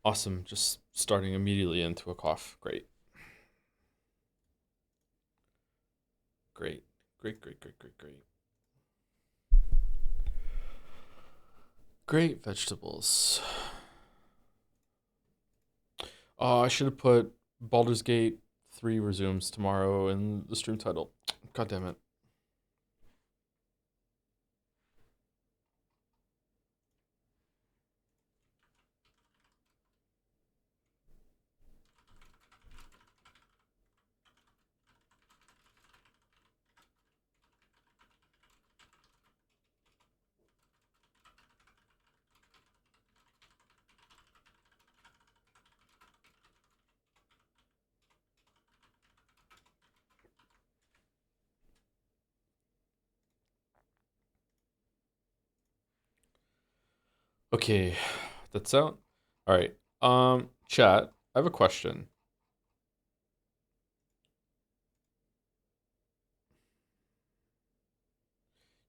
Awesome. Just starting immediately into a cough. Great. Great. Great, great, great, great, great. Great vegetables. I should have put Baldur's Gate 3 resumes tomorrow in the stream title. God damn it. Okay, that's out. All right. Chat, I have a question.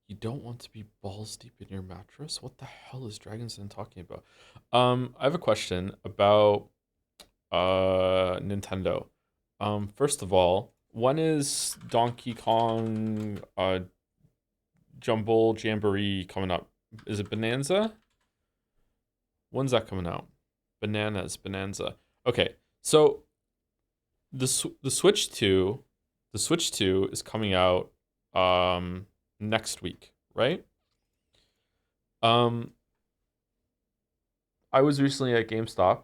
You don't want to be balls deep in your mattress? What the hell is Dragon's Den talking about? I have a question about Nintendo. First of all, when is Donkey Kong Jumble Jamboree coming up? Is it Bonanza? When's that coming out? Bonanza. Okay, so the Switch 2, the Switch 2 is coming out next week, right? Um I was recently at GameStop,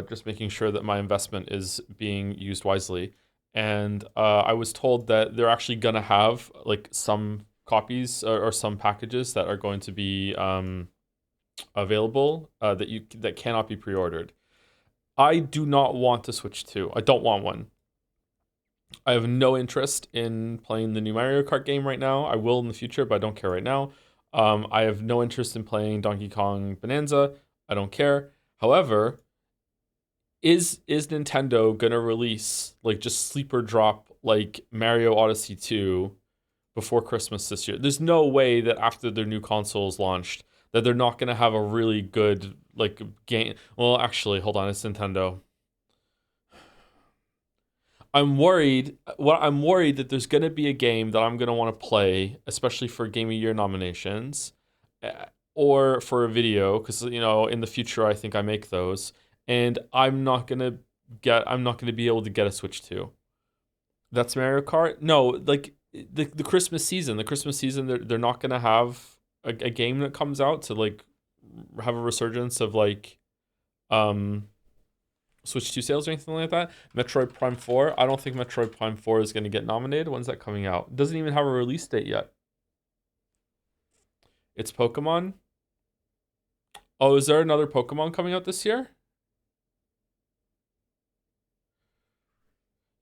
just making sure that my investment is being used wisely, and I was told that they're actually gonna have like some copies or some packages that are going to be available that cannot be pre-ordered. I do not want to Switch 2. I don't want one. I have no interest in playing the new Mario Kart game right now. I will in the future, but I don't care right now. I have no interest in playing Donkey Kong Bonanza. I don't care. However, is Nintendo gonna release like just sleeper drop like Mario Odyssey 2 before Christmas this year? There's no way that after their new console is launched that they're not gonna have a really good like game. Well, actually, hold on, it's Nintendo. I'm worried that there's gonna be a game that I'm gonna want to play, especially for Game of Year nominations, uh, or for a video, because in the future I think I make those, and I'm not gonna be able to get a Switch 2. That's Mario Kart. No, like the Christmas season. The Christmas season, they're not gonna have a game that comes out to like have a resurgence of like um Switch 2 sales or anything like that. Metroid Prime 4. I don't think Metroid Prime 4 is going to get nominated. When's that coming out? It doesn't even have a release date yet. It's Pokemon. Oh, is there another Pokemon coming out this year?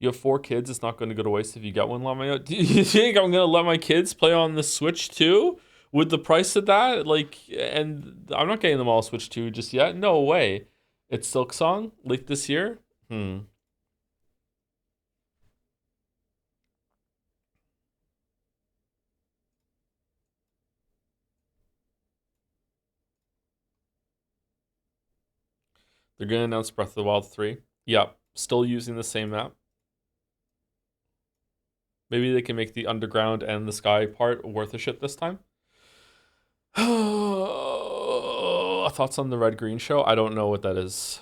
You have 4 kids. It's not going to go to waste if you get one. Lamaya. Do you think I'm going to let my kids play on the Switch 2 with the price of that? Like, and I'm not getting them all Switch 2 just yet. No way. It's Silk Song late this year. Hmm. They're going to announce Breath of the Wild 3. Yep. Still using the same map. Maybe they can make the underground and the sky part worth a shit this time. Thoughts on the red green show? I don't know what that is.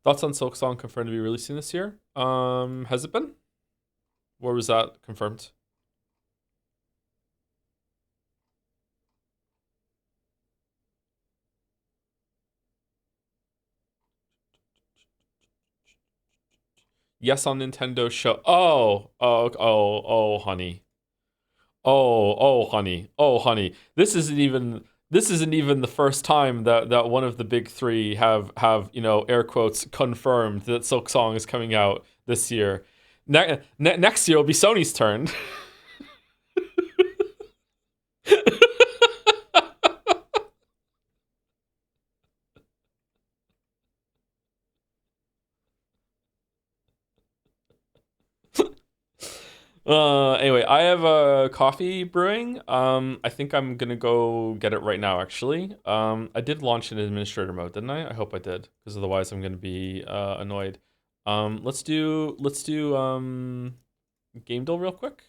Thoughts on Silk Song confirmed to be releasing this year? Has it been? Where was that confirmed? Yes, on Nintendo show. Oh, honey. Oh, honey. This isn't even the first time that one of the big three have air quotes confirmed that Silk Song is coming out this year. Next year will be Sony's turn. Anyway, I have a coffee brewing. I think I'm gonna go get it right now, actually. I did launch in administrator mode, didn't I? I hope I did, because otherwise I'm gonna be annoyed. Let's do Gamedle real quick,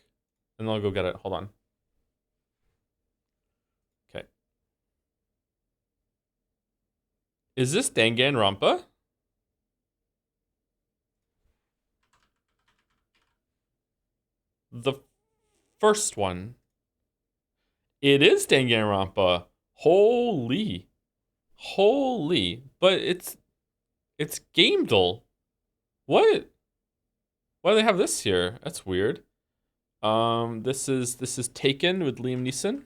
and then I'll go get it. Hold on. Okay. Is this Danganronpa? The first one. It is Danganronpa. Holy. Holy. But it's Gamedle. What? Why do they have this here? That's weird. This is Taken with Liam Neeson.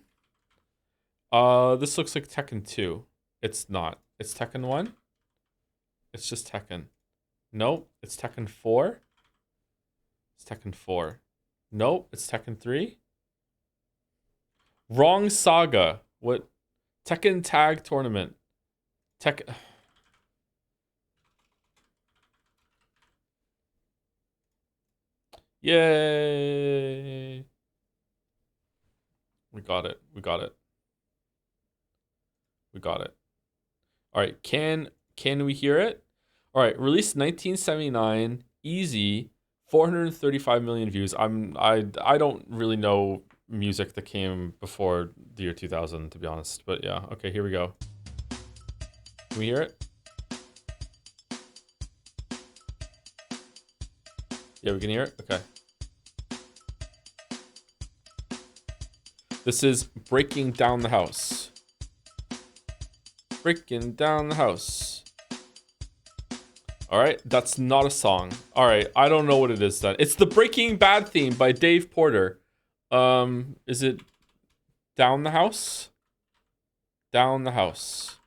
This looks like Tekken 2. It's not. It's Tekken 1. It's just Tekken. Nope, it's Tekken 4. It's Tekken 4. Nope, it's Tekken 3. Wrong saga. What? Tekken Tag Tournament. Tekken. Yay! We got it. We got it. We got it. All right, can we hear it? All right, released 1979, easy, 435 million views. I don't really know music that came before the year 2000, to be honest. But yeah, okay, here we go. Can we hear it? Yeah, we can hear it? Okay. This is Breaking Down the House. Breaking Down the House. All right, that's not a song. All right, I don't know what it is then. It's the Breaking Bad theme by Dave Porter. Is it Down the House? Down the House.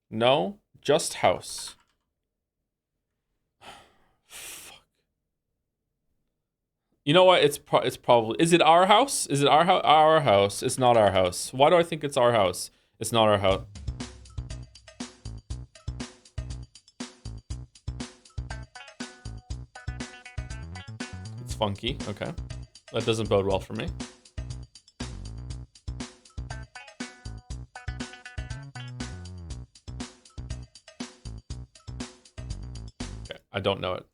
No, just House. Fuck. You know what? It's probably. Is it Our House? Is it Our House? Our House. It's not Our House. Why do I think it's Our House? It's not Our House. It's funky. Okay. That doesn't bode well for me. Okay, I don't know it.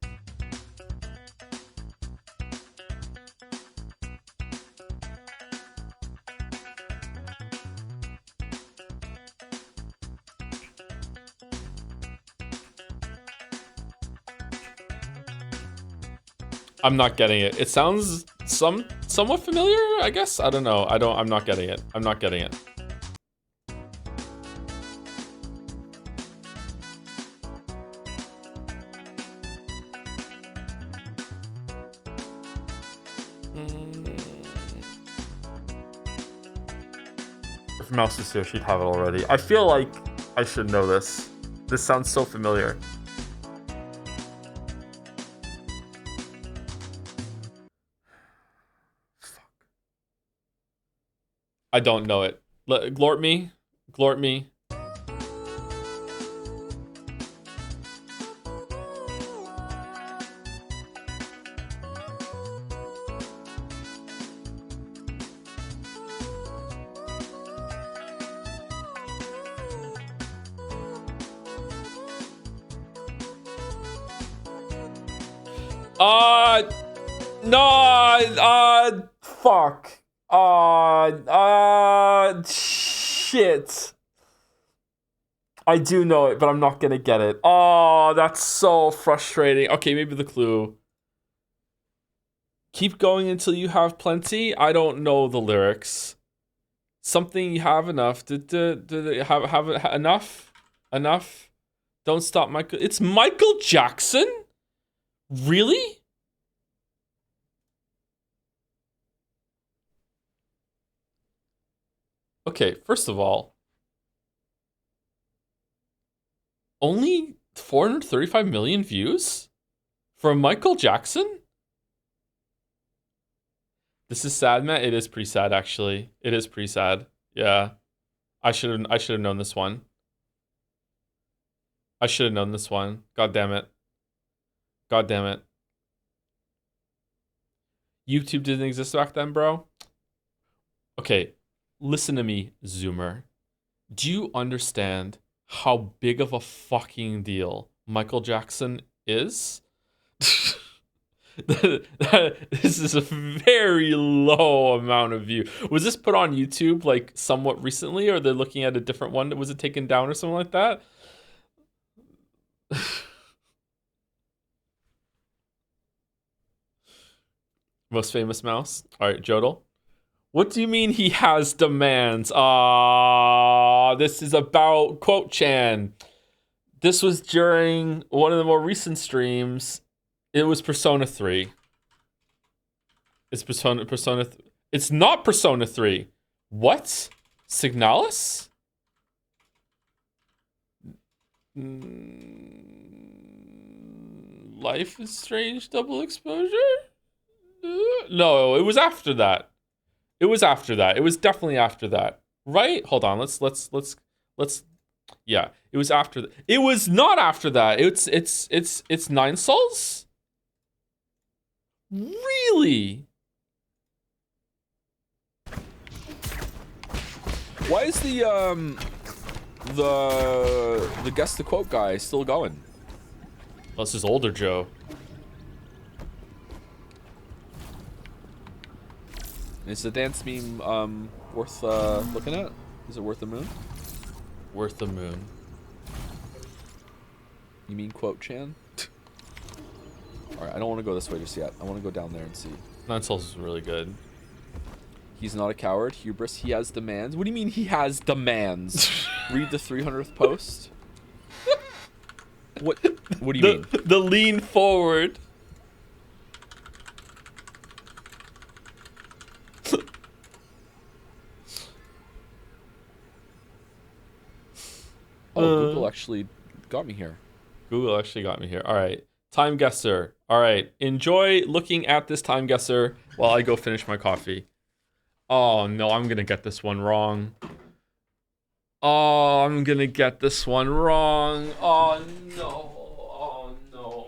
I'm not getting it. It sounds somewhat familiar, I guess. I don't know. I'm not getting it. I'm not getting it. If Mouse is here, she'd have it already. I feel like I should know this. This sounds so familiar. I don't know it. Glort me. Glort me. No, fuck. Shit. I do know it, but I'm not gonna get it. Oh, that's so frustrating. Okay, maybe the clue. Keep going until you have plenty. I don't know the lyrics. Something you have enough. Did have enough? Enough? Don't stop, Michael. It's Michael Jackson? Really? Okay, first of all, only 435 million views from Michael Jackson? This is sad, Matt. It is pretty sad, actually. It is pretty sad. Yeah. I should have known this one. I should have known this one. God damn it. God damn it. YouTube didn't exist back then, bro. Okay, listen to me, Zoomer. Do you understand how big of a fucking deal Michael Jackson is? This is a very low amount of view. Was this put on YouTube like somewhat recently, or they're looking at a different one? Was it taken down or something like that? Most famous mouse. All right, Joedle. What do you mean he has demands? This is about Quote Chan. This was during one of the more recent streams. It was Persona 3. It's Persona. It's not Persona 3. What? Signalis? Life is Strange double exposure? No, it was after that. It was after that. It was definitely after that. Right? Hold on. Let's yeah. It was after that. It was not after that. It's Nine Souls? Really? Why is the guess the quote guy still going? Well, this is older Joe. Is the dance meme worth looking at? Is it worth the moon? Worth the moon. You mean Quote Chan? Alright, I don't want to go this way just yet. I want to go down there and see. Nine Souls is really good. He's not a coward. Hubris. He has demands. What do you mean he has demands? Read the 300th post. What do you mean? The lean forward. Google actually got me here. Google actually got me here. All right. Timeguessr. All right. Enjoy looking at this Timeguessr while I go finish my coffee. Oh, no. I'm going to get this one wrong. Oh, I'm going to get this one wrong. Oh, no. Oh, no.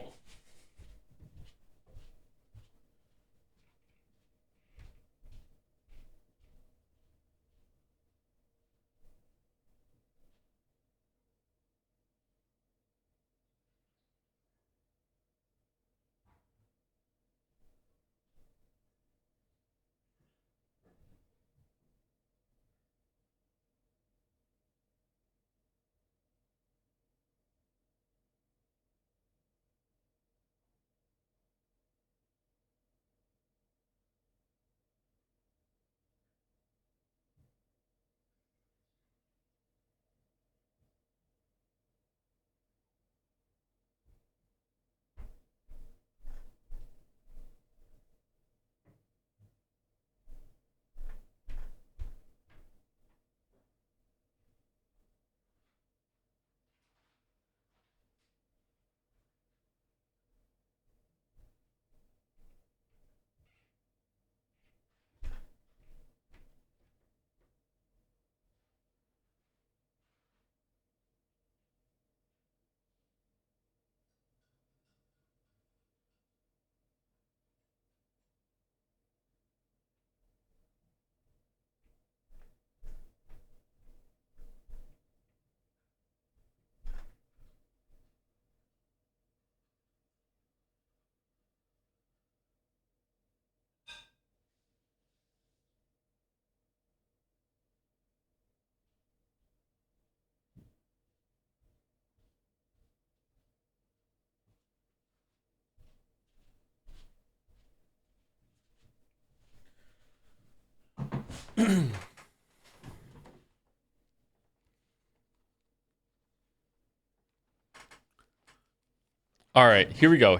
All right, here we go.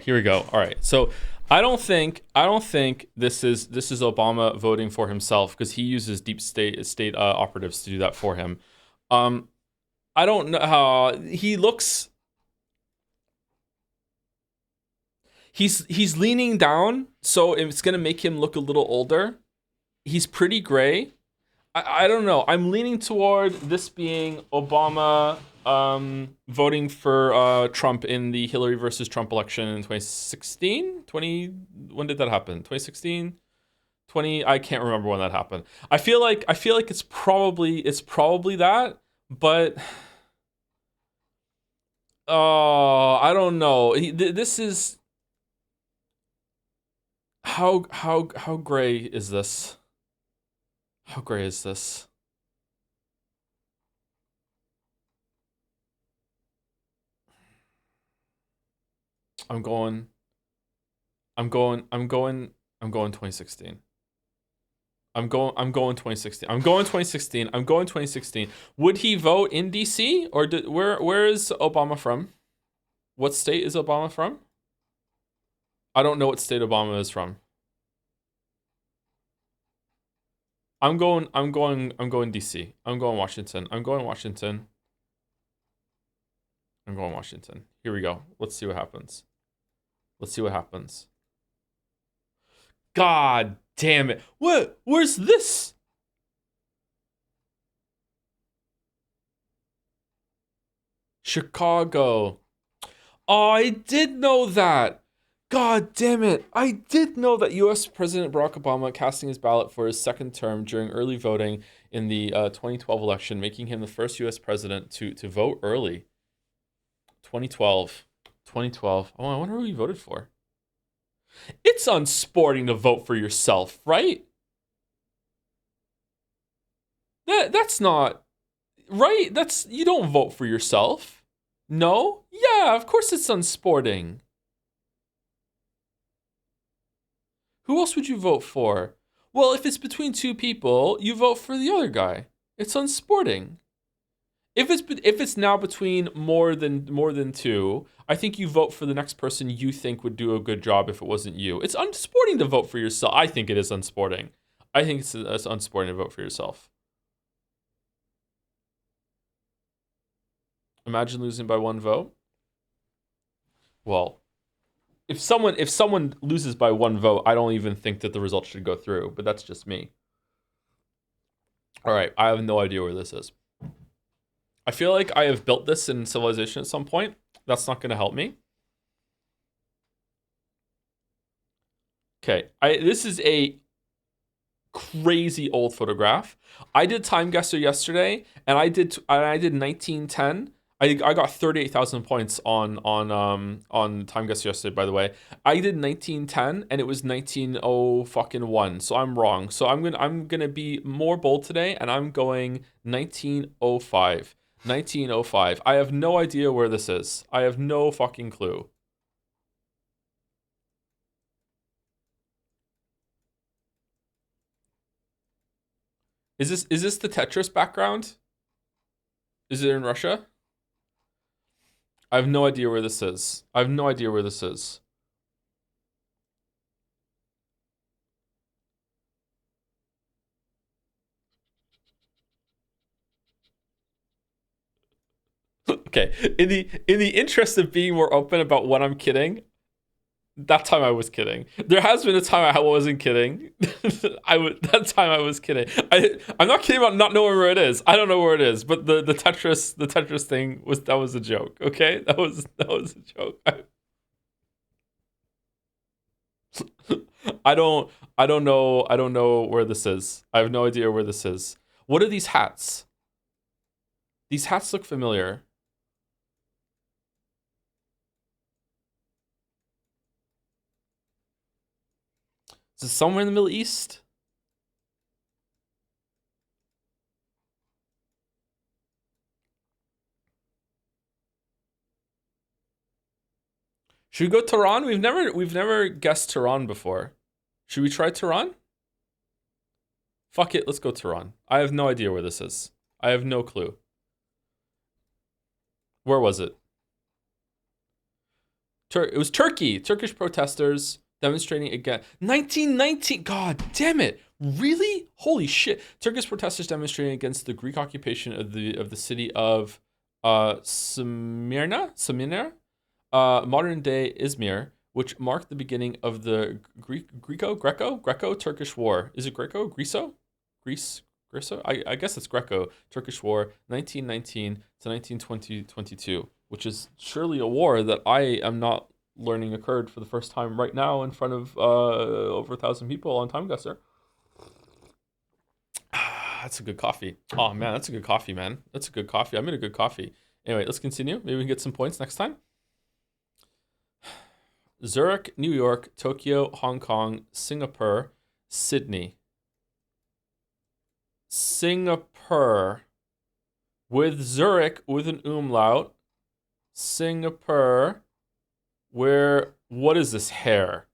All right, so I don't think this is Obama voting for himself because he uses deep state operatives to do that for him. I don't know how he looks. He's leaning down, so it's gonna make him look a little older. He's pretty gray. I don't know. I'm leaning toward this being Obama voting for Trump in the Hillary versus Trump election in 2016. When did that happen? 2016. 20, I can't remember when that happened. I feel like it's probably that, but oh, I don't know. This is how gray is this? How gray is this? I'm going 2016. I'm going 2016. I'm going 2016. I'm going 2016. Would he vote in DC or where is Obama from? What state is Obama from? I don't know what state Obama is from. I'm going DC. I'm going Washington. I'm going Washington. I'm going Washington. Here we go. Let's see what happens. Let's see what happens. God damn it. What? Where's this? Chicago. Oh, I did know that. God damn it. I did know that US President Barack Obama casting his ballot for his second term during early voting in the 2012 election, making him the first US president to vote early. 2012. 2012. Oh, I wonder who he voted for. It's unsporting to vote for yourself, right? That's not right. You don't vote for yourself. No? Yeah, of course it's unsporting. Who else would you vote for? Well, if it's between two people, you vote for the other guy. It's unsporting. If it's now between more than two, I think you vote for the next person you think would do a good job if it wasn't you. It's unsporting to vote for yourself. I think it is unsporting. I think it's unsporting to vote for yourself. Imagine losing by one vote. Well, if someone loses by one vote, I don't even think that the result should go through, but that's just me. All right, I have no idea where this is. I feel like I have built this in Civilization at some point. That's not going to help me. Okay, this is a crazy old photograph. I did Timeguessr yesterday, and I did 1910. I got 38,000 points on Timeguessr yesterday. By the way, I did 1910, and it was 1901. So I'm wrong. So I'm gonna be more bold today, and I'm going 1905. 1905. I have no idea where this is. I have no fucking clue. Is this the Tetris background? Is it in Russia? I have no idea where this is. I have no idea where this is. Okay. In the interest of being more open about what I'm kidding, that time I was kidding. There has been a time I wasn't kidding. That time I was kidding. I'm not kidding about not knowing where it is. I don't know where it is, but the Tetris thing was a joke. Okay, that was a joke. I don't know where this is. I have no idea where this is. What are these hats? These hats look familiar. Is it somewhere in the Middle East? Should we go Tehran? We've never guessed Tehran before. Should we try Tehran? Fuck it, let's go Tehran. I have no idea where this is. I have no clue. Where was it? It was Turkey. Turkish protesters demonstrating again. 1919. God damn it. Really? Holy shit. Turkish protesters demonstrating against the Greek occupation of the city of Smyrna, modern day Izmir, which marked the beginning of the Greco-Turkish War. Is it Greco? Greece? I guess it's Greco-Turkish War, 1919 to 1922, which is surely a war that I am not learning occurred for the first time right now in front of over 1,000 people on Timeguessr. that's a good coffee. Oh man, that's a good coffee, man. That's a good coffee. I made a good coffee. Anyway, let's continue. Maybe we can get some points next time. Zurich, New York, Tokyo, Hong Kong, Singapore, Sydney. Singapore. With Zurich with an umlaut. Singapore. What is this hair?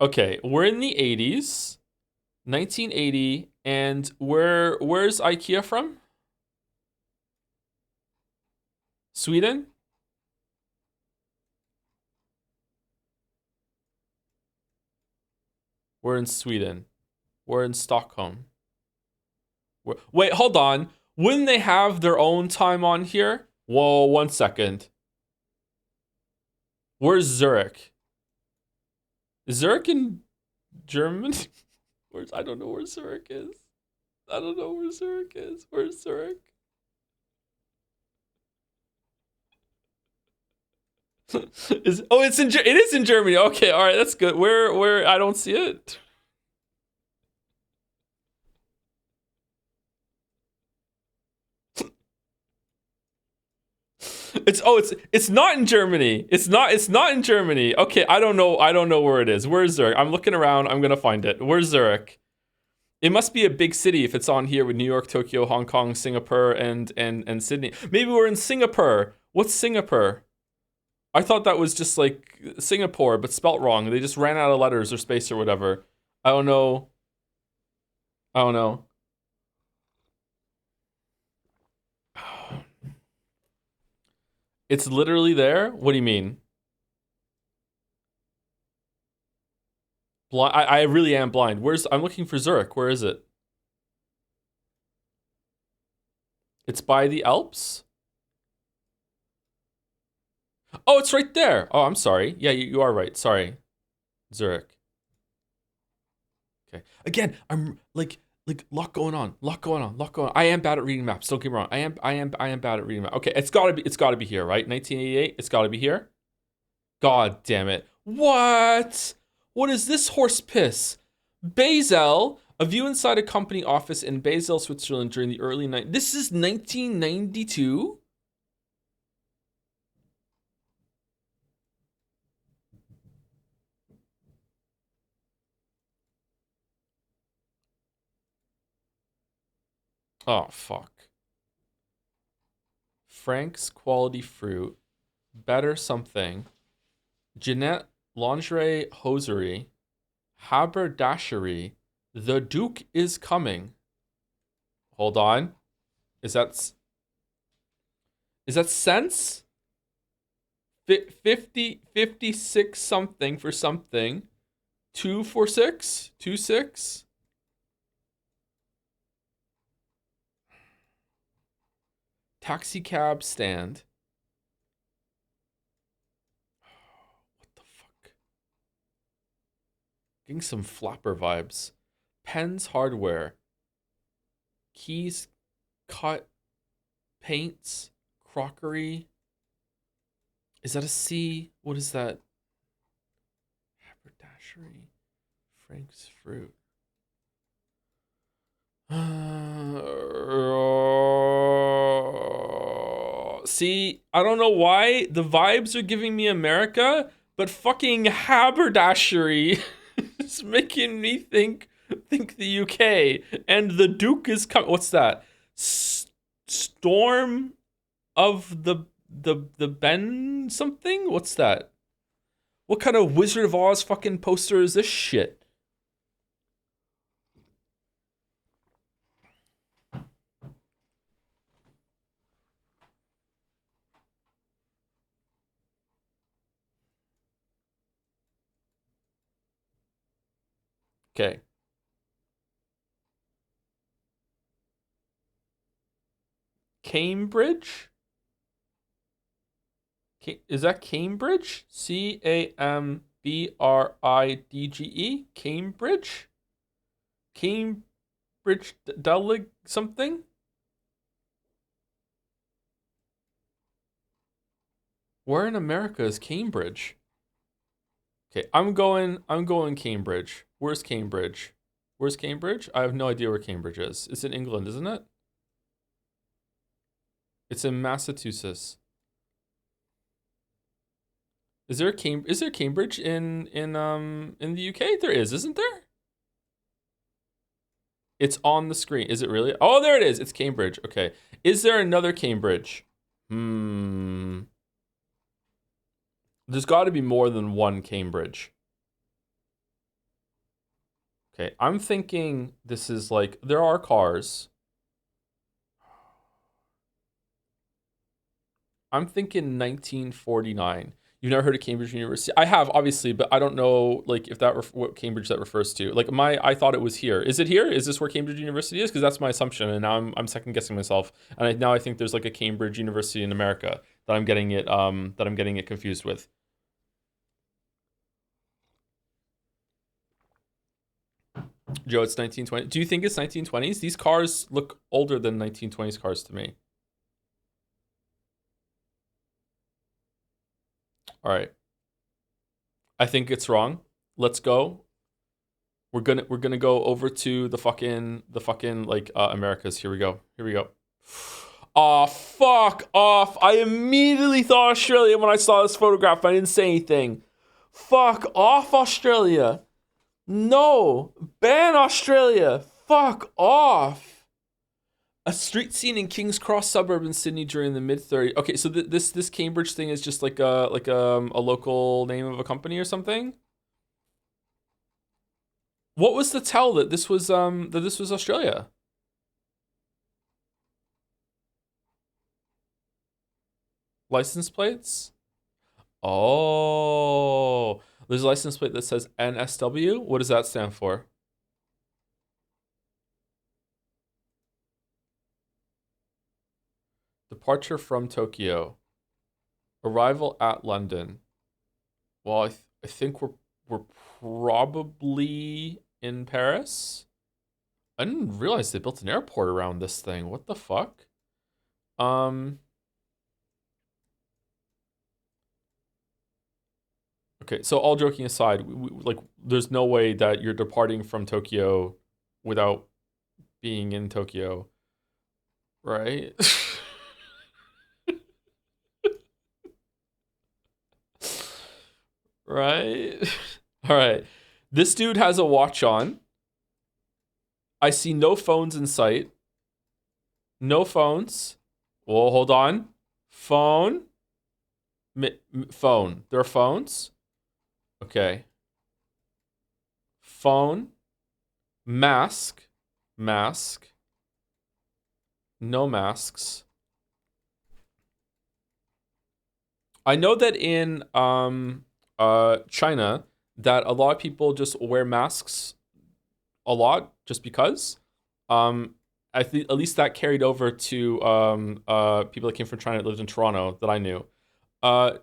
Okay, we're in the 80s. 1980. And where's IKEA from? Sweden? We're in Sweden. We're in Stockholm. Wait, hold on. Wouldn't they have their own time on here? Whoa, 1 second. Where's Zurich? Is Zurich in Germany? I don't know where Zurich is. I don't know where Zurich is. Where's Zurich? It is in Germany. Okay, all right, that's good. Where I don't see it. It's not in Germany. It's not in Germany. Okay, I don't know where it is. Where's Zurich? I'm looking around. I'm gonna find it. Where's Zurich? It must be a big city if it's on here with New York, Tokyo, Hong Kong, Singapore, and Sydney. Maybe we're in Singapore. What's Singapore? I thought that was just like Singapore, but spelt wrong. They just ran out of letters or space or whatever. I don't know. It's literally there? What do you mean? I really am blind. I'm looking for Zurich. Where is it? It's by the Alps? Oh, it's right there. Oh, I'm sorry. Yeah, you are right. Sorry. Zurich. Okay. Again, I'm like lot going on. I am bad at reading maps. Don't get me wrong. I am bad at reading maps. Okay, it's gotta be here, right? 1988. It's gotta be here. God damn it. What? What is this horse piss? Basel, a view inside a company office in Basel, Switzerland during the early night. This is 1992? Oh, fuck. Frank's Quality Fruit. Better Something. Jeanette Lingerie Hosiery. Haberdashery. The Duke is Coming. Hold on. Is that cents? 56 something for something. 246? 26? Taxi cab stand. What the fuck? Getting some flapper vibes. Pens hardware. Keys, cut, paints, crockery. Is that a C? What is that? Haberdashery. Frank's Fruit. See, I don't know why the vibes are giving me America, but fucking haberdashery is making me think the UK. And the Duke is coming. What's that? Storm of the Ben something? What's that? What kind of Wizard of Oz fucking poster is this shit? Okay. Cambridge? Is that Cambridge? Cambridge? Cambridge? Cambridge Delig something? Where in America is Cambridge? Okay, I'm going Cambridge. Where's Cambridge? Where's Cambridge? I have no idea where Cambridge is. It's in England, isn't it? It's in Massachusetts. Is there Cambridge in the UK? There is, isn't there? It's on the screen. Is it really? Oh, there it is. It's Cambridge. Okay. Is there another Cambridge? There's got to be more than one Cambridge. Okay, I'm thinking this is like, there are cars. I'm thinking 1949. You've never heard of Cambridge University? I have, obviously, but I don't know like if that what Cambridge that refers to. Like I thought it was here. Is it here? Is this where Cambridge University is? Because that's my assumption, and now I'm second guessing myself. And now I think there's like a Cambridge University in America that I'm getting it confused with. Joe, it's 1920. Do you think it's 1920s? These cars look older than 1920s cars to me. All right. I think it's wrong. Let's go. We're gonna go over to the fucking like Americas. Here we go. Oh, fuck off. I immediately thought Australia when I saw this photograph. I didn't say anything. Fuck off, Australia. No. Ban Australia. Fuck off. A street scene in King's Cross suburb in Sydney during the mid-30s. Okay, so this Cambridge thing is just like a local name of a company or something. What was the tell that this was Australia? License plates? Oh, there's a license plate that says NSW. What does that stand for? Departure from Tokyo. Arrival at London. Well, I think we're probably in Paris. I didn't realize they built an airport around this thing. What the fuck? Okay, so all joking aside, like there's no way that you're departing from Tokyo without being in Tokyo, right? Right? All right. This dude has a watch on. I see no phones in sight. No phones. Well, hold on. Phone. Phone. There are phones. Okay. Phone. Mask. Mask. No masks. I know that in China that a lot of people just wear masks a lot just because. I think at least that carried over to people that came from China that lived in Toronto that I knew.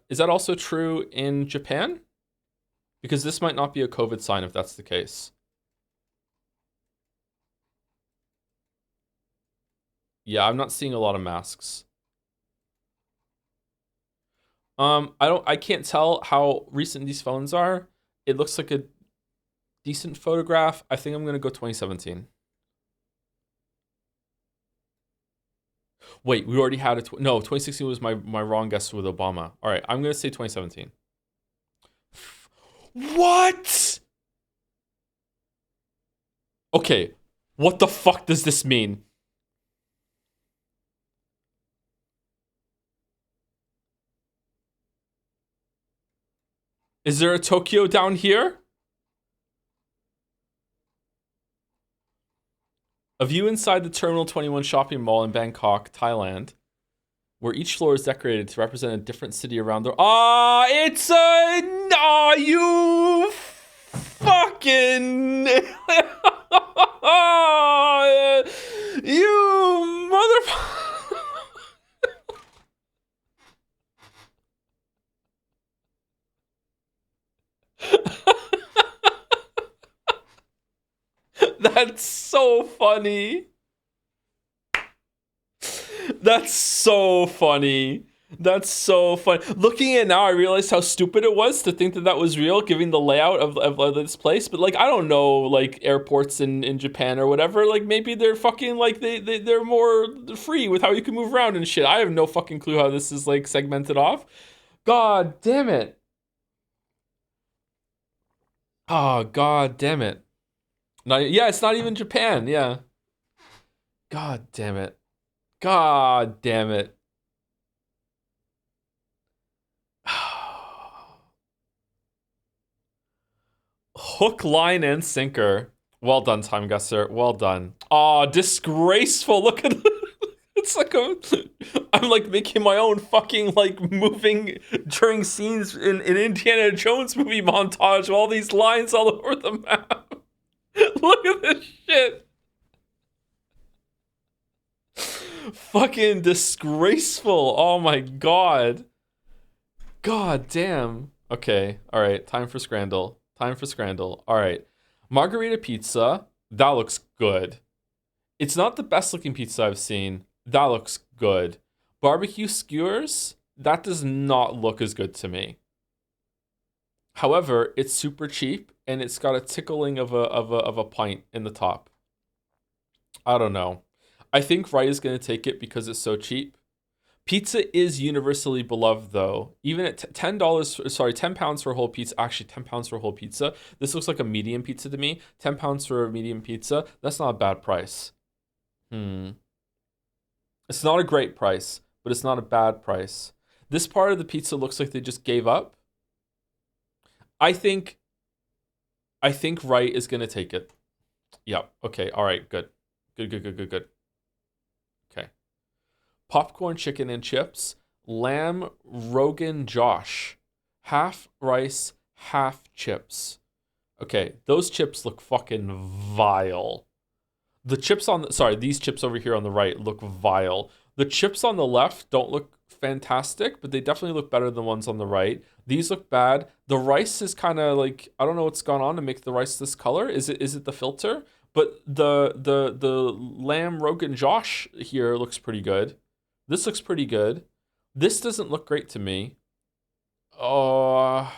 Is that also true in Japan? Because this might not be a COVID sign if that's the case. Yeah, I'm not seeing a lot of masks. I can't tell how recent these phones are. It looks like a decent photograph. I think I'm gonna go 2017. Wait, we already had it. No, 2016 was my wrong guess with Obama. All right, I'm gonna say 2017. What? Okay, what the fuck does this mean? Is there a Tokyo down here? A view inside the Terminal 21 shopping mall in Bangkok, Thailand, where each floor is decorated to represent a different city around the... it's a... you fucking... you motherfucker... That's so funny. That's so funny. That's so fun. Looking at it now, I realized how stupid it was to think that that was real, given the layout of this place. But like, I don't know, like airports in Japan or whatever. Like maybe they're fucking like they're more free with how you can move around and shit. I have no fucking clue how this is like segmented off. God damn it. Oh god damn it. Not, yeah, it's not even Japan. Yeah. God damn it. God damn it. Hook, line, and sinker. Well done, Timeguessr. Well done. Aw, disgraceful. Look at it's like I'm like making my own fucking like moving during scenes in Indiana Jones movie montage with all these lines all over the map. Look at this shit. Fucking disgraceful. Oh my god. God damn. Okay. All right. Time for Scrandle. Time for Scrandle. All right. Margarita pizza. That looks good. It's not the best looking pizza I've seen. That looks good. Barbecue skewers. That does not look as good to me. However, it's super cheap and it's got a tickling of a pint in the top. I don't know. I think Right is going to take it because it's so cheap. Pizza is universally beloved, though. Even at $10, sorry, £10 for a whole pizza. Actually, £10 for a whole pizza. This looks like a medium pizza to me. £10 for a medium pizza. That's not a bad price. It's not a great price, but it's not a bad price. This part of the pizza looks like they just gave up. I think Right is gonna take it. Yeah. Okay. All right. Good. Good. Okay. Popcorn, chicken, and chips. Lamb, Rogan, Josh. Half rice, half chips. Okay, those chips look fucking vile. The chips on the, sorry, these chips over here on the right look vile. The chips on the left don't look fantastic, but they definitely look better than the ones on the right. These look bad. The rice is kind of like, I don't know what's gone on to make the rice this color. Is it the filter? But the lamb Rogan Josh here looks pretty good. This looks pretty good. This doesn't look great to me. Oh,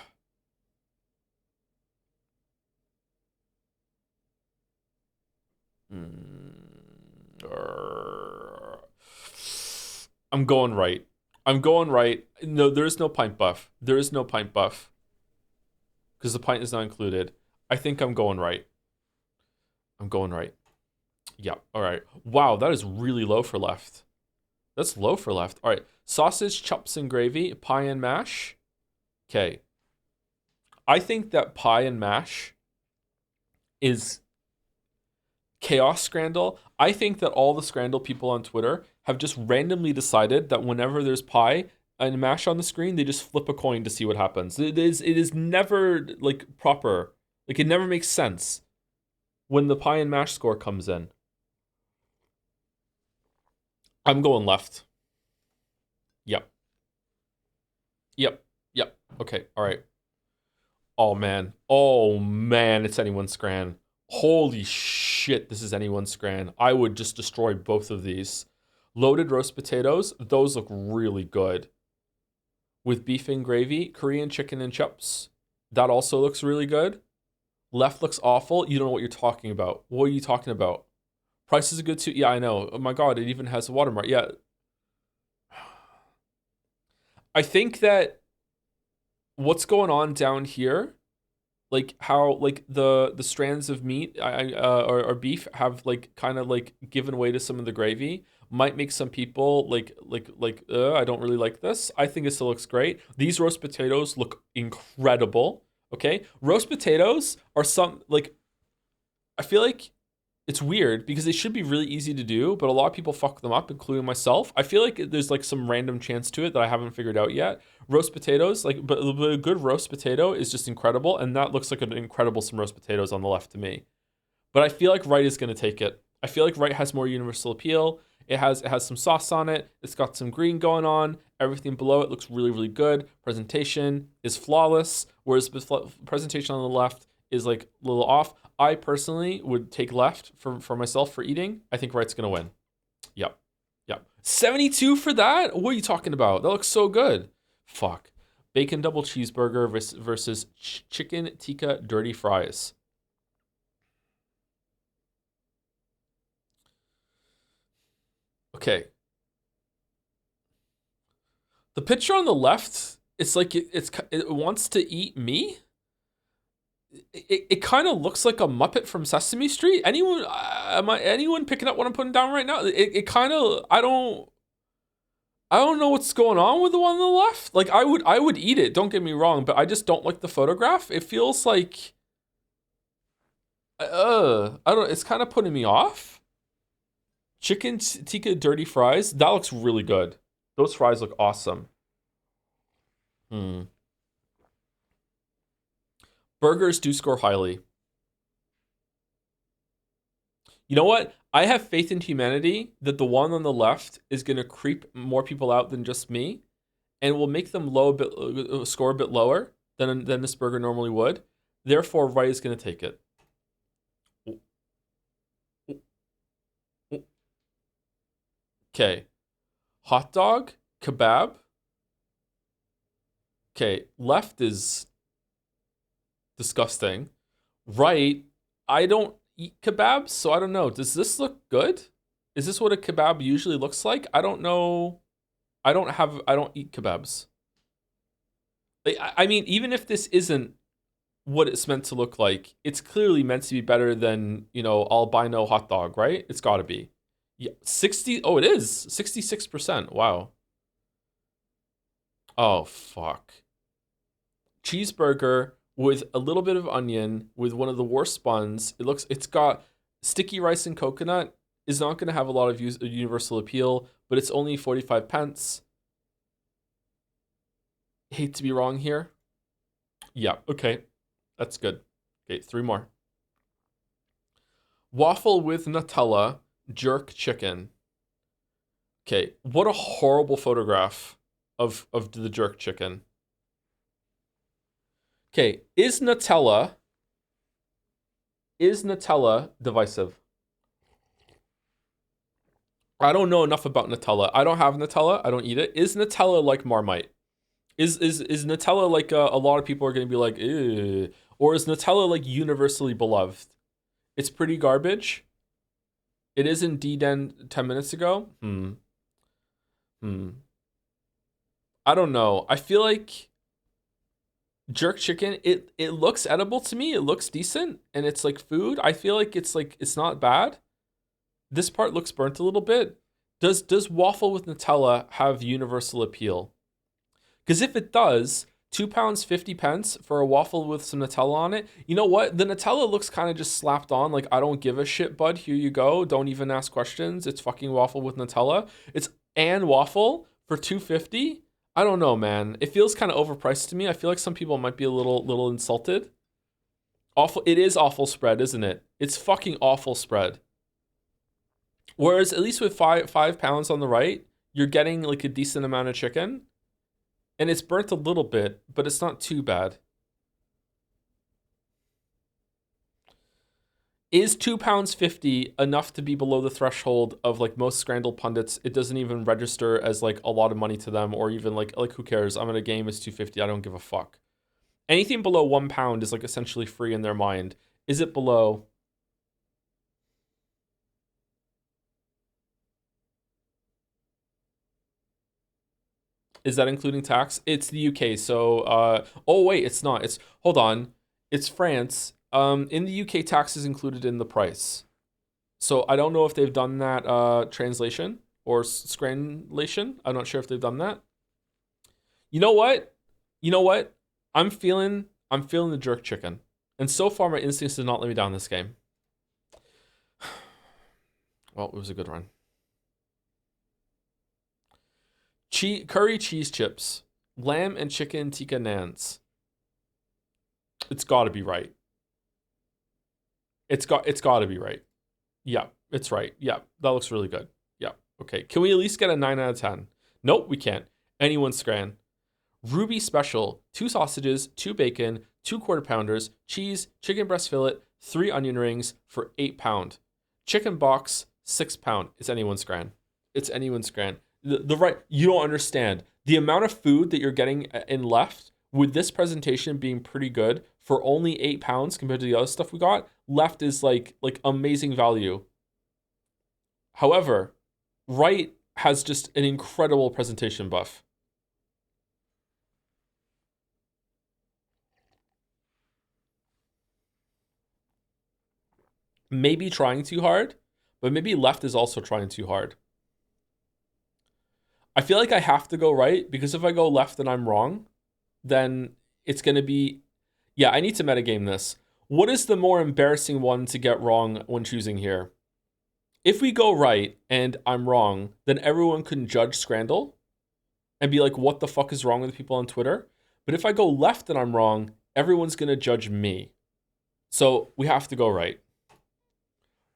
I'm going Right. I'm going Right. No, there is no pint buff. There is no pint buff because the pint is not included. I think I'm going Right. I'm going Right. Yeah. All right. Wow, that is really low for left. That's low for left. All right. Sausage, chops, and gravy, pie and mash. Okay. I think that pie and mash is chaos Scrandle. I think that all the Scrandle people on Twitter have just randomly decided that whenever there's pie and mash on the screen, they just flip a coin to see what happens. It is never like proper. Like it never makes sense when the pie and mash score comes in. I'm going left. Yep. Yep. Okay. All right. Oh man. Oh man. It's anyone's Scran. Holy shit. This is anyone's Scran. I would just destroy both of these. Loaded roast potatoes. Those look really good. With beef and gravy. Korean chicken and chips. That also looks really good. Left looks awful. You don't know what you're talking about. What are you talking about? Price is good too. Yeah, I know. Oh my god, it even has a watermark. Yeah. I think that what's going on down here, like how like the strands of meat or beef have like kind of like given way to some of the gravy, might make some people I don't really like this. I think it still looks great. These roast potatoes look incredible. Okay, roast potatoes are some like, I feel like it's weird because they should be really easy to do, but a lot of people fuck them up, including myself. I feel like there's like some random chance to it that I haven't figured out yet. Roast potatoes, like, but a good roast potato is just incredible, and that looks like an incredible some roast potatoes on the left to me. But I feel like Right is going to take it. I feel like Right has more universal appeal. It has some sauce on it. It's got some green going on. Everything below it looks really good. Presentation is flawless, whereas the presentation on the left is like a little off. I personally would take left for myself for eating. I think Right's gonna win. Yep. Yeah. 72 for that? What are you talking about? That looks so good. Fuck. Bacon double cheeseburger versus chicken tikka dirty fries. Okay. The picture on the left, it's like it wants to eat me. It kind of looks like a Muppet from Sesame Street. Anyone picking up what I'm putting down right now? It kind of I don't know what's going on with the one on the left. Like I would eat it, don't get me wrong, but I just don't like the photograph. It feels like I don't, it's kind of putting me off. Chicken tikka dirty fries, that looks really good. Those fries look awesome. Burgers do score highly. You know what? I have faith in humanity that the one on the left is going to creep more people out than just me, and will make them score a bit lower than this burger normally would. Therefore, right is going to take it. Okay. Hot dog, kebab. Okay, left is disgusting. Right, I don't eat kebabs, so I don't know. Does this look good? Is this what a kebab usually looks like? I don't know. I don't eat kebabs. I mean, even if this isn't what it's meant to look like, it's clearly meant to be better than, albino hot dog, right? It's got to be. Yeah, 60. Oh, it is 66%. Wow. Oh, fuck. Cheeseburger with a little bit of onion with one of the worst buns. It's got sticky rice and coconut. Is not going to have a lot of universal appeal, but it's only 45 pence. Hate to be wrong here. Yeah, okay. That's good. Okay, 3 more. Waffle with Nutella, jerk chicken. Okay, what a horrible photograph of the jerk chicken. Okay, is Nutella divisive? I don't know enough about Nutella. I don't have Nutella. I don't eat it. Is Nutella like Marmite? Is Nutella like a lot of people are going to be like, ew? Or is Nutella like universally beloved? It's pretty garbage. It is indeed 10 minutes ago. I don't know. I feel like jerk chicken, it looks edible to me. It looks decent and it's like food. I feel like it's not bad. This part looks burnt a little bit. Does waffle with Nutella have universal appeal? Because if it does, £2 50 pence for a waffle with some Nutella on it. You know what? The Nutella looks kind of just slapped on. Like, I don't give a shit, bud. Here you go. Don't even ask questions. It's fucking waffle with Nutella. It's and waffle for $2.50. I don't know, man. It feels kind of overpriced to me. I feel like some people might be a little insulted. Awful. It is awful spread, isn't it? It's fucking awful spread. Whereas at least with £5 on the right, you're getting like a decent amount of chicken. And it's burnt a little bit, but it's not too bad. Is £2 50 enough to be below the threshold of like most Scrandle pundits? It doesn't even register as like a lot of money to them, or even like who cares? I'm in a game, it's $2.50. I don't give a fuck. Anything below £1 is like essentially free in their mind. Is it below? Is that including tax? It's the UK, so oh wait, it's not. Hold on. It's France. In the UK, tax is included in the price. So I don't know if they've done that translation or scranlation. I'm not sure if they've done that. You know what? I'm feeling the jerk chicken. And so far my instincts did not let me down this game. Well, it was a good run. Curry cheese chips, lamb and chicken tikka naans. It's got to be right. It's got to be right. Yeah, it's right. Yeah, that looks really good. Yeah. Okay. Can we at least get a 9 out of 10? Nope, we can't. Anyone's scran. Ruby special, 2 sausages, 2 bacon, 2 quarter pounders, cheese, chicken breast fillet, 3 onion rings for £8. Chicken box, £6. Is anyone's scran? It's anyone's Scran. The right, you don't understand the amount of food that you're getting in left with this presentation being pretty good for only £8 compared to the other stuff we got. Left is like amazing value. However, right has just an incredible presentation buff. Maybe trying too hard, but maybe left is also trying too hard. I feel like I have to go right because if I go left and I'm wrong, then it's going to be, yeah, I need to metagame this. What is the more embarrassing one to get wrong when choosing here? If we go right and I'm wrong, then everyone can judge Scrandle and be like, what the fuck is wrong with people on Twitter? But if I go left and I'm wrong, everyone's going to judge me. So we have to go right.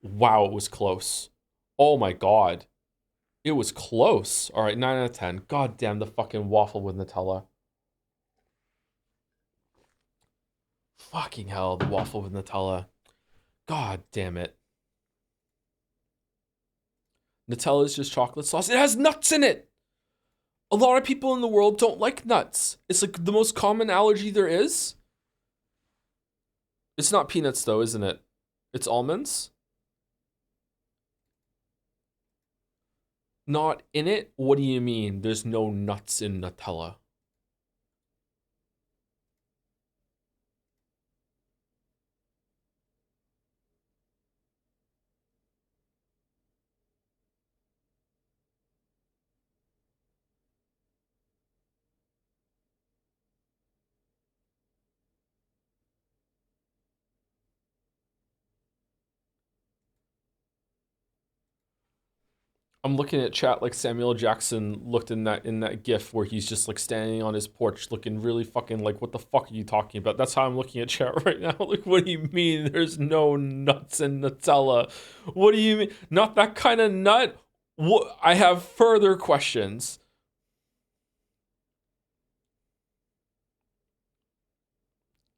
Wow, it was close. Oh my God. It was close. All right, 9 out of 10. God damn the fucking waffle with Nutella. Fucking hell, the waffle with Nutella. God damn it. Nutella is just chocolate sauce. It has nuts in it. A lot of people in the world don't like nuts. It's like the most common allergy there is. It's not peanuts though, isn't it? It's almonds. Not in it? What do you mean? There's no nuts in Nutella. I'm looking at chat like Samuel Jackson looked in that GIF where he's just like standing on his porch looking really fucking like, what the fuck are you talking about? That's how I'm looking at chat right now. Like, what do you mean there's no nuts in Nutella? What do you mean? Not that kind of nut? What? I have further questions.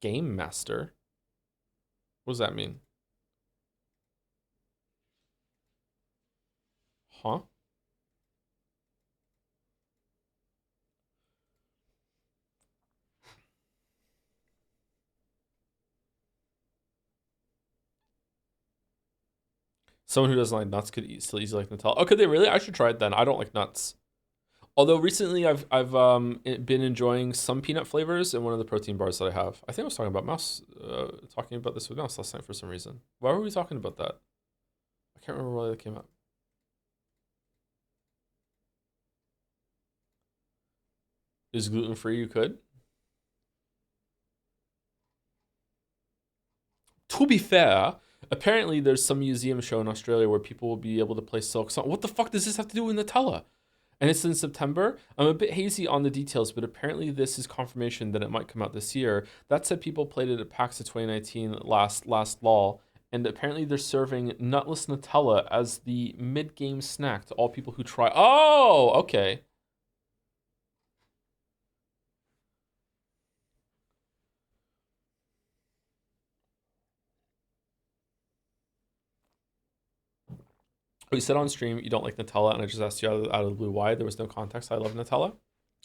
Game Master? What does that mean? Huh? Someone who doesn't like nuts could still easily like Nutella. Oh, could they really? I should try it then. I don't like nuts. Although recently I've been enjoying some peanut flavors in one of the protein bars that I have. I think I was talking about talking about this with Mouse last night for some reason. Why were we talking about that? I can't remember why that came up. Is gluten free? You could. To be fair, apparently there's some museum show in Australia where people will be able to play silk song. What the fuck does this have to do with Nutella? And it's in September. I'm a bit hazy on the details, but apparently this is confirmation that it might come out this year. That said, people played it at PAX of 2019 last fall, and apparently they're serving nutless Nutella as the mid-game snack to all people who try. Oh, okay. Oh, you said on stream you don't like Nutella, and I just asked you out of the blue why. There was no context. I love Nutella.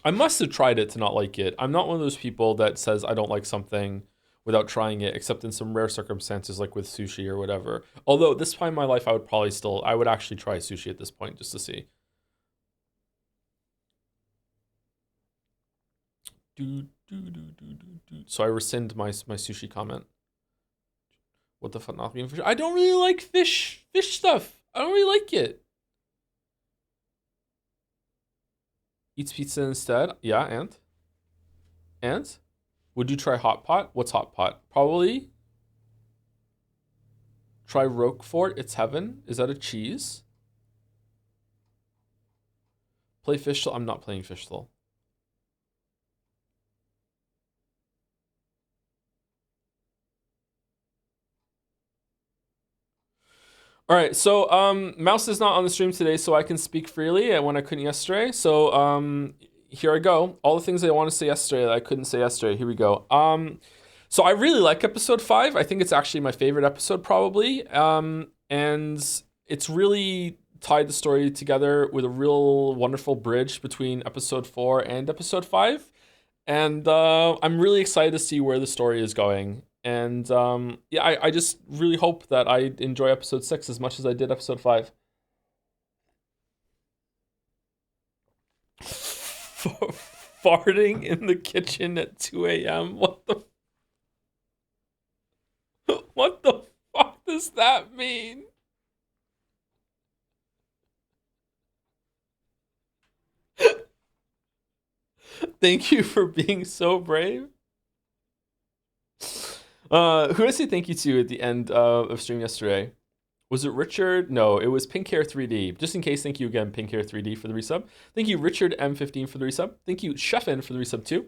I must have tried it to not like it. I'm not one of those people that says I don't like something without trying it, except in some rare circumstances like with sushi or whatever. Although at this point in my life, I would actually try sushi at this point just to see. So I rescind my sushi comment. What the fuck not being fish? I don't really like fish stuff. I don't really like it. Eats pizza instead. Yeah, and would you try hot pot? What's hot pot? Probably try Roquefort. It's heaven. Is that a cheese? Play fish. I'm not playing fish though. All right, so Mouse is not on the stream today, so I can speak freely when I couldn't yesterday. So here I go. All the things I want to say yesterday that I couldn't say yesterday. Here we go. So I really like episode 5. I think it's actually my favorite episode probably. And it's really tied the story together with a real wonderful bridge between episode 4 and episode 5. And I'm really excited to see where the story is going. And yeah, I just really hope that I enjoy episode 6 as much as I did episode 5. Farting in the kitchen at 2 a.m. What the fuck does that mean? Thank you for being so brave. Who did I say thank you to at the end of stream yesterday? Was it Richard? No, it was Pinkhair 3D. Just in case, thank you again, Pinkhair 3D for the resub. Thank you, Richard M15 for the resub. Thank you, Chefin for the resub too.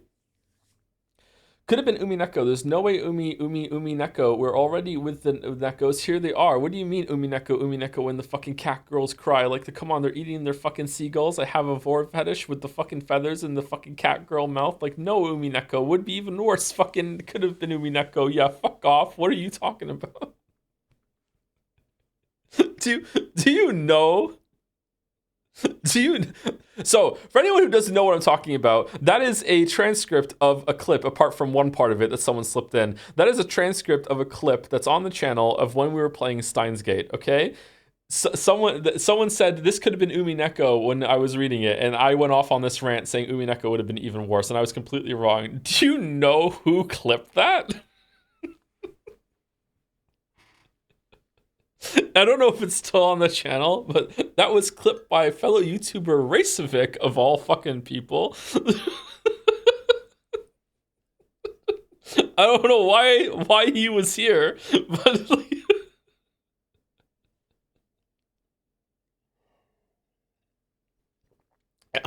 Could have been Umineko. There's no way Umineko. We're already with the Nekos. Here they are. What do you mean Umineko when the fucking cat girls cry? Like, come on, they're eating their fucking seagulls. I have a vor fetish with the fucking feathers in the fucking cat girl mouth. Like, no, Umineko. Would be even worse. Fucking could have been Umineko. Yeah, fuck off. What are you talking about? Do you know? So, for anyone who doesn't know what I'm talking about, that is a transcript of a clip, apart from one part of it that someone slipped in. That is a transcript of a clip that's on the channel of when we were playing Steins Gate, okay? So, someone said this could have been Umineko when I was reading it, and I went off on this rant saying Umineko would have been even worse, and I was completely wrong. Do you know who clipped that? I don't know if it's still on the channel, but that was clipped by fellow YouTuber Racevic of all fucking people. I don't know why he was here, but like,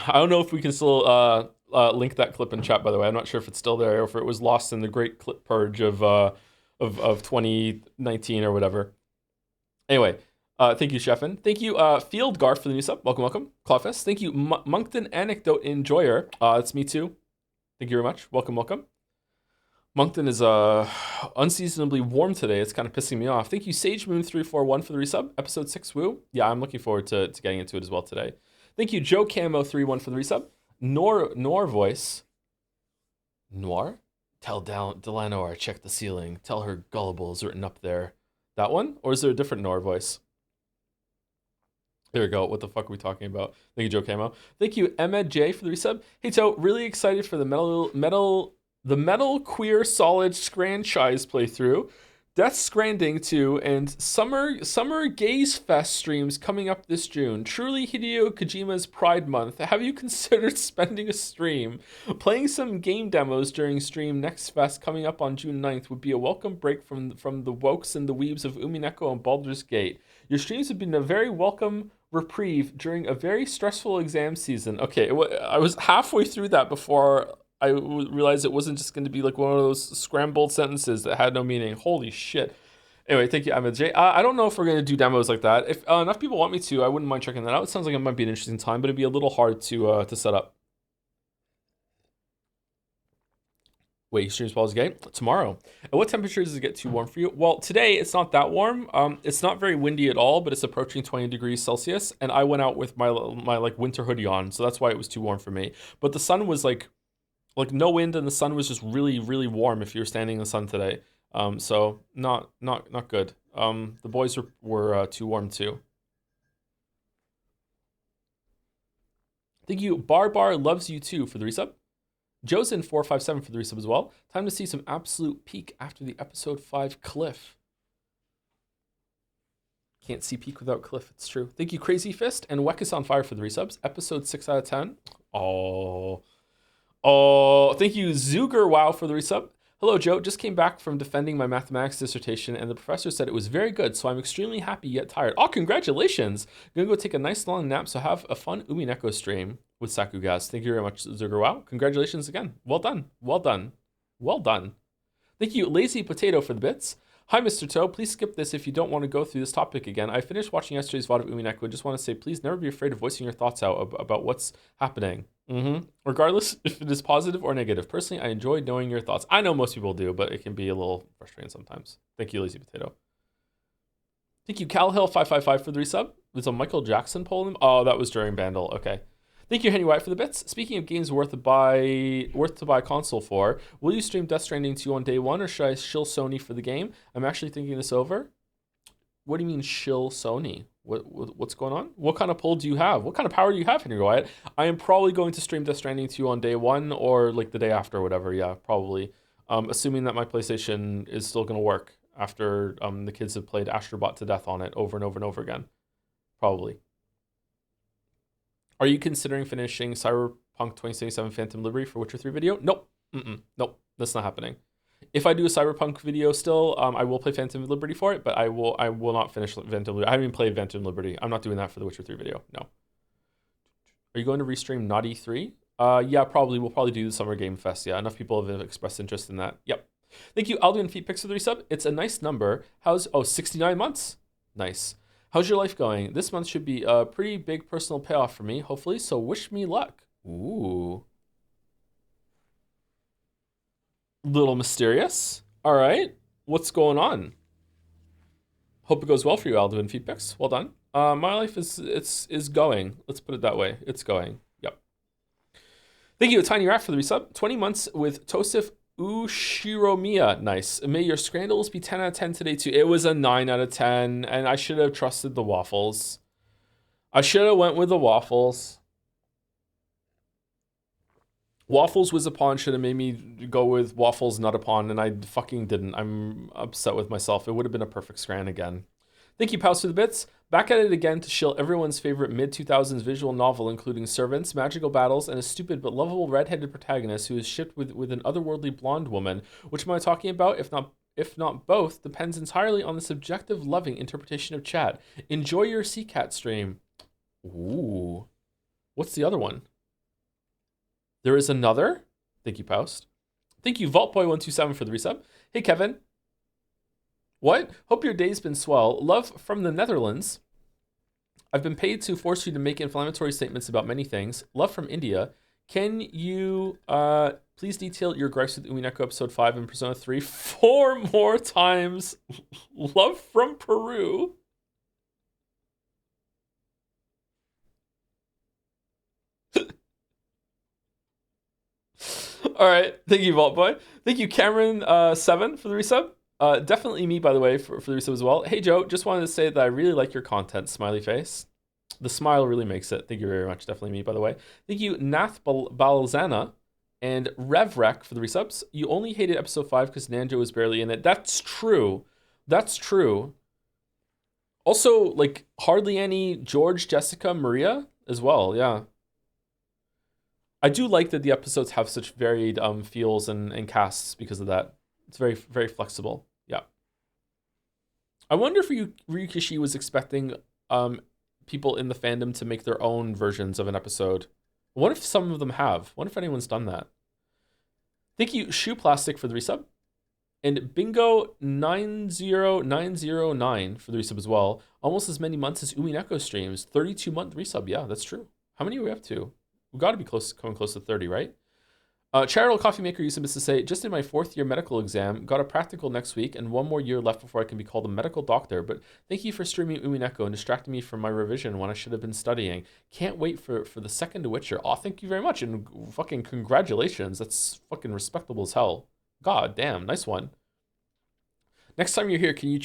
I don't know if we can still link that clip in chat. By the way, I'm not sure if it's still there or if it was lost in the great clip purge of 2019 or whatever. Anyway, thank you, Chefin. Thank you, Field Garf for the new sub. Welcome. Clawfest. Thank you, Moncton Anecdote Enjoyer. It's me too. Thank you very much. Welcome. Moncton is unseasonably warm today. It's kind of pissing me off. Thank you, Sage Moon 341 for the resub. Episode 6, woo. Yeah, I'm looking forward to getting into it as well today. Thank you, Joe Camo 31 for the resub. Noir voice. Noir? Tell Delano I check the ceiling. Tell her gullible is written up there. That one? Or is there a different Nor voice? There we go. What the fuck are we talking about? Thank you, Joe Camo. Thank you, Ahmed J for the resub. Hey, Toe, really excited for the Metal Queer Solid Scranchise playthrough. Death Stranding 2 and Summer Gaze Fest streams coming up this June. Truly Hideo Kojima's Pride Month. Have you considered spending a stream? Playing some game demos during stream next fest coming up on June 9th would be a welcome break from the wokes and the weebs of Umineko and Baldur's Gate. Your streams have been a very welcome reprieve during a very stressful exam season. Okay, I was halfway through that before I realized it wasn't just going to be like one of those scrambled sentences that had no meaning. Holy shit. Anyway, thank you, Ahmed J. I don't know if we're going to do demos like that. If enough people want me to, I wouldn't mind checking that out. It sounds like it might be an interesting time, but it'd be a little hard to set up. Wait, streams Baldur's Gate? Tomorrow. At what temperature does it get too warm for you? Well, today it's not that warm. It's not very windy at all, but it's approaching 20 degrees Celsius. And I went out with my like winter hoodie on, so that's why it was too warm for me. But the sun was like no wind, and the sun was just really, really warm if you were standing in the sun today. So not good. The boys were too warm too. Thank you, Bar loves you too for the resub. Josen 457 for the resub as well. Time to see some absolute peak after the episode 5 cliff. Can't see peak without cliff. It's true. Thank you, Crazy Fist and Wekus on Fire for the resubs. Episode 6 out of 10. Oh, thank you, Zuger Wow for the resub. Hello, Joe. Just came back from defending my mathematics dissertation, and the professor said it was very good, so I'm extremely happy yet tired. Oh, congratulations. Gonna go take a nice long nap, so have a fun Umineko stream with Sakugas. Thank you very much, Zuger Wow. Congratulations again. Well done. Thank you, Lazy Potato, for the bits. Hi, Mr. Toe. Please skip this if you don't want to go through this topic again. I finished watching yesterday's VOD of Umineko and just want to say, please never be afraid of voicing your thoughts out about what's happening. Regardless if it is positive or negative. Personally, I enjoy knowing your thoughts. I know most people do, but it can be a little frustrating sometimes. Thank you, Lazy Potato. Thank you, Cal Hill 555 for the resub. There's a Michael Jackson poll. Oh, that was during Bandle. Okay. Thank you, Henry White, for the bits. Speaking of games worth to buy a console for, will you stream Death Stranding 2 on day one, or should I shill Sony for the game? I'm actually thinking this over. What do you mean shill Sony? What's going on? What kind of pull do you have? What kind of power do you have, Henry Wyatt? I am probably going to stream Death Stranding 2 on day one or like the day after or whatever. Yeah, probably. Assuming that my PlayStation is still going to work after the kids have played Astrobot to death on it over and over and over again. Probably. Are you considering finishing Cyberpunk 2077 Phantom Liberty for Witcher 3 video? Nope. Nope. That's not happening. If I do a Cyberpunk video still, I will play Phantom Liberty for it, but I will not finish Phantom Liberty. I haven't even played Phantom Liberty. I'm not doing that for the Witcher 3 video. No. Are you going to restream Naughty 3? Yeah, probably. We'll probably do the Summer Game Fest. Yeah, enough people have expressed interest in that. Yep. Thank you, Alduin Feet Picks for the resub. It's a nice number. 69 months? Nice. How's your life going? This month should be a pretty big personal payoff for me, hopefully, so wish me luck. Ooh. Little mysterious. All right. What's going on? Hope it goes well for you, Alduin Feet Picks. Well done. My life is going. Let's put it that way. It's going. Yep. Thank you, Tiny Rat, for the resub. 20 months with Tosif Ushiromiya. Nice. May your Scrandles be 10 out of 10 today, too. It was a 9 out of 10, and I should have trusted the waffles. I should have went with the waffles. Waffles was upon should have made me go with waffles not upon, and I fucking didn't. I'm upset with myself. It would have been a perfect Scran again. Thank you, Pals, for the bits. Back at it again to shill everyone's favorite mid-2000s visual novel, including servants, magical battles, and a stupid but lovable red-headed protagonist who is shipped with an otherworldly blonde woman. Which am I talking about? If not both, depends entirely on the subjective, loving interpretation of chat. Enjoy your CCAT stream. Ooh. What's the other one? There is another. Thank you, Poust. Thank you, VaultBoy127 for the resub. Hey, Kevin. What? Hope your day's been swell. Love from the Netherlands. I've been paid to force you to make inflammatory statements about many things. Love from India. Can you please detail your gripes with Umineko episode 5 and Persona 3 4 more times? Love from Peru. All right. Thank you, Vault Boy. Thank you, Cameron7 for the resub. Definitely me, by the way, for the resub as well. Hey, Joe, just wanted to say that I really like your content, smiley face. The smile really makes it. Thank you very much. Definitely me, by the way. Thank you, Nath Balzana and Revrek for the resubs. You only hated episode 5 because Nanjo was barely in it. That's true. That's true. Also, like, hardly any George, Jessica, Maria as well. Yeah. I do like that the episodes have such varied feels and casts because of that. It's very, very flexible. Yeah. I wonder if Ryukishi was expecting people in the fandom to make their own versions of an episode. What if some of them have? What if anyone's done that? Thank you, Shoe Plastic, for the resub. And Bingo 90909 for the resub as well. Almost as many months as Umineko streams. 32-month resub. Yeah, that's true. How many are we up to? We've got to be coming close to 30, right? Charitable Coffee Maker used to say, just in my 4th year medical exam, got a practical next week, and 1 more year left before I can be called a medical doctor. But thank you for streaming Umineko and distracting me from my revision when I should have been studying. Can't wait for the second Witcher. Oh, thank you very much, and fucking congratulations. That's fucking respectable as hell. God damn, nice one. Next time you're here, can you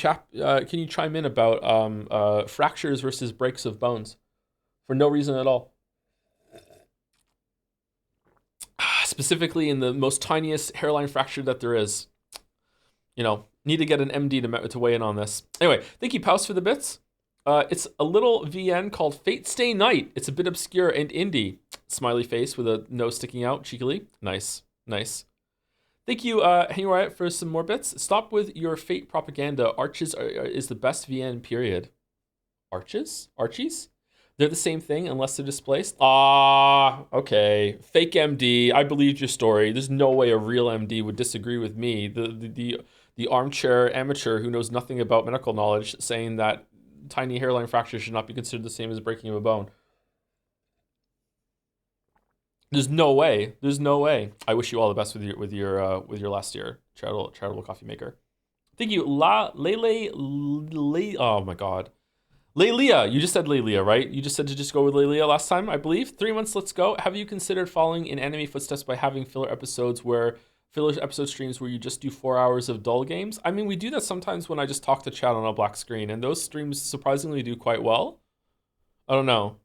chime in about fractures versus breaks of bones for no reason at all? Specifically in the most tiniest hairline fracture that there is. You know, need to get an MD to weigh in on this. Anyway, thank you, Paus, for the bits. It's a little VN called Fate Stay Night. It's a bit obscure and indie. Smiley face with a nose sticking out cheekily. Nice, nice. Thank you, Henry Wyatt, for some more bits. Stop with your Fate propaganda. Arches is the best VN, period. Arches? Archies? They're the same thing unless they're displaced. Ah, okay. Fake MD. I believed your story. There's no way a real MD would disagree with me. The armchair amateur who knows nothing about medical knowledge saying that tiny hairline fractures should not be considered the same as breaking of a bone. There's no way. There's no way. I wish you all the best with your last year, charitable coffee maker. Thank you, oh my god. Lelia, you just said Lelia, right? You just said to just go with Lelia last time, I believe. 3 months, let's go. Have you considered following in anime footsteps by having filler episodes streams where you just do 4 hours of dull games? I mean, we do that sometimes when I just talk to chat on a black screen, and those streams surprisingly do quite well. I don't know.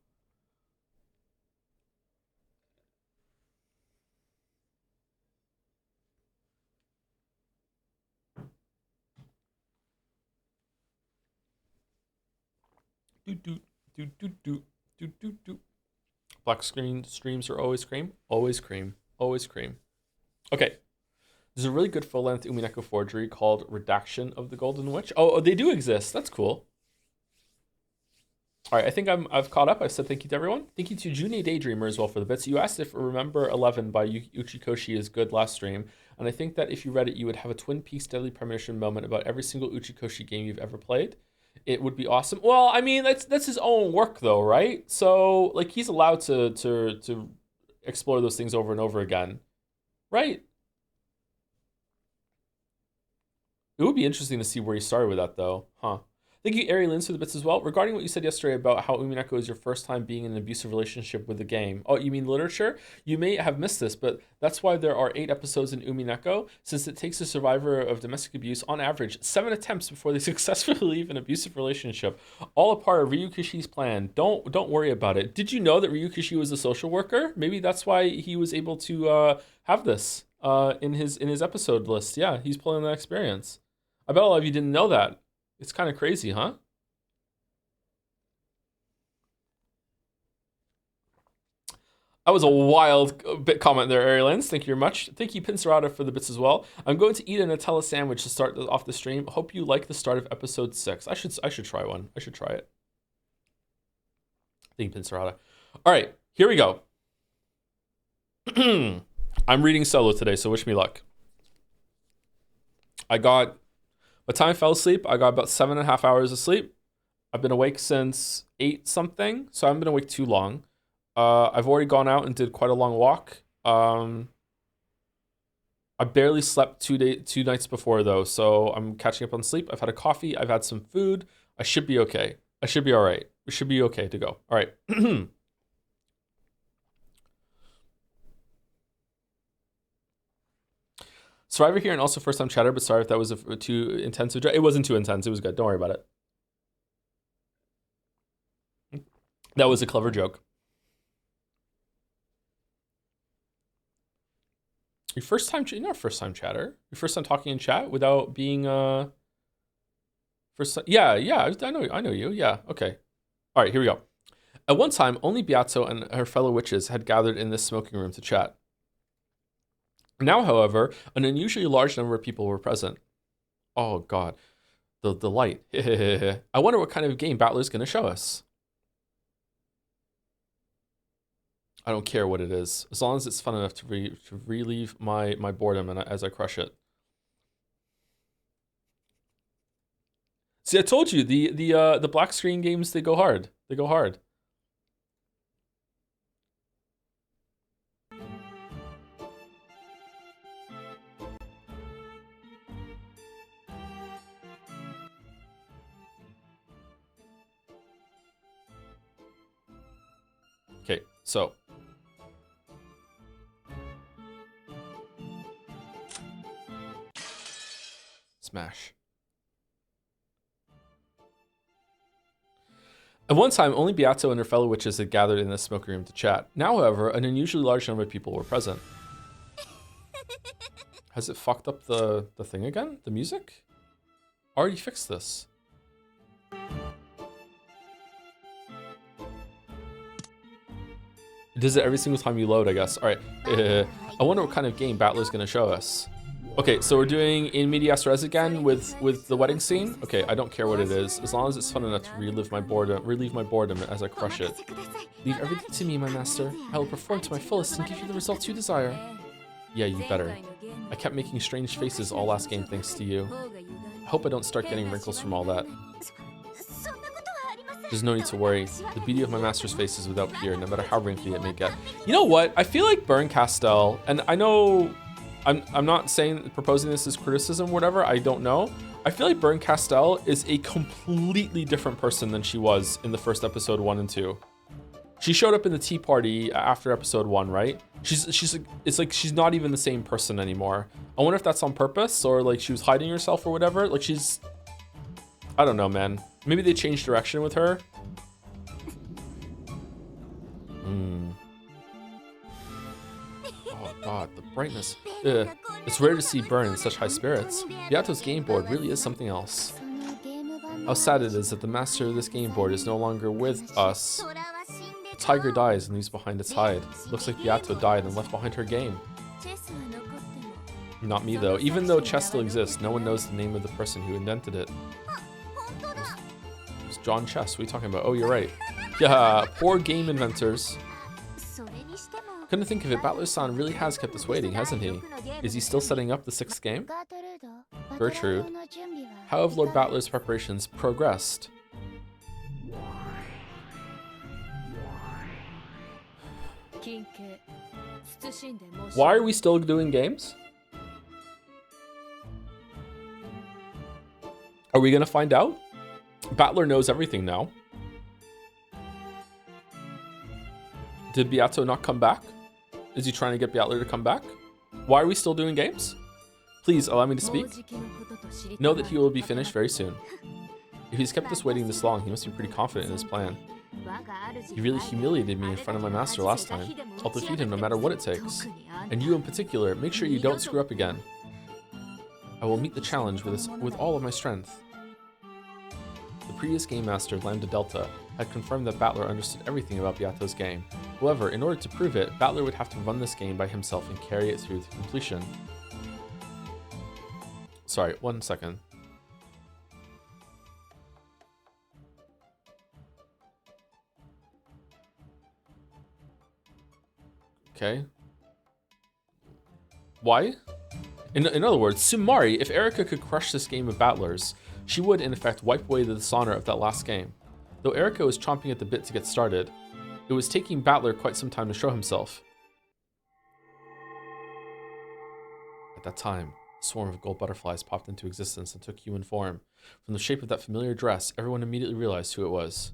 Black screen streams are always cream. Always cream. Always cream. Okay. There's a really good full-length Umineko forgery called Redaction of the Golden Witch. Oh, they do exist. That's cool. All right, I think I've caught up. I've said thank you to everyone. Thank you to June Daydreamer as well for the bits. You asked if Remember 11 by Uchikoshi is good last stream, and I think that if you read it, you would have a Twin Peaks Deadly Premonition moment about every single Uchikoshi game you've ever played. It would be awesome. Well, I mean, that's his own work though, right? So like he's allowed to explore those things over and over again, right? It would be interesting to see where he started with that though, huh? Thank you, Ari Lins, for the bits as well. Regarding what you said yesterday about how Umineko is your first time being in an abusive relationship with the game. Oh, you mean literature? You may have missed this, but that's why there are 8 episodes in Umineko, since it takes a survivor of domestic abuse, on average, 7 attempts before they successfully leave an abusive relationship. All a part of Ryukishi's plan. Don't worry about it. Did you know that Ryukishi was a social worker? Maybe that's why he was able to have this in his episode list. Yeah, he's pulling that experience. I bet a lot of you didn't know that. It's kind of crazy, huh? That was a wild bit comment there, Arielens. Thank you very much. Thank you, Pincerata, for the bits as well. I'm going to eat a Nutella sandwich to start off the stream. Hope you like the start of episode 6. I should try one. I should try it. Thank you, Pincerata. All right, here we go. I'm reading solo today, so wish me luck. By the time I fell asleep, I got about 7.5 hours of sleep. I've been awake since 8 something, so I haven't been awake too long. I've already gone out and did quite a long walk. I barely slept 2 nights before though, so I'm catching up on sleep. I've had a coffee. I've had some food. I should be okay. I should be all right. We should be okay to go. All right. Survivor here and also first time chatter, but sorry if that was too intense. It wasn't too intense. It was good. Don't worry about it. That was a clever joke. Your first time, you're not first time chatter. Your first time talking in chat without being first time. Yeah, I know you. Yeah, okay. All right, here we go. At one time, only Beato and her fellow witches had gathered in this smoking room to chat. Now, however, an unusually large number of people were present. Oh god, the light. I wonder what kind of game Battler's gonna show us. I don't care what it is, as long as it's fun enough to relieve my boredom and as I crush it. See, I told you the black screen games, they go hard. They go hard. Okay, so smash. At one time, only Beato and her fellow witches had gathered in the smoking room to chat. Now, however, an unusually large number of people were present. Has it fucked up the thing again? The music? Already fixed this. It does it every single time you load, I guess. All right. I wonder what kind of game Battler's gonna show us. Okay, so we're doing in medias res again with the wedding scene. Okay, I don't care what it is, as long as it's fun enough to relieve my boredom as I crush it. Leave everything to me, my master. I will perform to my fullest and give you the results you desire. Yeah, you better. I kept making strange faces all last game thanks to you. I hope I don't start getting wrinkles from all that. There's no need to worry. The beauty of my master's face is without peer, no matter how wrinkly it may get. You know what? I feel like Burn Castell, and I know I'm not proposing this as criticism or whatever, I don't know. I feel like Burn Castell is a completely different person than she was in the first episode 1 and 2. She showed up in the tea party after episode 1, right? It's like she's not even the same person anymore. I wonder if that's on purpose or like she was hiding herself or whatever. Like I don't know, man. Maybe they changed direction with her. Oh god, the brightness. Ugh. It's rare to see Burn in such high spirits. Beato's game board really is something else. How sad it is that the master of this game board is no longer with us. The tiger dies and leaves behind its hide. Looks like Beato died and left behind her game. Not me though. Even though chess still exists, no one knows the name of the person who invented it. It was John Chess. What are you talking about? Oh, you're right. Yeah, poor game inventors. Couldn't think of it, Battler-san really has kept us waiting, hasn't he? Is he still setting up the 6th game? Gertrude, how have Lord Battler's preparations progressed? Why are we still doing games? Are we gonna find out? Battler knows everything now. Did Beato not come back? Is he trying to get Battler to come back? Why are we still doing games? Please allow me to speak. Know that he will be finished very soon. If he's kept us waiting this long, he must be pretty confident in his plan. He really humiliated me in front of my master last time. I'll defeat him no matter what it takes. And you in particular, make sure you don't screw up again. I will meet the challenge with all of my strength. The previous game master, Lambda Delta, had confirmed that Battler understood everything about Beato's game. However, in order to prove it, Battler would have to run this game by himself and carry it through to completion. Sorry, 1 second. Okay. Why? In other words, Sumari, if Erika could crush this game of Battler's, she would, in effect, wipe away the dishonor of that last game. Though Erika was chomping at the bit to get started, it was taking Battler quite some time to show himself. At that time, a swarm of gold butterflies popped into existence and took human form. From the shape of that familiar dress, everyone immediately realized who it was.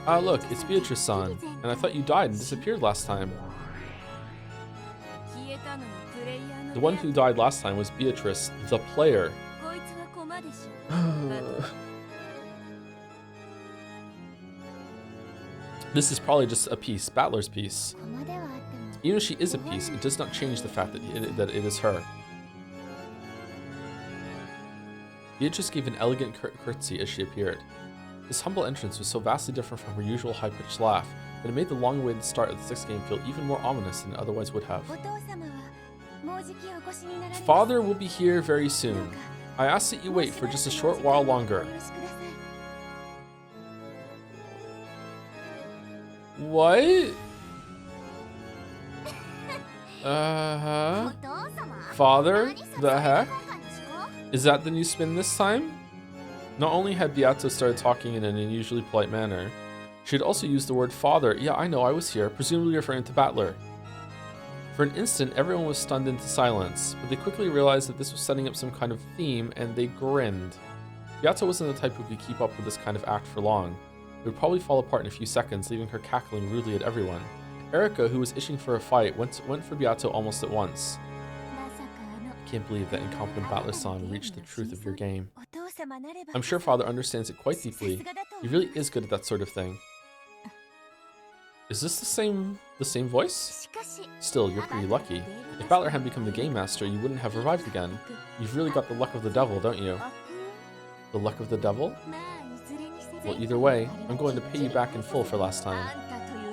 Ah, look, it's Beatrice-san, and I thought you died and disappeared last time. The one who died last time was Beatrice, the player. This is probably just a piece, Battler's piece. Even if she is a piece, it does not change the fact that it is her. Beatrice gave an elegant curtsy as she appeared. This humble entrance was so vastly different from her usual high-pitched laugh that it made the long-awaited start of the 6th game feel even more ominous than it otherwise would have. Father will be here very soon. I ask that you wait for just a short while longer. What? Father? The heck? Is that the new spin this time? Not only had Beato started talking in an unusually polite manner, she had also used the word father. Yeah, I know, I was here, presumably referring to Battler. For an instant, everyone was stunned into silence, but they quickly realized that this was setting up some kind of theme, and they grinned. Beato wasn't the type who could keep up with this kind of act for long. It would probably fall apart in a few seconds, leaving her cackling rudely at everyone. Erika, who was itching for a fight, went for Beato almost at once. I can't believe that incompetent Battler-san reached the truth of your game. I'm sure Father understands it quite deeply. He really is good at that sort of thing. Is this the same voice? Still, you're pretty lucky. If Battler hadn't become the game master, you wouldn't have revived again. You've really got the luck of the devil, don't you? The luck of the devil? Well, either way, I'm going to pay you back in full for last time.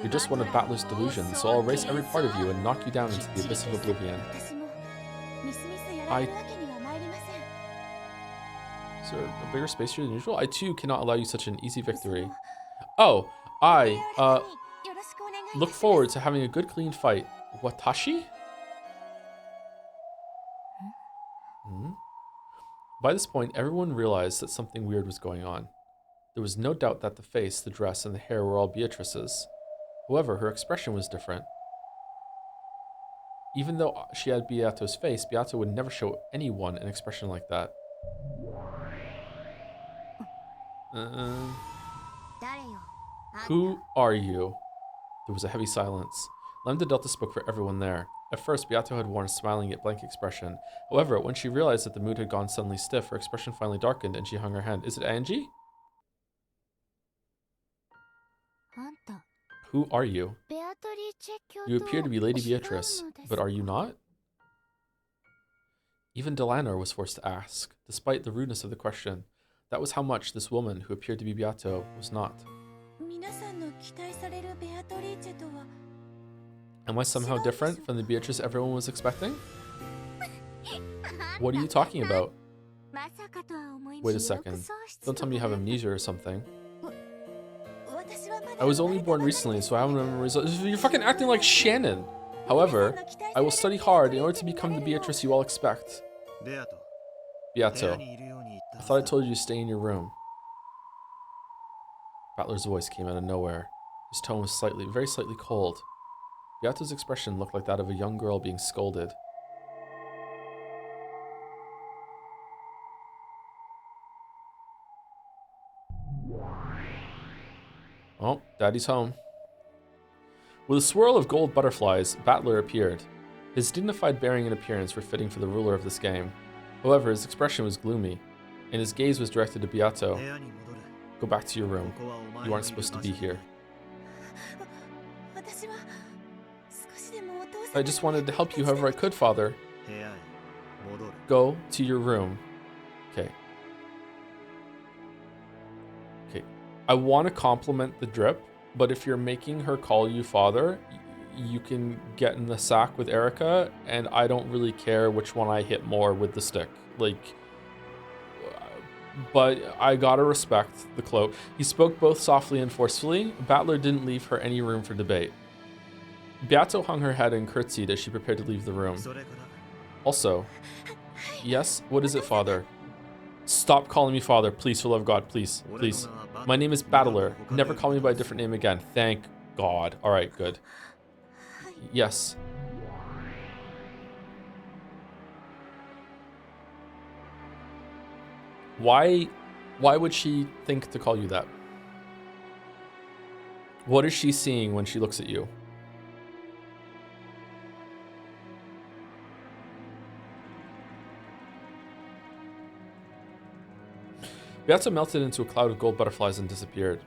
You're just one of Battler's delusions, so I'll erase every part of you and knock you down into the abyss of oblivion. Is there a bigger space here than usual? I too cannot allow you such an easy victory. Oh, I look forward to having a good clean fight. Watashi? By this point, everyone realized that something weird was going on. There was no doubt that the face, the dress, and the hair were all Beatrice's. However, her expression was different. Even though she had Beato's face, Beato would never show anyone an expression like that. Who are you? There was a heavy silence. Lambda Delta spoke for everyone there. At first, Beato had worn a smiling yet blank expression. However, when she realized that the mood had gone suddenly stiff, her expression finally darkened and she hung her head. Is it Angie? Who are you? You appear to be Lady Beatrice, but are you not? Even Delanor was forced to ask, despite the rudeness of the question. That was how much this woman, who appeared to be Beato, was not. Am I somehow different from the Beatrice everyone was expecting? What are you talking about? Wait a second. Don't tell me you have amnesia or something. I was only born recently, so I haven't memories. You're fucking acting like Shannon. However, I will study hard in order to become the Beatrice you all expect. Beato, I thought I told you to stay in your room. Battler's voice came out of nowhere. His tone was very slightly cold. Beato's expression looked like that of a young girl being scolded. Oh, Daddy's home. With a swirl of gold butterflies, Battler appeared. His dignified bearing and appearance were fitting for the ruler of this game. However, his expression was gloomy, and his gaze was directed to Beato. Go back to your room. You aren't supposed to be here. I just wanted to help you however I could, Father. Go to your room. Okay. I want to compliment the drip, but if you're making her call you father, you can get in the sack with Erica, and I don't really care which one I hit more with the stick. Like, but I gotta respect the cloak. He spoke both softly and forcefully. Battler didn't leave her any room for debate. Beato hung her head and curtsied as she prepared to leave the room. Also, yes, what is it, Father? Stop calling me Father, please, for the love of God, please, please. My name is Battler. Never call me by a different name again. Thank God. All right, good. Yes. Why would she think to call you that? What is she seeing when she looks at you? Beato melted into a cloud of gold butterflies and disappeared.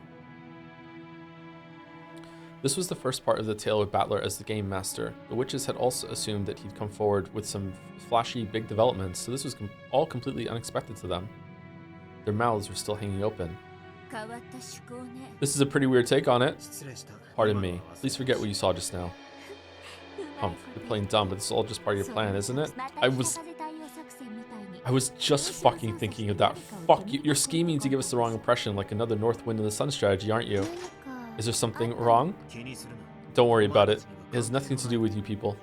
This was the first part of the tale with Battler as the game master. The witches had also assumed that he'd come forward with some flashy big developments, so this was all completely unexpected to them. Their mouths were still hanging open. This is a pretty weird take on it. Pardon me. Please forget what you saw just now. Humph, you're playing dumb, but this is all just part of your plan, isn't it? I was just fucking thinking of that. Fuck you. You're scheming to give us the wrong impression, like another North Wind in the Sun strategy, aren't you? Is there something wrong? Don't worry about it. It has nothing to do with you people.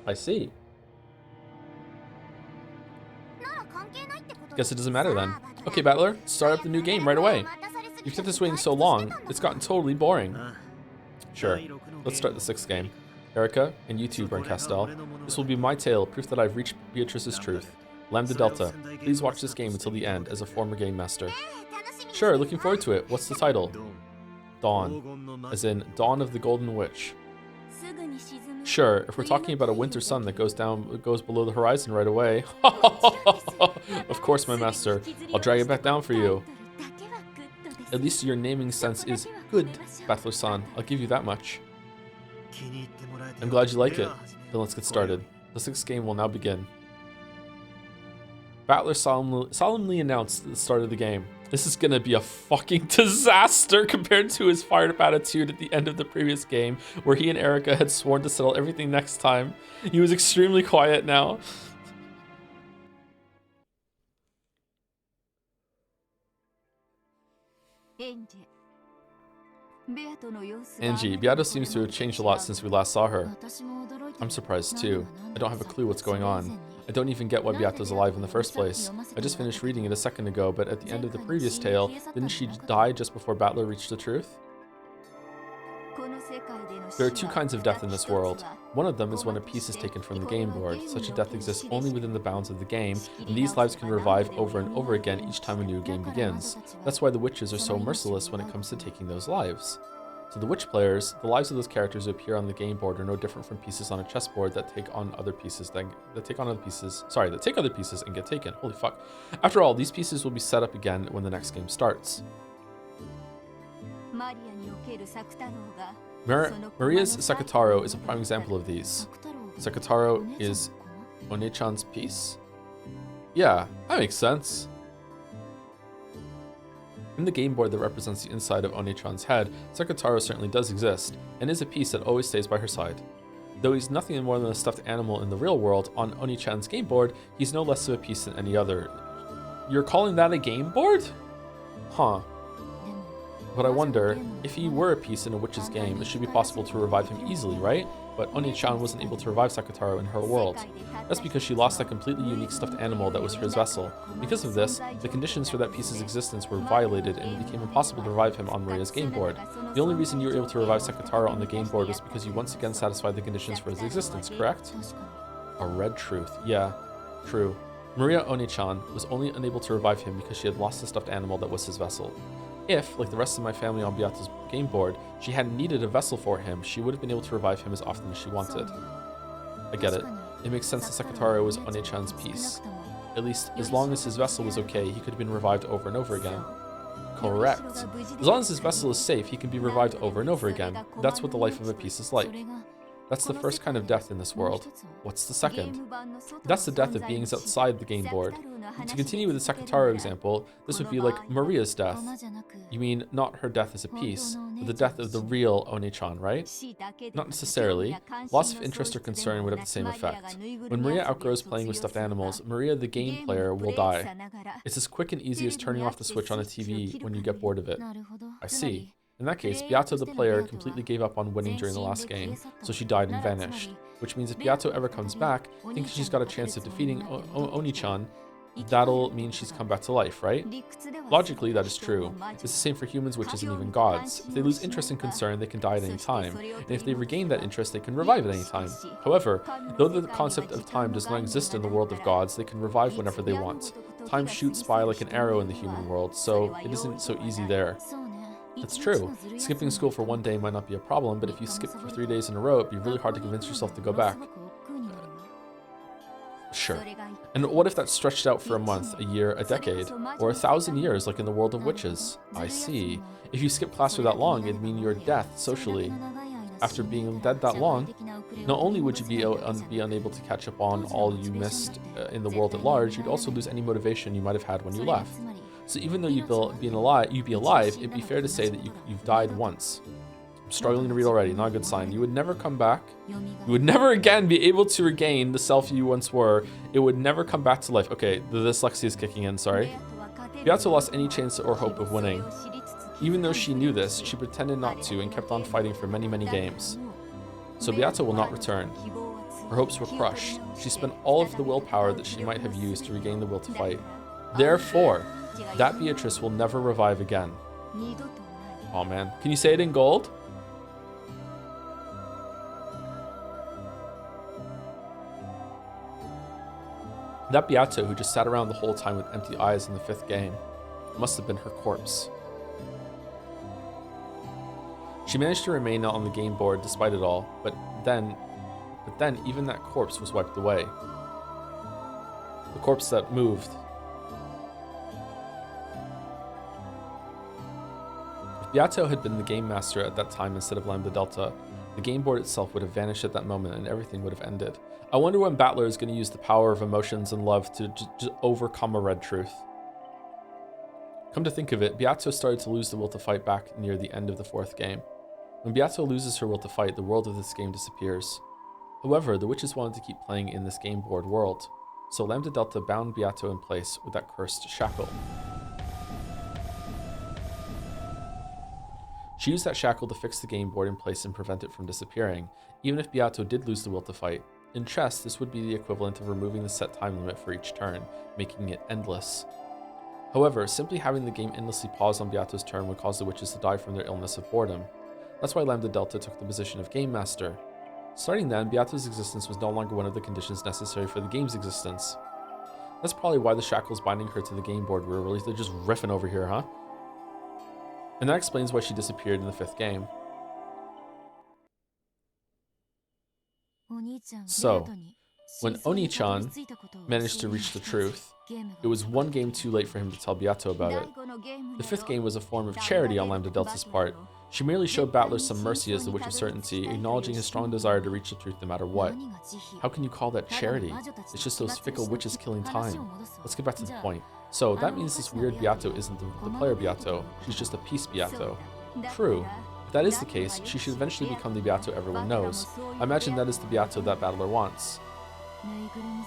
I see. Guess it doesn't matter then. Okay, Battler, start up the new game right away. You've kept us waiting so long, it's gotten totally boring. Sure, let's start the 6th game. Erica, and you too, Burn Castell. This will be my tale, proof that I've reached Beatrice's truth. Lambda Delta, please watch this game until the end as a former game master. Sure, looking forward to it. What's the title? Dawn, as in Dawn of the Golden Witch. Sure, if we're talking about a winter sun that goes below the horizon right away. Of course, my master. I'll drag it back down for you. At least your naming sense is good, Battler-san. I'll give you that much. I'm glad you like it. Then let's get started. The 6th game will now begin. Battler solemnly announced at the start of the game. This is gonna be a fucking disaster compared to his fired up attitude at the end of the previous game, where he and Erica had sworn to settle everything next time. He was extremely quiet now. Angie, Beato seems to have changed a lot since we last saw her. I'm surprised too. I don't have a clue what's going on. I don't even get why Beato's alive in the first place. I just finished reading it a second ago, but at the end of the previous tale, didn't she die just before Battler reached the truth? There are two kinds of death in this world. One of them is when a piece is taken from the game board. Such a death exists only within the bounds of the game, and these lives can revive over and over again each time a new game begins. That's why the witches are so merciless when it comes to taking those lives. So the witch players, the lives of those characters who appear on the game board are no different from pieces on a chessboard that take on other pieces that take other pieces and get taken. Holy fuck. After all, these pieces will be set up again when the next game starts. Maria's Sekitaro is a prime example of these. Sekitaro is One-chan's piece? Yeah, that makes sense. In the game board that represents the inside of One-chan's head, Sekitaro certainly does exist, and is a piece that always stays by her side. Though he's nothing more than a stuffed animal in the real world, on One-chan's game board, he's no less of a piece than any other. You're calling that a game board? Huh. But I wonder, if he were a piece in a witch's game, it should be possible to revive him easily, right? But One-chan wasn't able to revive Sekitaro in her world. That's because she lost that completely unique stuffed animal that was his vessel. Because of this, the conditions for that piece's existence were violated and it became impossible to revive him on Maria's game board. The only reason you were able to revive Sekitaro on the game board was because you once again satisfied the conditions for his existence, correct? A red truth. Yeah, true. Maria One-chan was only unable to revive him because she had lost the stuffed animal that was his vessel. If, like the rest of my family on Beato's game board, she hadn't needed a vessel for him, she would have been able to revive him as often as she wanted. I get it. It makes sense that Sekitaro was One-chan's piece. At least, as long as his vessel was okay, he could have been revived over and over again. Correct. As long as his vessel is safe, he can be revived over and over again. That's what the life of a piece is like. That's the first kind of death in this world. What's the second? That's the death of beings outside the game board. To continue with the Sekitaro example, this would be like Maria's death. You mean not her death as a piece, but the death of the real One-chan, right? Not necessarily. Loss of interest or concern would have the same effect. When Maria outgrows playing with stuffed animals, Maria the game player will die. It's as quick and easy as turning off the switch on a TV when you get bored of it. I see. In that case, Beato the player completely gave up on winning during the last game, so she died and vanished. Which means if Beato ever comes back, thinking she's got a chance of defeating Oni-chan, that'll mean she's come back to life, right? Logically, that is true. It's the same for humans, witches, and even gods. If they lose interest and concern, they can die at any time, and if they regain that interest, they can revive at any time. However, though the concept of time does not exist in the world of gods, they can revive whenever they want. Time shoots by like an arrow in the human world, so it isn't so easy there. It's true. Skipping school for one day might not be a problem, but if you skip for 3 days in a row, it'd be really hard to convince yourself to go back. Sure. And what if that's stretched out for a month, a year, a decade, or 1,000 years like in the world of witches? I see. If you skip class for that long, it'd mean your death socially. After being dead that long, not only would you be unable to catch up on all you missed in the world at large, you'd also lose any motivation you might have had when you left. So even though you'd be alive, it'd be fair to say that you've died once. I'm struggling to read already, not a good sign. You would never come back. You would never again be able to regain the self you once were. It would never come back to life. Okay, the dyslexia is kicking in, sorry. Beato lost any chance or hope of winning. Even though she knew this, she pretended not to and kept on fighting for many, many games. So Beato will not return. Her hopes were crushed. She spent all of the willpower that she might have used to regain the will to fight. Therefore, that Beatrice will never revive again. Oh man, can you say it in gold? That Beato who just sat around the whole time with empty eyes in the 5th game must have been her corpse. She managed to remain on the game board despite it all, but then even that corpse was wiped away. The corpse that moved. If Beato had been the game master at that time instead of Lambda Delta, the game board itself would have vanished at that moment and everything would have ended. I wonder when Battler is going to use the power of emotions and love to just overcome a red truth. Come to think of it, Beato started to lose the will to fight back near the end of the 4th game. When Beato loses her will to fight, the world of this game disappears. However, the witches wanted to keep playing in this game board world, so Lambda Delta bound Beato in place with that cursed shackle. She used that shackle to fix the game board in place and prevent it from disappearing, even if Beato did lose the will to fight. In chess, this would be the equivalent of removing the set time limit for each turn, making it endless. However, simply having the game endlessly pause on Beato's turn would cause the witches to die from their illness of boredom. That's why Lambda Delta took the position of Game Master. Starting then, Beato's existence was no longer one of the conditions necessary for the game's existence. That's probably why the shackles binding her to the game board were released. They're just riffing over here, huh? And that explains why she disappeared in the 5th game. So, when Oni-chan managed to reach the truth, it was one game too late for him to tell Beato about it. The 5th game was a form of charity on Lambda Delta's part. She merely showed Battler some mercy as the Witch of Certainty, acknowledging his strong desire to reach the truth no matter what. How can you call that charity? It's just those fickle witches killing time. Let's get back to the point. So, that means this weird Beato isn't the player Beato, she's just a piece Beato. True. If that is the case, she should eventually become the Beato everyone knows. I imagine that is the Beato that Battler wants.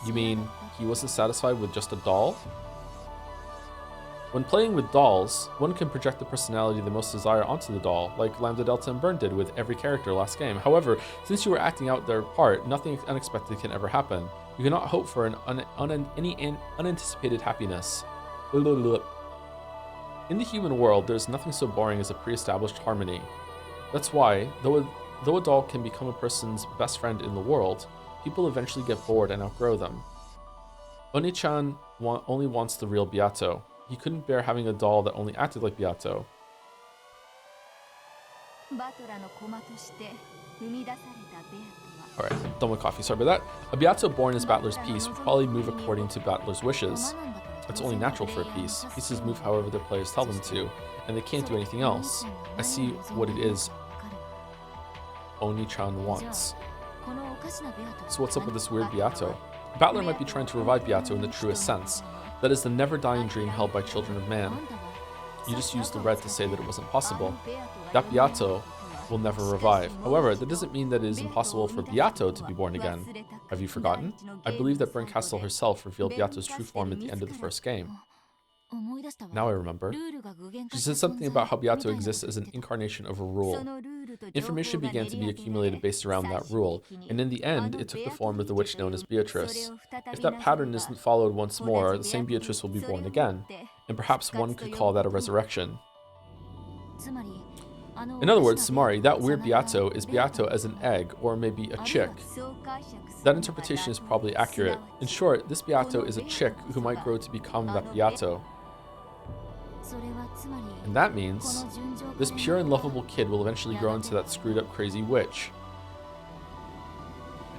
You mean, he wasn't satisfied with just a doll? When playing with dolls, one can project the personality they most desire onto the doll, like Lambda Delta and Burn did with every character last game. However, since you were acting out their part, nothing unexpected can ever happen. You cannot hope for any unanticipated happiness. In the human world, there's nothing so boring as a pre-established harmony. That's why, though a doll can become a person's best friend in the world, people eventually get bored and outgrow them. Oni-chan only wants the real Beato. He couldn't bear having a doll that only acted like Beato. Alright, done with coffee, sorry about that. A Beato born as Battler's piece would probably move according to Battler's wishes. It's only natural for a piece. Pieces move however their players tell them to, and they can't do anything else. I see what it is Oni-chan wants. So what's up with this weird Beato? Battler might be trying to revive Beato in the truest sense. That is the never-dying dream held by children of man. You just used the red to say that it wasn't possible. That Beato will never revive. However, that doesn't mean that it is impossible for Beato to be born again. Have you forgotten? I believe that Berncastle herself revealed Beato's true form at the end of the 1st game. Now I remember. She said something about how Beato exists as an incarnation of a rule. Information began to be accumulated based around that rule, and in the end, it took the form of the witch known as Beatrice. If that pattern isn't followed once more, the same Beatrice will be born again, and perhaps one could call that a resurrection. In other words, Samari, that weird Beato is Beato as an egg, or maybe a chick. That interpretation is probably accurate. In short, this Beato is a chick who might grow to become that Beato. And that means this pure and lovable kid will eventually grow into that screwed up crazy witch.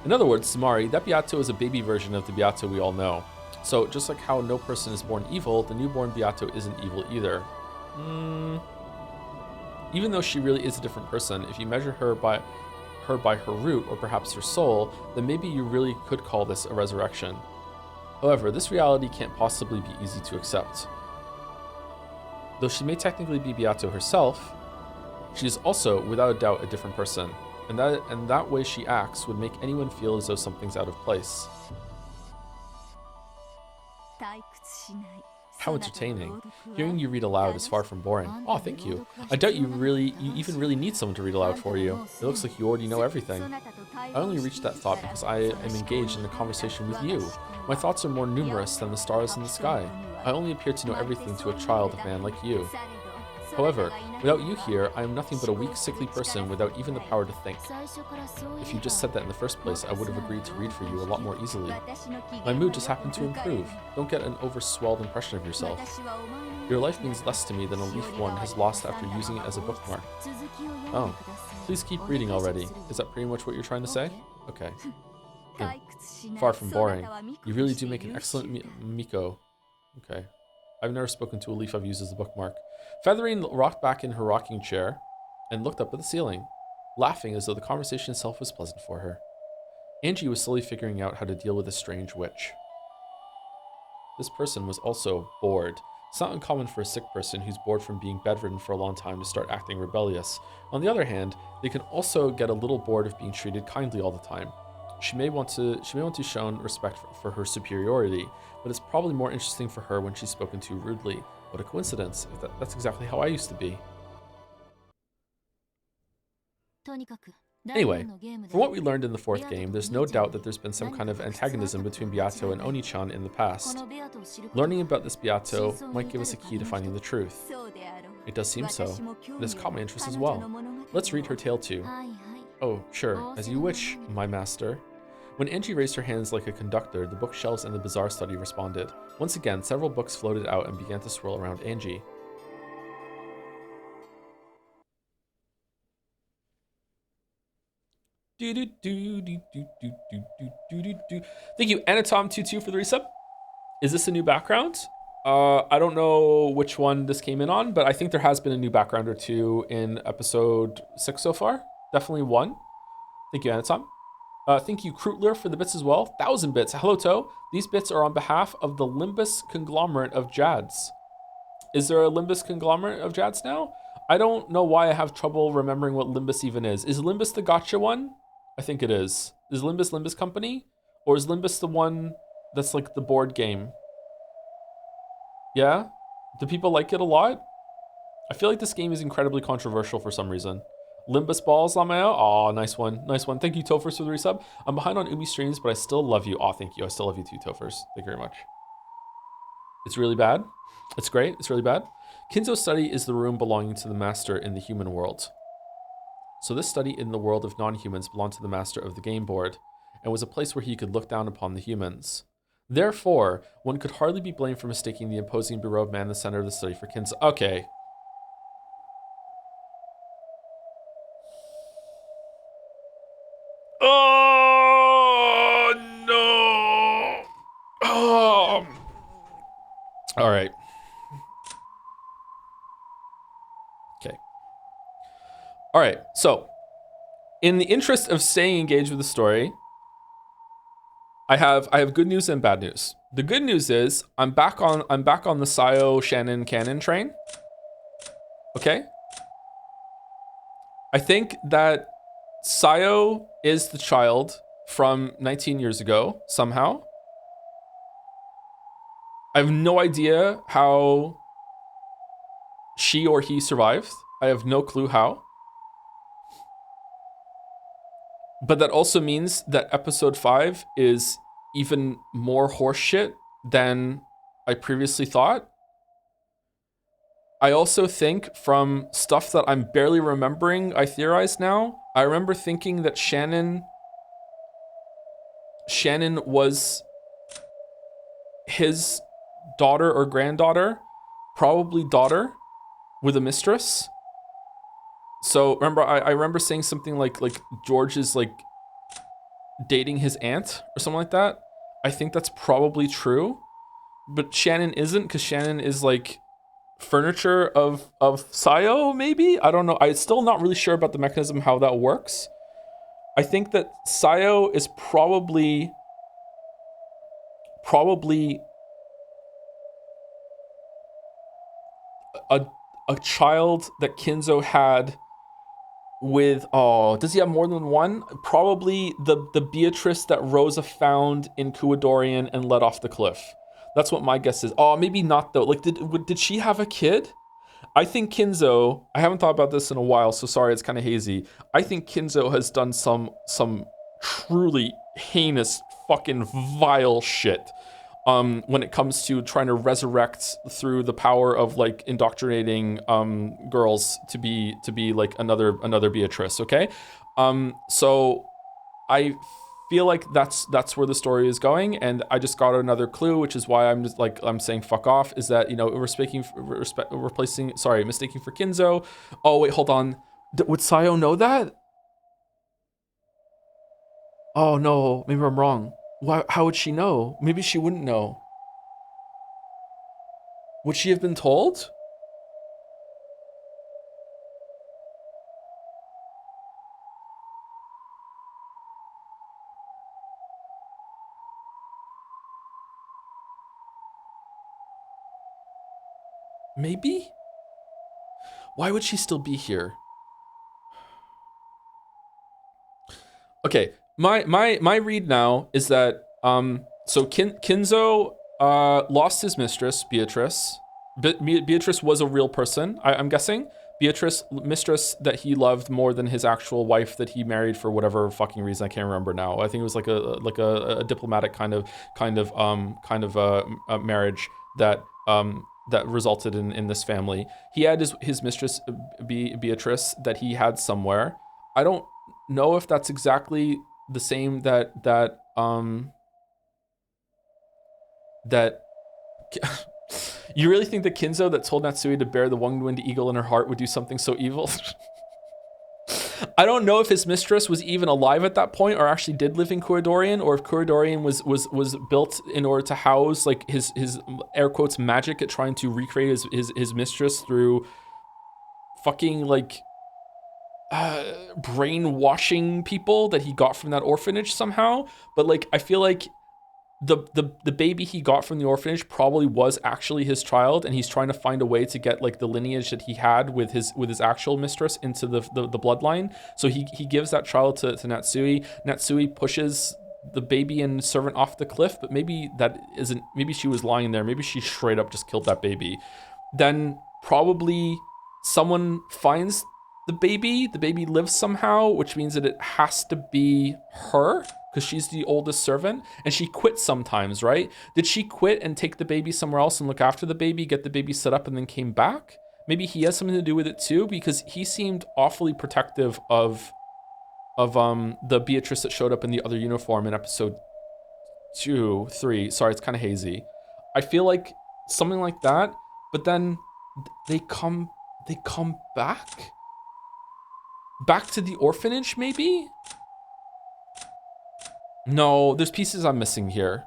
In other words, Samari, that Beato is a baby version of the Beato we all know. So just like how no person is born evil, the newborn Beato isn't evil either. Even though she really is a different person, if you measure her by her root, or perhaps her soul, then maybe you really could call this a resurrection. However, this reality can't possibly be easy to accept. Though she may technically be Beato herself, she is also, without a doubt, a different person, and that way she acts would make anyone feel as though something's out of place. How entertaining. Hearing you read aloud is far from boring. Oh, thank you. I doubt you even really need someone to read aloud for you. It looks like you already know everything. I only reached that thought because I am engaged in a conversation with you. My thoughts are more numerous than the stars in the sky. I only appear to know everything to a child of man like you. However, without you here, I am nothing but a weak, sickly person without even the power to think. If you just said that in the first place, I would have agreed to read for you a lot more easily. My mood just happened to improve. Don't get an overswelled impression of yourself. Your life means less to me than a leaf one has lost after using it as a bookmark. Oh, please keep reading already. Is that pretty much what you're trying to say? Okay. Far from boring. You really do make an excellent Miko. Okay. I've never spoken to a leaf I've used as a bookmark. Featherine rocked back in her rocking chair and looked up at the ceiling, laughing as though the conversation itself was pleasant for her. Angie was slowly figuring out how to deal with this strange witch. This person was also bored. It's not uncommon for a sick person who's bored from being bedridden for a long time to start acting rebellious. On the other hand, they can also get a little bored of being treated kindly all the time. She may want to shown respect for her superiority, but it's probably more interesting for her when she's spoken to rudely. What a coincidence. That's exactly how I used to be. Anyway, from what we learned in the 4th game, there's no doubt that there's been some kind of antagonism between Beato and Oni-chan in the past. Learning about this Beato might give us a key to finding the truth. It does seem so. It has caught my interest as well. Let's read her tale too. Oh, sure, as you wish, my master. When Angie raised her hands like a conductor, the bookshelves and the bizarre study responded. Once again, several books floated out and began to swirl around Angie. Thank you, Anatom22 for the resub. Is this a new background? I don't know which one this came in on, but I think there has been a new background or two in episode 6 so far. Definitely one. Thank you, Anatom. Thank you, Krootler, for the bits as well. 1,000 bits. Hello, Toe. These bits are on behalf of the Limbus conglomerate of Jads. Is there a Limbus conglomerate of Jads now? I don't know why I have trouble remembering what Limbus even is. Is Limbus the gotcha one? I think it is. Is Limbus Company? Or is Limbus the one that's like the board game? Yeah? Do people like it a lot? I feel like this game is incredibly controversial for some reason. Limbus Balls, Lameo. Aw, nice one. Nice one. Thank you, Tofers, for the resub. I'm behind on Umi streams, but I still love you. Aw, thank you. I still love you too, Tofers. Thank you very much. It's really bad. It's great. It's really bad. Kinzo's study is the room belonging to the master in the human world. So this study in the world of non-humans belonged to the master of the game board and was a place where he could look down upon the humans. Therefore, one could hardly be blamed for mistaking the imposing berobed man in the center of the study for Kinzo. Okay. Oh, no. Oh. All right. Okay. All right. So, in the interest of staying engaged with the story, I have good news and bad news. The good news is I'm back on the Sayo Shannon canon train. Okay? I think that Sayo is the child from 19 years ago somehow. I have no idea how she or he survived. I have no clue how. But that also means that episode 5 is even more horseshit than I previously thought. I also think from stuff that I'm barely remembering, I theorize now. I remember thinking that Shannon was his daughter or granddaughter, probably daughter with a mistress. So remember, I remember saying something like George is like dating his aunt or something like that. I think that's probably true, but Shannon isn't, because Shannon is like furniture of Sayo, maybe? I don't know. I'm still not really sure about the mechanism how that works. I think that Sayo is probably a child that Kinzo had with, does he have more than one? Probably the Beatrice that Rosa found in Kuadorian and let off the cliff. That's what my guess is. Oh, maybe not though. Like, did she have a kid? I think Kinzo, I haven't thought about this in a while, so sorry, it's kind of hazy. I think Kinzo has done some truly heinous, fucking vile shit when it comes to trying to resurrect through the power of like indoctrinating girls to be like another Beatrice, okay? So I feel like that's where the story is going, and I just got another clue, which is why I'm saying fuck off, is that, you know, mistaking for Kinzo. Oh wait, hold on. Would Sayo know that? Oh no, maybe I'm wrong. How would she know? Maybe she wouldn't know. Would she have been told? Maybe? Why would she still be here? Okay, my read now is that so Kinzo lost his mistress, Beatrice. Beatrice was a real person, I'm guessing. Mistress that he loved more than his actual wife that he married for whatever fucking reason, I can't remember now. I think it was like a diplomatic kind of marriage that that resulted in this family. He had his mistress Beatrice that he had somewhere. I don't know if that's exactly the same that you really think the Kinzo that told Natsui to bear the one-winged eagle in her heart would do something so evil? I don't know if his mistress was even alive at that point or actually did live in Koridorian, or if Koridorian was built in order to house like his air quotes magic at trying to recreate his mistress through fucking like brainwashing people that he got from that orphanage somehow. But like I feel like the baby he got from the orphanage probably was actually his child, and he's trying to find a way to get like the lineage that he had with his actual mistress into the bloodline. So he gives that child to Natsui. Natsui pushes the baby and servant off the cliff, but maybe that isn't, maybe she was lying there, maybe she straight up just killed that baby. Then probably someone finds the baby lives somehow, which means that it has to be her, because she's the oldest servant, and she quit sometimes, right? Did she quit and take the baby somewhere else and look after the baby, get the baby set up, and then came back? Maybe he has something to do with it too, because he seemed awfully protective of the Beatrice that showed up in the other uniform in episode 2, 3. Sorry, it's kind of hazy. I feel like something like that, but then they come back to the orphanage, maybe? No, there's pieces I'm missing here.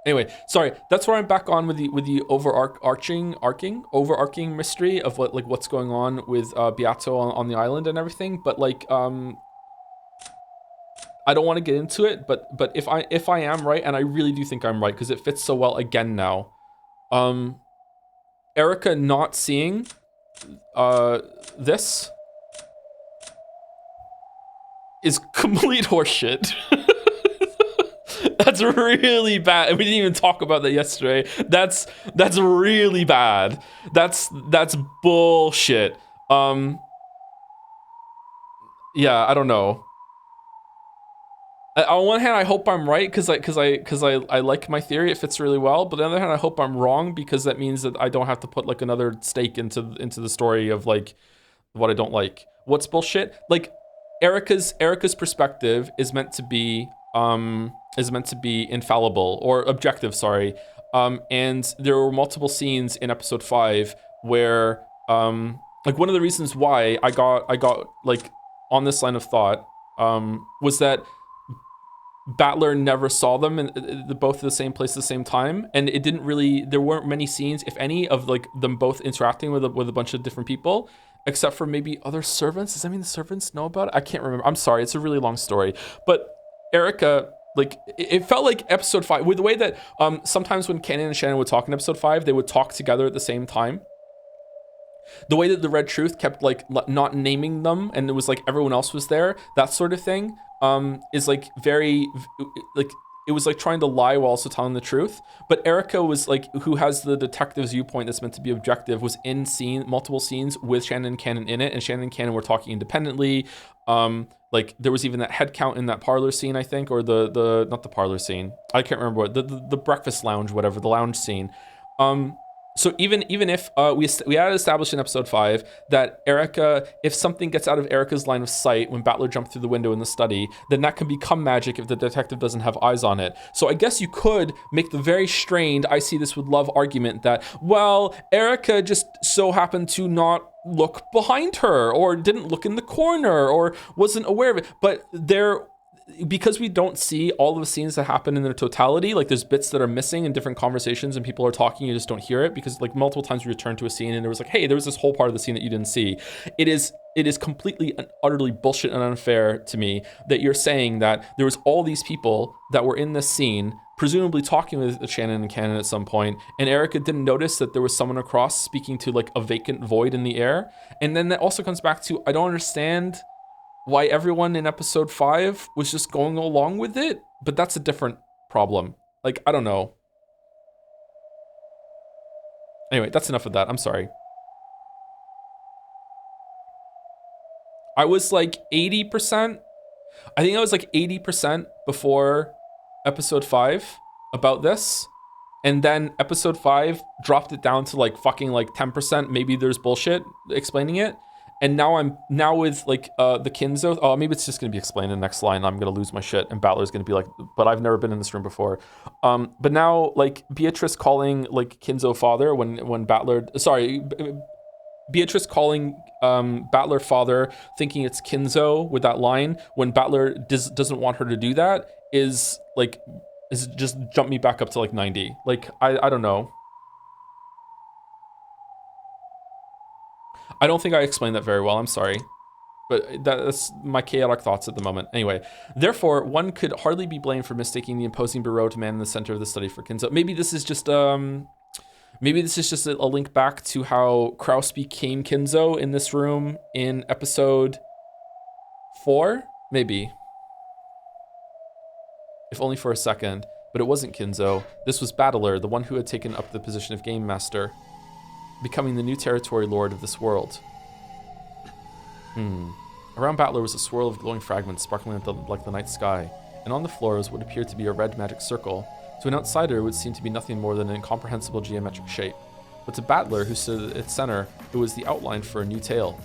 Anyway, sorry. That's where I'm back on with the overarching mystery of what's going on with Beato on the island and everything. But like, I don't want to get into it. But if I am right, and I really do think I'm right because it fits so well again now. Erica not seeing this is complete horseshit. That's really bad. And we didn't even talk about that yesterday. That's really bad. That's bullshit. Yeah, I don't know. On one hand, I hope I'm right because I like my theory. It fits really well. But on the other hand, I hope I'm wrong because that means that I don't have to put like another stake into the story of like what I don't like. What's bullshit? Like Erica's perspective is meant to be infallible or objective, sorry. And there were multiple scenes in episode 5 where like one of the reasons why I got like on this line of thought was that Battler never saw them in both at the same place at the same time, and it didn't really, there weren't many scenes, if any, of like them both interacting with a bunch of different people, except for maybe other servants. Does that mean the servants know about it? I can't remember. I'm sorry, it's a really long story. But Erica, like, it felt like episode 5, with the way that sometimes when Kanan and Shannon would talk in episode 5, they would talk together at the same time. The way that the Red Truth kept like not naming them, and it was like everyone else was there, that sort of thing, is like very, like, it was like trying to lie while also telling the truth. But Erica was like, who has the detective's viewpoint that's meant to be objective, was in multiple scenes with Shannon and Kanan in it, and Shannon and Kanan were talking independently. Like there was even that head count in that parlor scene, I think, or the not the parlor scene, I can't remember what, the breakfast lounge, whatever, the lounge scene. So even if we had established in episode 5 that Erica, if something gets out of Erica's line of sight when Battler jumped through the window in the study, then that can become magic if the detective doesn't have eyes on it. So I guess you could make the very strained I see this with love argument that, well, Erica just so happened to not look behind her, or didn't look in the corner, or wasn't aware of it. But because we don't see all of the scenes that happen in their totality, like there's bits that are missing in different conversations and people are talking, you just don't hear it, because like multiple times we return to a scene and there was like, hey, there was this whole part of the scene that you didn't see. It is completely and utterly bullshit and unfair to me that you're saying that there was all these people that were in this scene, presumably talking with Shannon and Kanan at some point, and Erica didn't notice that there was someone across speaking to like a vacant void in the air. And then that also comes back to, I don't understand why everyone in episode 5 was just going along with it, but that's a different problem. Like, I don't know. Anyway, that's enough of that. I'm sorry. I was like 80%. I think I was like 80% before episode 5 about this. And then episode 5 dropped it down to like fucking like 10%. Maybe there's bullshit explaining it. And now with like the Kinzo. Oh, maybe it's just gonna be explained in the next line. I'm gonna lose my shit, and Battler's gonna be like, but I've never been in this room before. But now like Beatrice calling like Kinzo father when Battler, sorry, Beatrice calling Battler father, thinking it's Kinzo with that line when Battler doesn't want her to do that is just jump me back up to like 90. Like I don't know. I don't think I explained that very well. I'm sorry. But that's my chaotic thoughts at the moment. Anyway, therefore, one could hardly be blamed for mistaking the imposing Baroque man in the center of the study for Kinzo. Maybe this is just a link back to how Kraus became Kinzo in this room in episode 4? Maybe. If only for a second. But it wasn't Kinzo. This was Battler, the one who had taken up the position of Game Master, becoming the new territory lord of this world. Around Battler was a swirl of glowing fragments sparkling like the night sky, and on the floor was what appeared to be a red magic circle. To an outsider, it would seem to be nothing more than an incomprehensible geometric shape. But to Battler, who stood at its center, it was the outline for a new tale.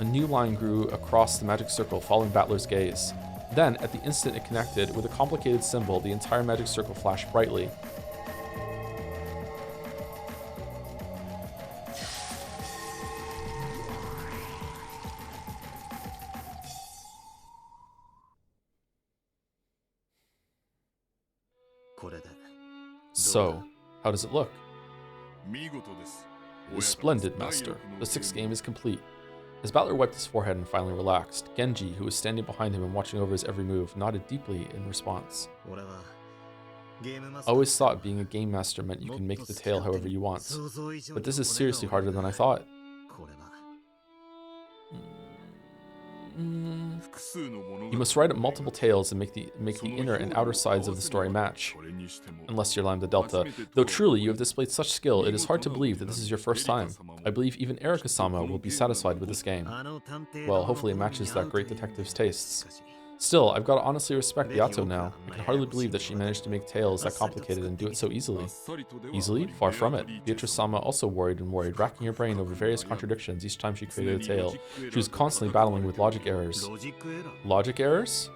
A new line grew across the magic circle, following Battler's gaze. Then, at the instant it connected with a complicated symbol, the entire magic circle flashed brightly. So, how does it look? It is splendid, Master. The 6th game is complete. As Battler wiped his forehead and finally relaxed, Genji, who was standing behind him and watching over his every move, nodded deeply in response. I always thought being a game master meant you can make the tale however you want, but this is seriously harder than I thought. You must write up multiple tales and make the inner and outer sides of the story match. Unless you're Lambda Delta. Though truly you have displayed such skill, it is hard to believe that this is your first time. I believe even Erika-sama will be satisfied with this game. Well, hopefully it matches that great detective's tastes. Still, I've got to honestly respect Beato now. I can hardly believe that she managed to make tales that complicated and do it so easily. Easily? Far from it. Beatrice-sama also worried, racking her brain over various contradictions each time she created a tale. She was constantly battling with logic errors. Logic errors?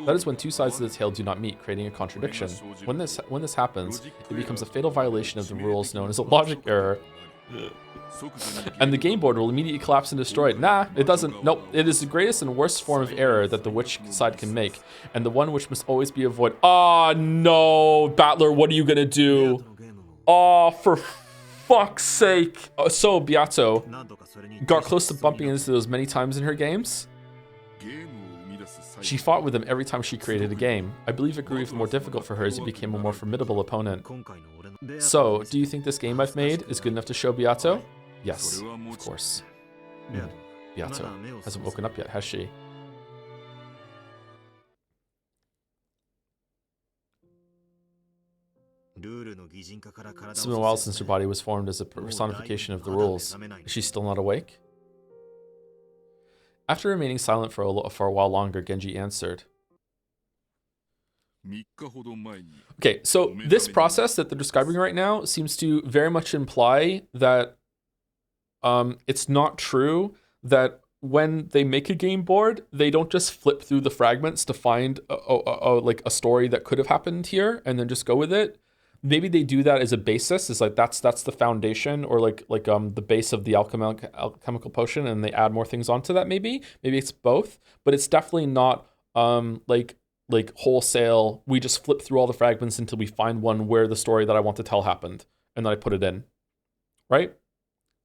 That is when two sides of the tale do not meet, creating a contradiction. When this happens, it becomes a fatal violation of the rules known as a logic error. And the game board will immediately collapse and destroy it. Nah, it doesn't. Nope. It is the greatest and worst form of error that the which side can make, and the one which must always be avoided. Oh no, Battler, what are you gonna do? Oh, for fuck's sake. So Beato got close to bumping into those many times in her games. She fought with him every time she created a game. I believe it grew even more difficult for her as he became a more formidable opponent. So, do you think this game I've made is good enough to show Beato? Yes, of course. Beato hasn't woken up yet, has she? It's been a while since her body was formed as a personification of the rules. Is she still not awake? After remaining silent for a while longer, Genji answered. Okay, so this process that they're describing right now seems to very much imply that it's not true that when they make a game board, they don't just flip through the fragments to find like a story that could have happened here and then just go with it. Maybe they do that as a basis. It's like that's the foundation, or like the base of the alchemical potion, and they add more things onto that. Maybe it's both, but it's definitely not like wholesale. We just flip through all the fragments until we find one where the story that I want to tell happened, and then I put it in. Right?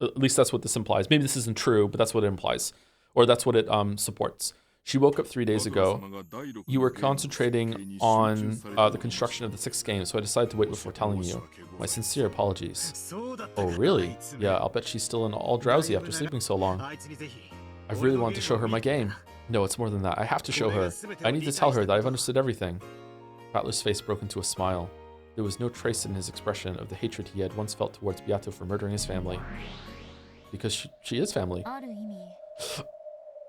At least that's what this implies. Maybe this isn't true, but that's what it implies, or that's what it supports. She woke up 3 days ago. You were concentrating on the construction of the 6th game, so I decided to wait before telling you. My sincere apologies. Oh, really? Yeah, I'll bet she's still all drowsy after sleeping so long. I really want to show her my game. No, it's more than that. I have to show her. I need to tell her that I've understood everything. Battler's face broke into a smile. There was no trace in his expression of the hatred he had once felt towards Beato for murdering his family. Because she is family.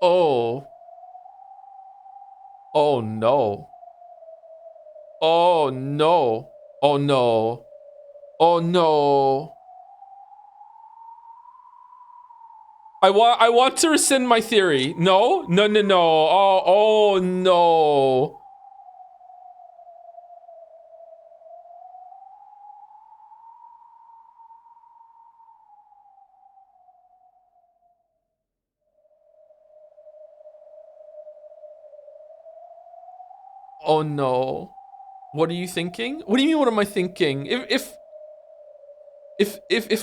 Oh. Oh no. Oh no. Oh no. Oh no. I want to rescind my theory. No? No, no, no. Oh no. Oh no. What are you thinking? What do you mean, what am I thinking? If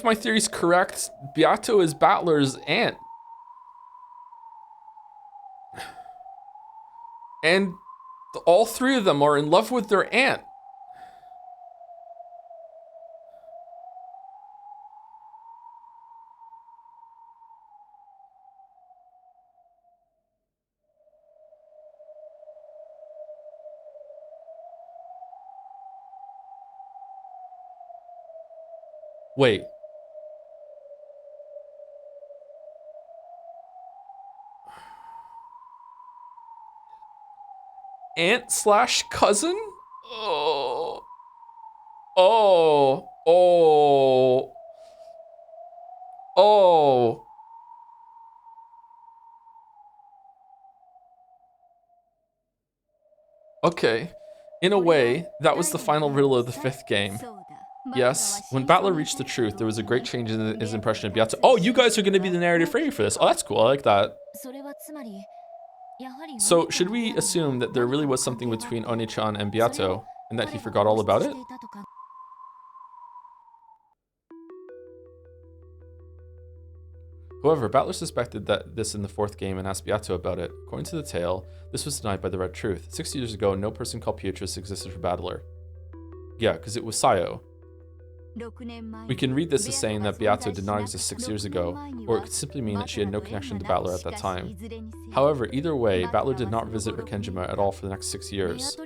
my theory's correct, Beato is Battler's aunt. And all three of them are in love with their aunt. Wait. Aunt slash cousin? Oh. Oh. Oh. Oh. Okay. In a way, that was the final riddle of the 5th game. Yes, when Battler reached the truth, there was a great change in his impression of Beato. Oh, you guys are going to be the narrative for you for this. Oh, that's cool. I like that. So, should we assume that there really was something between Oni-chan and Beato, and that he forgot all about it? However, Battler suspected that this in the 4th game and asked Beato about it. According to the tale, this was denied by the Red Truth. 6 years ago, no person called Beatrice existed for Battler. Yeah, because it was Sayo. We can read this as saying that Beato did not exist 6 years ago, or it could simply mean that she had no connection to Battler at that time. However, either way, Battler did not visit Rikenjima at all for the next 6 years.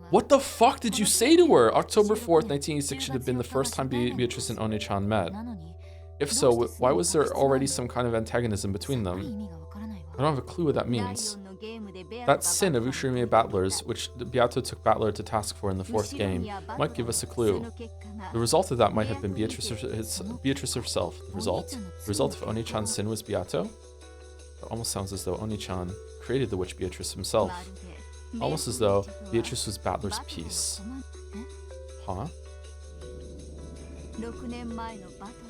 What the fuck did you say to her? October 4th, 1986 should have been the first time Beatrice and Oni-chan met. If so, why was there already some kind of antagonism between them? I don't have a clue what that means. That sin of Ushirimiya Battler's, which Beato took Battler to task for in the 4th game, might give us a clue. The result of that might have been Beatrice herself. The result? The result of Oni-chan's sin was Beato? It almost sounds as though Oni-chan created the witch Beatrice himself. Almost as though Beatrice was Battler's piece. Huh?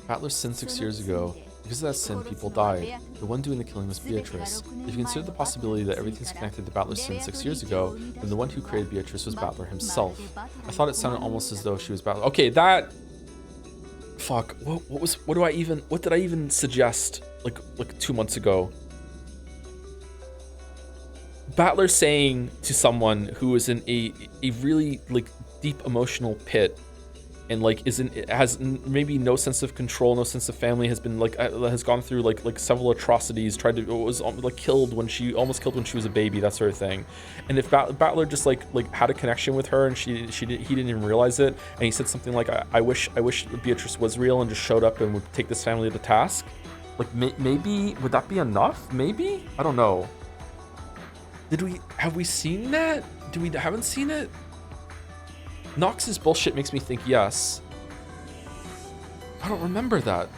Battler sinned 6 years ago. Because of that sin, people died. The one doing the killing was Beatrice. If you consider the possibility that everything's connected to Battler's sin 6 years ago, then the one who created Beatrice was Battler himself. I thought it sounded almost as though she was Battler. Okay, that... Fuck. What did I even suggest like 2 months ago? Battler saying to someone who is in a really like deep emotional pit, and like has maybe no sense of control, no sense of family, has been like has gone through like several atrocities, was like killed when she was a baby, that sort of thing. And if Battler just like had a connection with her and he didn't even realize it, and he said something like I wish Beatrice was real and just showed up and would take this family to task, like maybe would that be enough? Maybe, I don't know. Have we seen that? Haven't seen it? Nox's bullshit makes me think yes. I don't remember that.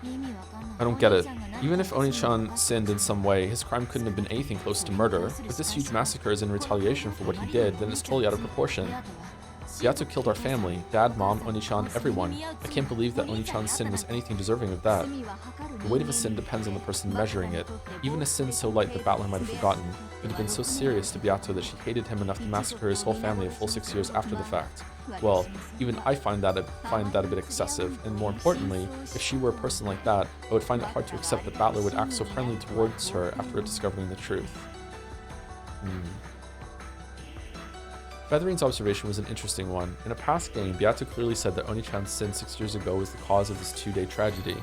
I don't get it. Even if Oni-chan sinned in some way, his crime couldn't have been anything close to murder. If this huge massacre is in retaliation for what he did, then it's totally out of proportion. Beato killed our family, dad, mom, Oni-chan, everyone. I can't believe that Oni-chan's sin was anything deserving of that. The weight of a sin depends on the person measuring it. Even a sin so light that Battler might have forgotten would have been so serious to Beato that she hated him enough to massacre his whole family a full 6 years after the fact. Well, even I find that a bit excessive, and more importantly, if she were a person like that, I would find it hard to accept that Battler would act so friendly towards her after discovering the truth. Feathering's observation was an interesting one. In a past game, Beato clearly said that Oni-chan's sin 6 years ago was the cause of this 2-day tragedy.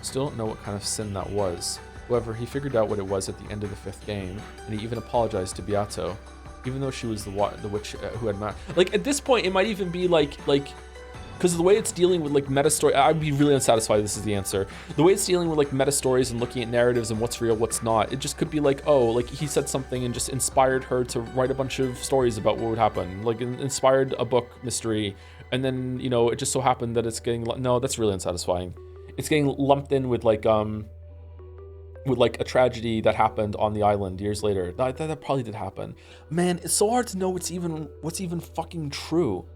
Still don't know what kind of sin that was. However, he figured out what it was at the end of the 5th game, and he even apologized to Beato, even though she was the witch who had like at this point it might even be like because of the way it's dealing with like meta story. I'd be really unsatisfied this is the answer. The way it's dealing with like meta stories and looking at narratives and what's real, what's not, it just could be like, oh, like he said something and just inspired her to write a bunch of stories about what would happen, like inspired a book mystery, and then, you know, it just so happened that it's getting, no, that's really unsatisfying. It's getting lumped in with like a tragedy that happened on the island years later. That probably did happen. Man, it's so hard to know what's even fucking true.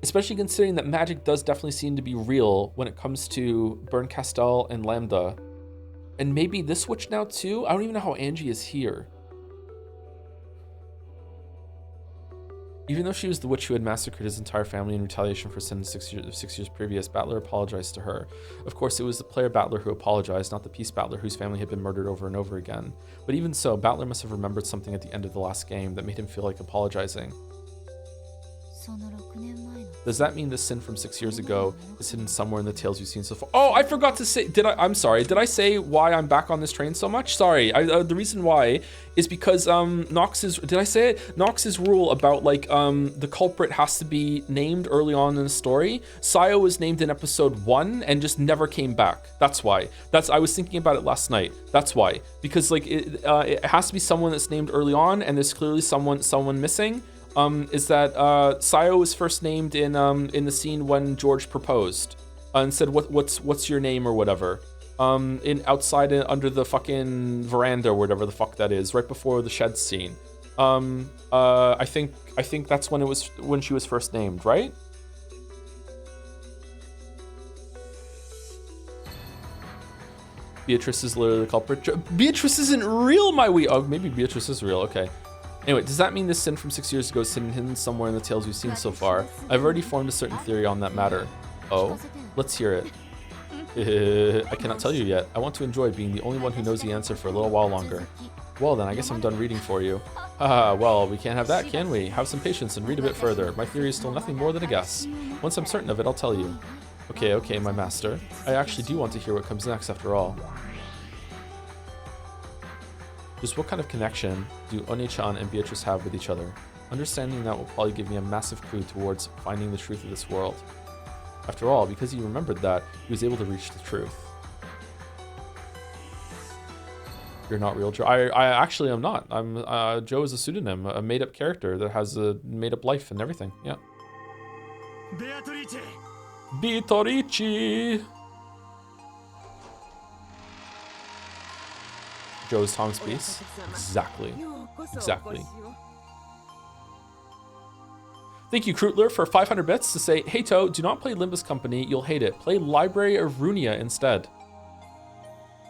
Especially considering that magic does definitely seem to be real when it comes to Burn Castell and Lambda. And maybe this witch now too? I don't even know how Angie is here. Even though she was the witch who had massacred his entire family in retaliation for sin 6 years previous, Battler apologized to her. Of course, it was the player Battler who apologized, not the Peace Battler whose family had been murdered over and over again. But even so, Battler must have remembered something at the end of the last game that made him feel like apologizing. Does that mean the sin from 6 years ago is hidden somewhere in the tales you've seen so far? Oh, I forgot to say, I'm sorry. Did I say why I'm back on this train so much? Sorry. The reason why is because Nox's, did I say it? Nox's rule about like the culprit has to be named early on in the story. Sayo was named in episode 1 and just never came back. That's why. I was thinking about it last night. That's why. Because like it has to be someone that's named early on, and there's clearly someone missing. Is that Sayo was first named in the scene when George proposed and said what's your name or whatever, in outside under the fucking veranda or whatever the fuck that is, right before the shed scene. I think that's when she was first named, right? Beatrice is literally the culprit. Beatrice isn't real, my wee. Oh, maybe Beatrice is real. Okay. Anyway, does that mean this sin from 6 years ago is hidden somewhere in the tales we've seen so far? I've already formed a certain theory on that matter. Oh, let's hear it. I cannot tell you yet. I want to enjoy being the only one who knows the answer for a little while longer. Well then, I guess I'm done reading for you. Haha, well, we can't have that, can we? Have some patience and read a bit further. My theory is still nothing more than a guess. Once I'm certain of it, I'll tell you. Okay, my master. I actually do want to hear what comes next after all. Just what kind of connection do Oni-chan and Beatrice have with each other? Understanding that will probably give me a massive clue towards finding the truth of this world. After all, because he remembered that, he was able to reach the truth. You're not real, Joe. I actually am not. Joe is a pseudonym, a made-up character that has a made-up life and everything. Yeah. Beatrice! Joe's Tom's piece. Exactly. Thank you, Krutler, for 500 bits to say, hey, Toe, do not play Limbus Company. You'll hate it. Play Library of Runia instead.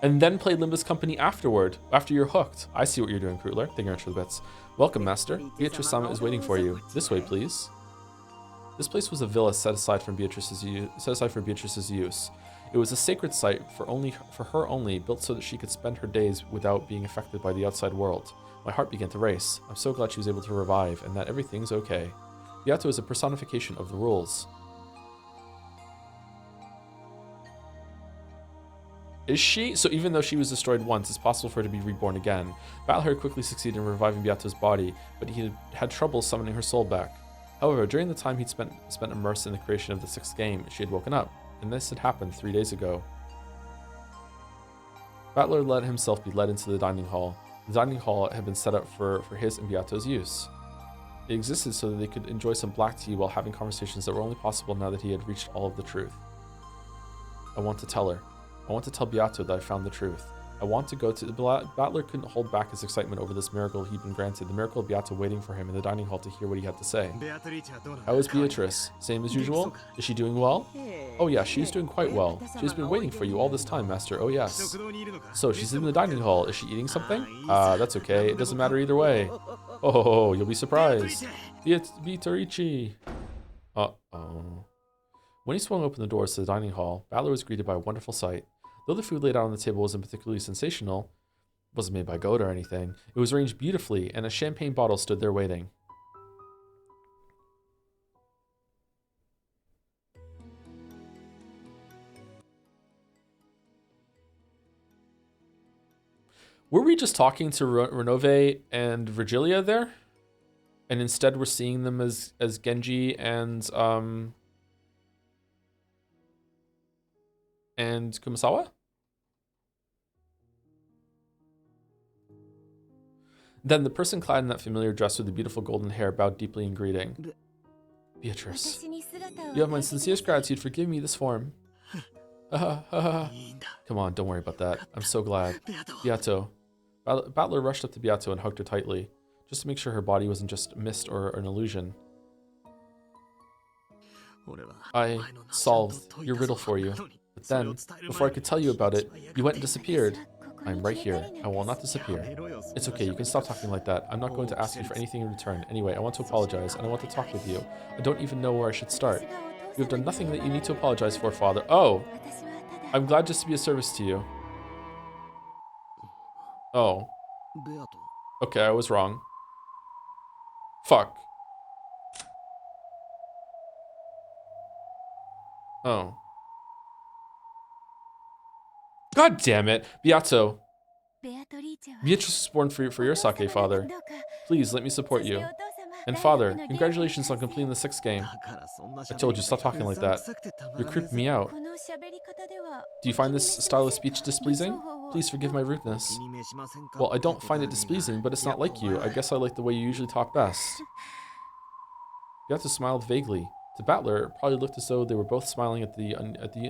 And then play Limbus Company afterward, after you're hooked. I see what you're doing, Krutler. Thank you very much for the bits. Welcome, Master. Beatrice Sama is waiting for you. This way, please. This place was a villa set aside for Beatrice's use. It was a sacred site for her only, built so that she could spend her days without being affected by the outside world. My heart began to race. I'm so glad she was able to revive, and that everything's okay. Beato is a personification of the rules. Is she? So even though she was destroyed once, it's possible for her to be reborn again. Battler quickly succeeded in reviving Beato's body, but he had trouble summoning her soul back. However, during the time he'd spent immersed in the creation of the 6th game, she had woken up. And this had happened 3 days ago. Battler let himself be led into the dining hall. The dining hall had been set up for his and Beato's use. It existed so that they could enjoy some black tea while having conversations that were only possible now that he had reached all of the truth. I want to tell her. I want to tell Beato that I found the truth. I want to go to... Battler couldn't hold back his excitement over this miracle he'd been granted, the miracle of Beato waiting for him in the dining hall to hear what he had to say. How is Beatrice? Same as usual? Is she doing well? Oh yeah, she's doing quite well. She's been waiting for you all this time, Master. Oh yes. So, she's in the dining hall. Is she eating something? That's okay. It doesn't matter either way. Oh, you'll be surprised. Beatrice. Uh-oh. When he swung open the doors to the dining hall, Battler was greeted by a wonderful sight. Though the food laid out on the table wasn't particularly sensational, it wasn't made by goat or anything, it was arranged beautifully, and a champagne bottle stood there waiting. Were we just talking to Renove and Virgilia there? And instead we're seeing them as Genji and Kumasawa? Then the person clad in that familiar dress with the beautiful golden hair bowed deeply in greeting. Beatrice, you have my sincerest gratitude for giving me this form. Come on, don't worry about that. I'm so glad. Beato. Battler rushed up to Beato and hugged her tightly, just to make sure her body wasn't just mist or an illusion. I solved your riddle for you, but then, before I could tell you about it, you went and disappeared. I'm right here. I will not disappear. It's okay, you can stop talking like that. I'm not going to ask you for anything in return. Anyway, I want to apologize, and I want to talk with you. I don't even know where I should start. You have done nothing that you need to apologize for, Father. Oh! I'm glad just to be of service to you. Oh. Okay, I was wrong. Fuck. Oh. God damn it. Beato. Beatrice was born for your sake, Father. Please, let me support you. And Father, congratulations on completing the 6th game. I told you, stop talking like that. You're creeping me out. Do you find this style of speech displeasing? Please forgive my rudeness. Well, I don't find it displeasing, but it's not like you. I guess I like the way you usually talk best. Beato smiled vaguely. To Battler, it probably looked as though they were both smiling at the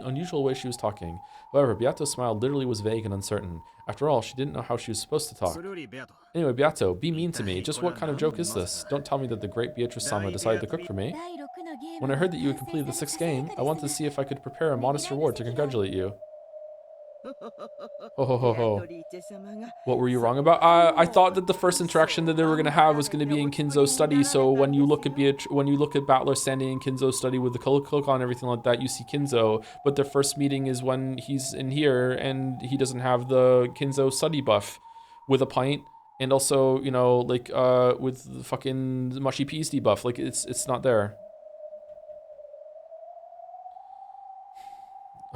unusual way she was talking. However, Beato's smile literally was vague and uncertain. After all, she didn't know how she was supposed to talk. Anyway, Beato, be mean to me. Just what kind of joke is this? Don't tell me that the great Beatrice-sama decided to cook for me. When I heard that you had completed the 6th game, I wanted to see if I could prepare a modest reward to congratulate you. Ho ho ho ho. What were you wrong about? I thought that the first interaction that they were gonna have was gonna be in Kinzo's study. So when you look at Battler standing in Kinzo's study with the cloak on and everything like that, you see Kinzo. But their first meeting is when he's in here and he doesn't have the Kinzo study buff with a pint, and also like with the fucking mushy peas debuff. Like it's not there.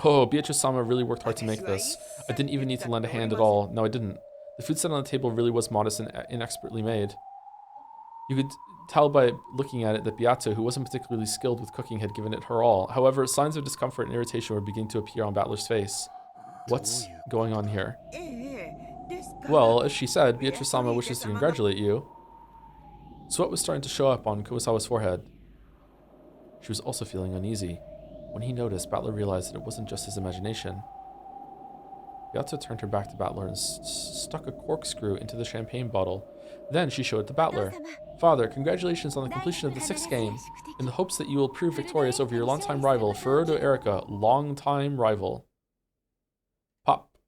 Oh, Beatrice-sama really worked hard to make this. I didn't even need to lend a hand at all. No, I didn't. The food set on the table really was modest and inexpertly made. You could tell by looking at it that Beato, who wasn't particularly skilled with cooking, had given it her all. However, signs of discomfort and irritation were beginning to appear on Battler's face. What's going on here? Well, as she said, Beatrice-sama wishes to congratulate you. Sweat was starting to show up on Kumasawa's forehead. She was also feeling uneasy. When he noticed, Battler realized that it wasn't just his imagination. Beato turned her back to Battler and stuck a corkscrew into the champagne bottle. Then she showed it to Battler. Father, congratulations on the completion of the 6th game. In the hopes that you will prove victorious over your longtime rival, Furudo Erika, longtime rival. Pop.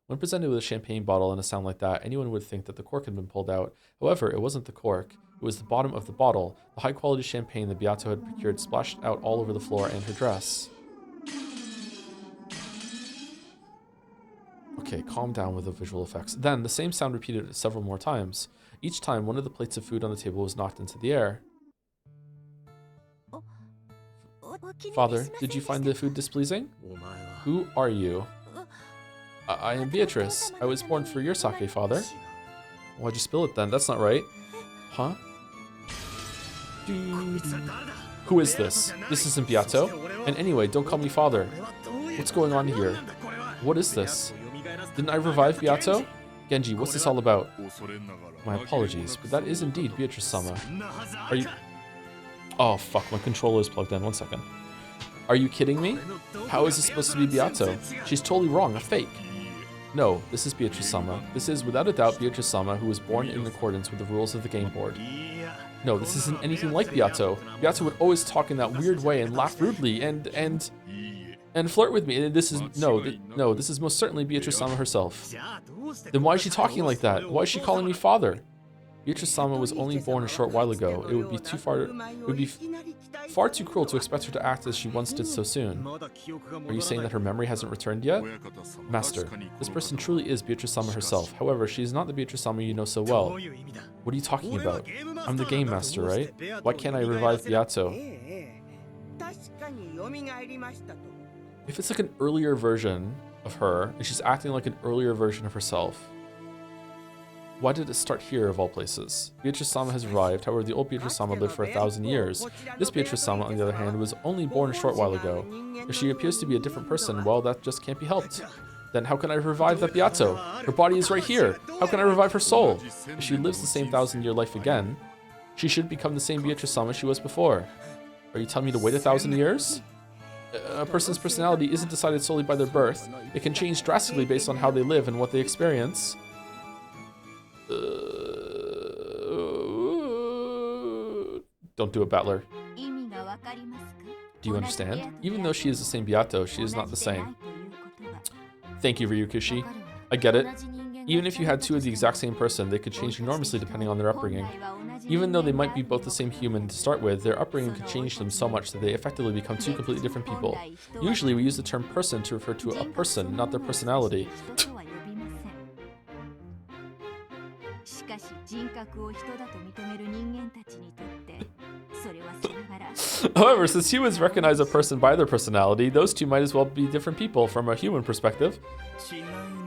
When presented with a champagne bottle and a sound like that, anyone would think that the cork had been pulled out. However, it wasn't the cork. It was the bottom of the bottle. The high-quality champagne that Beato had procured splashed out all over the floor and her dress. Okay, calm down with the visual effects. Then, the same sound repeated several more times. Each time, one of the plates of food on the table was knocked into the air. Father, did you find the food displeasing? Who are you? I am Beatrice. I was born for your sake, Father. Why'd you spill it then? That's not right. Huh? Who is this? This isn't Beato. And anyway, don't call me Father. What's going on here? What is this? Didn't I revive Beato? Genji, what's this all about? My apologies, but that is indeed Beatrice-sama. Are you... Oh, fuck, my controller is plugged in. 1 second. Are you kidding me? How is this supposed to be Beato? She's totally wrong, a fake. No, this is Beatrice-sama. This is, without a doubt, Beatrice-sama, who was born in accordance with the rules of the game board. No, this isn't anything like Beato. Beato would always talk in that weird way and laugh rudely and flirt with me. And this is no, this is most certainly Beatrice-sama herself. Then why is she talking like that? Why is she calling me father? Beatrice-sama was only born a short while ago. It would be far too cruel to expect her to act as she once did so soon. Are you saying that her memory hasn't returned yet? Master, this person truly is Beatrice-sama herself. However, she is not the Beatrice-sama you know so well. What are you talking about? I'm the game master, right? Why can't I revive Beato? If it's like an earlier version of her, and she's acting like an earlier version of herself, Why did it start here of all places? Beatrice-sama has arrived, however the old Beatrice-sama lived for 1,000 years. This Beatrice-sama, on the other hand, was only born a short while ago. If she appears to be a different person, well, that just can't be helped. Then how can I revive that Beato? Her body is right here. How can I revive her soul? If she lives the same 1,000-year life again, she should become the same Beatrice-sama she was before. Are you telling me to wait 1,000 years? A person's personality isn't decided solely by their birth. It can change drastically based on how they live and what they experience. Don't do it, Battler. Do you understand? Even though she is the same Beato, she is not the same. Thank you, Ryukishi. I get it. Even if you had two of the exact same person, they could change enormously depending on their upbringing. Even though they might be both the same human to start with, their upbringing could change them so much that they effectively become two completely different people. Usually we use the term person to refer to a person, not their personality. However, since humans recognize a person by their personality, those two might as well be different people from a human perspective.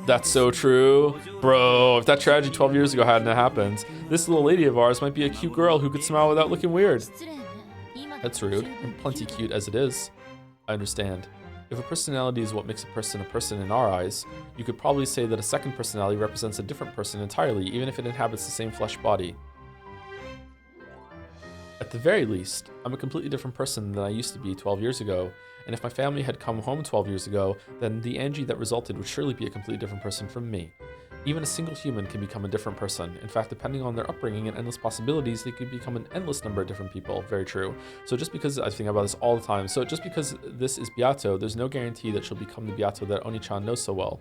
That's so true. Bro, if that tragedy 12 years ago hadn't happened, this little lady of ours might be a cute girl who could smile without looking weird. That's rude, and plenty cute as it is. I understand. If a personality is what makes a person in our eyes, you could probably say that a second personality represents a different person entirely, even if it inhabits the same flesh body. At the very least, I'm a completely different person than I used to be 12 years ago, and if my family had come home 12 years ago, then the Angie that resulted would surely be a completely different person from me. Even a single human can become a different person. In fact, depending on their upbringing and endless possibilities, they could become an endless number of different people. Very true. So just because I think about this all the time, so just because this is Beato, there's no guarantee that she'll become the Beato that Oni-chan knows so well.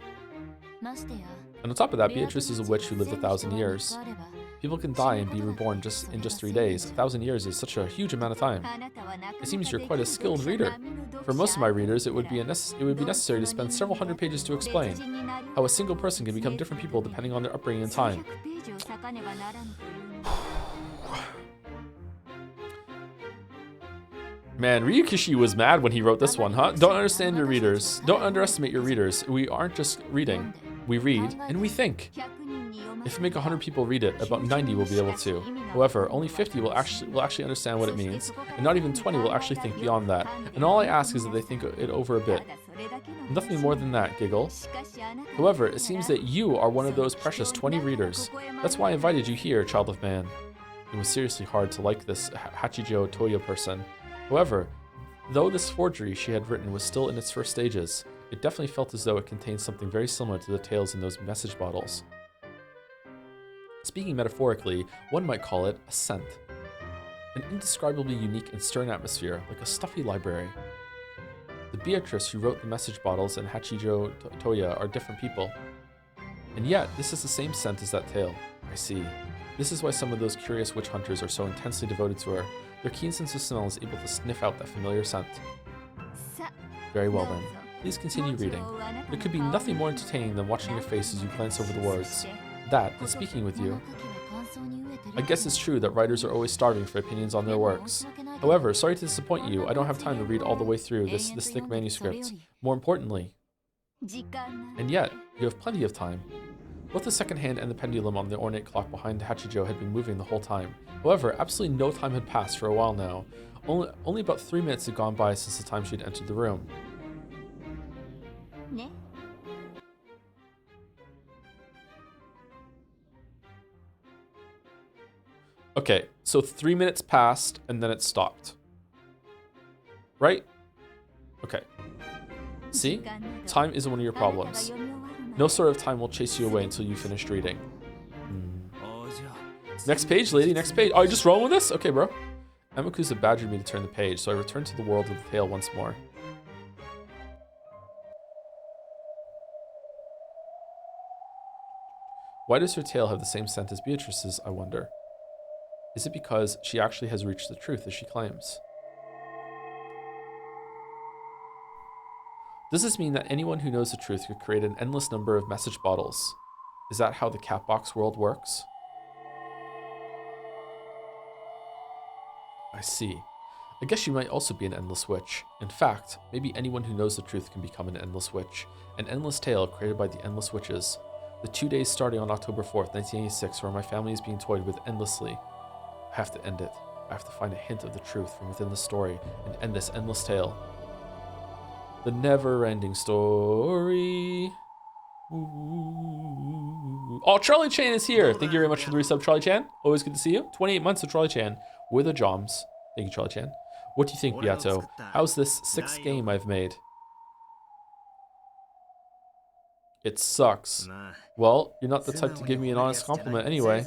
And on top of that, Beatrice is a witch who lived 1,000 years. People can die and be reborn in just 3 days. 1,000 years is such a huge amount of time. It seems you're quite a skilled reader. For most of my readers, it would be necessary to spend several hundred pages to explain how a single person can become different people depending on their upbringing and time. Man, Ryukishi was mad when he wrote this one, huh? Don't understand your readers. Don't underestimate your readers. We aren't just reading. We read and we think. If you make 100 people read it, about 90 will be able to. However, only 50 will actually understand what it means, and not even 20 will actually think beyond that. And all I ask is that they think it over a bit. Nothing more than that, Giggle. However, it seems that you are one of those precious 20 readers. That's why I invited you here, child of man. It was seriously hard to like this Hachijo Toya person. However, though this forgery she had written was still in its first stages, it definitely felt as though it contained something very similar to the tales in those message bottles. Speaking metaphorically, one might call it a scent. An indescribably unique and stern atmosphere, like a stuffy library. The Beatrice who wrote the message bottles and Hachijo Toya are different people. And yet, this is the same scent as that tale. I see. This is why some of those curious witch hunters are so intensely devoted to her. Their keen sense of smell is able to sniff out that familiar scent. Very well then. Please continue reading. There could be nothing more entertaining than watching your face as you glance over the words. That, and speaking with you. I guess it's true that writers are always starving for opinions on their works. However, sorry to disappoint you, I don't have time to read all the way through this thick manuscript. More importantly. And yet, you have plenty of time. Both the second hand and the pendulum on the ornate clock behind Hachijo had been moving the whole time. However, absolutely no time had passed for a while now. Only about 3 minutes had gone by since the time she had entered the room. Okay, so 3 minutes passed and then it stopped. Right? Okay. See? Time isn't one of your problems. No sort of time will chase you away until you finished reading. Next page, lady, next page. Oh, you just rolling with this? Okay, bro. Amakusa badgered me to turn the page, so I returned to the world of the tale once more. Why does her tale have the same scent as Beatrice's, I wonder? Is it because she actually has reached the truth as she claims? Does this mean that anyone who knows the truth could create an endless number of message bottles? Is that how the Catbox world works? I see. I guess she might also be an endless witch. In fact, maybe anyone who knows the truth can become an endless witch. An endless tale created by the endless witches. The 2 days starting on October 4th, 1986, where my family is being toyed with endlessly. I have to end it. I have to find a hint of the truth from within the story and end this endless tale. The never-ending story. Ooh. Oh, Charlie Chan is here. Thank you very much for the resub, Charlie Chan. Always good to see you. 28 months of Charlie Chan with a Joms. Thank you, Charlie Chan. What do you think, Beato? How's this 6th game I've made? It sucks. Well, you're not the type to give me an honest compliment anyway.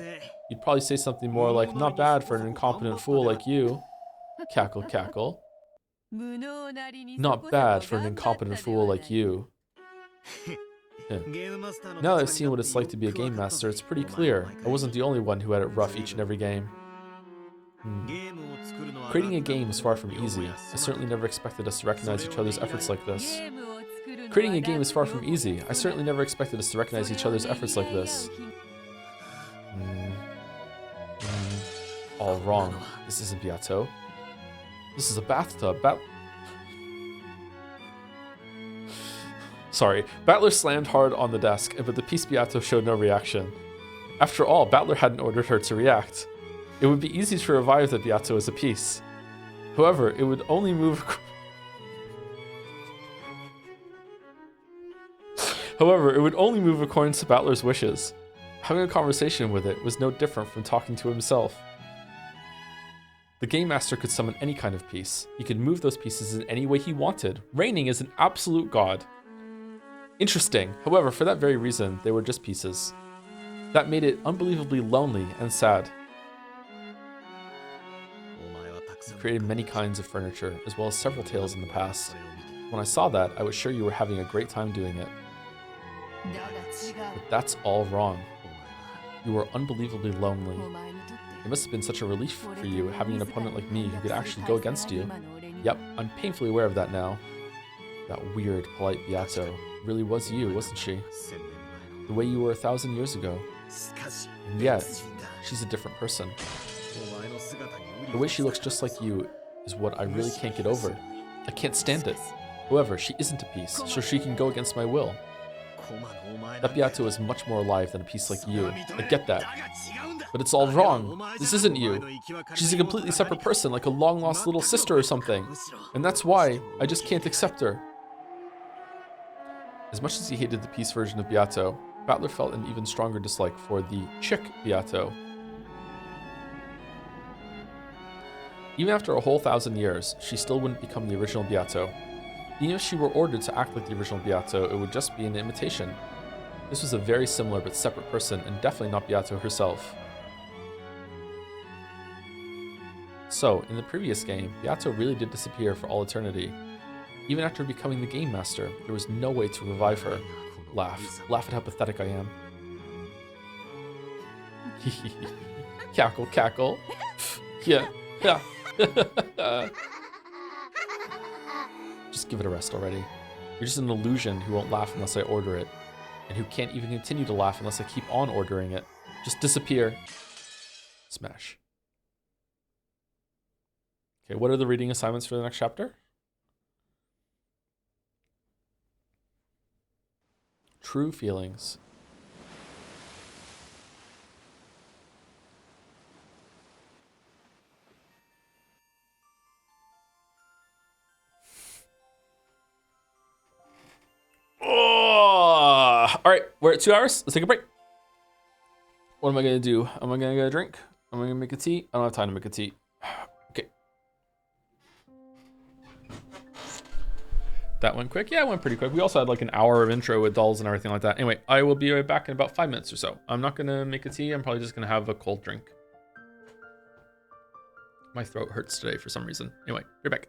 You'd probably say something more like, not bad for an incompetent fool like you. Cackle, cackle. Not bad for an incompetent fool like you. Now that I've seen what it's like to be a game master, it's pretty clear. I wasn't the only one who had it rough each and every game. Creating a game is far from easy. I certainly never expected us to recognize each other's efforts like this. Creating a game is far from easy. I certainly never expected us to recognize each other's efforts like this. All wrong. This isn't Beato. This is a bathtub. Sorry. Battler slammed hard on the desk, but the piece Beato showed no reaction. After all, Battler hadn't ordered her to react. It would be easy to revive the Beato as a piece. However, it would only move... according to Battler's wishes. Having a conversation with it was no different from talking to himself. The Game Master could summon any kind of piece. He could move those pieces in any way he wanted, reigning as an absolute god. Interesting. However, for that very reason, they were just pieces. That made it unbelievably lonely and sad. You created many kinds of furniture, as well as several tales in the past. When I saw that, I was sure you were having a great time doing it. But that's all wrong. You were unbelievably lonely. It must have been such a relief for you having an opponent like me who could actually go against you. Yep, I'm painfully aware of that now. That weird, polite Beato really was you, wasn't she? The way you were 1,000 years ago. And yet, she's a different person. The way she looks just like you is what I really can't get over. I can't stand it. However, she isn't a piece, so she can go against my will. That Beato is much more alive than a piece like you. I get that. But it's all wrong. This isn't you. She's a completely separate person, like a long-lost little sister or something. And that's why I just can't accept her. As much as he hated the piece version of Beato, Battler felt an even stronger dislike for the chick Beato. Even after a whole 1,000 years, she still wouldn't become the original Beato. Even if she were ordered to act like the original Beato, it would just be an imitation. This was a very similar but separate person, and definitely not Beato herself. So, in the previous game, Beato really did disappear for all eternity. Even after becoming the Game Master, there was no way to revive her. Laugh. Laugh at how pathetic I am. Cackle, cackle. Yeah. Just give it a rest already. You're just an illusion who won't laugh unless I order it, and who can't even continue to laugh unless I keep on ordering it. Just disappear. Smash. Okay, what are the reading assignments for the next chapter? True feelings. Oh! All right, we're at 2 hours. Let's take a break. What am I gonna do? Am I gonna get a drink? Am I gonna make a tea? I don't have time to make a tea. Okay. That went quick. Yeah, it went pretty quick. We also had like an hour of intro with dolls and everything like that. Anyway, I will be right back in about 5 minutes or so. I'm not gonna make a tea. I'm probably just gonna have a cold drink. My throat hurts today for some reason. Anyway, right back.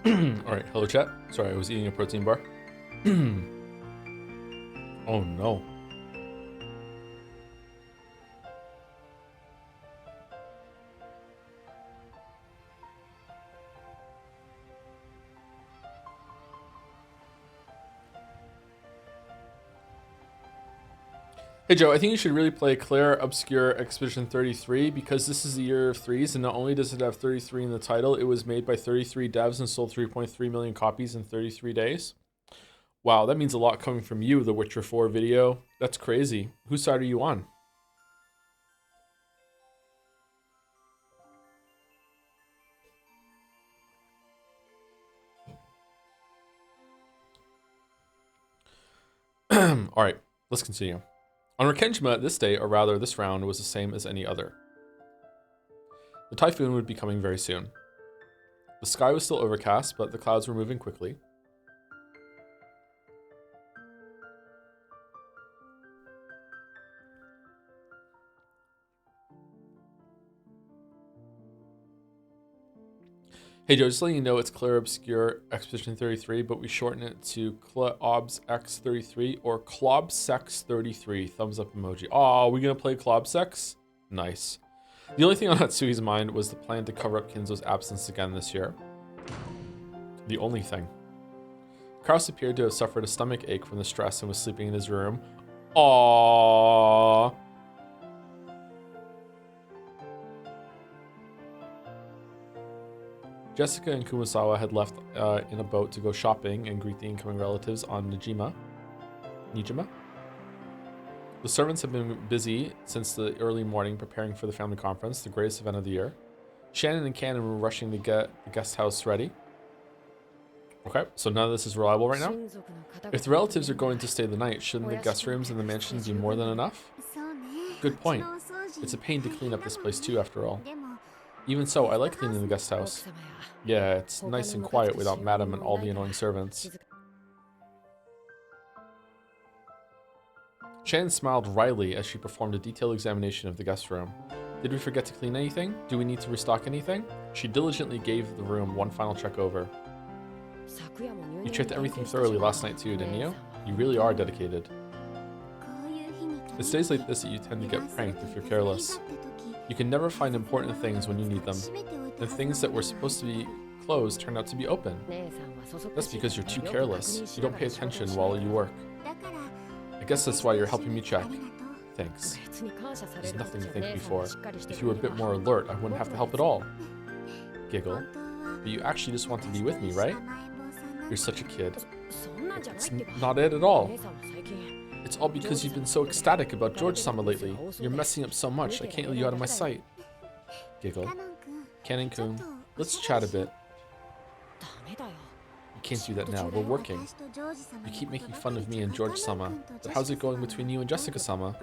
Alright, hello chat. Sorry, I was eating a protein bar. Oh no. Hey Joe, I think you should really play Claire Obscure Expedition 33 because this is the year of threes, and not only does it have 33 in the title, it was made by 33 devs and sold 3.3 million copies in 33 days. Wow, that means a lot coming from you, the Witcher 4 video. That's crazy. Whose side are you on? Alright, let's continue. On Rekenjima, this day, or rather this round, was the same as any other. The typhoon would be coming very soon. The sky was still overcast, but the clouds were moving quickly. Hey Joe, just letting you know it's Clear Obscure Expedition 33, but we shorten it to ClobsX33 or ClobSex33. Thumbs up emoji. Oh, are we gonna play ClobSex? Nice. The only thing on Natsui's mind was the plan to cover up Kinzo's absence again this year. The only thing. Kraus appeared to have suffered a stomach ache from the stress and was sleeping in his room. Aww. Jessica and Kumasawa had left in a boat to go shopping and greet the incoming relatives on Nijima. The servants have been busy since the early morning preparing for the family conference, the greatest event of the year. Shannon and Cannon were rushing to get the guest house ready. Okay, so none of this is reliable right now. If the relatives are going to stay the night, shouldn't the guest rooms in the mansion be more than enough? Good point. It's a pain to clean up this place too, after all. Even so, I like cleaning the guest house. Yeah, it's nice and quiet without Madam and all the annoying servants. Shannon smiled wryly as she performed a detailed examination of the guest room. Did we forget to clean anything? Do we need to restock anything? She diligently gave the room one final check over. You checked everything thoroughly last night too, didn't you? You really are dedicated. It's days like this that you tend to get pranked if you're careless. You can never find important things when you need them. And things that were supposed to be closed turn out to be open. That's because you're too careless. You don't pay attention while you work. I guess that's why you're helping me check. Thanks. There's nothing to thank me for. If you were a bit more alert, I wouldn't have to help at all. Giggle. But you actually just want to be with me, right? You're such a kid. It's not it at all. It's all because you've been so ecstatic about George-sama lately. You're messing up so much, I can't let you out of my sight. Giggle. Cannon-kun, let's chat a bit. You can't do that now, we're working. You keep making fun of me and George-sama, but how's it going between you and Jessica-sama?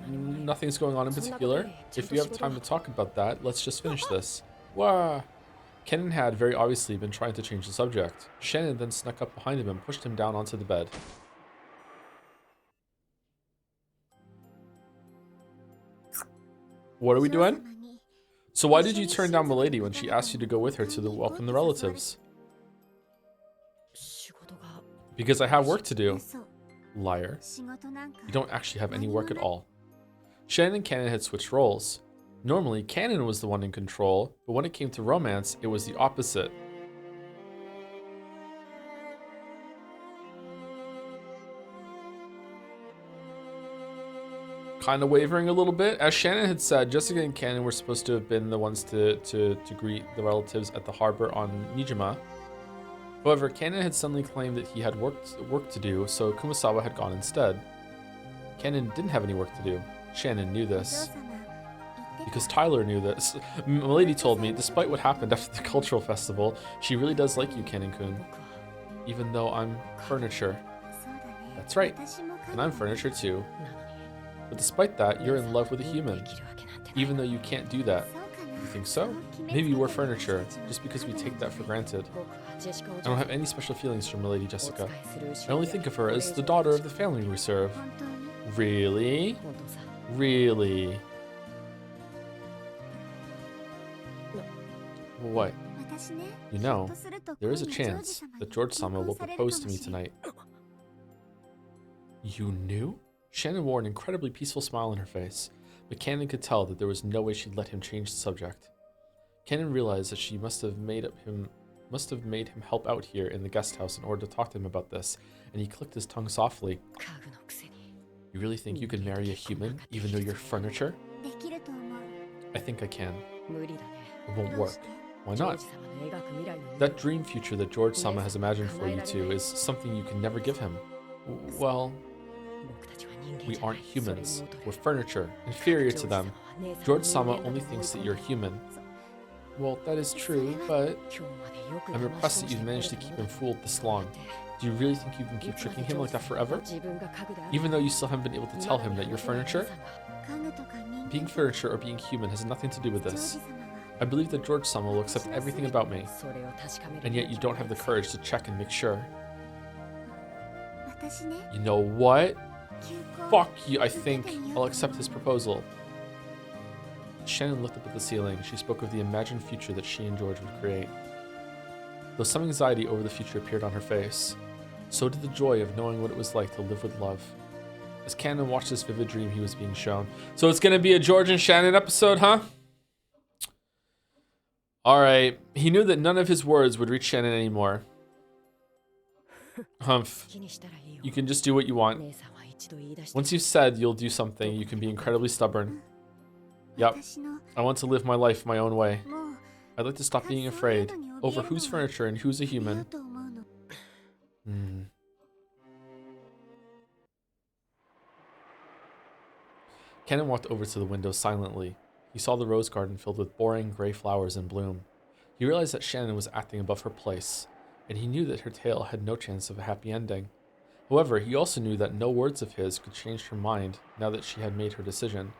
Nothing's going on in particular. If you have time to talk about that, let's just finish this. Wah! Kennen had very obviously been trying to change the subject. Shannon then snuck up behind him and pushed him down onto the bed. What are we doing? So why did you turn down Milady when she asked you to go with her to welcome the relatives? Because I have work to do. Liar. You don't actually have any work at all. Shannon and Cannon had switched roles. Normally, Cannon was the one in control, but when it came to romance, it was the opposite. Kind of wavering a little bit. As Shannon had said, Jessica and Cannon were supposed to have been the ones to greet the relatives at the harbor on Nijima. However, Cannon had suddenly claimed that he had work to do, so Kumasawa had gone instead. Cannon didn't have any work to do. Shannon knew this. Because Tyler knew this. Milady told me, despite what happened after the cultural festival, she really does like you, Cannon-kun. Even though I'm furniture. That's right. And I'm furniture too. But despite that, you're in love with a human. Even though you can't do that. You think so? Maybe we're furniture, just because we take that for granted. I don't have any special feelings for Milady Jessica. I only think of her as the daughter of the family we serve. Really? Really? What? You know, there is a chance that George-sama will propose to me tonight. You knew? Shannon wore an incredibly peaceful smile on her face, but Cannon could tell that there was no way she'd let him change the subject. Cannon realized that she must have made him help out here in the guest house in order to talk to him about this, and he clicked his tongue softly. You really think you can marry a human, even though you're furniture? I think I can. It won't work. Why not? That dream future that George-sama has imagined for you two is something you can never give him. Well, we aren't humans. We're furniture, inferior to them. George-sama only thinks that you're human. Well, that is true, but I'm impressed that you've managed to keep him fooled this long. Do you really think you can keep tricking him like that forever? Even though you still haven't been able to tell him that you're furniture? Being furniture or being human has nothing to do with this. I believe that George-sama will accept everything about me, and yet you don't have the courage to check and make sure. You know what? Fuck you, I think I'll accept his proposal. Shannon looked up at the ceiling. She spoke of the imagined future that she and George would create. though some anxiety over the future appeared on her face. So did the joy of knowing what it was like to live with love. As Canon watched this vivid dream he was being shown. So it's going to be a George and Shannon episode, huh? Alright. He knew that none of his words would reach Shannon anymore. Humph. You can just do what you want. Once you've said you'll do something, you can be incredibly stubborn. Yep. I want to live my life my own way. I'd like to stop being afraid over whose furniture and who's a human. Canon walked over to the window silently. He saw the rose garden filled with boring, gray flowers in bloom. He realized that Shannon was acting above her place, and he knew that her tale had no chance of a happy ending. However, he also knew that no words of his could change her mind now that she had made her decision.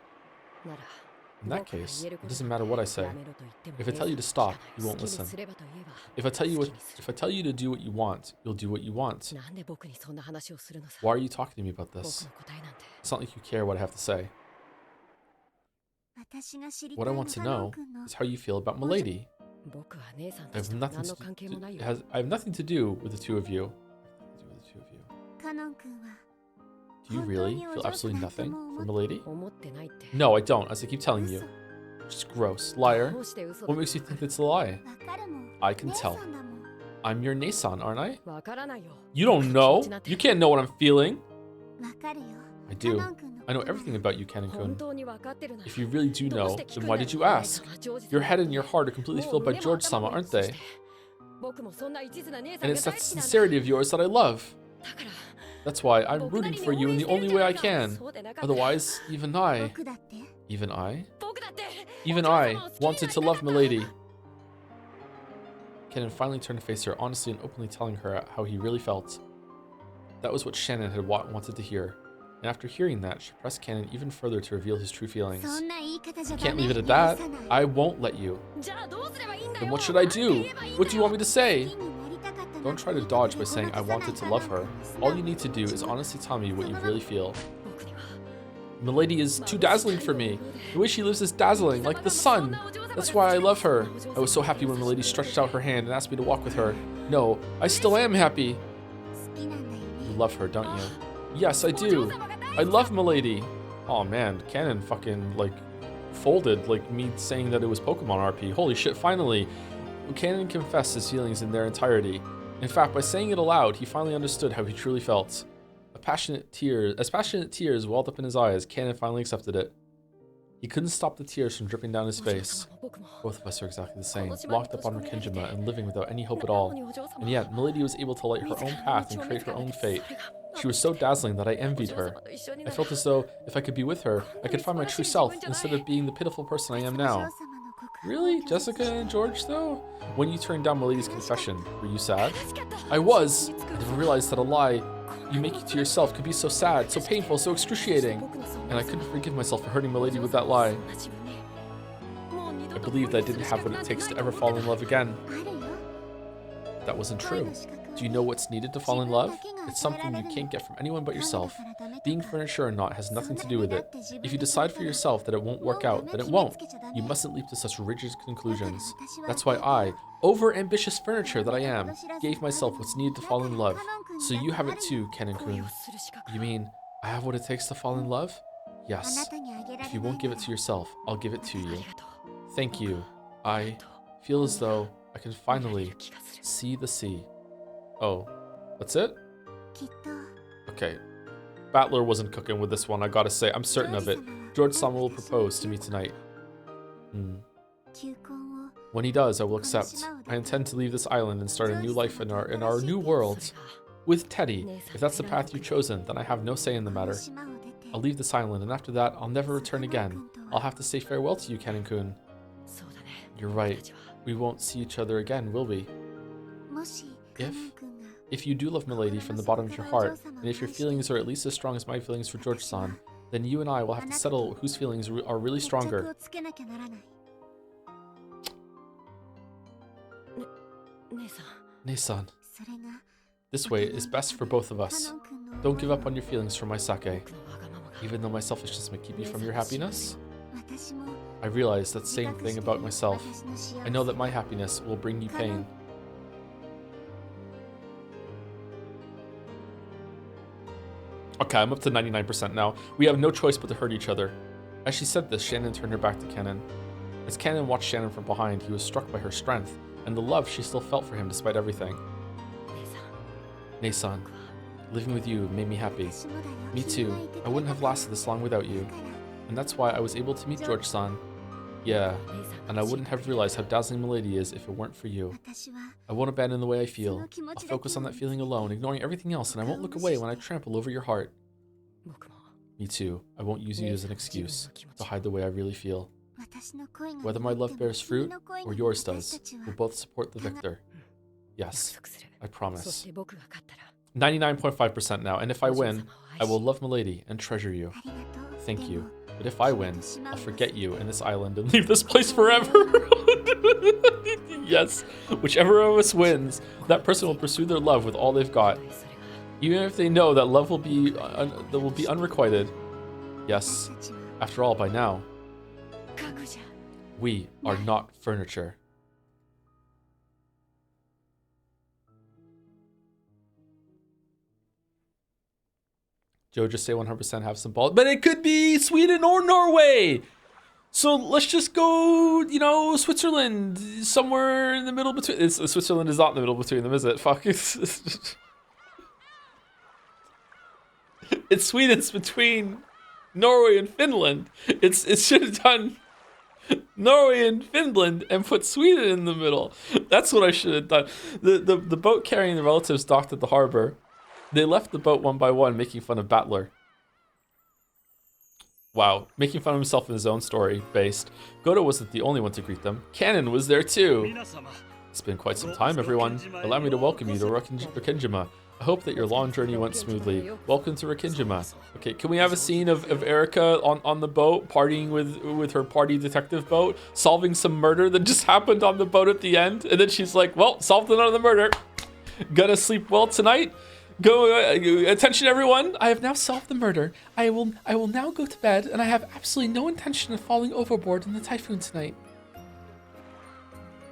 In that case, it doesn't matter what I say. If I tell you to stop, you won't listen. If I tell you to do what you want, you'll do what you want. Why are you talking to me about this? It's not like you care what I have to say. What I want to know is how you feel about Milady. I have nothing to do with the two of you. Do you really feel absolutely nothing for Milady? No, I don't, as I keep telling you. Just gross. Liar. What makes you think it's a lie? I can tell. I'm your Nason, aren't I? You don't know. You can't know what I'm feeling. I do. I know everything about you, Canon-kun. If you really do know, then why did you ask? Your head and your heart are completely filled by George-sama, aren't they? And it's that sincerity of yours that I love. That's why I'm rooting for you in the only way I can. Otherwise, even I wanted to love Milady. Canon finally turned to face her, honestly and openly telling her how he really felt. That was what Shannon had wanted to hear. And after hearing that, she pressed Canon even further to reveal his true feelings. You can't leave it at that. I won't let you. Then what should I do? What do you want me to say? Don't try to dodge by saying I wanted to love her. All you need to do is honestly tell me what you really feel. Milady is too dazzling for me. The way she lives is dazzling, like the sun. That's why I love her. I was so happy when Milady stretched out her hand and asked me to walk with her. No, I still am happy. You love her, don't you? Yes, I do. I love Milady. Oh man, Canon fucking like folded like me saying that it was Pokemon RP. Holy shit, finally. Canon confessed his feelings in their entirety. In fact, by saying it aloud, he finally understood how he truly felt. As passionate tears welled up in his eyes, Canon finally accepted it. He couldn't stop the tears from dripping down his face. Both of us are exactly the same, locked up on Rikenjima and living without any hope at all. And yet, Milady was able to light her own path and create her own fate. She was so dazzling that I envied her. I felt as though if I could be with her, I could find my true self instead of being the pitiful person I am now. Really? Jessica and George, though? When you turned down Milady's confession, were you sad? I was. I never realized that a lie you make to yourself could be so sad, so painful, so excruciating. And I couldn't forgive myself for hurting Milady with that lie. I believed that I didn't have what it takes to ever fall in love again. That wasn't true. Do you know what's needed to fall in love? It's something you can't get from anyone but yourself. Being furniture or not has nothing to do with it. If you decide for yourself that it won't work out, then it won't. You mustn't leap to such rigid conclusions. That's why I, over-ambitious furniture that I am, gave myself what's needed to fall in love. So you have it too, Canon-kun. You mean, I have what it takes to fall in love? Yes. If you won't give it to yourself, I'll give it to you. Thank you. I feel as though I can finally see the sea. Oh, that's it? Okay. Battler wasn't cooking with this one, I gotta say. I'm certain of it. George-sama will propose to me tonight. When he does, I will accept. I intend to leave this island and start a new life in our new world. With Teddy. If that's the path you've chosen, then I have no say in the matter. I'll leave this island, and after that, I'll never return again. I'll have to say farewell to you, Canon-kun. You're right. We won't see each other again, will we? If you do love Milady from the bottom of your heart, and if your feelings are at least as strong as my feelings for George-san, then you and I will have to settle whose feelings are really stronger. Nason. This way is best for both of us. Don't give up on your feelings for my sake. Even though my selfishness may keep you from your happiness. I realize that same thing about myself. I know that my happiness will bring you pain. Okay, I'm up to 99% now. We have no choice but to hurt each other. As she said this, Shannon turned her back to Kennen. As Kennen watched Shannon from behind, he was struck by her strength and the love she still felt for him despite everything. Nei-san, living with you made me happy. Me too. I wouldn't have lasted this long without you. And that's why I was able to meet George-san. Yeah, and I wouldn't have realized how dazzling Milady is if it weren't for you. I won't abandon the way I feel. I'll focus on that feeling alone, ignoring everything else, and I won't look away when I trample over your heart. Me too. I won't use you as an excuse to hide the way I really feel. Whether my love bears fruit or yours does, we'll both support the victor. Yes, I promise. 99.5% now, and if I win, I will love Milady and treasure you. Thank you. But if I win, I'll forget you and this island and leave this place forever. Yes, whichever of us wins, that person will pursue their love with all they've got. Even if they know that love will be unrequited. Yes, after all, by now, we are not furniture. Joe, just say 100% have some balls. But it could be Sweden or Norway! So let's just go, you know, Switzerland. Somewhere in the middle between... Switzerland is not in the middle between them, is it? Fuck. It's Sweden's between Norway and Finland. It should have done Norway and Finland and put Sweden in the middle. That's what I should have done. The boat carrying the relatives docked at the harbor. They left the boat one by one, making fun of Bandle. Wow, making fun of himself in his own story, based. Joedle wasn't the only one to greet them. Cannon was there too. It's been quite some time, everyone. Allow me to welcome you to Rokkenjima. I hope that your long journey went smoothly. Welcome to Rokkenjima. Okay, can we have a scene of Erika on the boat, partying with her party detective boat, solving some murder that just happened on the boat at the end? And then she's like, well, solved another murder. Gonna sleep well tonight? Go, attention everyone, I have now solved the murder. I will now go to bed, and I have absolutely no intention of falling overboard in the typhoon tonight.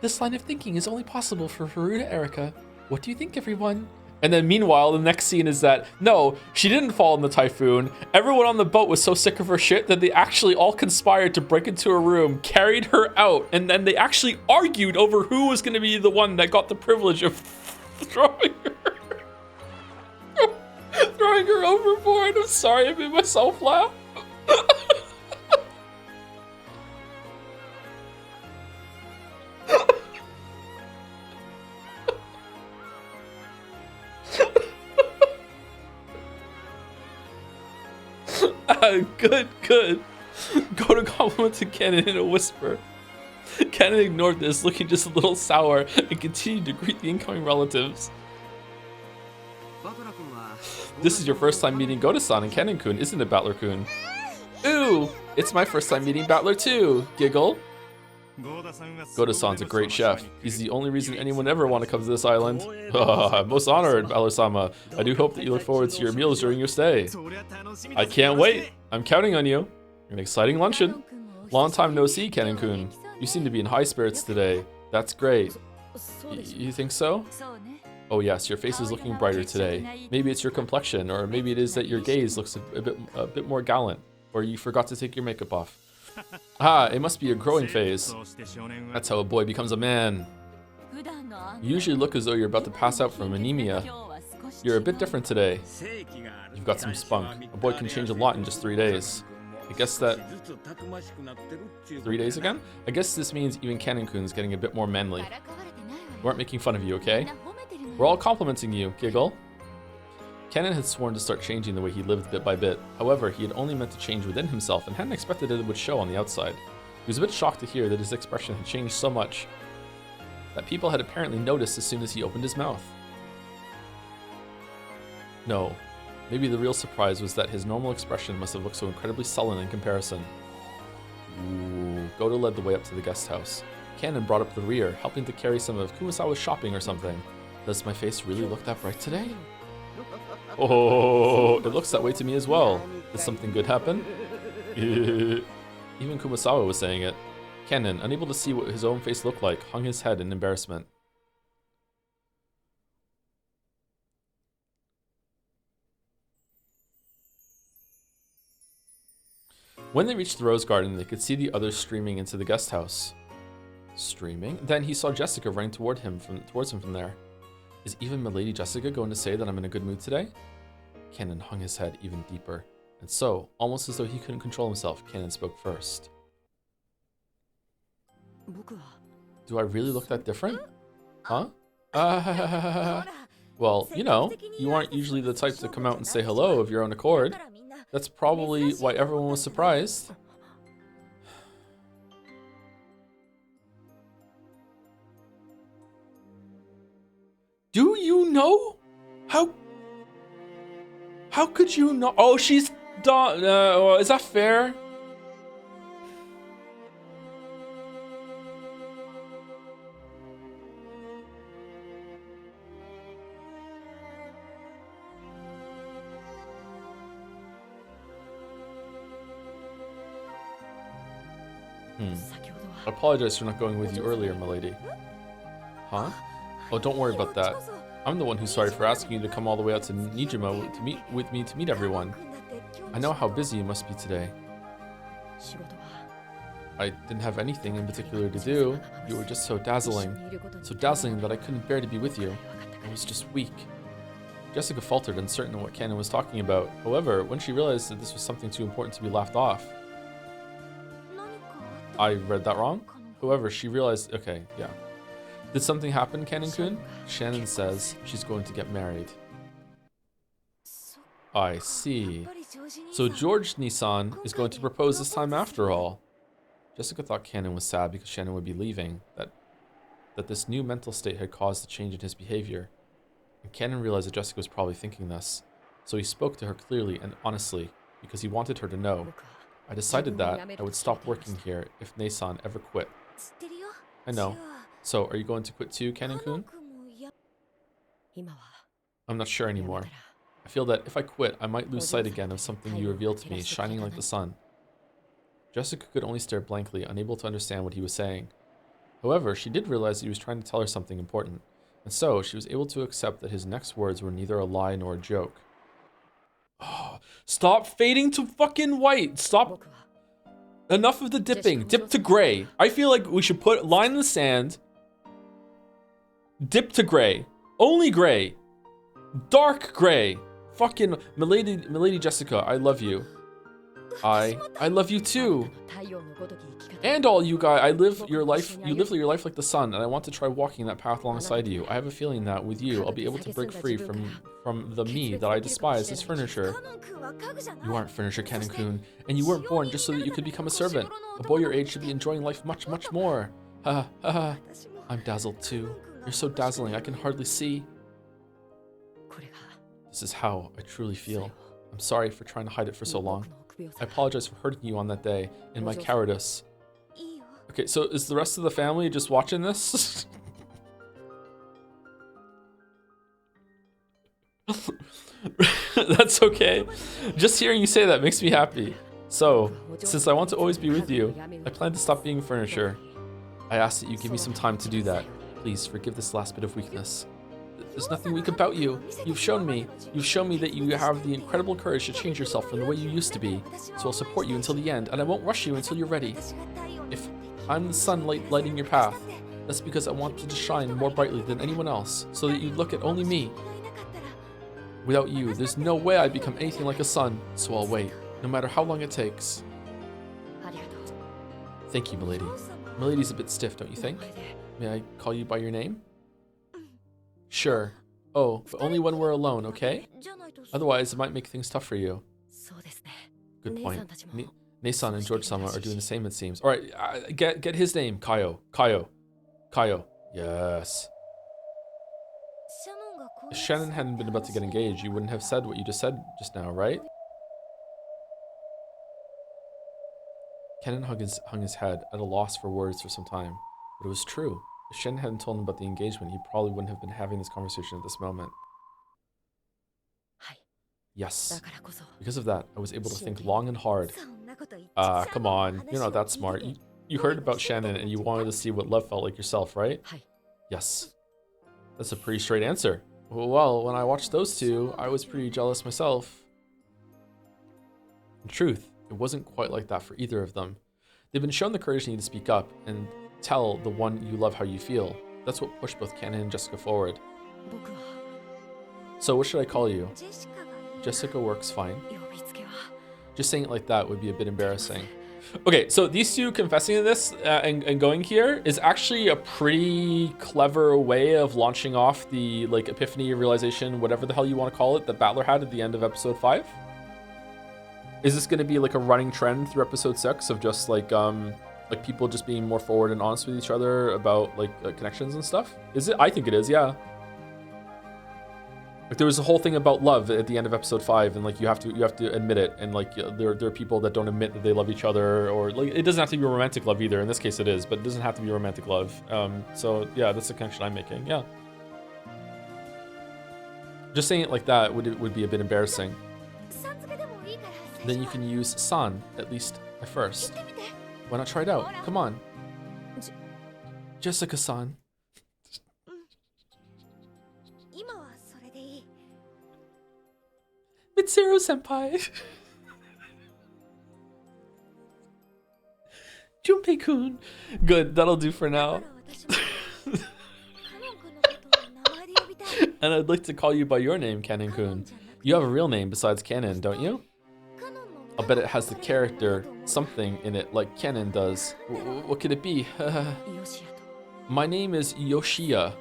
This line of thinking is only possible for Haruta Erika. What do you think, everyone? And then meanwhile, the next scene is that, no, she didn't fall in the typhoon. Everyone on the boat was so sick of her shit that they actually all conspired to break into her room, carried her out, and then they actually argued over who was going to be the one that got the privilege of throwing her overboard. I'm sorry, I made myself laugh. Good. Go to compliment to Kennen in a whisper. Kennen ignored this, looking just a little sour, and continued to greet the incoming relatives. This is your first time meeting Goda-san and Kennen-kun, isn't it, Battler-kun? Ooh, it's my first time meeting Battler too. Giggle. Goda-san's a great chef. He's the only reason anyone ever want to come to this island. I'm most honored, Battler-sama. I do hope that you look forward to your meals during your stay. I can't wait. I'm counting on you. An exciting luncheon. Long time no see, Kennen-kun. You seem to be in high spirits today. That's great. You think so? Oh yes, your face is looking brighter today. Maybe it's your complexion, or maybe it is that your gaze looks a bit more gallant, or you forgot to take your makeup off. Ah, it must be a growing phase. That's how a boy becomes a man. You usually look as though you're about to pass out from anemia. You're a bit different today. You've got some spunk. A boy can change a lot in just 3 days. I guess that... 3 days again? I guess this means even Kennen-kun's getting a bit more manly. We aren't making fun of you, okay? We're all complimenting you, Giggle. Kennen had sworn to start changing the way he lived bit by bit. However, he had only meant to change within himself and hadn't expected that it would show on the outside. He was a bit shocked to hear that his expression had changed so much that people had apparently noticed as soon as he opened his mouth. No, maybe the real surprise was that his normal expression must have looked so incredibly sullen in comparison. Ooh, Joedle led the way up to the guest house. Kennen brought up the rear, helping to carry some of Kumasawa's shopping or something. Does my face really look that bright today? Oh, it looks that way to me as well. Did something good happen? Even Kumasawa was saying it. Kennen, unable to see what his own face looked like, hung his head in embarrassment. When they reached the rose garden, they could see the others streaming into the guest house. Streaming? Then he saw Jessica running towards him from there. Is even Milady Jessica going to say that I'm in a good mood today? Cannon hung his head even deeper. And so, almost as though he couldn't control himself, Cannon spoke first. Do I really look that different? Huh? Well, you know, you aren't usually the type to come out and say hello of your own accord. That's probably why everyone was surprised. Do you know? How could you know? Oh, she's done. Is that fair? I apologize for not going with you earlier, milady. Huh? Oh, don't worry about that. I'm the one who's sorry for asking you to come all the way out to Nijima to meet everyone. I know how busy you must be today. I didn't have anything in particular to do. You were just so dazzling that I couldn't bear to be with you. I was just weak. Jessica faltered, uncertain of what Cannon was talking about. However, when she realized that this was something too important to be laughed off, I read that wrong? However, she realized, okay, yeah. Did something happen, Cannon-kun? Shannon says she's going to get married. I see. So George Nissan is going to propose this time after all. Jessica thought Cannon was sad because Shannon would be leaving, that this new mental state had caused a change in his behavior. And Cannon realized that Jessica was probably thinking this. So he spoke to her clearly and honestly because he wanted her to know. I decided that I would stop working here if Nissan ever quit. I know. So, are you going to quit too, Cannon-kun? I'm not sure anymore. I feel that if I quit, I might lose sight again of something you revealed to me, shining like the sun. Jessica could only stare blankly, unable to understand what he was saying. However, she did realize that he was trying to tell her something important, and so she was able to accept that his next words were neither a lie nor a joke. Oh, stop fading to fucking white! Stop! Enough of the dipping. Dip to gray. I feel like we should put line in the sand. Dip to gray. Only gray. Dark gray. Fucking Milady Jessica, I love you. I love you too. And all you guys, you live your life like the sun, and I want to try walking that path alongside you. I have a feeling that with you, I'll be able to break free from the me that I despise as furniture. You aren't furniture, Cannon-kun, and you weren't born just so that you could become a servant. A boy your age should be enjoying life much, much more. Ha ha ha. I'm dazzled too. You're so dazzling, I can hardly see. This is how I truly feel. I'm sorry for trying to hide it for so long. I apologize for hurting you on that day in my cowardice. Okay, so is the rest of the family just watching this? That's okay. Just hearing you say that makes me happy. So, since I want to always be with you, I plan to stop being furniture. I ask that you give me some time to do that. Please forgive this last bit of weakness. There's nothing weak about you. You've shown me that you have the incredible courage to change yourself from the way you used to be. So I'll support you until the end, and I won't rush you until you're ready. If I'm the sunlight lighting your path, that's because I want you to shine more brightly than anyone else, so that you look at only me. Without you, there's no way I'd become anything like a sun, so I'll wait, no matter how long it takes. Thank you, milady. Milady's a bit stiff, don't you think? May I call you by your name? Sure. Oh, but only when we're alone, okay? Otherwise, it might make things tough for you. Good point. Nissan and George-sama are doing the same, it seems. All right, get his name. Kaio. Yes. If Shannon hadn't been about to get engaged, you wouldn't have said what you just said just now, right? Kennen hung his head, at a loss for words for some time. But it was true. If Shen hadn't told him about the engagement, he probably wouldn't have been having this conversation at this moment. Yes. Because of that, I was able to think long and hard. Come on. You're not that smart. You heard about Shannon and you wanted to see what love felt like yourself, right? Yes. That's a pretty straight answer. Well, when I watched those two, I was pretty jealous myself. In truth, It wasn't quite like that for either of them. They've been shown the courage they need to speak up and tell the one you love how you feel. That's what pushed both Kennen and Jessica forward. So what should I call you? Jessica works fine. Just saying it like that would be a bit embarrassing. Okay, so these two confessing to this and going here is actually a pretty clever way of launching off the like epiphany, realization, whatever the hell you want to call it, that Bandle had at the end of episode 5. Is this going to be like a running trend through episode 6 of just like people just being more forward and honest with each other about like connections and stuff? Is it? I think it is, yeah. Like there was a whole thing about love at the end of episode 5, and like you have to admit it, and like there are people that don't admit that they love each other, or like it doesn't have to be romantic love either. In this case, it is, but it doesn't have to be romantic love. So yeah, that's the connection I'm making. Yeah. Just saying it like that would be a bit embarrassing. Then you can use san at least at first. Why not try it out? Come on, Jessica-san. Mitsuru-senpai. Junpei-kun. Good, that'll do for now. And I'd like to call you by your name, Kennen-kun. You have a real name besides Kennen, don't you? I'll bet it has the character something in it like Kennen does. What could it be? My name is Yoshiya.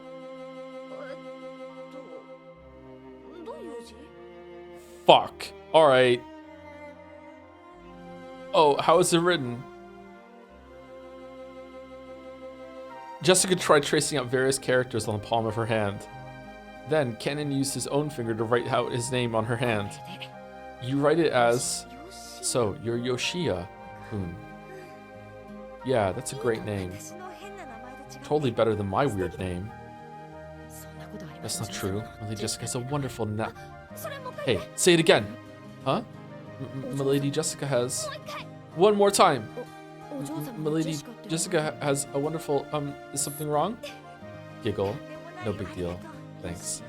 Fuck. Alright. Oh, how is it written? Jessica tried tracing out various characters on the palm of her hand. Then, Kennen used his own finger to write out his name on her hand. You write it as... So, you're Yoshiya-kun. Yeah, that's a great name. Totally better than my weird name. That's not true. Only Jessica's a wonderful Hey, say it again. Huh? Milady Jessica has... One more time. Milady Jessica has a wonderful... Is something wrong? Giggle. No big deal. Thanks.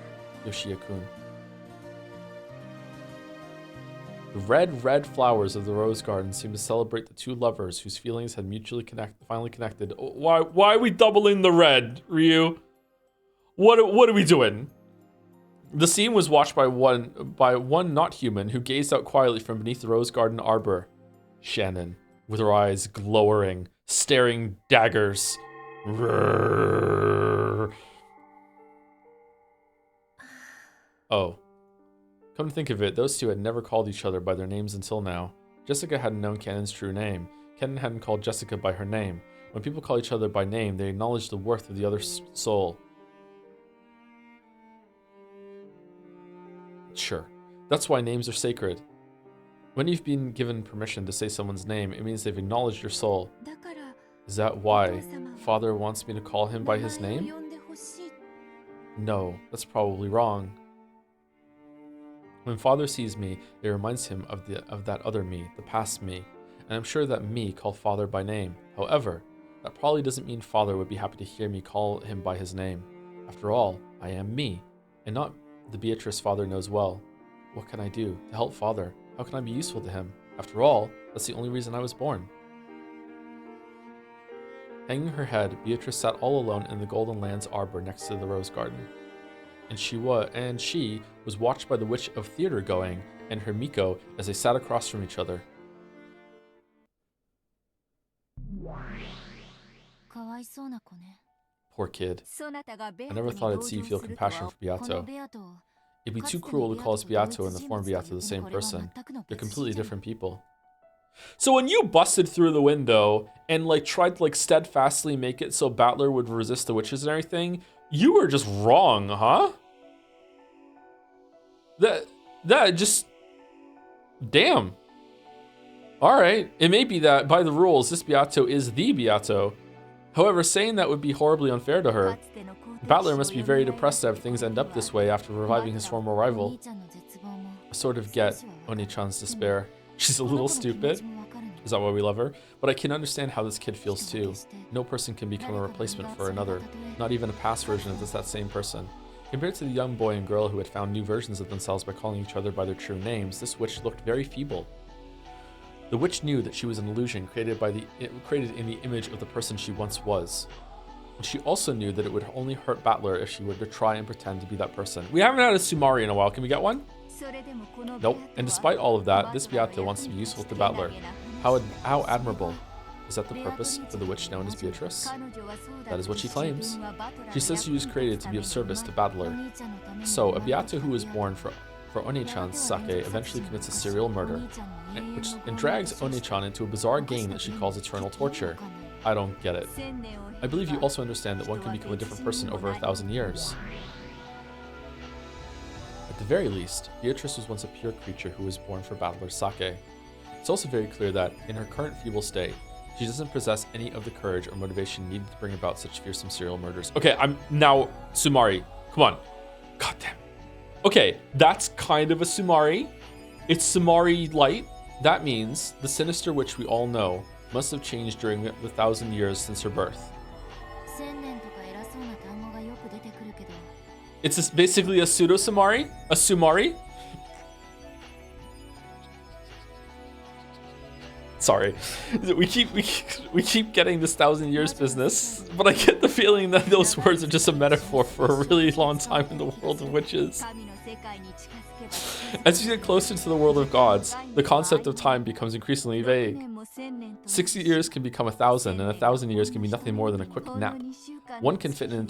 Yoshiya-kun. The red flowers of the rose garden seem to celebrate the two lovers whose feelings had finally connected. Why are we doubling the red, Ryu? What are we doing? The scene was watched by one not human who gazed out quietly from beneath the rose garden arbor. Shannon, with her eyes glowering, staring daggers. Oh. Come to think of it, those two had never called each other by their names until now. Jessica hadn't known Kennen's true name. Kennen hadn't called Jessica by her name. When people call each other by name, they acknowledge the worth of the other's soul. Sure. That's why names are sacred. When you've been given permission to say someone's name, it means they've acknowledged your soul. Is that why Father wants me to call him by his name? No, that's probably wrong. When Father sees me, it reminds him of that other me, the past me, and I'm sure that me called Father by name. However, that probably doesn't mean Father would be happy to hear me call him by his name. After all, I am me, and not the Beatrice Father knows well. What can I do to help Father? How can I be useful to him? After all, that's the only reason I was born. Hanging her head, Beatrice sat all alone in the Golden Lands arbor next to the rose garden. And she was watched by the Witch of Theater Going and her Miko as they sat across from each other. Poor kid. I never thought I'd see you feel compassion for Beato. It'd be too cruel to call us Beato and the form Beato the same person. They're completely different people. So when you busted through the window and like tried to like steadfastly make it so Battler would resist the witches and everything, you were just wrong, huh? That just... Damn. Alright, it may be that by the rules, this Beato is the Beato. However, saying that would be horribly unfair to her. Battler must be very depressed to have things end up this way after reviving his former rival. I sort of get Oni-chan's despair. She's a little stupid. Is that why we love her? But I can understand how this kid feels too. No person can become a replacement for another, not even a past version of that same person. Compared to the young boy and girl who had found new versions of themselves by calling each other by their true names, this witch looked very feeble. The witch knew that she was an illusion created in the image of the person she once was. And she also knew that it would only hurt Bandle if she were to try and pretend to be that person. We haven't had a Sumari in a while. Can we get one? Nope. And despite all of that, this Beato wants to be useful to Bandle. How admirable. Is that the purpose for the witch known as Beatrice? That is what she claims. She says she was created to be of service to Bandle. So, a Beato who was born for Oni-chan's sake eventually commits a serial murder, and drags Oni-chan into a bizarre game that she calls eternal torture. I don't get it. I believe you also understand that one can become a different person over 1,000 years. At the very least, Beatrice was once a pure creature who was born for Bandle's sake. It's also very clear that, in her current feeble state, she doesn't possess any of the courage or motivation needed to bring about such fearsome serial murders. Okay, I'm now Sumari. Come on. God damn. Okay, that's kind of a Sumari. It's Sumari light. That means the sinister witch we all know must have changed during the 1,000 years since her birth. It's basically a pseudo Sumari? A Sumari? Sorry, we keep getting this 1,000 years business, but I get the feeling that those words are just a metaphor for a really long time in the world of witches. As you get closer to the world of gods, the concept of time becomes increasingly vague. 60 years can become 1,000, and 1,000 years can be nothing more than a quick nap. One can fit an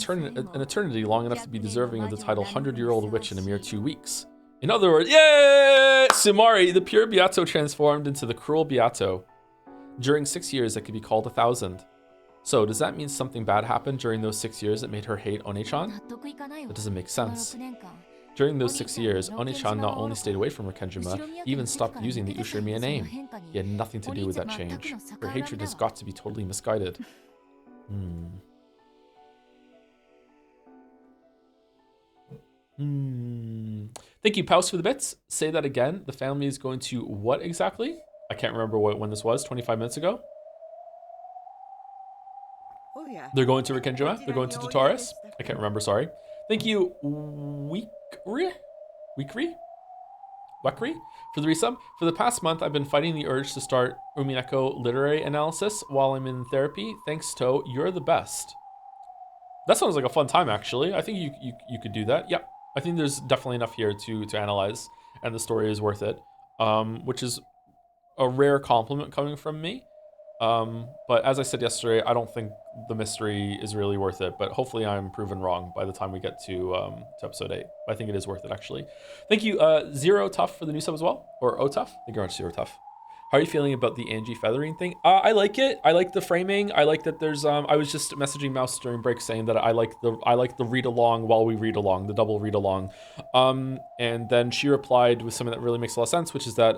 eternity long enough to be deserving of the title 100-year-old witch in a mere 2 weeks. In other words, yay! Sumari, the pure Beato transformed into the cruel Beato. During 6 years, it could be called 1,000. So, does that mean something bad happened during those 6 years that made her hate Oni-chan? That doesn't make sense. During those 6 years, Oni-chan not only stayed away from Rikenjima, he even stopped using the Ushirimiya name. He had nothing to do with that change. Her hatred has got to be totally misguided. Thank you, Paus, for the bits. Say that again. The family is going to what exactly? I can't remember when this was, 25 minutes ago. Oh, yeah. They're going to Rikenjima? They're going to Dotaris? I can't remember, sorry. Thank you, Weekry, for the resub. For the past month, I've been fighting the urge to start Umineko literary analysis while I'm in therapy. Thanks, To. You're the best. That sounds like a fun time, actually. I think you could do that. Yep. I think there's definitely enough here to analyze, and the story is worth it, which is a rare compliment coming from me. But as I said yesterday, I don't think the mystery is really worth it, but hopefully I'm proven wrong by the time we get to episode 8. I think it is worth it, actually. Thank you, Zero Tough, for the new sub as well, or O Tough. Thank you very much, Zero Tough. How are you feeling about the Angie feathering thing? I like it. I like the framing. I like that there's I was just messaging Mouse during break saying that I like the read along while we read along, the double read along. And then she replied with something that really makes a lot of sense, which is that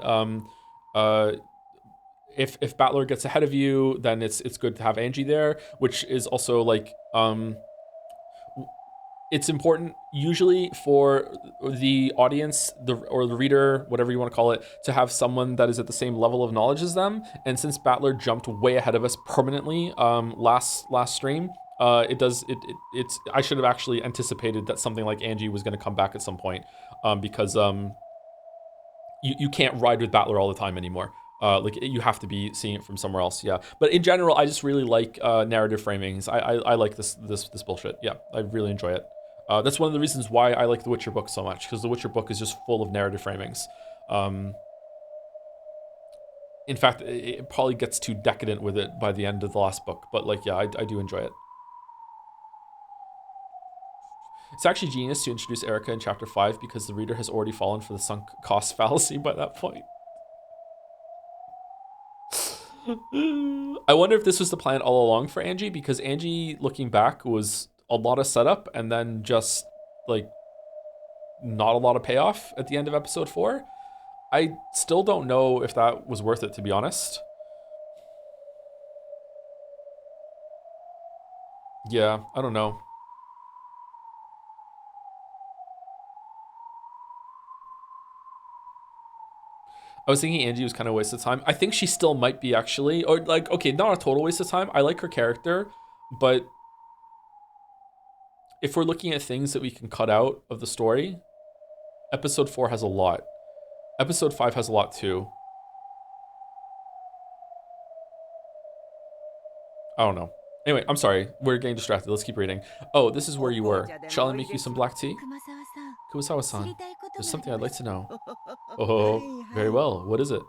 if Bandle gets ahead of you, then it's good to have Angie there, which is also like it's important usually for the audience, or the reader, whatever you want to call it, to have someone that is at the same level of knowledge as them. And since Bandle jumped way ahead of us permanently last stream, it's I should have actually anticipated that something like Angie was going to come back at some point, because you can't ride with Bandle all the time anymore. Like you have to be seeing it from somewhere else, yeah. But in general, I just really like narrative framings. I like this bullshit. Yeah, I really enjoy it. That's one of the reasons why I like the Witcher book so much, because the Witcher book is just full of narrative framings. In fact, it probably gets too decadent with it by the end of the last book, but like, yeah, I do enjoy it. It's actually genius to introduce Erica in chapter 5 because the reader has already fallen for the sunk cost fallacy by that point. I wonder if this was the plan all along for Angie, because Angie, looking back, was a lot of setup and then just like not a lot of payoff at the end of episode 4. I still don't know if that was worth it, to be honest. Yeah, I don't know. I was thinking Angie was kind of a waste of time. I think she still might be, actually. Or like, okay, not a total waste of time. I like her character, but if we're looking at things that we can cut out of the story, episode 4 has a lot. Episode 5 has a lot too. I don't know. Anyway, I'm sorry. We're getting distracted. Let's keep reading. Oh, this is where you were. Shall I make you some black tea? Kumasawa-san, there's something I'd like to know. Oh, very well. What is it?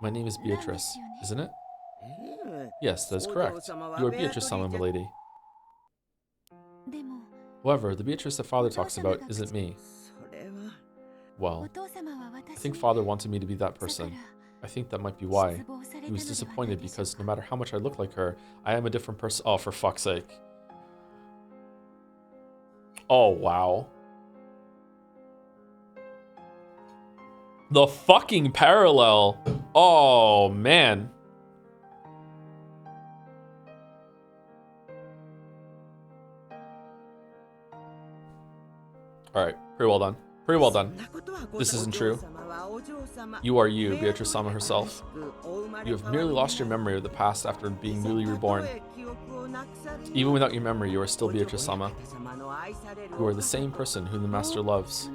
My name is Beatrice, isn't it? Yes, that is correct. You are Beatrice-sama, milady. However, the Beatrice that father talks about isn't me. Well, I think father wanted me to be that person. I think that might be why. He was disappointed because no matter how much I look like her, I am a different person. Oh, for fuck's sake. Oh, wow. The fucking parallel. Oh, man. Alright, pretty well done. Pretty well done. This isn't true. You are you, Beatrice-sama herself. You have merely lost your memory of the past after being newly reborn. Even without your memory, you are still Beatrice-sama. You are the same person whom the master loves.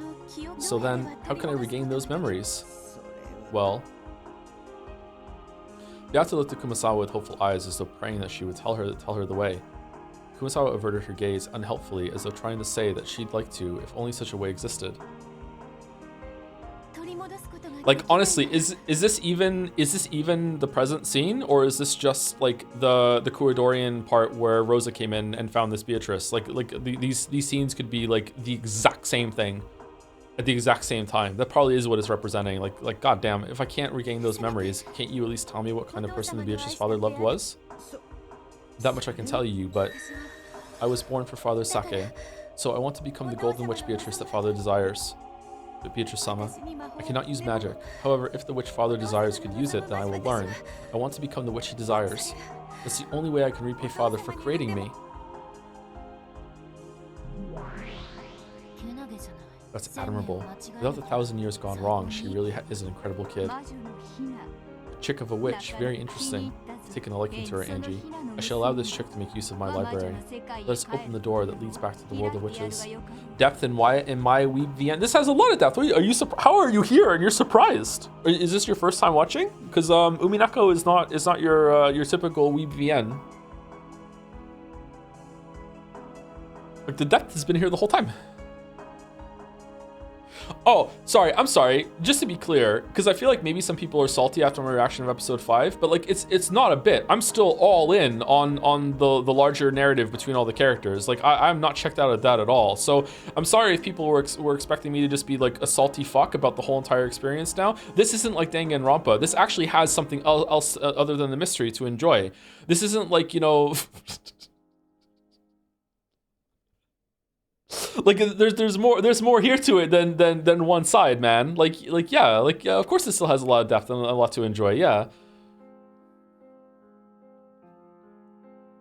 So then, how can I regain those memories? Well... Beata looked at Kumasawa with hopeful eyes as though praying that she would tell her the way. Kumasawa averted her gaze unhelpfully as though trying to say that she'd like to if only such a way existed. Like, honestly, is this even the present scene, or is this just like the Kurodorian part where Rosa came in and found this Beatrice? These scenes could be like the exact same thing at the exact same time. That probably is what it's representing. Like goddamn, if I can't regain those memories, can't you at least tell me what kind of person the Beatrice's father loved was? That much I can tell you, but I was born for Father Sake, so I want to become the golden witch Beatrice that father desires. But Beatrice-sama, I cannot use magic. However, if the witch father desires could use it, then I will learn. I want to become the witch he desires. That's the only way I can repay father for creating me. That's admirable. Without the 1,000 years gone wrong, she really is an incredible kid. Chick of a witch, very interesting. I've taken a liking to her, Angie. I shall allow this chick to make use of my library. Let us open the door that leads back to the world of witches. Depth in my weeb VN. This has a lot of depth. Are you how are you here and you're surprised? Is this your first time watching? Because Umineko is not your typical weeb VN. Like, the depth has been here the whole time. Oh, sorry, I'm sorry. Just to be clear, because I feel like maybe some people are salty after my reaction of episode 5, but like it's not a bit. I'm still all in on the larger narrative between all the characters. Like I'm not checked out at that at all. So I'm sorry if people were expecting me to just be like a salty fuck about the whole entire experience now. This isn't like Danganronpa. This actually has something else other than the mystery to enjoy. This isn't like, you know... Like there's more here to it than one side, man. Yeah, of course it still has a lot of depth and a lot to enjoy, yeah.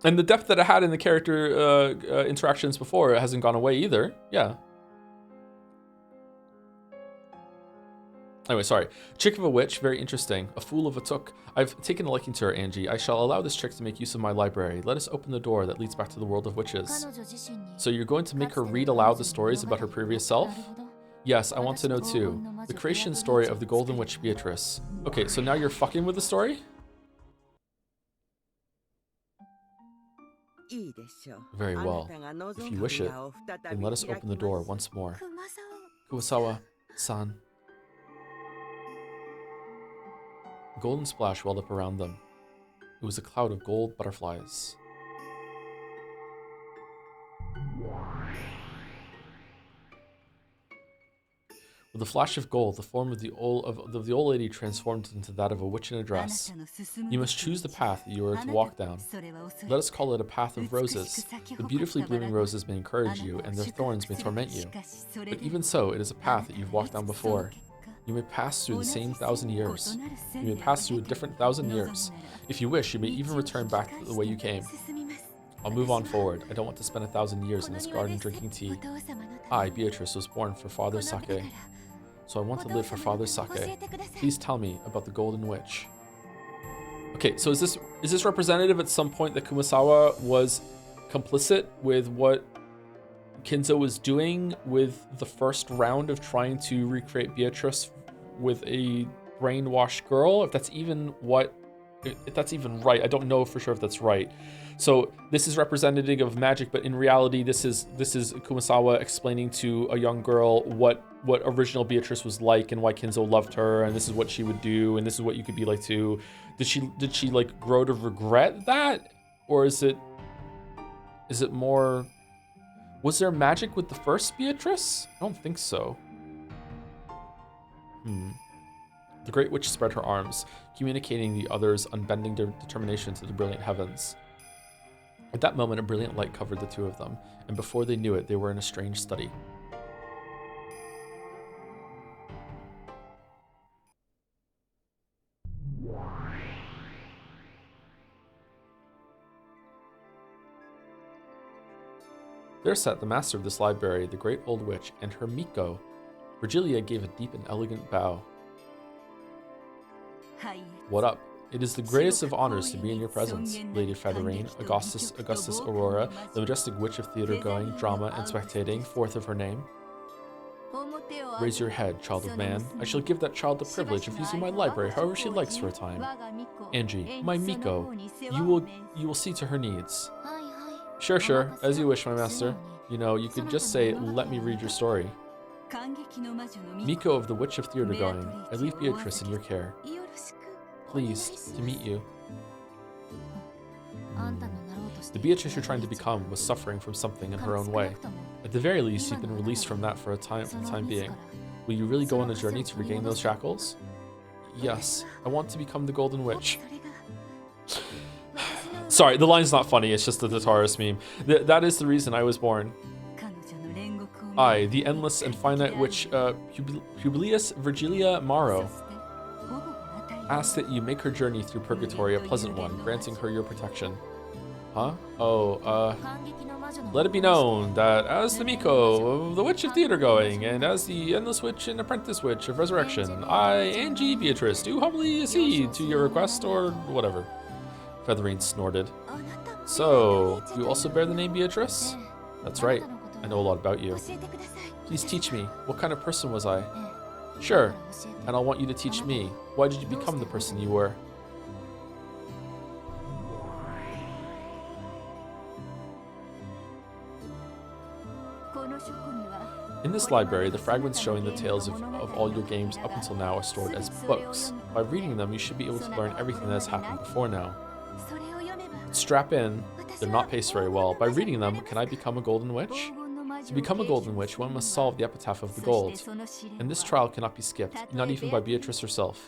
And the depth that it had in the character interactions before, it hasn't gone away either, yeah. Anyway, sorry. Chick of a witch, very interesting. A fool of a took. I've taken a liking to her, Angie. I shall allow this chick to make use of my library. Let us open the door that leads back to the world of witches. So you're going to make her read aloud the stories about her previous self? Yes, I want to know too. The creation story of the Golden Witch Beatrice. Okay, so now you're fucking with the story? Very well. If you wish it, then let us open the door once more. Kumasawa-san. A golden splash welled up around them. It was a cloud of gold butterflies. With a flash of gold, the form of the old lady transformed into that of a witch in a dress. You must choose the path that you are to walk down. Let us call it a path of roses. The beautifully blooming roses may encourage you, and their thorns may torment you. But even so, it is a path that you've walked down before. You may pass through the same 1,000 years. You may pass through a different 1,000 years. If you wish, you may even return back the way you came. I'll move on forward. I don't want to spend 1,000 years in this garden drinking tea. I, Beatrice, was born for Father Sake. So I want to live for Father Sake. Please tell me about the Golden Witch. Okay, so is this representative at some point that Kumasawa was complicit with what Kinzo was doing with the first round of trying to recreate Beatrice with a brainwashed girl? If that's even what if that's even right. I don't know for sure if that's right. So this is representative of magic, but in reality, this is Kumasawa explaining to a young girl what original Beatrice was like and why Kinzo loved her, and this is what she would do, and this is what you could be like too. Did she like grow to regret that, or is it more? Was there magic with the first Beatrice? I don't think so. The Great Witch spread her arms, communicating the others' unbending determination to the brilliant heavens. At that moment, a brilliant light covered the two of them, and before they knew it, they were in a strange study. There sat the master of this library, the great old witch, and her Miko. Virgilia gave a deep and elegant bow. What up? It is the greatest of honors to be in your presence, Lady Federine, Augustus Aurora, the majestic witch of theater-going, drama, and spectating, fourth of her name. Raise your head, child of man. I shall give that child the privilege of using my library however she likes for a time. Angie, my Miko, you will see to her needs. Sure, as you wish, my master. You know, you could just say, let me read your story. Miko of the Witch of Theater-going, I leave Beatrice in your care. Pleased to meet you. The Beatrice you're trying to become was suffering from something in her own way. At the very least, you've been released from that for the time being. Will you really go on a journey to regain those shackles? Yes, I want to become the Golden Witch. Sorry, the line's not funny, it's just the Taurus meme. That is the reason I was born. I, the endless and finite witch, Publius Virgilia Maro, ask that you make her journey through purgatory a pleasant one, granting her your protection. Huh? Let it be known that as the Miko of the Witch of Theater-going, and as the Endless Witch and Apprentice Witch of Resurrection, I, Angie Beatrice, do humbly accede to your request or whatever. Featherine snorted. So, you also bear the name Beatrice? That's right. I know a lot about you. Please teach me. What kind of person was I? Sure. And I'll want you to teach me. Why did you become the person you were? In this library, the fragments showing the tales of all your games up until now are stored as books. By reading them, you should be able to learn everything that has happened before now. Strap in. They're not paced very well. By reading them, can I become a Golden Witch? To become a Golden Witch, one must solve the epitaph of the gold. And this trial cannot be skipped, not even by Beatrice herself.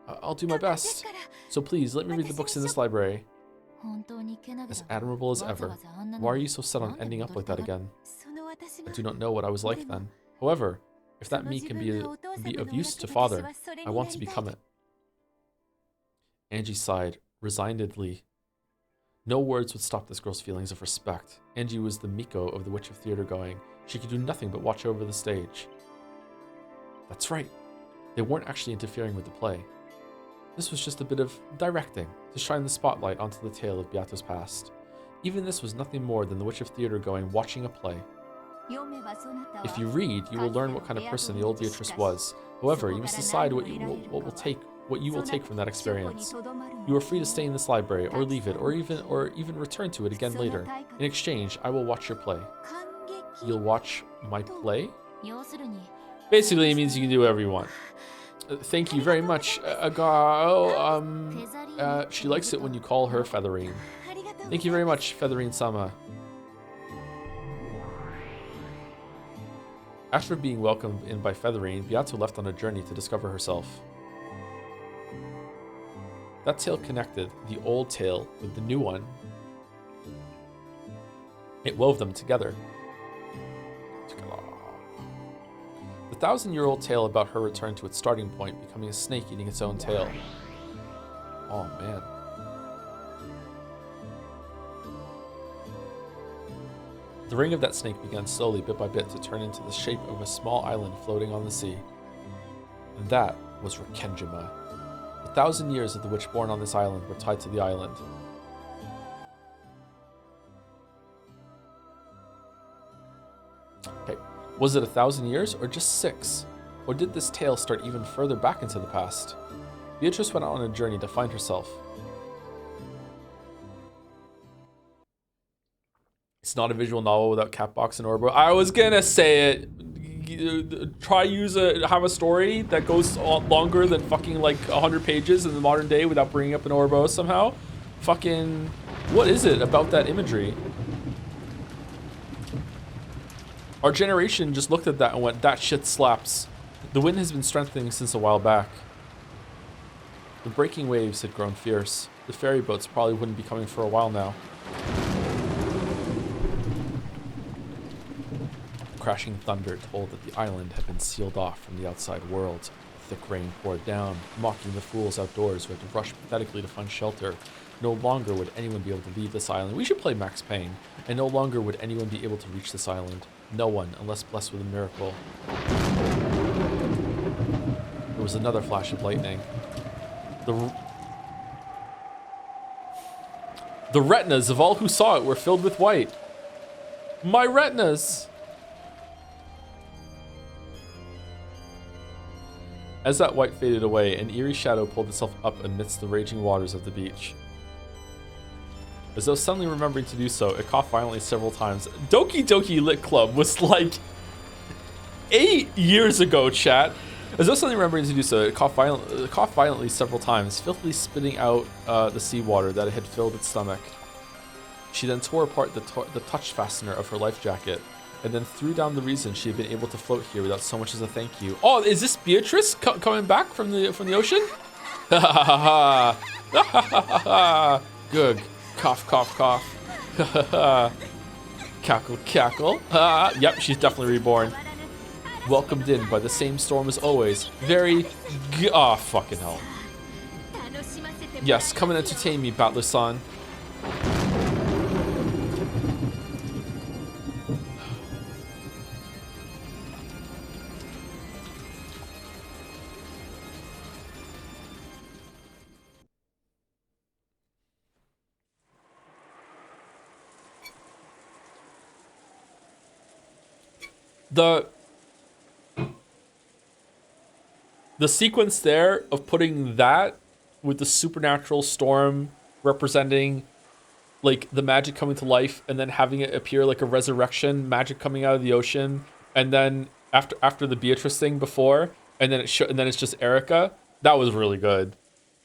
I'll do my best. So please, let me read the books in this library. As admirable as ever. Why are you so set on ending up like that again? I do not know what I was like then. However, if that me can be of use to Father, I want to become it. Angie sighed, resignedly. No words would stop this girl's feelings of respect. Angie was the Miko of the Witch of Theater-going. She could do nothing but watch over the stage. That's right. They weren't actually interfering with the play. This was just a bit of directing to shine the spotlight onto the tale of Beato's past. Even this was nothing more than the Witch of Theater-going watching a play. If you read, you will learn what kind of person the old Beatrice was. However, you must decide what you will take from that experience. You are free to stay in this library, or leave it, or even return to it again later. In exchange, I will watch your play. You'll watch my play? Basically, it means you can do whatever you want. Thank you very much, she likes it when you call her Featherine. Thank you very much, Featherine-sama. After being welcomed in by Featherine, Beato left on a journey to discover herself. That tale connected the old tale with the new one. It wove them together. The 1,000-year-old tale about her return to its starting point, becoming a snake eating its own tail. Oh man. The ring of that snake began slowly, bit by bit, to turn into the shape of a small island floating on the sea. And that was Rikenjima. 1,000 years of the witch born on this island were tied to the island. Okay, was it 1,000 years or just 6? Or did this tale start even further back into the past? Beatrice went out on a journey to find herself. It's not a visual novel without Catbox and Orbo. I was gonna say it. Have a story that goes longer than fucking like 100 pages in the modern day without bringing up an Orbo somehow. Fucking, what is it about that imagery? Our generation just looked at that and went, that shit slaps. The wind has been strengthening since a while back. The breaking waves had grown fierce. The ferry boats probably wouldn't be coming for a while now. Crashing thunder told that the island had been sealed off from the outside world. Thick rain poured down, mocking the fools outdoors who had to rush pathetically to find shelter. No longer would anyone be able to leave this island. We should play Max Payne. And no longer would anyone be able to reach this island. No one, unless blessed with a miracle. There was another flash of lightning. The retinas of all who saw it were filled with white. My retinas! As that white faded away, an eerie shadow pulled itself up amidst the raging waters of the beach. As though suddenly remembering to do so, it coughed violently several times. Doki Doki Lit Club was like 8 years ago, chat. As though suddenly remembering to do so, it coughed violently several times, filthily spitting out the seawater that it had filled its stomach. She then tore apart the touch fastener of her life jacket, and then threw down the reason she had been able to float here without so much as a thank you. Oh, is this Beatrice coming back from the ocean? Ha ha ha ha! Ha ha ha ha! Good. Cough, cough, cough. Ha ha ha! Cackle, cackle. Yep, she's definitely reborn. Welcomed in by the same storm as always. Very. Ah, fucking hell. Yes, come and entertain me, Battler-san. The sequence there of putting that with the supernatural storm representing like the magic coming to life, and then having it appear like a resurrection, magic coming out of the ocean, and then after the Beatrice thing before, and then and then it's just Erica. That was really good.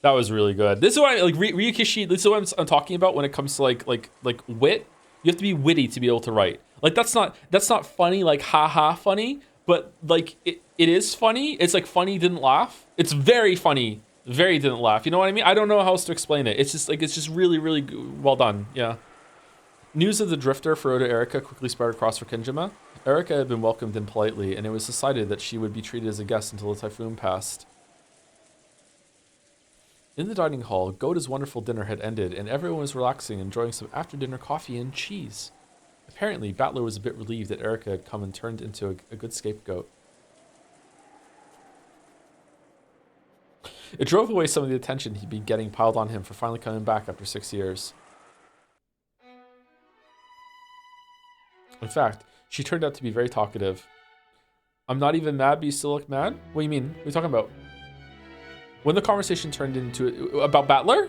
That was really good. This is what I like. Ryukishi. This is what I'm talking about when it comes to like wit. You have to be witty to be able to write. Like that's not funny, like haha funny, but like it is funny. It's like funny didn't laugh. It's very funny, very didn't laugh. You know what I mean? I don't know how else to explain it. It's just really well done. Yeah. News of the drifter for Oda Erica quickly spread across for Kinjima. Erica had been welcomed in politely, and it was decided that she would be treated as a guest until the typhoon passed. In the dining hall, Goda's wonderful dinner had ended, and everyone was relaxing, enjoying some after-dinner coffee and cheese. Apparently, Battler was a bit relieved that Erica had come and turned into a good scapegoat. It drove away some of the attention he'd been getting piled on him for finally coming back after 6 years. In fact, she turned out to be very talkative. I'm not even mad, but you still look mad? What do you mean? What are you talking about? When the conversation turned into about Battler?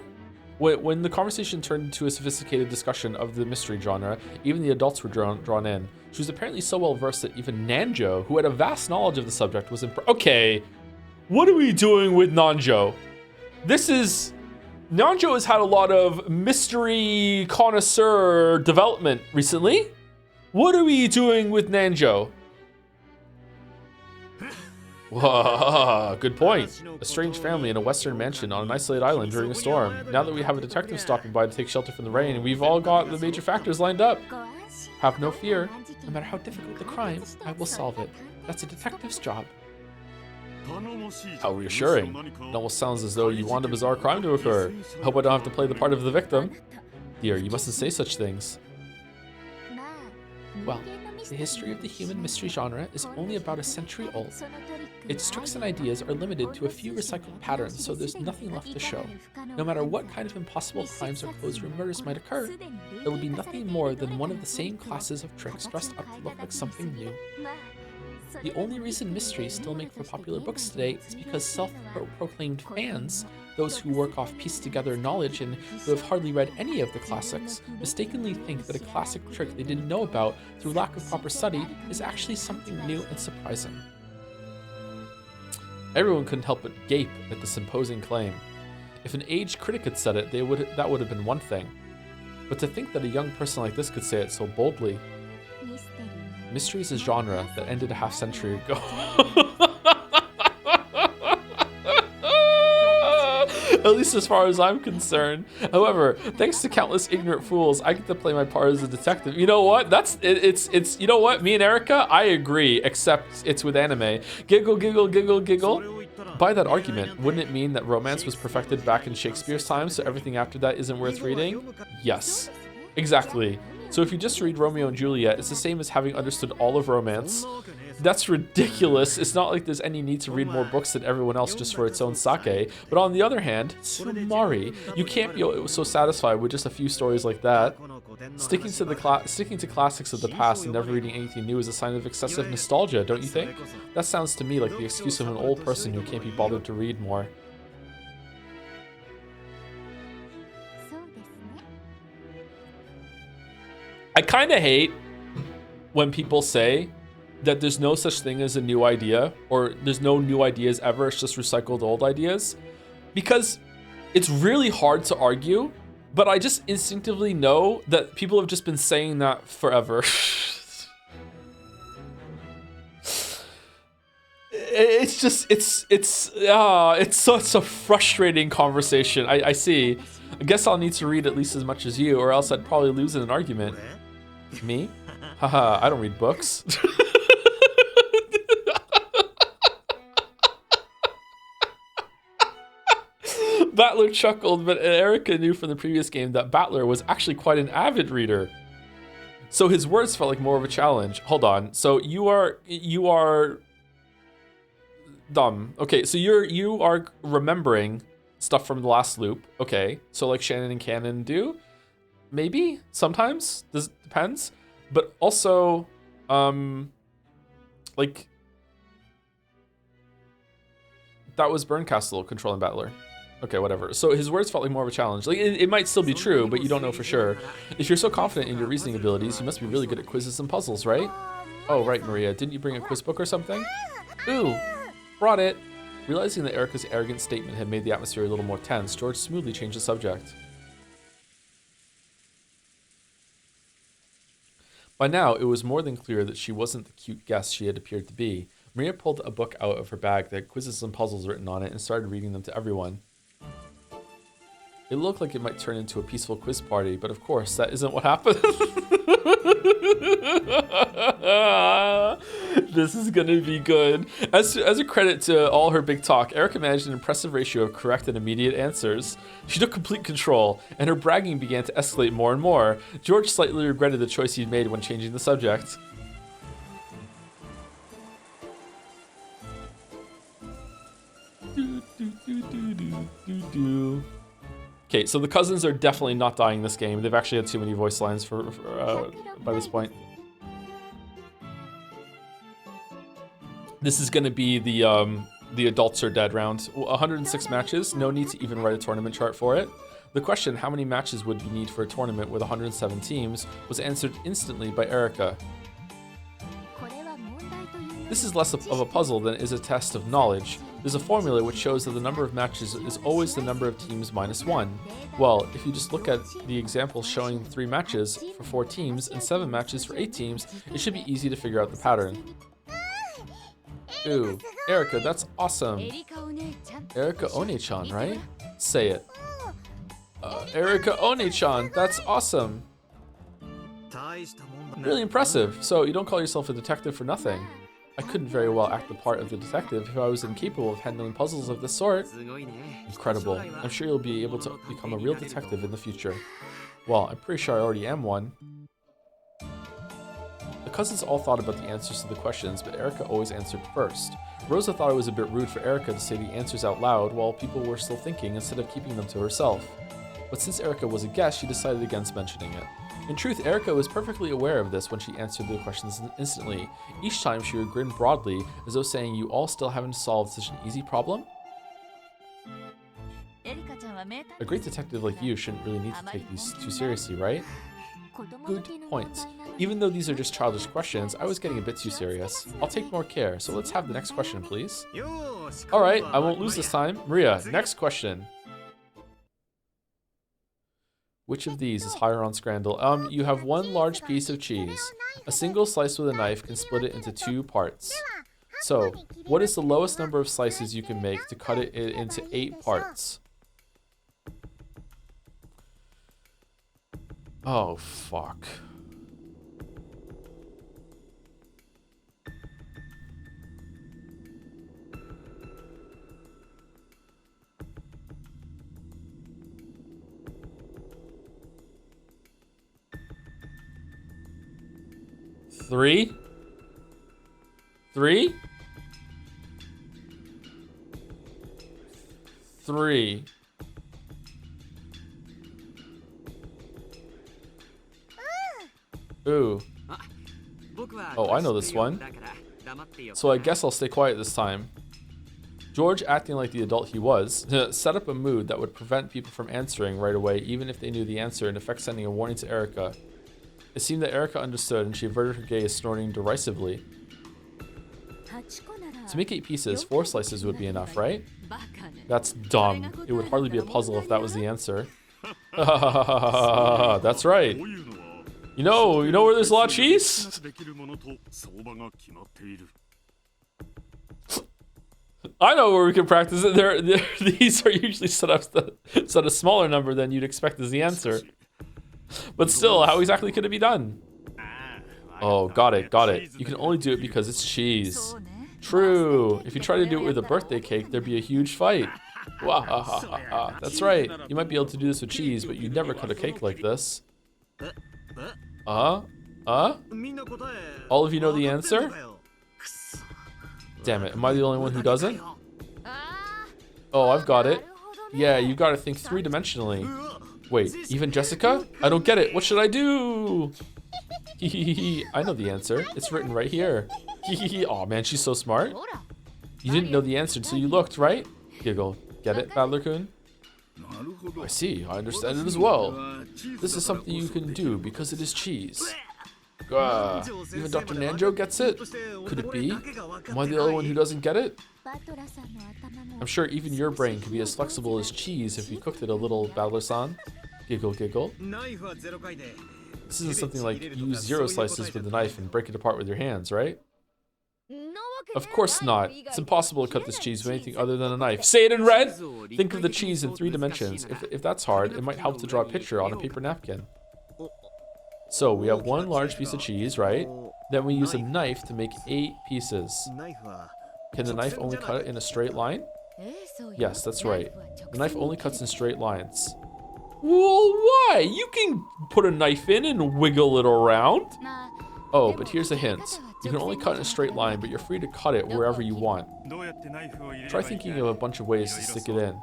When the conversation turned into a sophisticated discussion of the mystery genre, even the adults were drawn in. She was apparently so well versed that even Nanjo, who had a vast knowledge of the subject, was impressed. Okay, what are we doing with Nanjo? Nanjo has had a lot of mystery connoisseur development recently. What are we doing with Nanjo? Whoa, good point. A strange family in a western mansion on an isolated island during a storm. Now that we have a detective stopping by to take shelter from the rain, we've all got the major factors lined up. Have no fear. No matter how difficult the crime, I will solve it. That's a detective's job. How reassuring. It almost sounds as though you want a bizarre crime to occur. I hope I don't have to play the part of the victim. Dear, you mustn't say such things. Well, the history of the human mystery genre is only about a century old. Its tricks and ideas are limited to a few recycled patterns, so there's nothing left to show. No matter what kind of impossible crimes or closed-room murders might occur, it will be nothing more than one of the same classes of tricks dressed up to look like something new. The only reason mysteries still make for popular books today is because self-proclaimed fans, those who work off pieced-together knowledge and who have hardly read any of the classics, mistakenly think that a classic trick they didn't know about through lack of proper study is actually something new and surprising. Everyone couldn't help but gape at this imposing claim. If an aged critic had said it, that would have been one thing. But to think that a young person like this could say it so boldly. Mystery is a genre that ended a half-century ago. At least as far as I'm concerned. However, thanks to countless ignorant fools, I get to play my part as a detective. You know what? It's you know what? Me and Erica, I agree, except it's with anime. Giggle, giggle, giggle, giggle. By that argument, wouldn't it mean that romance was perfected back in Shakespeare's time, so everything after that isn't worth reading? Yes. Exactly. So if you just read Romeo and Juliet, it's the same as having understood all of romance. That's ridiculous. It's not like there's any need to read more books than everyone else just for its own sake. But on the other hand, Sumari, you can't be so satisfied with just a few stories like that. Sticking to classics of the past and never reading anything new is a sign of excessive nostalgia, don't you think? That sounds to me like the excuse of an old person who can't be bothered to read more. I kind of hate when people say that there's no such thing as a new idea, or there's no new ideas ever, it's just recycled old ideas, because it's really hard to argue, but I just instinctively know that people have just been saying that forever. It's such a frustrating conversation. I see. I guess I'll need to read at least as much as you, or else I'd probably lose in an argument. Me? Haha, I don't read books. Battler chuckled, but Erica knew from the previous game that Battler was actually quite an avid reader. So his words felt like more of a challenge. Hold on. So you are dumb. Okay, so you are remembering stuff from the last loop. Okay, so like Shannon and Cannon do. Maybe sometimes. This depends. But also, like that was Burncastle controlling Battler. Okay, whatever. So his words felt like more of a challenge. Like it might still be true, but you don't know for sure. If you're so confident in your reasoning abilities, you must be really good at quizzes and puzzles, right? Oh, right, Maria. Didn't you bring a quiz book or something? Ooh, brought it. Realizing that Erica's arrogant statement had made the atmosphere a little more tense, George smoothly changed the subject. By now, it was more than clear that she wasn't the cute guest she had appeared to be. Maria pulled a book out of her bag that had quizzes and puzzles written on it and started reading them to everyone. It looked like it might turn into a peaceful quiz party, but of course, that isn't what happened. This is gonna be good. As a credit to all her big talk, Erica managed an impressive ratio of correct and immediate answers. She took complete control, and her bragging began to escalate more and more. George slightly regretted the choice he'd made when changing the subject. Okay, so the cousins are definitely not dying this game. They've actually had too many voice lines for by this point. This is going to be the adults are dead round. 106 matches. No need to even write a tournament chart for it. The question, how many matches would you need for a tournament with 107 teams, was answered instantly by Erica. This is less of a puzzle than it is a test of knowledge. There's a formula which shows that the number of matches is always the number of teams minus 1. Well, if you just look at the example showing 3 matches for 4 teams and 7 matches for 8 teams, it should be easy to figure out the pattern. Ooh, Erica, that's awesome. Erica One-chan, right? Say it. Erica One-chan, that's awesome. Really impressive. So you don't call yourself a detective for nothing. I couldn't very well act the part of the detective if I was incapable of handling puzzles of this sort. Incredible. I'm sure you'll be able to become a real detective in the future. Well, I'm pretty sure I already am one. The cousins all thought about the answers to the questions, but Erica always answered first. Rosa thought it was a bit rude for Erica to say the answers out loud while people were still thinking instead of keeping them to herself. But since Erica was a guest, she decided against mentioning it. In truth, Erica was perfectly aware of this when she answered the questions instantly. Each time she would grin broadly, as though saying, "You all still haven't solved such an easy problem?" A great detective like you shouldn't really need to take these too seriously, right? Good point. Even though these are just childish questions, I was getting a bit too serious. I'll take more care, so let's have the next question, please. Alright, I won't lose this time. Maria, next question. Which of these is higher on Scrandle? You have one large piece of cheese. A single slice with a knife can split it into 2 parts. So, what is the lowest number of slices you can make to cut it into 8 parts? Oh, fuck. Three? Three? Three. Ooh. Oh, I know this one. So I guess I'll stay quiet this time. George, acting like the adult he was, set up a mood that would prevent people from answering right away, even if they knew the answer, in effect sending a warning to Erica. It seemed that Erica understood, and she averted her gaze, snorting derisively. To make 8 pieces, 4 slices would be enough, right? That's dumb. It would hardly be a puzzle if that was the answer. That's right. You know where there's a lot of cheese? I know where we can practice it. These are usually set a smaller number than you'd expect as the answer. But still, how exactly could it be done? Oh, got it. You can only do it because it's cheese. True. If you try to do it with a birthday cake, there'd be a huge fight. That's right. You might be able to do this with cheese, but you'd never cut a cake like this. All of you know the answer? Damn it, am I the only one who doesn't? Oh, I've got it. Yeah, you gotta think 3-dimensionally. Wait, even Jessica? I don't get it. What should I do? I know the answer. It's written right here. Aw, man, she's so smart. You didn't know the answer until you looked, right? Giggle. Get it, Bandle-kun? I see. I understand it as well. This is something you can do because it is cheese. Even Dr. Nanjo gets it? Could it be? Am I the only one who doesn't get it? I'm sure even your brain could be as flexible as cheese if you cooked it a little, Bandle-san. Giggle, giggle. This isn't something like use 0 slices with a knife and break it apart with your hands, right? Of course not. It's impossible to cut this cheese with anything other than a knife. Say it in red! Think of the cheese in 3 dimensions. If that's hard, it might help to draw a picture on a paper napkin. So we have one large piece of cheese, right? Then we use a knife to make 8 pieces. Can the knife only cut it in a straight line? Yes, that's right. The knife only cuts in straight lines. Well, why? You can put a knife in and wiggle it around. Oh, but here's a hint. You can only cut in a straight line, but you're free to cut it wherever you want. Try thinking of a bunch of ways to stick it in.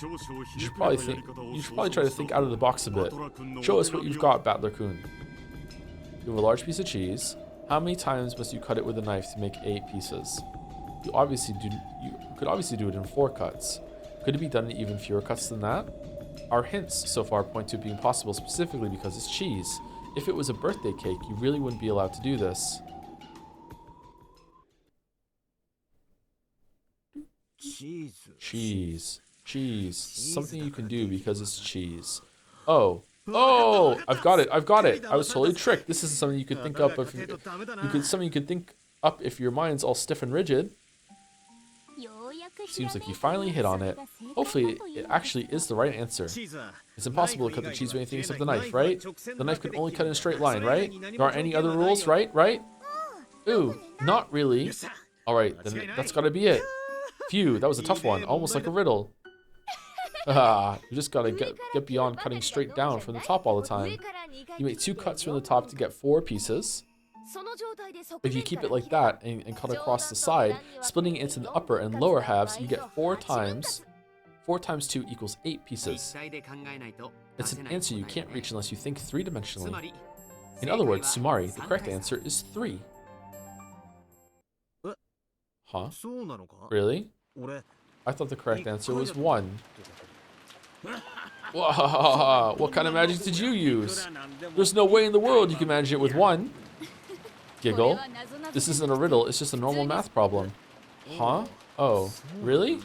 You should probably try to think out of the box a bit. Show us what you've got, Bandle-kun. You have a large piece of cheese. How many times must you cut it with a knife to make 8 pieces? You could obviously do it in 4 cuts. Could it be done in even fewer cuts than that? Our hints so far point to it being possible specifically because it's cheese. If it was a birthday cake, you really wouldn't be allowed to do this. Cheese. Something you can do because it's cheese. Oh, I've got it. I was totally tricked. This isn't something you could think up if your mind's all stiff and rigid. Seems like you finally hit on it. Hopefully, it actually is the right answer. It's impossible to cut the cheese with anything except the knife, right? The knife can only cut in a straight line, right? There aren't any other rules, right? Ooh, not really. Alright, then that's gotta be it. Phew, that was a tough one. Almost like a riddle. You just gotta get beyond cutting straight down from the top all the time. You make 2 cuts from the top to get 4 pieces. If you keep it like that and cut across the side, splitting it into the upper and lower halves, you get 4 times 4 times 2 equals 8 pieces. It's an answer you can't reach unless you think 3-dimensionally. In other words, Sumari, the correct answer is 3. Huh? Really? I thought the correct answer was 1. Whoa, what kind of magic did you use? There's no way in the world you can manage it with 1. Giggle. This isn't a riddle, it's just a normal math problem. Huh? Oh, really?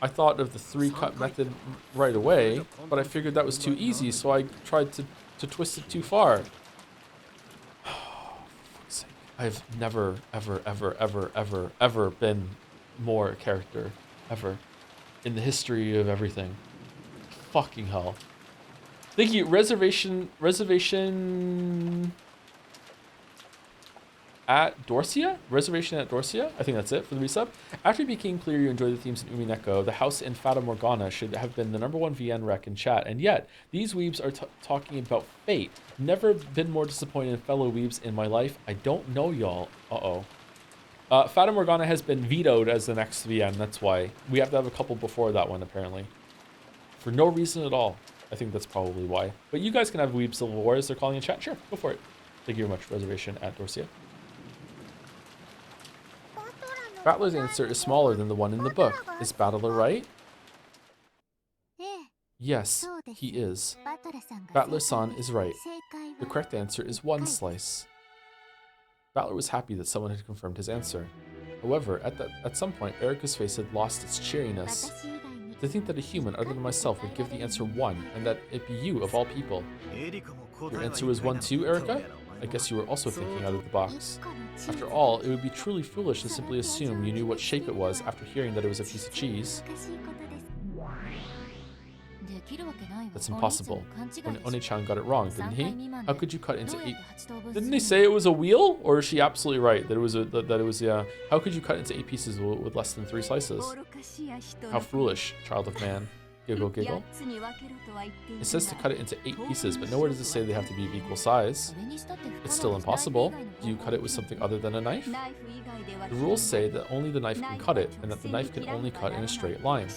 I thought of the 3-cut method right away, but I figured that was too easy, so I tried to twist it too far. I've never, ever been more a character. Ever. In the history of everything. Fucking hell. Thank you. Reservation at Dorsia? Reservation at Dorsia? I think that's it for the resub. After it became clear you enjoyed the themes in Umineko, the house in Fata Morgana should have been the #1 VN rec in chat. And yet, these weebs are talking about fate. Never been more disappointed in fellow weebs in my life. I don't know y'all. Fata Morgana has been vetoed as the next VN. That's why. We have to have a couple before that one, apparently. For no reason at all. I think that's probably why. But you guys can have Weeb Civil War as they're calling in chat. Sure, go for it. Thank you very much. Reservation at Dorsia. Battler's answer is smaller than the one in the book. Is Battler right? Yes, he is. Battler-san is right. The correct answer is 1 slice. Battler was happy that someone had confirmed his answer. However, at some point, Erica's face had lost its cheeriness. To think that a human other than myself would give the answer 1, and that it be you of all people. Your answer was 1 too, Erica? I guess you were also thinking out of the box. After all, it would be truly foolish to simply assume you knew what shape it was after hearing that it was a piece of cheese. That's impossible. Oni-chan got it wrong, didn't he? How could you cut into 8? Didn't they say it was a wheel? Or is she absolutely right that it was yeah? How could you cut into 8 pieces with less than 3 slices? How foolish, child of man. Giggle, giggle. It says to cut it into 8 pieces, but nowhere does it say they have to be of equal size. It's still impossible. Do you cut it with something other than a knife? The rules say that only the knife can cut it, and that the knife can only cut in a straight line.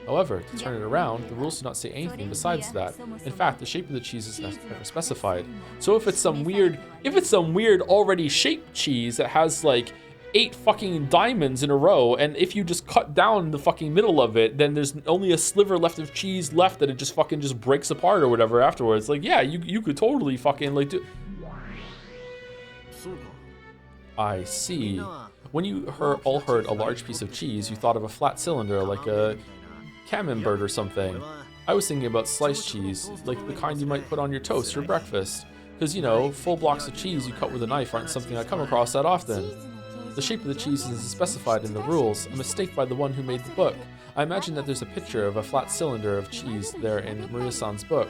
However, to turn it around, the rules do not say anything besides that. In fact, the shape of the cheese is never specified. So if it's some weird already shaped cheese that has like 8 fucking diamonds in a row, and if you just cut down the fucking middle of it, then there's only a sliver left of cheese left that it just fucking just breaks apart or whatever afterwards. Like, yeah, you could totally fucking like do. I see. When you all heard a large piece of cheese, you thought of a flat cylinder like a camembert or something. I was thinking about sliced cheese, like the kind you might put on your toast for breakfast. Because, you know, full blocks of cheese you cut with a knife aren't something I come across that often. The shape of the cheese isn't specified in the rules, a mistake by the one who made the book. I imagine that there's a picture of a flat cylinder of cheese there in Maria-san's book.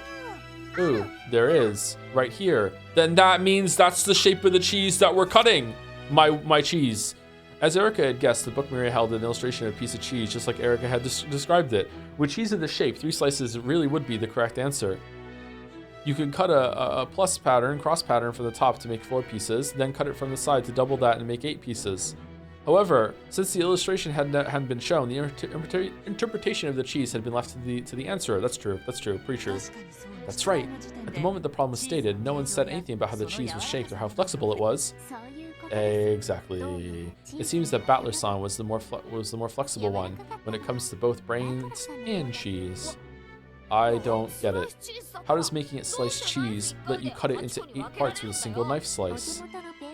Ooh, there is, right here. Then that means that's the shape of the cheese that we're cutting! My cheese. As Erica had guessed, the book Maria held an illustration of a piece of cheese just like Erica had described it. With cheese of the shape, 3 slices really would be the correct answer. You could cut a plus pattern, cross pattern for the top to make 4 pieces, then cut it from the side to double that and make 8 pieces. However, since the illustration hadn't been shown, the interpretation of the cheese had been left to the answer. That's true, pretty true. That's right. At the moment the problem was stated, no one said anything about how the cheese was shaped or how flexible it was. Exactly. It seems that Battler-san was the more flexible one when it comes to both brains and cheese. I don't get it. How does making it sliced cheese let you cut it into 8 parts with a single knife slice?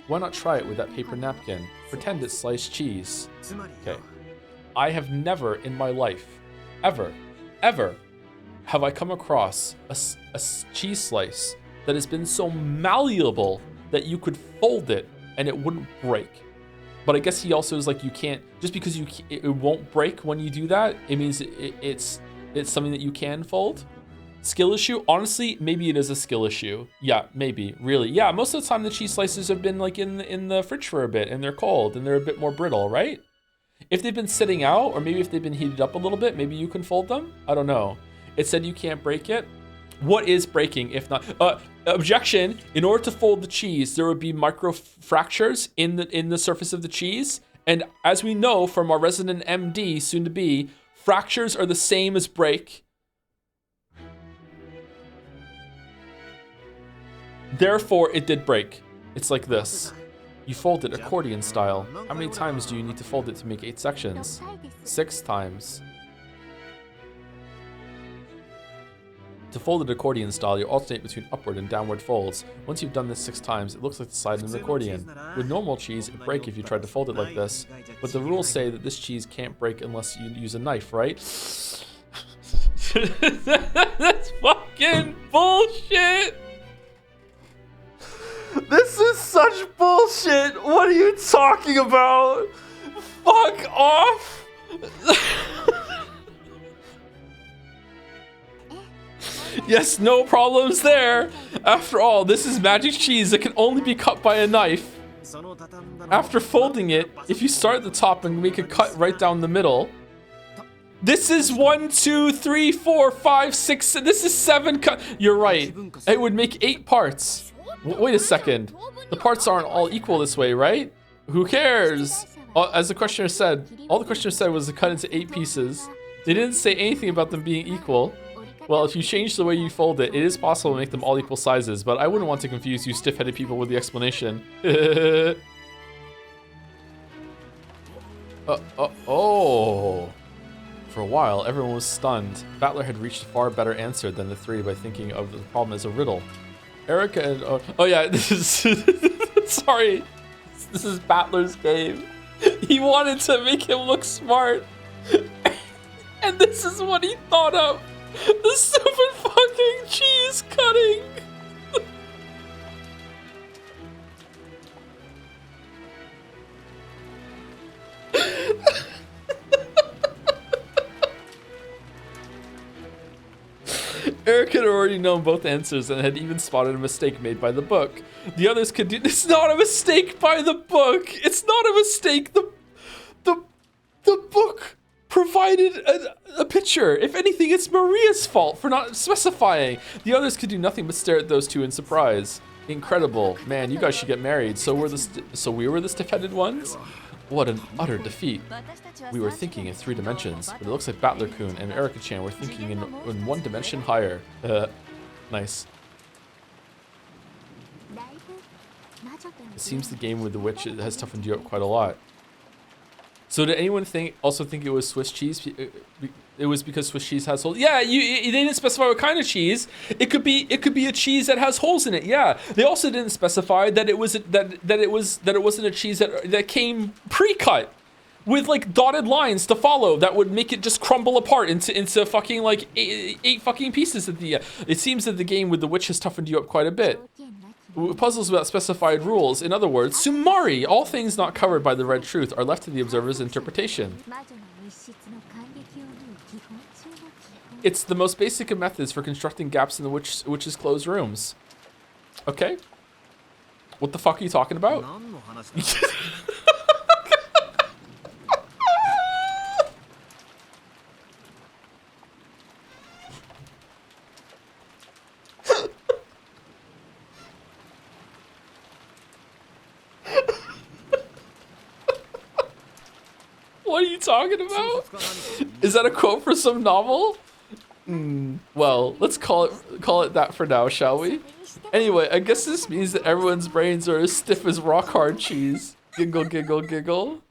Why not try it with that paper napkin? Pretend it's sliced cheese. Okay. I have never in my life, ever, have I come across a cheese slice that has been so malleable that you could fold it and it wouldn't break. But I guess he also is like, you can't, just because it won't break when you do that, it means it's something that you can fold. Skill issue? Honestly, maybe it is a skill issue. Yeah, maybe, really. Yeah, most of the time the cheese slices have been like in the fridge for a bit and they're cold and they're a bit more brittle, right? If they've been sitting out, or maybe if they've been heated up a little bit, maybe you can fold them. I don't know. It said you can't break it. What is breaking if not? Objection, in order to fold the cheese, there would be micro fractures in the surface of the cheese. And as we know from our resident MD, soon to be, Fractures are the same as break. Therefore, it did break. It's like this. You fold it accordion style. How many times do you need to fold it to make 8 sections? 6 times. To fold it accordion style, you alternate between upward and downward folds. Once you've done this 6 times, it looks like the side of an accordion. With normal cheese, it'd break if you tried to fold it like this. But the rules say that this cheese can't break unless you use a knife, right? That's fucking bullshit! This is such bullshit! What are you talking about? Fuck off! Yes, no problems there. After all, this is magic cheese that can only be cut by a knife. After folding it, if you start at the top and make a cut right down the middle, this is 1, 2, 3, 4, 5, 6. This is 7 cut. You're right. It would make 8 parts. Wait a second. The parts aren't all equal this way, right? Who cares? As the questioner said, all the questioner said was to cut into 8 pieces. They didn't say anything about them being equal. Well, if you change the way you fold it, it is possible to make them all equal sizes, but I wouldn't want to confuse you stiff-headed people with the explanation. Oh. For a while, everyone was stunned. Battler had reached a far better answer than the 3 by thinking of the problem as a riddle. Erica and... Oh yeah, this is... Sorry. This is Battler's game. He wanted to make him look smart. And this is what he thought of. The stupid fucking cheese cutting. Eric had already known both answers and had even spotted a mistake made by the book. The others could do... It's not a mistake by the book. It's not a mistake. The book provided a picture. If anything, it's Maria's fault for not specifying. The others could do nothing but stare at those two in surprise. Incredible. Man, you guys should get married. So we were the stiff-headed ones? What an utter defeat. We were thinking in 3 dimensions, but it looks like Battler-kun and Erica-chan were thinking in 1 dimension higher. Nice. It seems the game with the witch has toughened you up quite a lot. So did anyone also think it was Swiss cheese? It was because Swiss cheese has holes. Yeah, they didn't specify what kind of cheese. It could be a cheese that has holes in it. Yeah. They also didn't specify that it wasn't a cheese that came pre-cut with like dotted lines to follow that would make it just crumble apart into fucking like 8 fucking pieces at the end. It seems that the game with the witch has toughened you up quite a bit. Puzzles without specified rules. In other words, sumari, all things not covered by the red truth, are left to the observer's interpretation. It's the most basic of methods for constructing gaps in the witch's closed rooms. Okay. What the fuck are you talking about? What are you talking about? Is that a quote for some novel? Well, let's call it that for now, shall we? Anyway, I guess this means that everyone's brains are as stiff as rock-hard cheese. Giggle, giggle, giggle.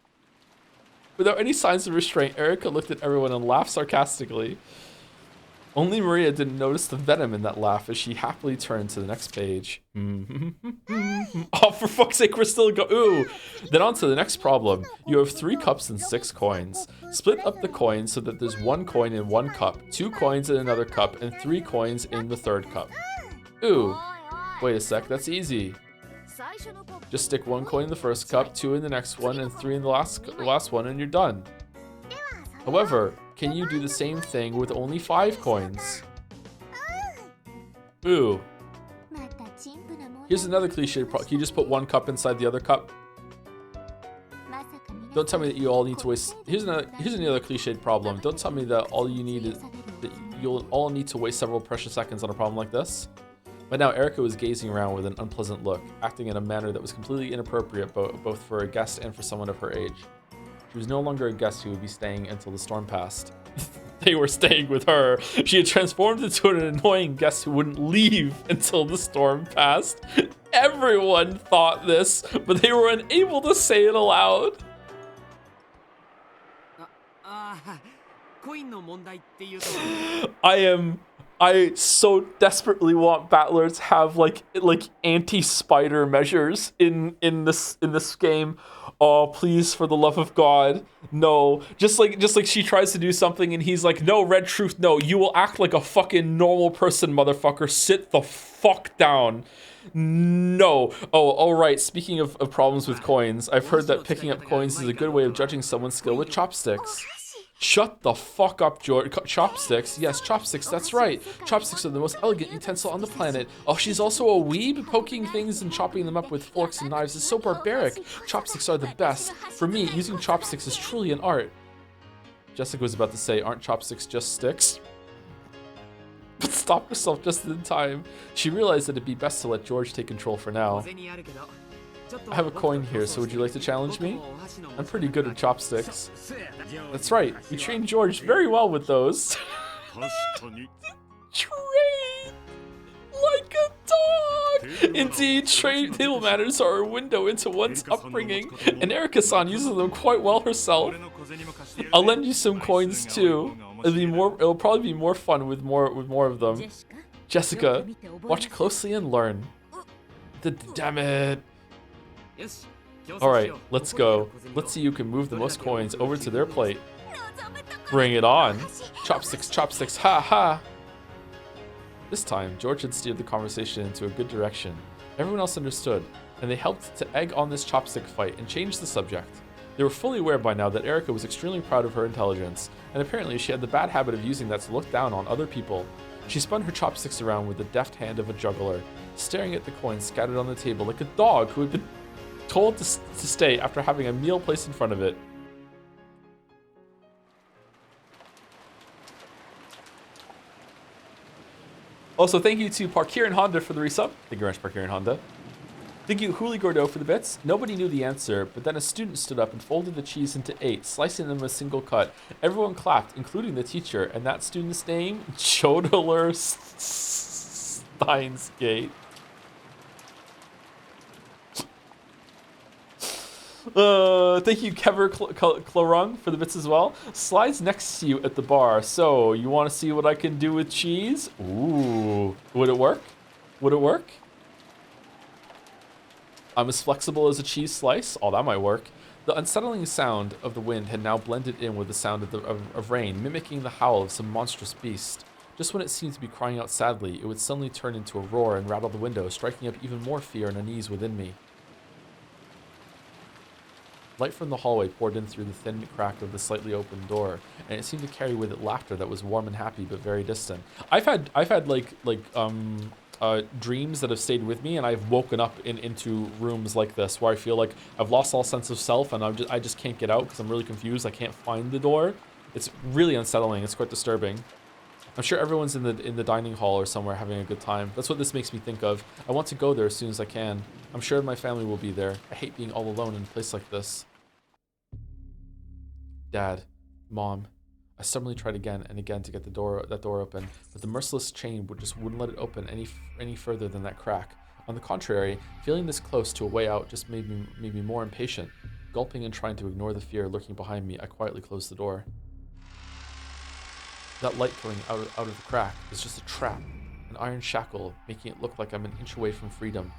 Without any signs of restraint, Erica looked at everyone and laughed sarcastically. Only Maria didn't notice the venom in that laugh as she happily turned to the next page. Oh, for fuck's sake, we're still ooh. Then on to the next problem. You have 3 cups and 6 coins. Split up the coins so that there's 1 coin in 1 cup, 2 coins in another cup, and 3 coins in the 3rd cup. Ooh. Wait a sec, that's easy. Just stick 1 coin in the 1st cup, 2 in the next one, and 3 in the last one, and you're done. However, can you do the same thing with only 5 coins? Ooh. Here's another cliche problem. Can you just put 1 cup inside the other cup? Don't tell me that you all need to waste... Here's another cliched problem. Don't tell me that all you need is... that you'll all need to waste several precious seconds on a problem like this. By now, Erica was gazing around with an unpleasant look, acting in a manner that was completely inappropriate both for a guest and for someone of her age. She was no longer a guest who would be staying until the storm passed. they were staying with her. She had transformed into an annoying guest who wouldn't leave until the storm passed. Everyone thought this, but they were unable to say it aloud. I so desperately want battlers to have like anti-spider measures in this game. Oh, please, for the love of God, no. Just like she tries to do something and he's like, no, Red Truth, no. You will act like a fucking normal person, motherfucker. Sit the fuck down. No. Oh, all right. Speaking of problems with coins, I've heard that picking up coins is a good way of judging someone's skill with chopsticks. Shut the fuck up, George. Chopsticks? Yes, chopsticks, that's right. Chopsticks are the most elegant utensil on the planet. Oh, she's also a weeb? Poking things and chopping them up with forks and knives is so barbaric. Chopsticks are the best. For me, using chopsticks is truly an art. Jessica was about to say, aren't chopsticks just sticks? But stopped herself just in time. She realized that it'd be best to let George take control for now. I have a coin here, so would you like to challenge me? I'm pretty good at chopsticks. That's right, we trained George very well with those. Trained like a dog! Indeed, table manners are a window into one's upbringing, and Erika-san uses them quite well herself. I'll lend you some coins too. It'll probably be more fun with more of them. Jessica, watch closely and learn. Damn it. Alright, let's go. Let's see who can move the most coins over to their plate. Bring it on. Chopsticks, chopsticks, ha ha! This time, George had steered the conversation into a good direction. Everyone else understood, and they helped to egg on this chopstick fight and change the subject. They were fully aware by now that Erika was extremely proud of her intelligence, and apparently she had the bad habit of using that to look down on other people. She spun her chopsticks around with the deft hand of a juggler, staring at the coins scattered on the table like a dog who had been told to stay after having a meal placed in front of it. Also, thank you to Parkir and Honda for the resub. Thank you very much, Parkir and Honda. Thank you, Huli Gordo, for the bits. Nobody knew the answer, but then a student stood up and folded the cheese into 8, slicing them a single cut. Everyone clapped, including the teacher, and that student's name? Joedle Steinsgate. Thank you, Kever Clarung, for the bits as well. Slides next to you at the bar. So, you want to see what I can do with cheese? Ooh. Would it work? Would it work? I'm as flexible as a cheese slice. Oh, that might work. The unsettling sound of the wind had now blended in with the sound of rain, mimicking the howl of some monstrous beast. Just when it seemed to be crying out sadly, it would suddenly turn into a roar and rattle the window, striking up even more fear and unease within me. Light from the hallway poured in through the thin crack of the slightly open door, and it seemed to carry with it laughter that was warm and happy but very distant. I've had dreams that have stayed with me, and I've woken up into rooms like this where I feel like I've lost all sense of self, and I just can't get out because I'm really confused. I can't find the door. It's really unsettling. It's quite disturbing. I'm sure everyone's in the dining hall or somewhere having a good time. That's what this makes me think of. I want to go there as soon as I can. I'm sure my family will be there. I hate being all alone in a place like this. Dad, Mom, I stubbornly tried again and again to get that door open, but the merciless chain wouldn't let it open any further than that crack. On the contrary, feeling this close to a way out just made me more impatient. Gulping and trying to ignore the fear lurking behind me, I quietly closed the door. That light coming out of the crack is just a trap, an iron shackle, making it look like I'm an inch away from freedom.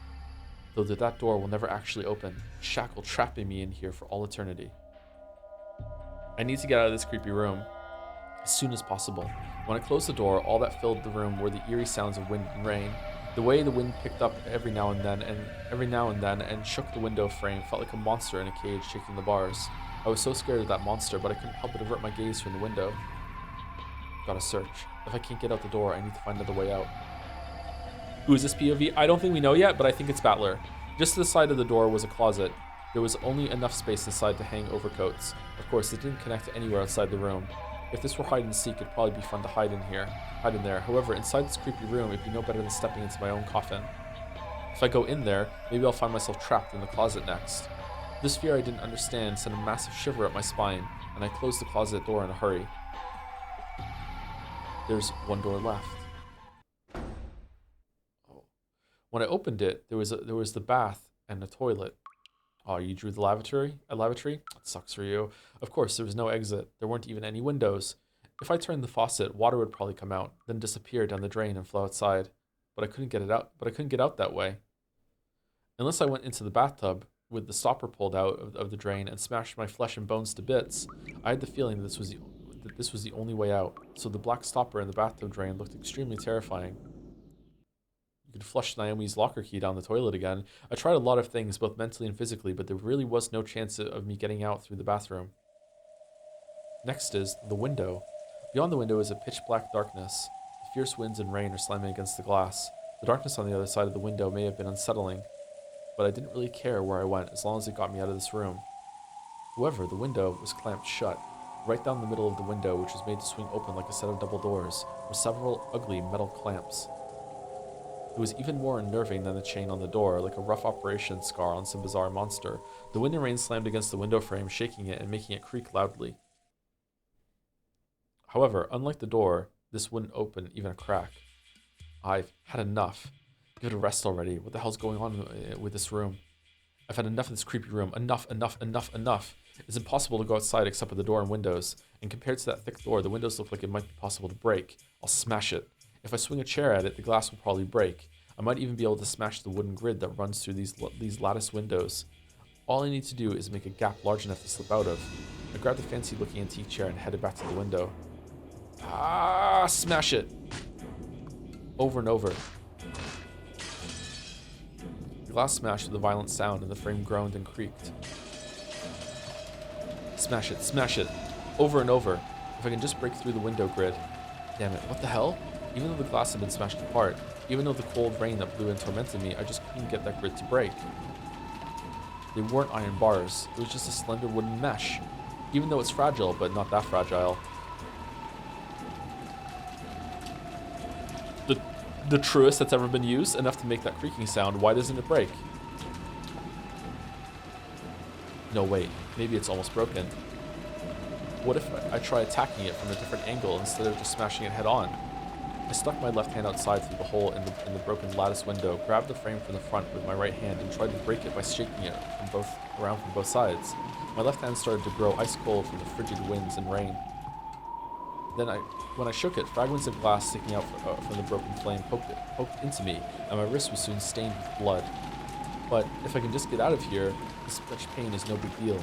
Though that door will never actually open, a shackle trapping me in here for all eternity. I need to get out of this creepy room as soon as possible. When I closed the door, all that filled the room were the eerie sounds of wind and rain. The way the wind picked up every now and then and shook the window frame felt like a monster in a cage shaking the bars. I was so scared of that monster, but I couldn't help but avert my gaze from the window. Gotta search. If I can't get out the door, I need to find another way out. Who is this POV? I don't think we know yet, but I think it's Battler. Just to the side of the door was a closet. There was only enough space inside to hang overcoats. Of course, it didn't connect to anywhere outside the room. If this were hide and seek, it'd probably be fun to hide in there. However, inside this creepy room, it'd be no better than stepping into my own coffin. If I go in there, maybe I'll find myself trapped in the closet next. This fear I didn't understand sent a massive shiver up my spine, and I closed the closet door in a hurry. There's one door left. Oh. When I opened it, there was the bath and the toilet. Oh, you drew the lavatory? A lavatory? That sucks for you. Of course, there was no exit. There weren't even any windows. If I turned the faucet, water would probably come out, then disappear down the drain and flow outside. But I couldn't get it out. But I couldn't get out that way. Unless I went into the bathtub with the stopper pulled out of the drain and smashed my flesh and bones to bits, I had the feeling that this was the only way out. So the black stopper in the bathtub drain looked extremely terrifying. You could flush Naomi's locker key down the toilet again. I tried a lot of things, both mentally and physically, but there really was no chance of me getting out through the bathroom. Next is the window. Beyond the window is a pitch black darkness. The fierce winds and rain are slamming against the glass. The darkness on the other side of the window may have been unsettling, but I didn't really care where I went as long as it got me out of this room. However, the window was clamped shut. Right down the middle of the window, which was made to swing open like a set of double doors, were several ugly metal clamps. It was even more unnerving than the chain on the door, like a rough operation scar on some bizarre monster. The wind and rain slammed against the window frame, shaking it and making it creak loudly. However, unlike the door, this wouldn't open even a crack. I've had enough. Give it a rest already. What the hell's going on with this room? I've had enough of this creepy room. Enough. It's impossible to go outside except with the door and windows. And compared to that thick door, the windows look like it might be possible to break. I'll smash it. If I swing a chair at it, the glass will probably break. I might even be able to smash the wooden grid that runs through these lattice windows. All I need to do is make a gap large enough to slip out of. I grabbed the fancy-looking antique chair and headed back to the window. Ah! Smash it! Over and over. The glass smashed with a violent sound, and the frame groaned and creaked. Smash it, over and over. If I can just break through the window grid. Damn it, what the hell? Even though the glass had been smashed apart, even though the cold rain that blew in tormented me, I just couldn't get that grid to break. They weren't iron bars, it was just a slender wooden mesh. Even though it's fragile, but not that fragile. The truest that's ever been used, enough to make that creaking sound. Why doesn't it break? No, wait. Maybe it's almost broken. What if I try attacking it from a different angle instead of just smashing it head on? I stuck my left hand outside through the hole in the broken lattice window, grabbed the frame from the front with my right hand, and tried to break it by shaking it around from both sides. My left hand started to grow ice cold from the frigid winds and rain. Then when I shook it, fragments of glass sticking out from the broken flame poked into me, and my wrist was soon stained with blood. But if I can just get out of here, this much pain is no big deal.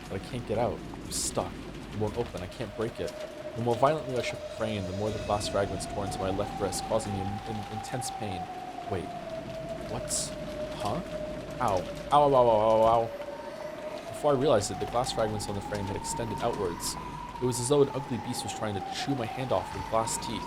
But I can't get out. I'm stuck. It won't open. I can't break it. The more violently I shook the frame, the more the glass fragments tore into my left wrist, causing me intense pain. Wait. What's... Huh? Ow. Ow, ow, ow, ow, ow, ow. Before I realized it, the glass fragments on the frame had extended outwards. It was as though an ugly beast was trying to chew my hand off with glass teeth.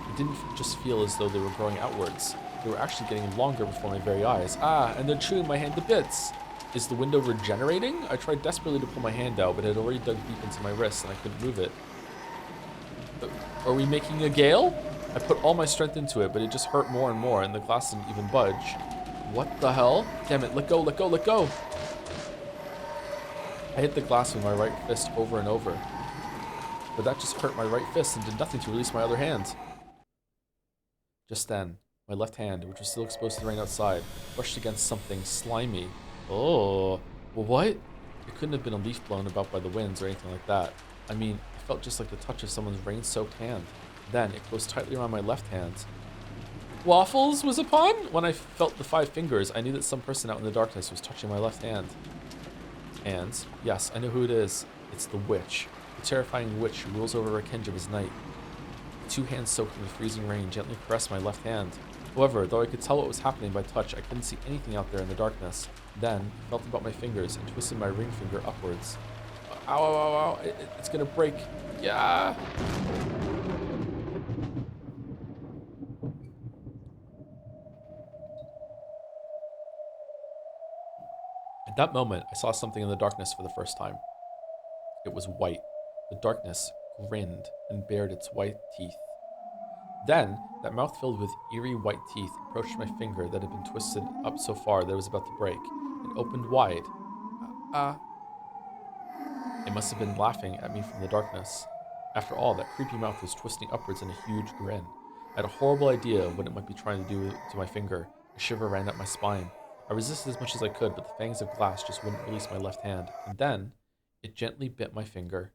It didn't just feel as though they were growing outwards. They were actually getting longer before my very eyes. Ah, and they're chewing my hand to bits. Is the window regenerating? I tried desperately to pull my hand out, but it had already dug deep into my wrist and I couldn't move it. Are we making a gale? I put all my strength into it, but it just hurt more and more, and the glass didn't even budge. What the hell? Damn it, let go, let go, let go! I hit the glass with my right fist over and over, but that just hurt my right fist and did nothing to release my other hand. Just then, my left hand, which was still exposed to the rain outside, brushed against something slimy. Oh, well, what? It couldn't have been a leaf blown about by the winds or anything like that. I mean, it felt just like the touch of someone's rain-soaked hand. Then, it closed tightly around my left hand. Waffles was upon? When I felt the 5 fingers, I knew that some person out in the darkness was touching my left hand. And, yes, I know who it is. It's the witch. The terrifying witch who rules over Rakenja's night. The 2 hands soaked in the freezing rain gently caressed my left hand. However, though I could tell what was happening by touch, I couldn't see anything out there in the darkness. Then, I felt about my fingers and twisted my ring finger upwards. Ow, ow, ow, ow, it's gonna break. Yeah! At that moment, I saw something in the darkness for the first time. It was white. The darkness grinned and bared its white teeth. Then, that mouth filled with eerie white teeth approached my finger that had been twisted up so far that it was about to break. It opened wide. It must have been laughing at me from the darkness. After all, that creepy mouth was twisting upwards in a huge grin. I had a horrible idea of what it might be trying to do to my finger. A shiver ran up my spine. I resisted as much as I could, but the fangs of glass just wouldn't release my left hand. And then, it gently bit my finger.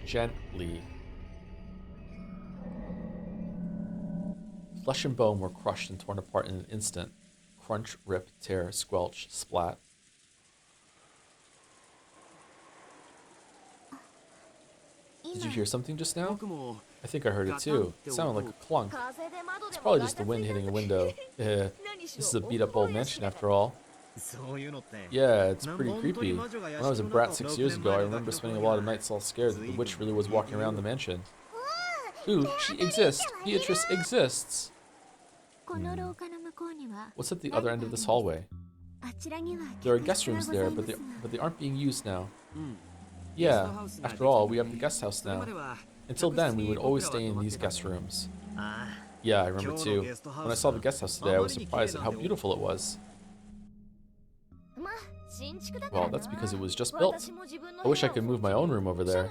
Gently. Flesh and bone were crushed and torn apart in an instant. Crunch, rip, tear, squelch, splat. Did you hear something just now? I think I heard it too. It sounded like a clunk. It's probably just the wind hitting a window. This is a beat up old mansion after all. Yeah, it's pretty creepy. When I was a brat 6 years ago, I remember spending a lot of nights all scared that the witch really was walking around the mansion. Ooh, she exists! Beatrice exists! What's at the other end of this hallway? There are guest rooms there, but they aren't being used now. Yeah, after all, we have the guest house now. Until then, we would always stay in these guest rooms. Yeah, I remember too. When I saw the guest house today, I was surprised at how beautiful it was. Well, that's because it was just built. I wish I could move my own room over there.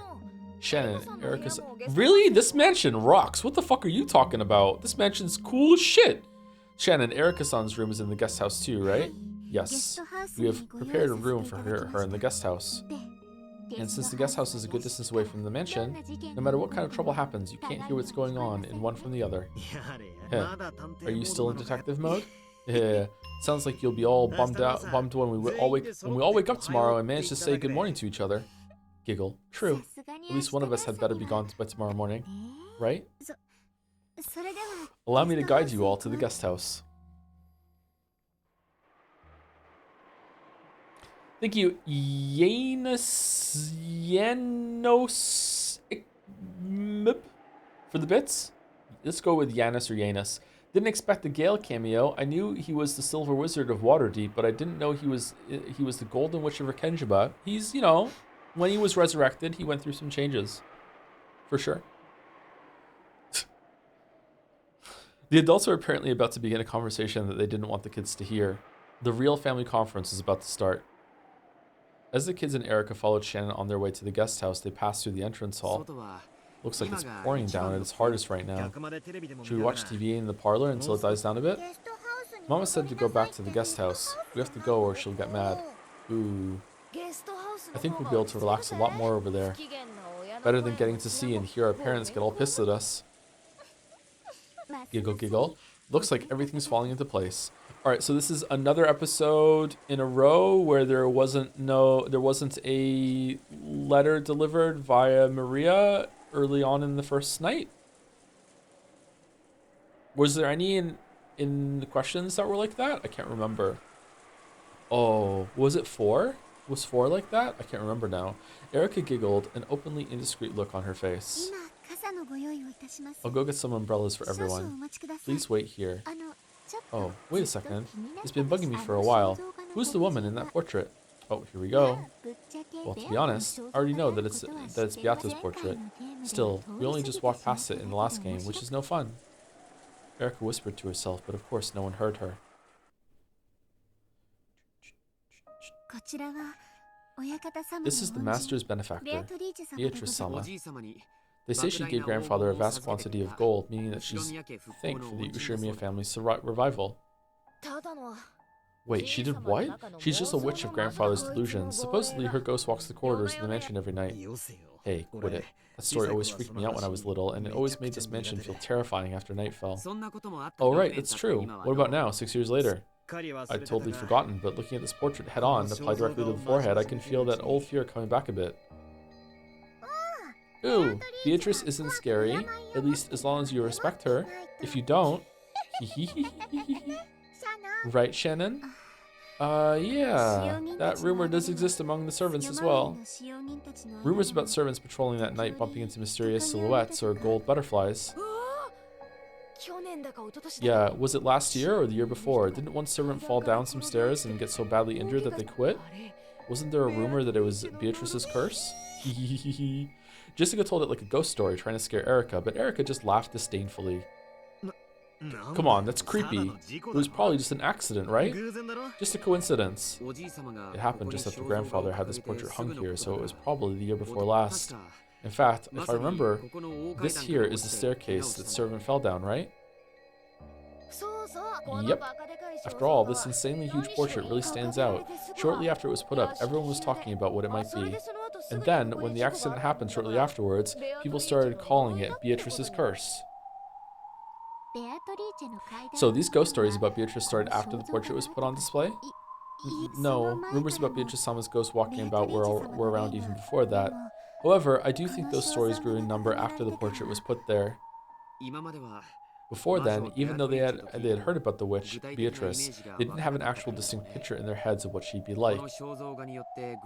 Shannon, Erica's... Really? This mansion rocks. What the fuck are you talking about? This mansion's cool as shit. Shannon, Erica-san's room is in the guest house too, right? Yes. We have prepared a room for her in the guest house. And since the guest house is a good distance away from the mansion, no matter what kind of trouble happens, you can't hear what's going on in one from the other. Are you still in detective mode? Sounds like you'll be all bummed when we all wake up tomorrow and manage to say good morning to each other. Giggle. True. At least one of us had better be gone by tomorrow morning, right? Allow me to guide you all to the guest house. Thank you, Janos for the bits. Let's go with Janus or Janus. Didn't expect the Gale cameo. I knew he was the Silver Wizard of Waterdeep, but I didn't know he was the Golden Witch of Rekenjaba. He's, you know, when he was resurrected, he went through some changes, for sure. The adults are apparently about to begin a conversation that they didn't want the kids to hear. The real family conference is about to start. As the kids and Erica followed Shannon on their way to the guest house, they passed through the entrance hall. Looks like it's pouring down at its hardest right now. Should we watch TV in the parlor until it dies down a bit? Mama said to go back to the guest house. We have to go or she'll get mad. Ooh. I think we'll be able to relax a lot more over there. Better than getting to see and hear our parents get all pissed at us. Giggle, giggle. Looks like everything's falling into place. All right, so this is another episode in a row where there wasn't a letter delivered via Maria early on in the first night. Was there any in the questions that were like that? I can't remember. Oh, was it 4? Was 4 like that? I can't remember now. Erica giggled, an openly indiscreet look on her face. I'll go get some umbrellas for everyone. Please wait here. Oh, wait a second. It's been bugging me for a while. Who's the woman in that portrait? Oh, here we go. Well, to be honest, I already know that it's Beato's portrait. Still, we only just walked past it in the last game, which is no fun. Erica whispered to herself, but of course no one heard her. This is the master's benefactor, Beatrice-sama. They say she gave grandfather a vast quantity of gold, meaning that she's thanked for the Ushirimiya family's revival. Wait, she did what? She's just a witch of grandfather's delusions. Supposedly her ghost walks the corridors of the mansion every night. Hey, quit it. That story always freaked me out when I was little, and it always made this mansion feel terrifying after night fell. Oh right, it's true. What about now, 6 years later? I'd totally forgotten, but looking at this portrait head-on, applied directly to the forehead, I can feel that old fear coming back a bit. Ooh, Beatrice isn't scary, at least as long as you respect her. If you don't, right, Shannon? Yeah, that rumor does exist among the servants as well. Rumors about servants patrolling that night bumping into mysterious silhouettes or gold butterflies. Yeah, was it last year or the year before? Didn't one servant fall down some stairs and get so badly injured that they quit? Wasn't there a rumor that it was Beatrice's curse? Jessica told it like a ghost story, trying to scare Erica, but Erica just laughed disdainfully. Come on, that's creepy. It was probably just an accident, right? Just a coincidence. It happened just after grandfather had this portrait hung here, so it was probably the year before last. In fact, if I remember, this here is the staircase that servant fell down, right? Yep. After all, this insanely huge portrait really stands out. Shortly after it was put up, everyone was talking about what it might be. And then, when the accident happened shortly afterwards, people started calling it Beatrice's curse. So these ghost stories about Beatrice started after the portrait was put on display? No, rumors about Beatrice-sama's ghost walking about were around even before that. However, I do think those stories grew in number after the portrait was put there. Before then, even though they had heard about the witch, Beatrice, they didn't have an actual distinct picture in their heads of what she'd be like.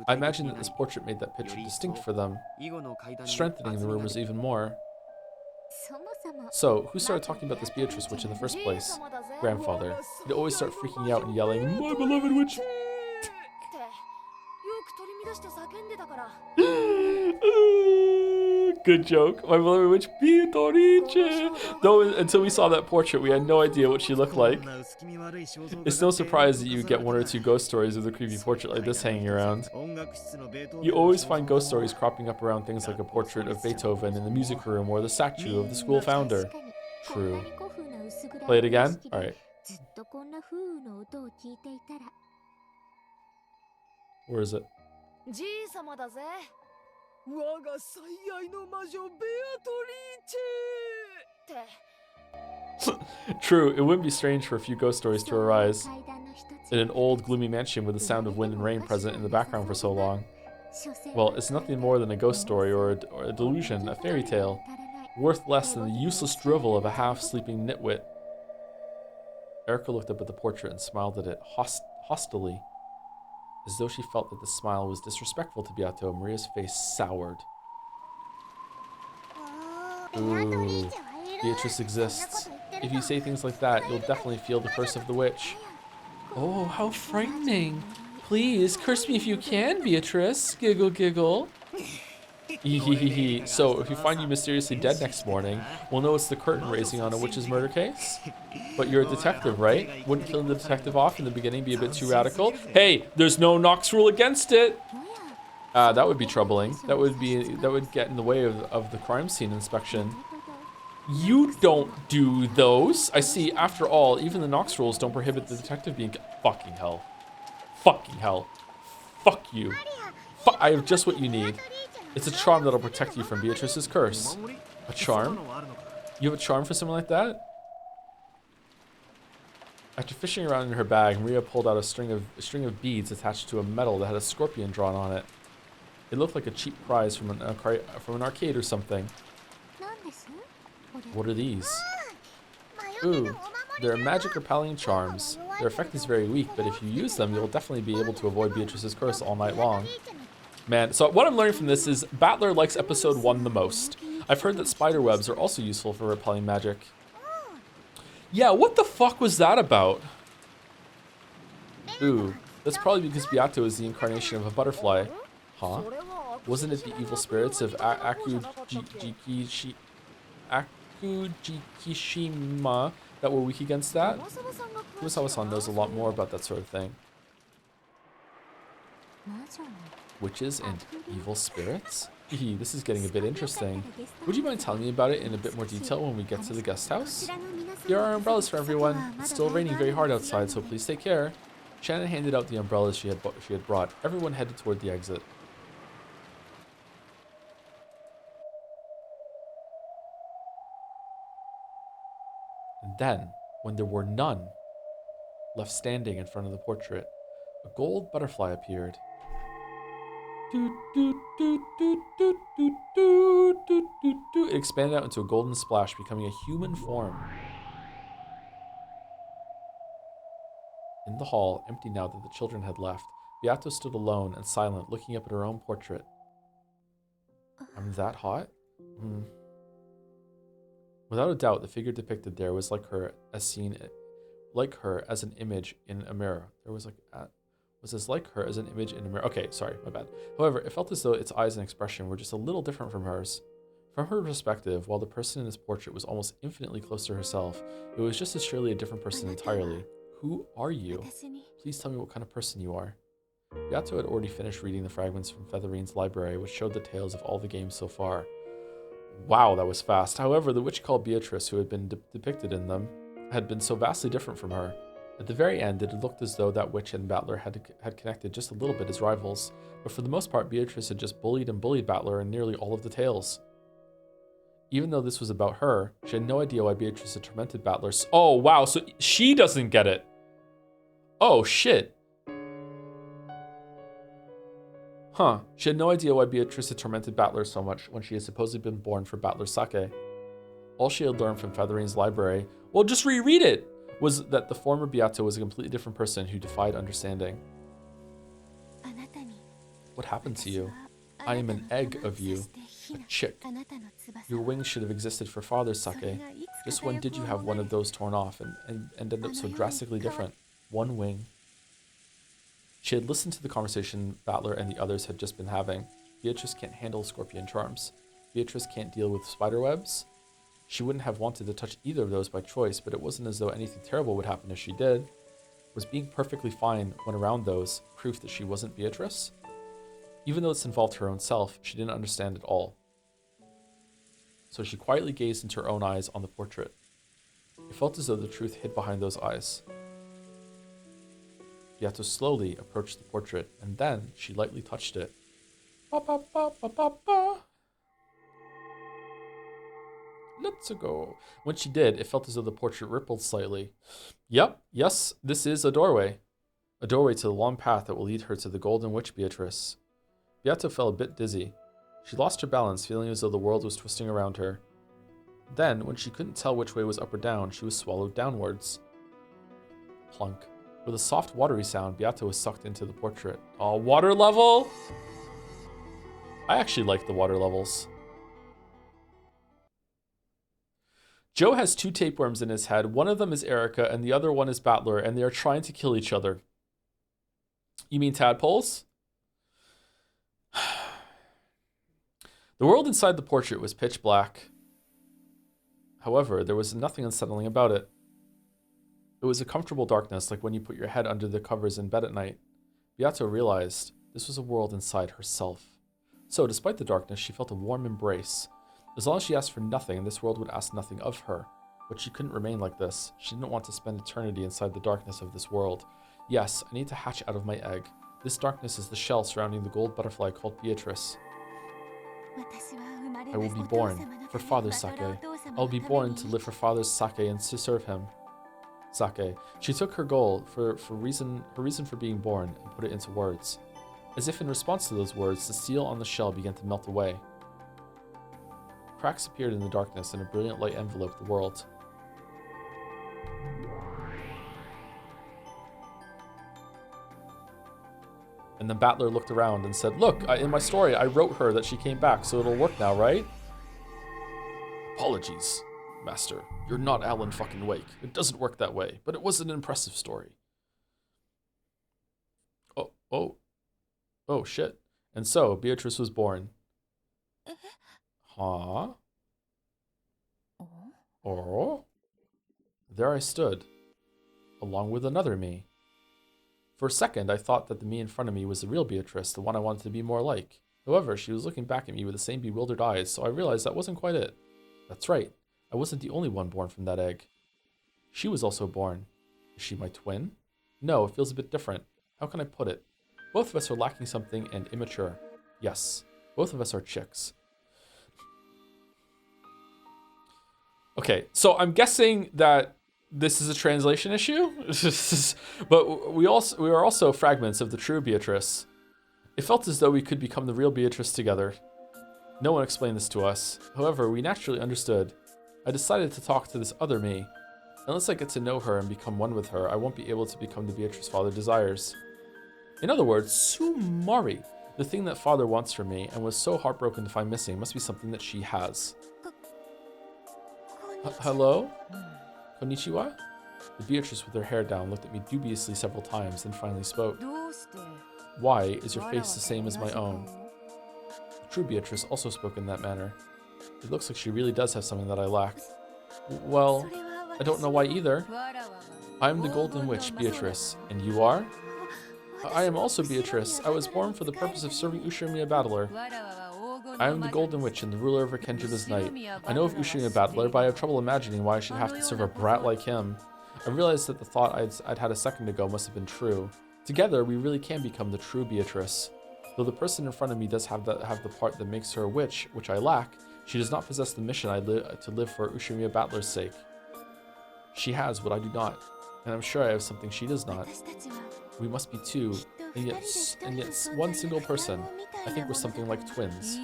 I imagine that this portrait made that picture distinct for them, strengthening the rumors even more. So, who started talking about this Beatrice witch in the first place? Grandfather. He'd always start freaking out and yelling, "My beloved witch!" Good joke. My beloved witch, Beatrice! Though until we saw that portrait, we had no idea what she looked like. It's no surprise that you get one or two ghost stories with a creepy portrait like this hanging around. You always find ghost stories cropping up around things like a portrait of Beethoven in the music room or the statue of the school founder. True. Play it again? Alright. Where is it? True, it wouldn't be strange for a few ghost stories to arise in an old, gloomy mansion with the sound of wind and rain present in the background for so long. Well, it's nothing more than a ghost story or a delusion, a fairy tale, worth less than the useless drivel of a half-sleeping nitwit. Erica looked up at the portrait and smiled at it hostilely, as though she felt that the smile was disrespectful to Beato. Maria's face soured. Ooh, Beatrice exists. If you say things like that, you'll definitely feel the curse of the witch. Oh, how frightening. Please, curse me if you can, Beatrice. Giggle, giggle. So, if you find you mysteriously dead next morning, we'll know it's the curtain raising on a witch's murder case? But you're a detective, right? Wouldn't killing the detective off in the beginning be a bit too radical? Hey, there's no Knox rule against it! That would be troubling. That would get in the way of the crime scene inspection. You don't do those! I see, after all, even the Knox rules don't prohibit the detective being... Fucking hell. Fucking hell. Fuck you. I have just what you need. It's a charm that'll protect you from Beatrice's curse. A charm? You have a charm for something like that? After fishing around in her bag, Maria pulled out a string of beads attached to a medal that had a scorpion drawn on it. It looked like a cheap prize from an arcade or something. What are these? Ooh, they're magic repelling charms. Their effect is very weak, but if you use them, you'll definitely be able to avoid Beatrice's curse all night long. Man, so what I'm learning from this is Bandle likes episode 1 the most. I've heard that spider webs are also useful for repelling magic. Yeah, what the fuck was that about? Ooh, that's probably because Beato is the incarnation of a butterfly. Huh? Wasn't it the evil spirits of Akujikishima that were weak against that? Kurosawa-san knows a lot more about that sort of thing. Witches and evil spirits? This is getting a bit interesting. Would you mind telling me about it in a bit more detail when we get to the guest house? Here are our umbrellas for everyone. It's still raining very hard outside, so please take care. Shannon handed out the umbrellas she had brought. Everyone headed toward the exit. And then, when there were none left standing in front of the portrait, a gold butterfly appeared. It expanded out into a golden splash, becoming a human form. In the hall, empty now that the children had left, Beato stood alone and silent, looking up at her own portrait. I'm that hot? Without a doubt, the figure depicted there was like her as an image in a mirror. Was as like her as an image in a mirror. Okay, sorry, my bad. However, it felt as though its eyes and expression were just a little different from hers. From her perspective, while the person in his portrait was almost infinitely close to herself, it was just as surely a different person entirely. Who are you? Please tell me what kind of person you are. Beato had already finished reading the fragments from Featherine's library, which showed the tales of all the games so far. Wow, that was fast. However, the witch called Beatrice, who had been depicted in them, had been so vastly different from her. At the very end, it had looked as though that witch and Battler had connected just a little bit as rivals, but for the most part, Beatrice had just bullied and bullied Battler in nearly all of the tales. Even though this was about her, she had no idea why Beatrice had tormented Battler. Oh, wow, so she doesn't get it. Oh, shit. Huh. She had no idea why Beatrice had tormented Battler so much when she had supposedly been born for Battler's sake. All she had learned from Featherine's library, well, just reread it, was that the former Beato was a completely different person who defied understanding. What happened to you? I am an egg of you, a chick. Your wings should have existed for father's sake. Just when did you have one of those torn off and end up so drastically different? One wing. She had listened to the conversation Battler and the others had just been having. Beatrice can't handle scorpion charms. Beatrice can't deal with spider webs. She wouldn't have wanted to touch either of those by choice, but it wasn't as though anything terrible would happen if she did. Was being perfectly fine when around those proof that she wasn't Beatrice? Even though this involved her own self, she didn't understand it all. So she quietly gazed into her own eyes on the portrait. It felt as though the truth hid behind those eyes. Beato slowly approached the portrait, and then she lightly touched it. Ba, ba, ba, ba, ba, ba. Let's go. When she did, it felt as though the portrait rippled slightly. Yep, yes, this is a doorway. A doorway to the long path that will lead her to the Golden Witch Beatrice. Beato felt a bit dizzy. She lost her balance, feeling as though the world was twisting around her. Then, when she couldn't tell which way was up or down, she was swallowed downwards. Plunk. With a soft, watery sound, Beato was sucked into the portrait. Oh, water level? I actually like the water levels. Joe has two tapeworms in his head. One of them is Erica, and the other one is Battler, and they are trying to kill each other. You mean tadpoles? The world inside the portrait was pitch black. However, there was nothing unsettling about it. It was a comfortable darkness, like when you put your head under the covers in bed at night. Beato realized this was a world inside herself. So, despite the darkness, she felt a warm embrace. As long as she asked for nothing, this world would ask nothing of her. But she couldn't remain like this. She didn't want to spend eternity inside the darkness of this world. Yes, I need to hatch out of my egg. This darkness is the shell surrounding the gold butterfly called Beatrice. I will be born for father's sake. I will be born to live for father's sake and to serve him. Sake. She took her goal, her reason for being born, and put it into words. As if in response to those words, the seal on the shell began to melt away. Cracks appeared in the darkness, and a brilliant light enveloped the world. And then Battler looked around and said, look, in my story, I wrote her that she came back, so it'll work now, right? Apologies, Master. You're not Alan fucking Wake. It doesn't work that way, but it was an impressive story. Oh, shit. And so, Beatrice was born. Huh? Oh? There I stood, along with another me. For a second, I thought that the me in front of me was the real Beatrice, the one I wanted to be more like. However, she was looking back at me with the same bewildered eyes, so I realized that wasn't quite it. That's right, I wasn't the only one born from that egg. She was also born. Is she my twin? No, it feels a bit different. How can I put it? Both of us are lacking something and immature. Yes, both of us are chicks. Okay, so I'm guessing that this is a translation issue, but we are also fragments of the true Beatrice. It felt as though we could become the real Beatrice together. No one explained this to us. However, we naturally understood. I decided to talk to this other me. Unless I get to know her and become one with her, I won't be able to become the Beatrice father desires. In other words, Sumari, the thing that father wants from me and was so heartbroken to find missing, must be something that she has. Hello? Konnichiwa? The Beatrice with her hair down looked at me dubiously several times, then finally spoke. Why is your face the same as my own? The true Beatrice also spoke in that manner. It looks like she really does have something that I lack. Well, I don't know why either. I am the Golden Witch, Beatrice. And you are? I am also Beatrice. I was born for the purpose of serving Ushimiya Battler. I am the Golden Witch and the ruler of Rekenjiba's Night. I know of Ushimiya Battler, but I have trouble imagining why I should have to serve a brat like him. I realized that the thought I'd had a second ago must have been true. Together, we really can become the true Beatrice. Though the person in front of me does have the part that makes her a witch, which I lack, she does not possess the mission to live for Ushimiya Battler's sake. She has what I do not, and I'm sure I have something she does not. We must be two, and yet one single person. I think we're something like twins.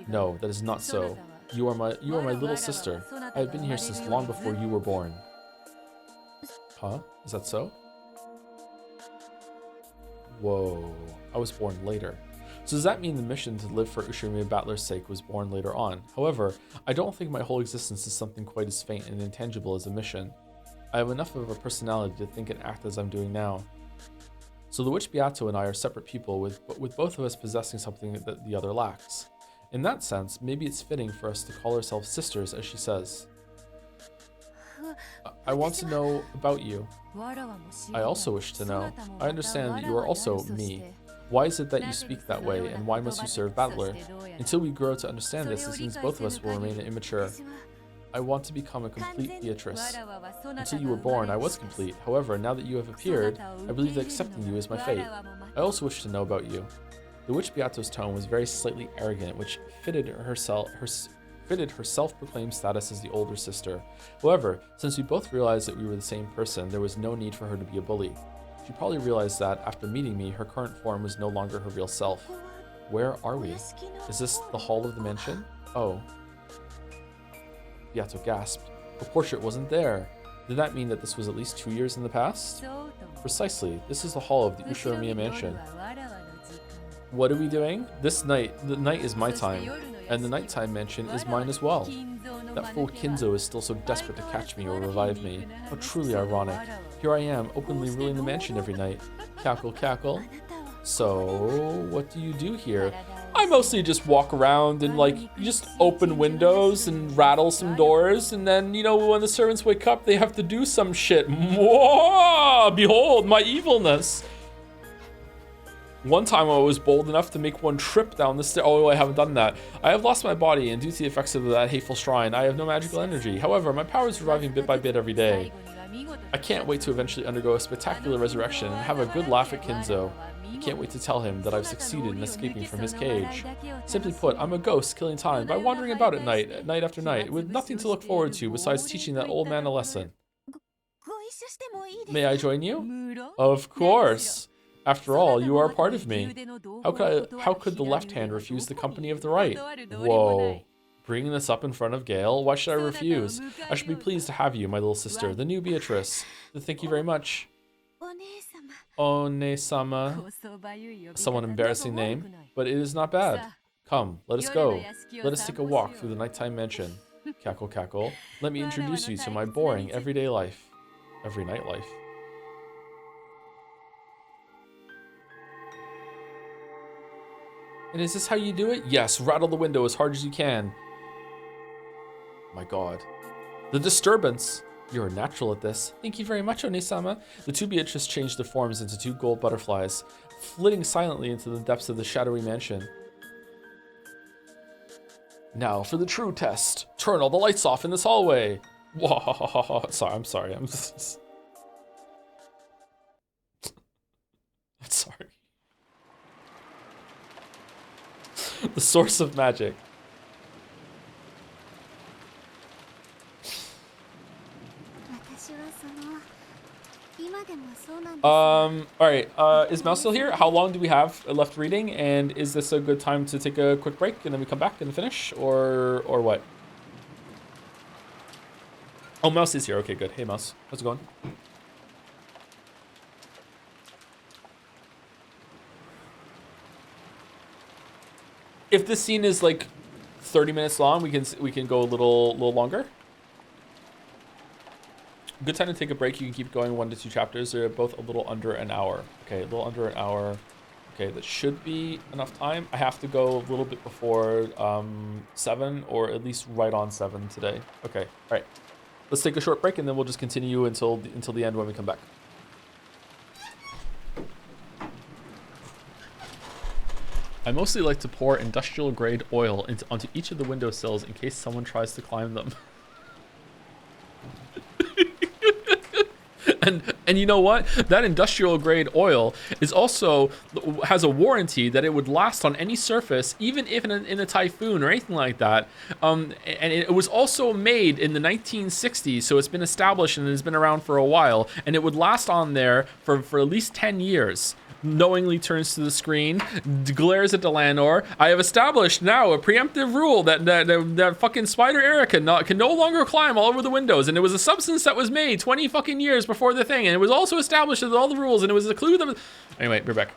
No, that is not so. You are my little sister. I have been here since long before you were born. Huh? Is that so? Whoa. I was born later. So does that mean the mission to live for Ushimiya Battler's sake was born later on? However, I don't think my whole existence is something quite as faint and intangible as a mission. I have enough of a personality to think and act as I'm doing now. So the Witch Beato and I are separate people, with both of us possessing something that the other lacks. In that sense, maybe it's fitting for us to call ourselves sisters, as she says. I want to know about you. I also wish to know. I understand that you are also me. Why is it that you speak that way, and why must you serve Battler? Until we grow to understand this, it seems both of us will remain immature. I want to become a complete Beatrice. Until you were born, I was complete. However, now that you have appeared, I believe that accepting you is my fate. I also wish to know about you. The Witch Beato's tone was very slightly arrogant, which fitted her self-proclaimed status as the older sister. However, since we both realized that we were the same person, there was no need for her to be a bully. She probably realized that, after meeting me, her current form was no longer her real self. Where are we? Is this the hall of the mansion? Oh. Beato gasped. Her portrait wasn't there. Did that mean that this was at least 2 years in the past? Precisely. This is the hall of the Ushimiya mansion. What are we doing? The night is my time, and the nighttime mansion is mine as well. That fool Kinzo is still so desperate to catch me or revive me. How truly ironic. Here I am, openly ruling the mansion every night. Cackle, cackle. So, what do you do here? I mostly just walk around and, like, you just open windows and rattle some doors, and then, you know, when the servants wake up, they have to do some shit. Mwah! Behold my evilness. One time I was bold enough to make one trip down the stairs. Oh, I haven't done that. I have lost my body, and due to the effects of that hateful shrine, I have no magical energy. However, my power is reviving bit by bit every day. I can't wait to eventually undergo a spectacular resurrection and have a good laugh at Kinzo. I can't wait to tell him that I've succeeded in escaping from his cage. Simply put, I'm a ghost killing time by wandering about at night after night, with nothing to look forward to besides teaching that old man a lesson. May I join you? Of course. After all, you are a part of me. How could the left hand refuse the company of the right? Whoa. Bringing this up in front of Gale? Why should I refuse? I should be pleased to have you, my little sister, the new Beatrice. Thank you very much. One-sama. Somewhat embarrassing name, but it is not bad. Come, let us go. Let us take a walk through the nighttime mansion. Cackle, cackle. Let me introduce you to my boring everyday life. Every night life. And is this how you do it? Yes, rattle the window as hard as you can. My god. The disturbance. You're a natural at this. Thank you very much, One-sama. The two Beatrice changed their forms into two gold butterflies, flitting silently into the depths of the shadowy mansion. Now for the true test. Turn all the lights off in this hallway. Whoa. Sorry, I'm sorry. I'm sorry. The source of magic. Alright, is Mel still here? How long do we have left reading? And is this a good time to take a quick break and then we come back and finish? Or what? Oh, Mouse is here. Okay, good. Hey, Mouse. How's it going? If this scene is like 30 minutes long, we can go a little longer. Good time to take a break. You can keep going 1 to 2 chapters. They're both a little under an hour. Okay, a little under an hour. Okay, that should be enough time. I have to go a little bit before 7, or at least right on 7 today. Okay, all right. Let's take a short break, and then we'll just continue until the end when we come back. I mostly like to pour industrial grade oil onto each of the windowsills in case someone tries to climb them. And you know what? That industrial grade oil is also has a warranty that it would last on any surface, even if in a typhoon or anything like that. And it was also made in the 1960s, so it's been established and it's been around for a while, and it would last on there for at least 10 years. Knowingly turns to the screen, glares at the landlord. I have established now a preemptive rule that fucking Spider Era can no longer climb all over the windows, and it was a substance that was made 20 fucking years before the thing, and it was also established with all the rules, and it was a clue that. Anyway, we're back.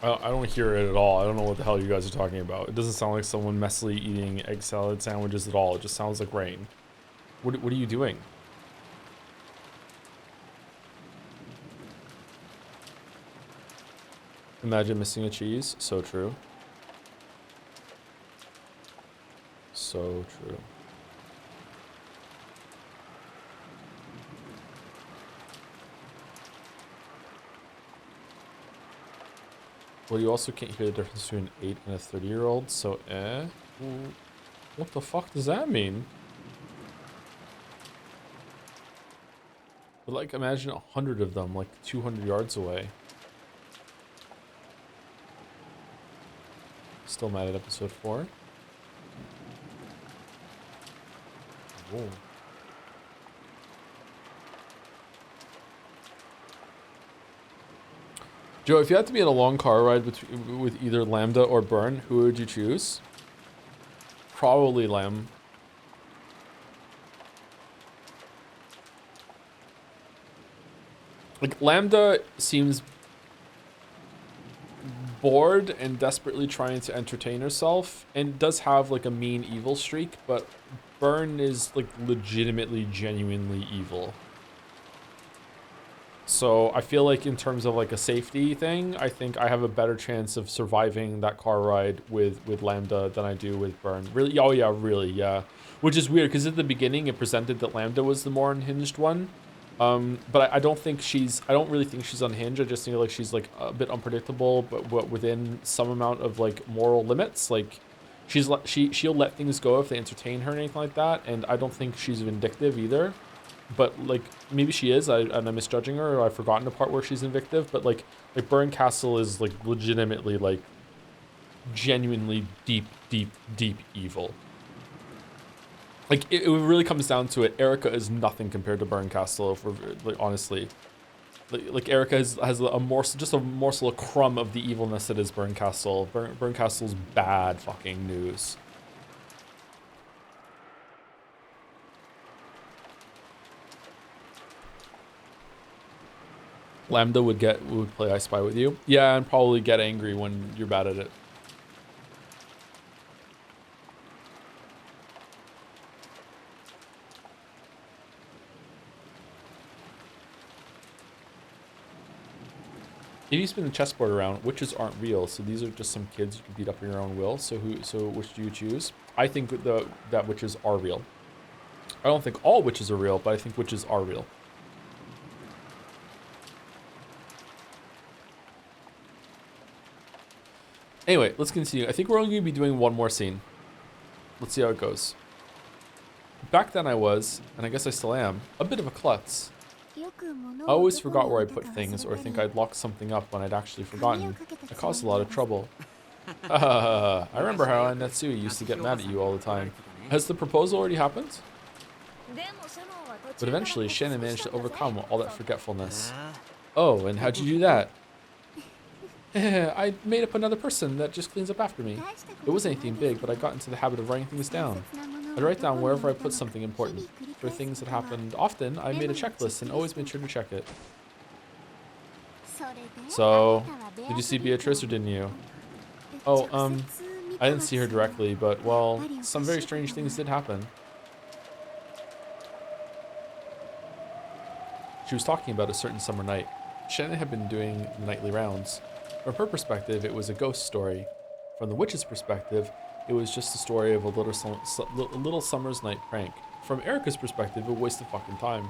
I don't hear it at all. I don't know what the hell you guys are talking about. It doesn't sound like someone messily eating egg salad sandwiches at all. It just sounds like rain. What are you doing? Imagine missing a cheese. So true. So true. Well, you also can't hear the difference between an 8 and a 30-year-old, so what the fuck does that mean? But like, imagine 100 of them, like 200 yards away. Still mad at episode 4. Whoa. Joe, if you had to be in a long car ride with either Lambda or Burn, who would you choose? Probably Lamb. Like, Lambda seems bored and desperately trying to entertain herself, and does have like a mean evil streak, but Burn is like legitimately, genuinely evil. So I feel like in terms of like a safety thing, I think I have a better chance of surviving that car ride with Lambda than I do with Burn. Really? Oh yeah, really, yeah. Which is weird because at the beginning it presented that Lambda was the more unhinged one. But I don't really think she's unhinged. I just think like she's like a bit unpredictable, but within some amount of like moral limits. Like she'll let things go if they entertain her and anything like that. And I don't think she's vindictive either. But like maybe she is, and I'm misjudging her, or I've forgotten the part where she's vindictive. But like Burn Castle is like legitimately like genuinely deep evil. Like it really comes down to it. Erica is nothing compared to Burn Castle. For like honestly, like Erica has a morsel, a crumb of the evilness that is Burn Castle. Burn Castle's bad fucking news. Lambda would play I Spy with you. Yeah, and probably get angry when you're bad at it. If you spin the chessboard around, witches aren't real, so these are just some kids you can beat up in your own will. So which do you choose? I think that witches are real. I don't think all witches are real, but I think witches are real. Anyway, let's continue. I think we're only going to be doing one more scene. Let's see how it goes. Back then I was, and I guess I still am, a bit of a klutz. I always forgot where I put things, or think I'd locked something up when I'd actually forgotten. I caused a lot of trouble. I remember how Natsuya used to get mad at you all the time. Has the proposal already happened? But eventually, Shannon managed to overcome all that forgetfulness. Oh, and how'd you do that? I made up another person that just cleans up after me. It wasn't anything big, but I got into the habit of writing things down. I'd write down wherever I put something important. For things that happened often, I made a checklist and always made sure to check it. So, did you see Beatrice or didn't you? Oh, I didn't see her directly, but, well, some very strange things did happen. She was talking about a certain summer night. Shannon had been doing the nightly rounds. From her perspective, it was a ghost story. From the witch's perspective, it was just a story of a little summer's night prank. From Erica's perspective, a waste of fucking time.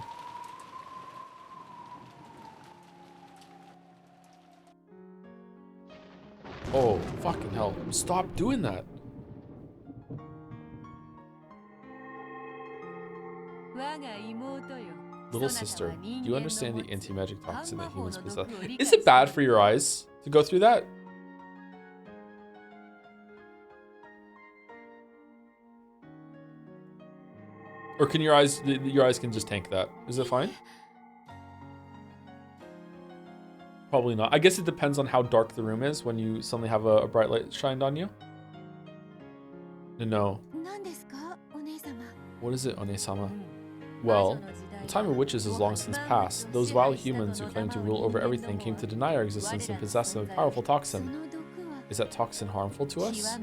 Oh, fucking hell. Stop doing that. Little sister, do you understand the anti-magic toxin that humans possess? Is it bad for your eyes to go through that? Or can your eyes can just tank that? Is it fine? Probably not. I guess it depends on how dark the room is when you suddenly have a bright light shined on you. No. What is it, One-sama? Well, The time of witches is long since past. Those vile humans who claim to rule over everything came to deny our existence and possess a powerful toxin. Is that toxin harmful to us?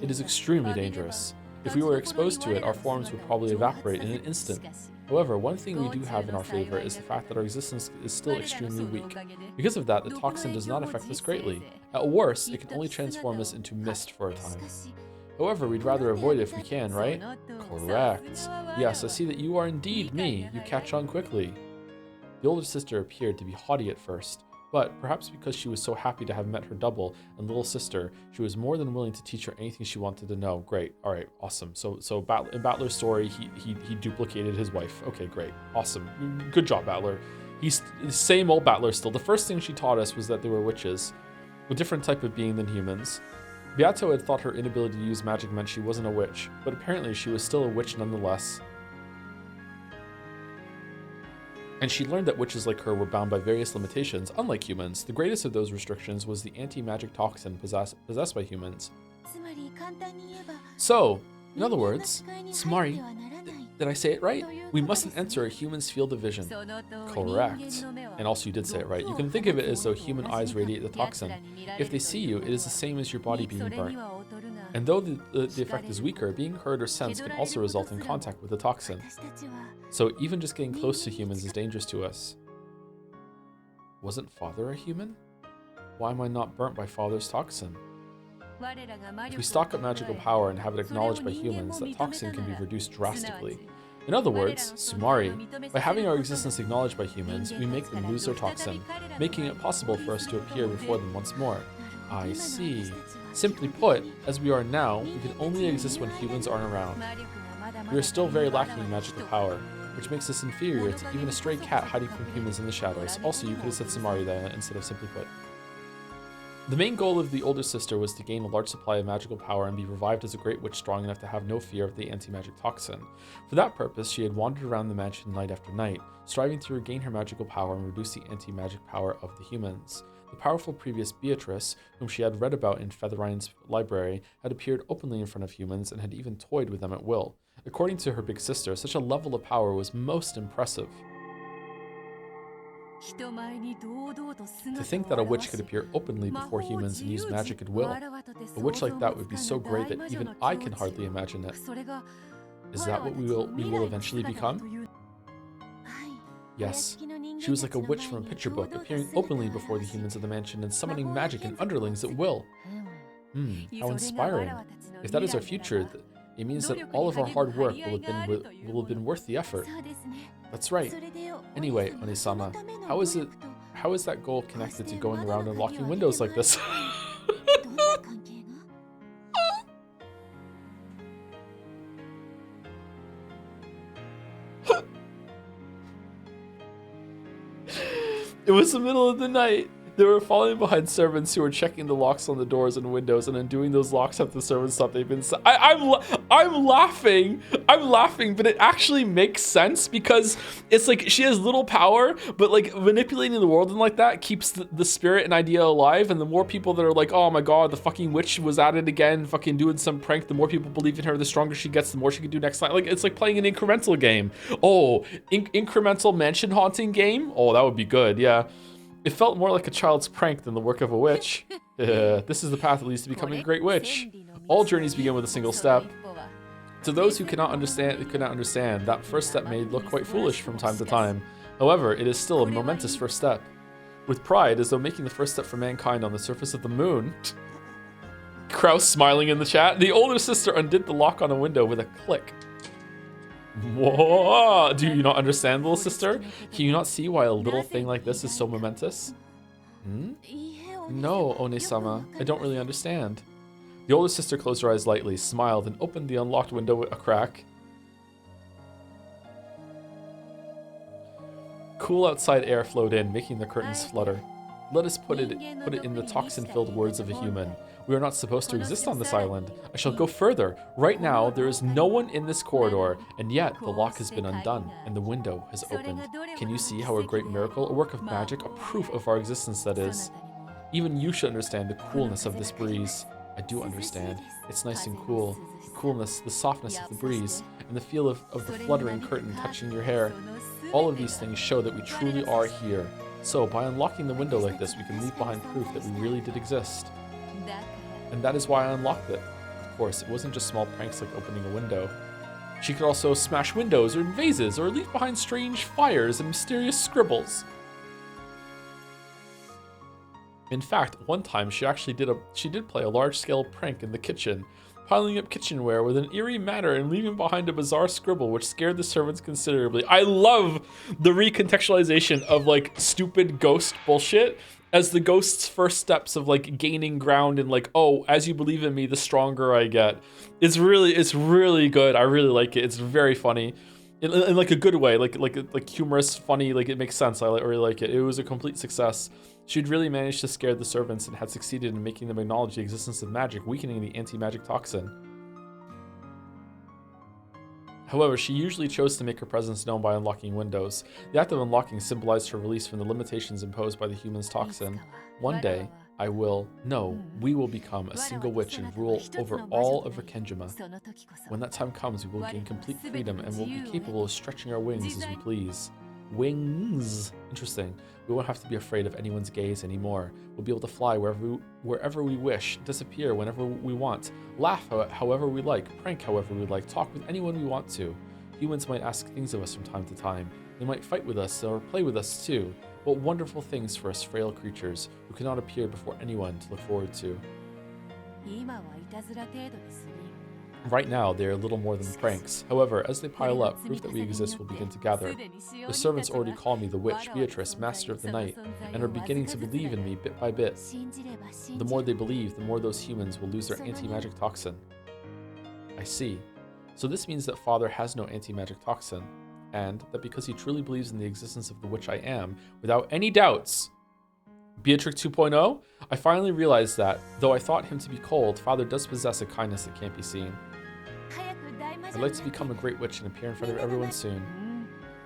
It is extremely dangerous. If we were exposed to it, our forms would probably evaporate in an instant. However, one thing we do have in our favor is the fact that our existence is still extremely weak. Because of that, the toxin does not affect us greatly. At worst, it can only transform us into mist for a time. However, we'd rather avoid it if we can, right? Correct. Yes, I see that you are indeed me. You catch on quickly. The older sister appeared to be haughty at first, but perhaps because she was so happy to have met her double and little sister, she was more than willing to teach her anything she wanted to know. Great. All right. Awesome. So in Battler's story, he duplicated his wife. Okay, great. Awesome. Good job, Battler. He's the same old Battler still. The first thing she taught us was that they were witches, a different type of being than humans. Beato had thought her inability to use magic meant she wasn't a witch, but apparently she was still a witch nonetheless. And she learned that witches like her were bound by various limitations, unlike humans. The greatest of those restrictions was the anti-magic toxin possessed by humans. So, in other words, Sumari, did I say it right? We mustn't enter a human's field of vision. Correct. And also you did say it right. You can think of it as though human eyes radiate the toxin. If they see you, it is the same as your body being burnt. And though the effect is weaker, being heard or sensed can also result in contact with the toxin. So even just getting close to humans is dangerous to us. Wasn't Father a human? Why am I not burnt by Father's toxin? If we stock up magical power and have it acknowledged by humans, that toxin can be reduced drastically. In other words, Sumari, by having our existence acknowledged by humans, we make them lose their toxin, making it possible for us to appear before them once more. I see. Simply put, as we are now, we can only exist when humans aren't around. We are still very lacking in magical power, which makes us inferior to even a stray cat hiding from humans in the shadows. Also, you could have said Sumari there instead of simply put. The main goal of the older sister was to gain a large supply of magical power and be revived as a great witch strong enough to have no fear of the anti-magic toxin. For that purpose, she had wandered around the mansion night after night, striving to regain her magical power and reduce the anti-magic power of the humans. The powerful previous Beatrice, whom she had read about in Featherine's library, had appeared openly in front of humans and had even toyed with them at will. According to her big sister, such a level of power was most impressive. To think that a witch could appear openly before humans and use magic at will. A witch like that would be so great that even I can hardly imagine it. Is that what we will eventually become? Yes. She was like a witch from a picture book, appearing openly before the humans of the mansion and summoning magic and underlings at will. How inspiring. If that is our future, it means that all of our hard work will have been worth the effort. That's right. Anyway, Onisama, how is that goal connected to going around and locking windows like this? It was the middle of the night. They were falling behind servants who were checking the locks on the doors and windows and undoing those locks after the servants thought they'd been... I'm laughing, but it actually makes sense because it's like she has little power, but like manipulating the world and like that keeps the spirit and idea alive. And the more people that are like, oh my god, the fucking witch was at it again, fucking doing some prank, the more people believe in her, the stronger she gets, the more she can do next time. Like, it's like playing an incremental game. Oh, incremental mansion haunting game? Oh, that would be good, yeah. It felt more like a child's prank than the work of a witch. This is the path that leads to becoming a great witch. All journeys begin with a single step. To those who could not understand, that first step may look quite foolish from time to time. However, it is still a momentous first step. With pride, as though making the first step for mankind on the surface of the moon. Kraus smiling in the chat. The older sister undid the lock on a window with a click. Whoa! Do you not understand, little sister? Can you not see why a little thing like this is so momentous? No, Onisama, I don't really understand. The older sister closed her eyes lightly, smiled, and opened the unlocked window with a crack. Cool outside air flowed in, making the curtains flutter. Let us put it in the toxin-filled words of a human. We are not supposed to exist on this island. I shall go further. Right now, there is no one in this corridor, and yet the lock has been undone, and the window has opened. Can you see how a great miracle, a work of magic, a proof of our existence that is? Even you should understand the coolness of this breeze. I do understand. It's nice and cool. The coolness, the softness of the breeze, and the feel of the fluttering curtain touching your hair. All of these things show that we truly are here. So, by unlocking the window like this, we can leave behind proof that we really did exist. And that is why I unlocked it. Of course, it wasn't just small pranks like opening a window. She could also smash windows or vases or leave behind strange fires and mysterious scribbles. In fact, one time she actually did play a large-scale prank in the kitchen, piling up kitchenware with an eerie manner and leaving behind a bizarre scribble which scared the servants considerably. I love the recontextualization of like stupid ghost bullshit as the ghost's first steps of like gaining ground and like, oh, as you believe in me, the stronger I get. It's really good. I really like it. It's very funny. In like a good way, like humorous, funny, like it makes sense. I really like it. It was a complete success. She'd really managed to scare the servants and had succeeded in making them acknowledge the existence of magic, weakening the anti-magic toxin. However, she usually chose to make her presence known by unlocking windows. The act of unlocking symbolized her release from the limitations imposed by the human's toxin. One day, we will become a single witch and rule over all of Rekenjima. When that time comes, we will gain complete freedom and will be capable of stretching our wings as we please. Wings. Interesting. We won't have to be afraid of anyone's gaze anymore. We'll be able to fly wherever we wish, disappear whenever we want, laugh however we like, prank however we like, talk with anyone we want to. Humans might ask things of us from time to time. They might fight with us or play with us too. What wonderful things for us frail creatures who cannot appear before anyone to look forward to. Right now, they are little more than pranks. However, as they pile up, proof that we exist will begin to gather. The servants already call me the witch, Beatrice, master of the night, and are beginning to believe in me bit by bit. The more they believe, the more those humans will lose their anti-magic toxin. I see. So this means that Father has no anti-magic toxin, and that because he truly believes in the existence of the witch I am, without any doubts, Beatrix 2.0, I finally realized that, though I thought him to be cold, Father does possess a kindness that can't be seen. I'd like to become a great witch and appear in front of everyone soon.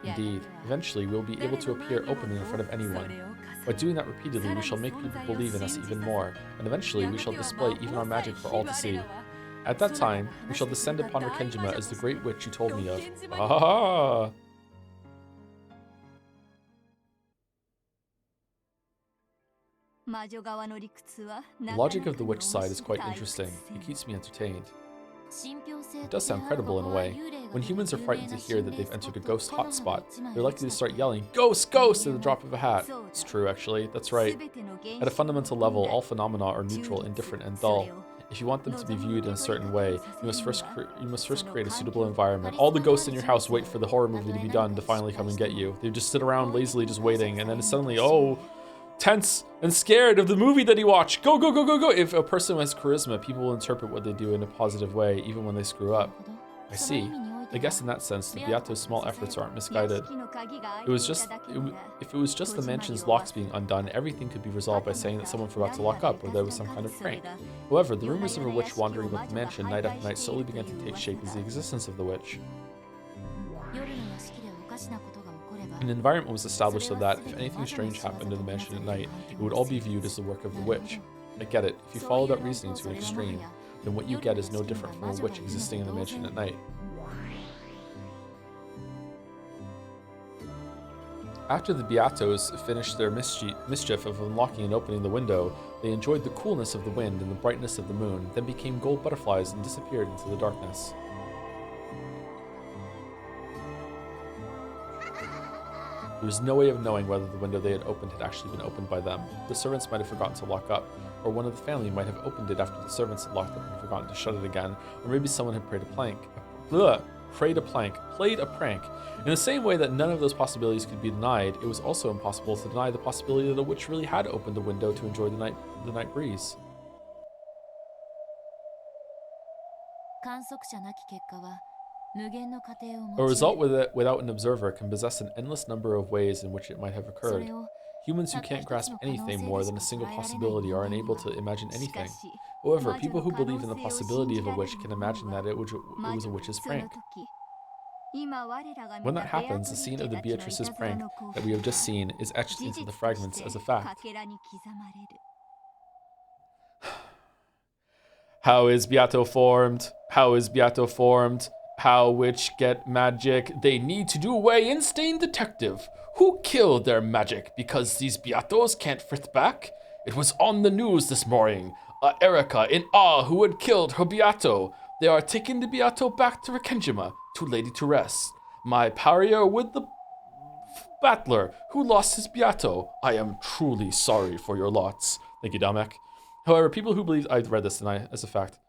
Indeed, eventually we will be able to appear openly in front of anyone. By doing that repeatedly, we shall make people believe in us even more, and eventually we shall display even our magic for all to see. At that time, we shall descend upon Rekenjima as the great witch you told me of. Ah! The logic of the witch side is quite interesting. It keeps me entertained. It does sound credible in a way. When humans are frightened to hear that they've entered a ghost hotspot, they're likely to start yelling, "Ghost! Ghost!" at the drop of a hat. It's true, actually. That's right. At a fundamental level, all phenomena are neutral, indifferent, and dull. If you want them to be viewed in a certain way, you must first create a suitable environment. All the ghosts in your house wait for the horror movie to be done to finally come and get you. They just sit around lazily just waiting, and then suddenly, oh, tense and scared of the movie that he watched. Go, go, go, go, go. If a person has charisma, people will interpret what they do in a positive way, even when they screw up. I see. I guess in that sense, the Beato's small efforts aren't misguided. If it was just the mansion's locks being undone, everything could be resolved by saying that someone forgot to lock up or there was some kind of prank. However, the rumors of a witch wandering about the mansion night after night slowly began to take shape as the existence of the witch. An environment was established so that, if anything strange happened in the mansion at night, it would all be viewed as the work of the witch. I get it. If you follow that reasoning to an extreme, then what you get is no different from a witch existing in the mansion at night. After the Beatos finished their mischief of unlocking and opening the window, they enjoyed the coolness of the wind and the brightness of the moon, then became gold butterflies and disappeared into the darkness. There was no way of knowing whether the window they had opened had actually been opened by them. The servants might have forgotten to lock up, or one of the family might have opened it after the servants had locked up and forgotten to shut it again, or maybe someone had played a prank. In the same way that none of those possibilities could be denied, it was also impossible to deny the possibility that a witch really had opened a window to enjoy the night breeze. A result without an observer can possess an endless number of ways in which it might have occurred. Humans who can't grasp anything more than a single possibility are unable to imagine anything. However, people who believe in the possibility of a witch can imagine that it was a witch's prank. When that happens, the scene of the Beatrice's prank that we have just seen is etched into the fragments as a fact. How is Beato formed? How is Beato formed? How witch get magic? They need to do away insane detective. Who killed their magic because these beatos can't fit back? It was on the news this morning. Erica in awe who had killed her beato. They are taking the beato back to Rekenjima, to Lady to rest. My pariah with the battler who lost his beato. I am truly sorry for your lots. Thank you, Damek. However, people who believe I read this tonight as a fact.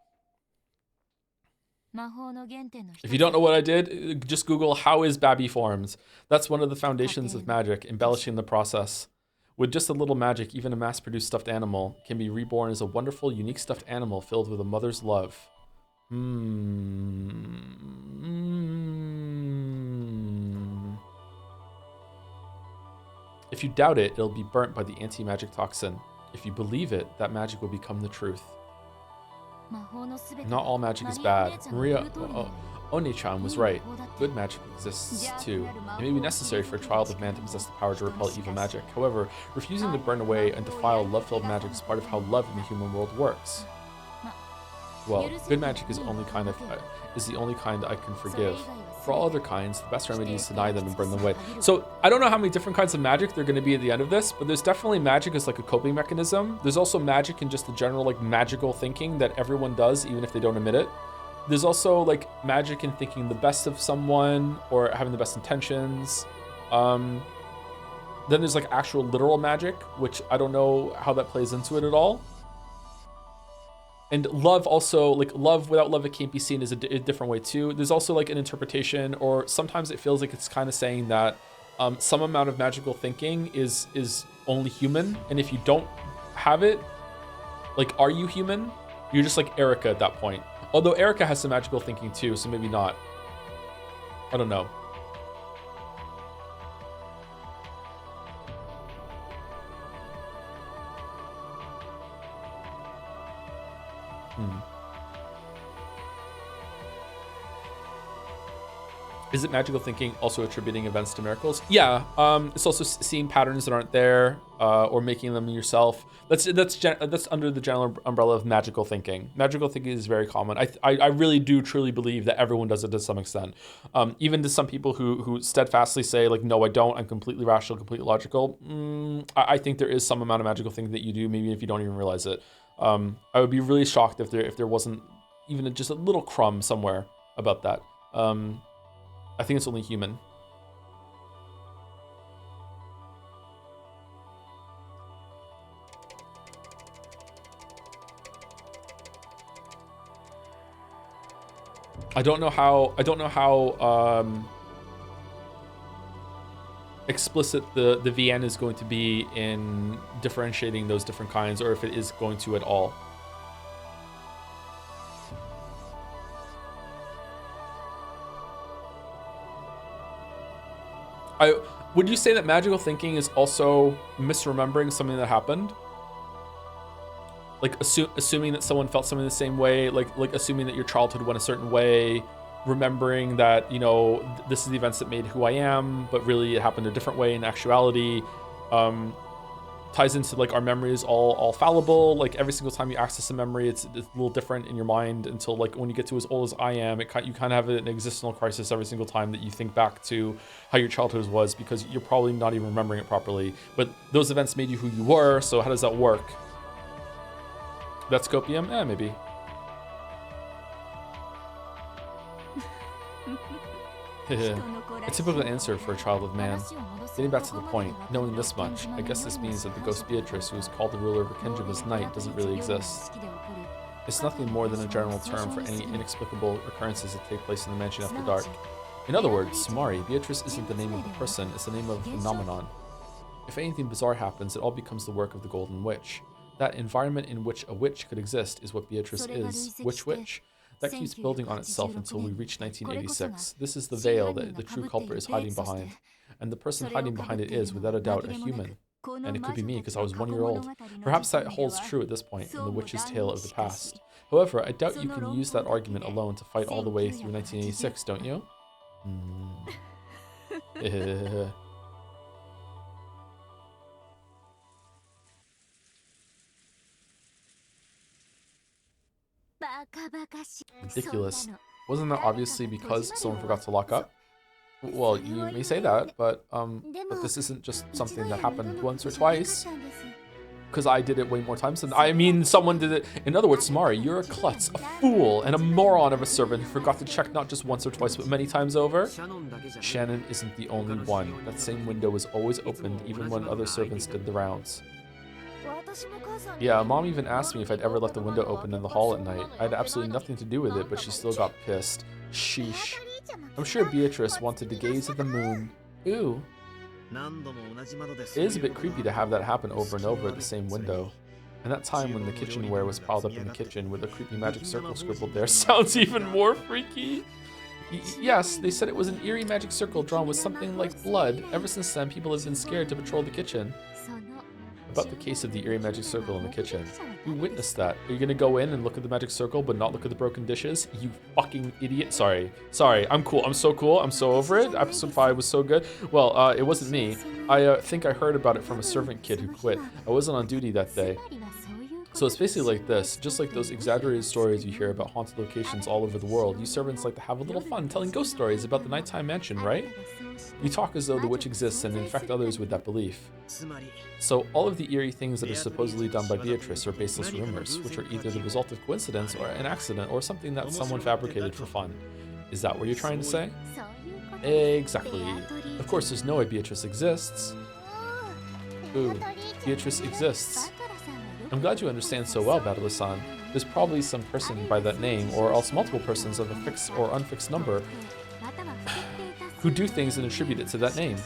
If you don't know what I did, just Google how is Babby formed. That's one of the foundations of magic, embellishing the process. With just a little magic, even a mass-produced stuffed animal can be reborn as a wonderful, unique stuffed animal filled with a mother's love. If you doubt it, it'll be burnt by the anti-magic toxin. If you believe it, that magic will become the truth. Not all magic is bad. Maria Oni-chan was right. Good magic exists too. It may be necessary for a child of man to possess the power to repel evil magic. However, refusing to burn away and defile love-filled magic is part of how love in the human world works. Well, good magic is the only kind I can forgive. For all other kinds, the best remedy is to deny them and burn them away. So I don't know how many different kinds of magic there are going to be at the end of this, but there's definitely magic as like a coping mechanism. There's also magic in just the general like magical thinking that everyone does, even if they don't admit it. There's also like magic in thinking the best of someone or having the best intentions. Then there's like actual literal magic, which I don't know how that plays into it at all. And love also, like love without love it can't be seen as a different way too. There's also like an interpretation, or sometimes it feels like it's kind of saying that some amount of magical thinking is only human. And if you don't have it, like, are you human? You're just like Erica at that point. Although Erica has some magical thinking too, so maybe not. I don't know. Is it magical thinking also attributing events to miracles? Yeah, it's also seeing patterns that aren't there or making them yourself. That's under the general umbrella of magical thinking. Magical thinking is very common. I really do truly believe that everyone does it to some extent. Even to some people who steadfastly say like, no, I don't. I'm completely rational, completely logical. I think there is some amount of magical thinking that you do, maybe if you don't even realize it. I would be really shocked if there wasn't even just a little crumb somewhere about that. I think it's only human. I don't know how explicit the VN is going to be in differentiating those different kinds, or if it is going to at all. Would you say that magical thinking is also misremembering something that happened? Like assuming that someone felt something the same way, like assuming that your childhood went a certain way, remembering that, you know, this is the events that made who I am, but really it happened a different way in actuality. Ties into like our memory is all fallible. Like every single time you access a memory, it's a little different in your mind until like when you get to as old as I am, you kind of have an existential crisis every single time that you think back to how your childhood was, because you're probably not even remembering it properly. But those events made you who you were. So how does that work? That's copium? Maybe. A typical answer for a child of man. Getting back to the point, knowing this much, I guess this means that the ghost Beatrice, who is called the ruler of Rekenjima's night, doesn't really exist. It's nothing more than a general term for any inexplicable occurrences that take place in the mansion after dark. In other words, Mari, Beatrice isn't the name of a person, it's the name of a phenomenon. If anything bizarre happens, it all becomes the work of the Golden Witch. That environment in which a witch could exist is what Beatrice is. Which witch? That keeps building on itself until we reach 1986. This is the veil that the true culprit is hiding behind. And the person hiding behind it is, without a doubt, a human. And it could be me, because I was 1 year old. Perhaps that holds true at this point in the witch's tale of the past. However, I doubt you can use that argument alone to fight all the way through 1986, don't you? Ridiculous. Wasn't that obviously because someone forgot to lock up? Well, you may say that, but this isn't just something that happened once or twice. Because I did it way more times than someone did it. In other words, Samari, you're a klutz, a fool, and a moron of a servant who forgot to check not just once or twice, but many times over. Shannon isn't the only one. That same window was always opened, even when other servants did the rounds. Yeah, Mom even asked me if I'd ever left the window open in the hall at night. I had absolutely nothing to do with it, but she still got pissed. Sheesh. I'm sure Beatrice wanted to gaze at the moon. Ooh. It is a bit creepy to have that happen over and over at the same window. And that time when the kitchenware was piled up in the kitchen with a creepy magic circle scribbled there sounds even more freaky. Yes, they said it was an eerie magic circle drawn with something like blood. Ever since then, people have been scared to patrol the kitchen. About the case of the eerie magic circle in the kitchen. Who witnessed that? Are you gonna go in and look at the magic circle but not look at the broken dishes? You fucking idiot. Sorry, I'm cool. I'm so cool. I'm so over it. Episode 5 was so good. Well, it wasn't me. I think I heard about it from a servant kid who quit. I wasn't on duty that day. So it's basically like this. Just like those exaggerated stories you hear about haunted locations all over the world, you servants like to have a little fun telling ghost stories about the nighttime mansion, right? You talk as though the witch exists and infect others with that belief. So all of the eerie things that are supposedly done by Beatrice are baseless rumors, which are either the result of coincidence or an accident or something that someone fabricated for fun. Is that what you're trying to say? Exactly. Of course, there's no way Beatrice exists. Ooh, Beatrice exists. I'm glad you understand so well, Bandle-san. There's probably some person by that name, or else multiple persons of a fixed or unfixed number, who do things and attribute it to that name.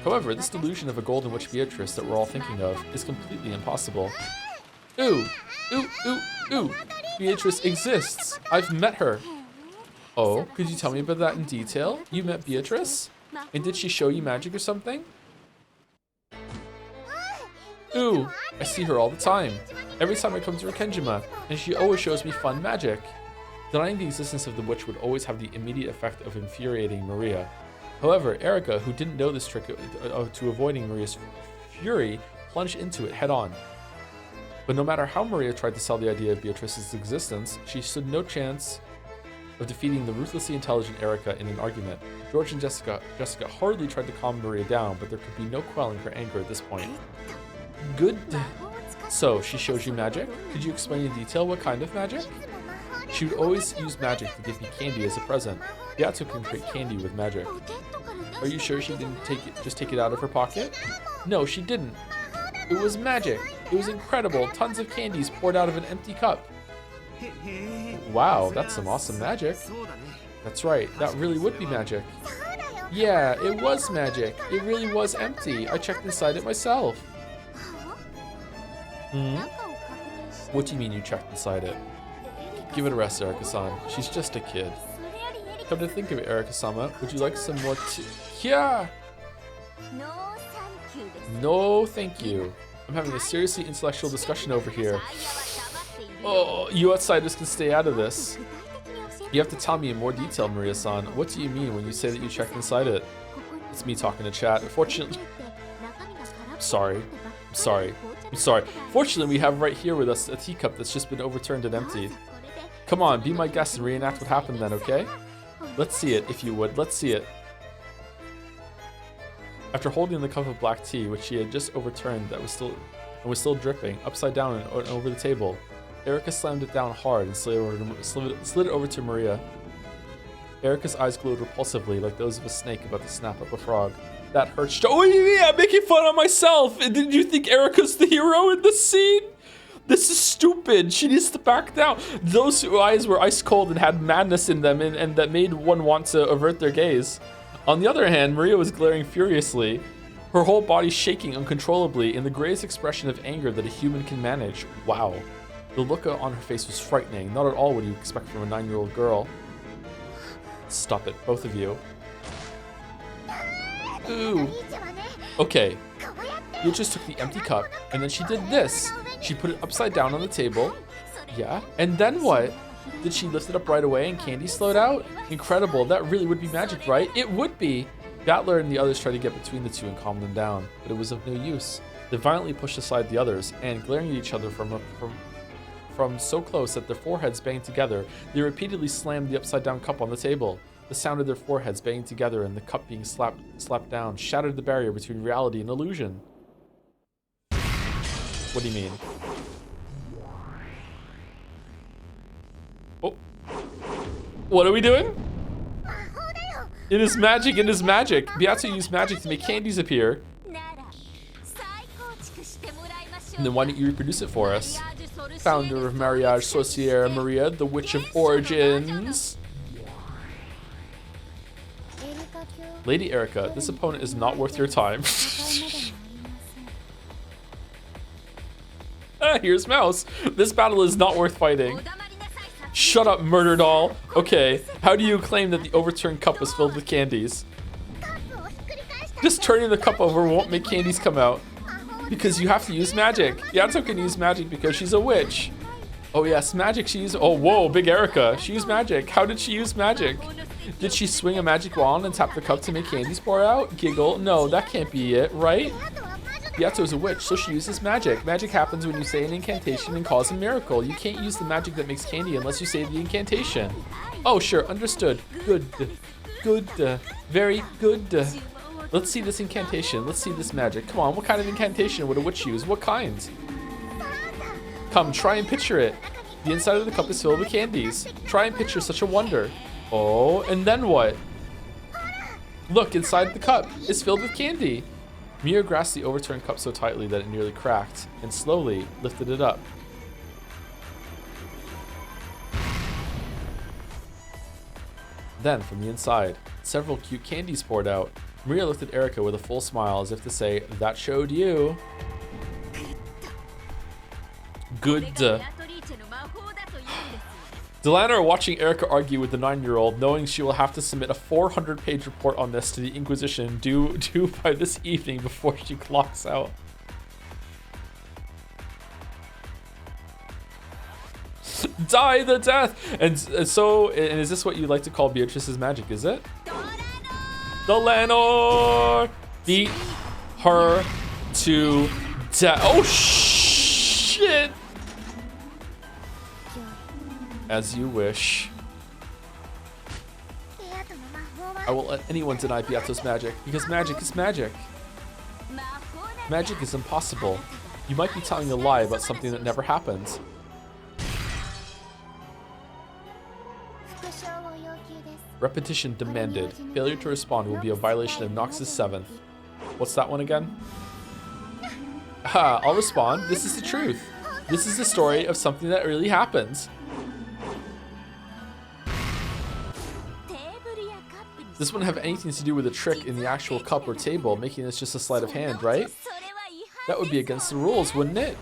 However, this delusion of a golden witch Beatrice that we're all thinking of is completely impossible. Ooh, ooh, ooh, ooh, Beatrice exists. I've met her. Oh, could you tell me about that in detail? You met Beatrice? And did she show you magic or something? Ooh, I see her all the time. Every time I come to Rikenjima, and she always shows me fun magic. Denying the existence of the witch would always have the immediate effect of infuriating Maria. However, Erica, who didn't know this trick to avoiding Maria's fury, plunged into it head on. But no matter how Maria tried to sell the idea of Beatrice's existence, she stood no chance of defeating the ruthlessly intelligent Erica in an argument. George and Jessica hardly tried to calm Maria down, but there could be no quelling her anger at this point. Good. So, she shows you magic? Could you explain in detail what kind of magic? She would always use magic to give me candy as a present. Beato can create candy with magic. Are you sure she didn't just take it out of her pocket? No, she didn't. It was magic. It was incredible. Tons of candies poured out of an empty cup. Wow, that's some awesome magic. That's right, that really would be magic. Yeah, it was magic. It really was empty. I checked inside it myself. What do you mean you checked inside it? Give it a rest, Erica-san. She's just a kid. Come to think of it, Erica-sama, would you like some more tea? Yeah! No, thank you. I'm having a seriously intellectual discussion over here. Oh, you outsiders can stay out of this. You have to tell me in more detail, Maria-san. What do you mean when you say that you checked inside it? It's me talking to chat. Fortunately... Sorry. Fortunately, we have right here with us a teacup that's just been overturned and emptied. Come on, be my guest and reenact what happened then, okay? Let's see it, if you would. Let's see it. After holding the cup of black tea, which she had just overturned that was still dripping, upside down and over the table, Erica slammed it down hard and slid it over to Maria. Erica's eyes glowed repulsively like those of a snake about to snap up a frog. That hurts. Oh yeah, I'm making fun of myself! And did you think Erica's the hero in this scene? This is stupid. She needs to back down. Those eyes were ice cold and had madness in them and that made one want to avert their gaze. On the other hand, Maria was glaring furiously, her whole body shaking uncontrollably in the greatest expression of anger that a human can manage. Wow. The look on her face was frightening, not at all what you expect from a 9-year-old girl. Stop it, both of you. Ooh. Okay. You just took the empty cup, and then she did this. She put it upside down on the table. Yeah. And then what? Did she lift it up right away and candy slowed out? Incredible. That really would be magic, right? It would be. Gatler and the others tried to get between the two and calm them down, but it was of no use. They violently pushed aside the others, and glaring at each other from from so close that their foreheads banged together. They repeatedly slammed the upside-down cup on the table. The sound of their foreheads banging together and the cup being slapped down shattered the barrier between reality and illusion. What do you mean? Oh. What are we doing? It is magic, it is magic. Beato used magic to make candies appear. And then why don't you reproduce it for us? Founder of Mariage Sorcière Maria, the Witch of Origins. Lady Erica, this opponent is not worth your time. Here's Mouse. This battle is not worth fighting. Shut up, murder doll. Okay, how do you claim that the overturned cup was filled with candies? Just turning the cup over won't make candies come out. Because you have to use magic. Beato can use magic because she's a witch. Oh yes, magic she used. Oh whoa, big Erica. She used magic. How did she use magic? Did she swing a magic wand and tap the cup to make candies pour out? Giggle. No, that can't be it, right? Beato is a witch, so she uses magic. Magic happens when you say an incantation and cause a miracle. You can't use the magic that makes candy unless you say the incantation. Oh sure, understood. Good. Good. Very good. Let's see this incantation. Let's see this magic. Come on, what kind of incantation would a witch use? What kind? Come, try and picture it. The inside of the cup is filled with candies. Try and picture such a wonder. Oh, and then what? Look, inside the cup is filled with candy. Mia grasped the overturned cup so tightly that it nearly cracked, and slowly lifted it up. Then, from the inside, several cute candies poured out. Maria looked at Erica with a full smile as if to say, that showed you. Good. Delana are watching Erica argue with the 9-year-old, knowing she will have to submit a 400-page report on this to the Inquisition due by this evening before she clocks out. Die the death! And so, and is this what you like to call Beatrice's magic, is it? Delano! Beat her to death. Oh, shit! As you wish. I won't let anyone deny Beato's magic, because magic is magic. Magic is impossible. You might be telling a lie about something that never happened. Repetition demanded. Failure to respond will be a violation of Nox's 7th. What's that one again? Ha, I'll respond. This is the truth. This is the story of something that really happened. This wouldn't have anything to do with a trick in the actual cup or table, making this just a sleight of hand, right? That would be against the rules, wouldn't it?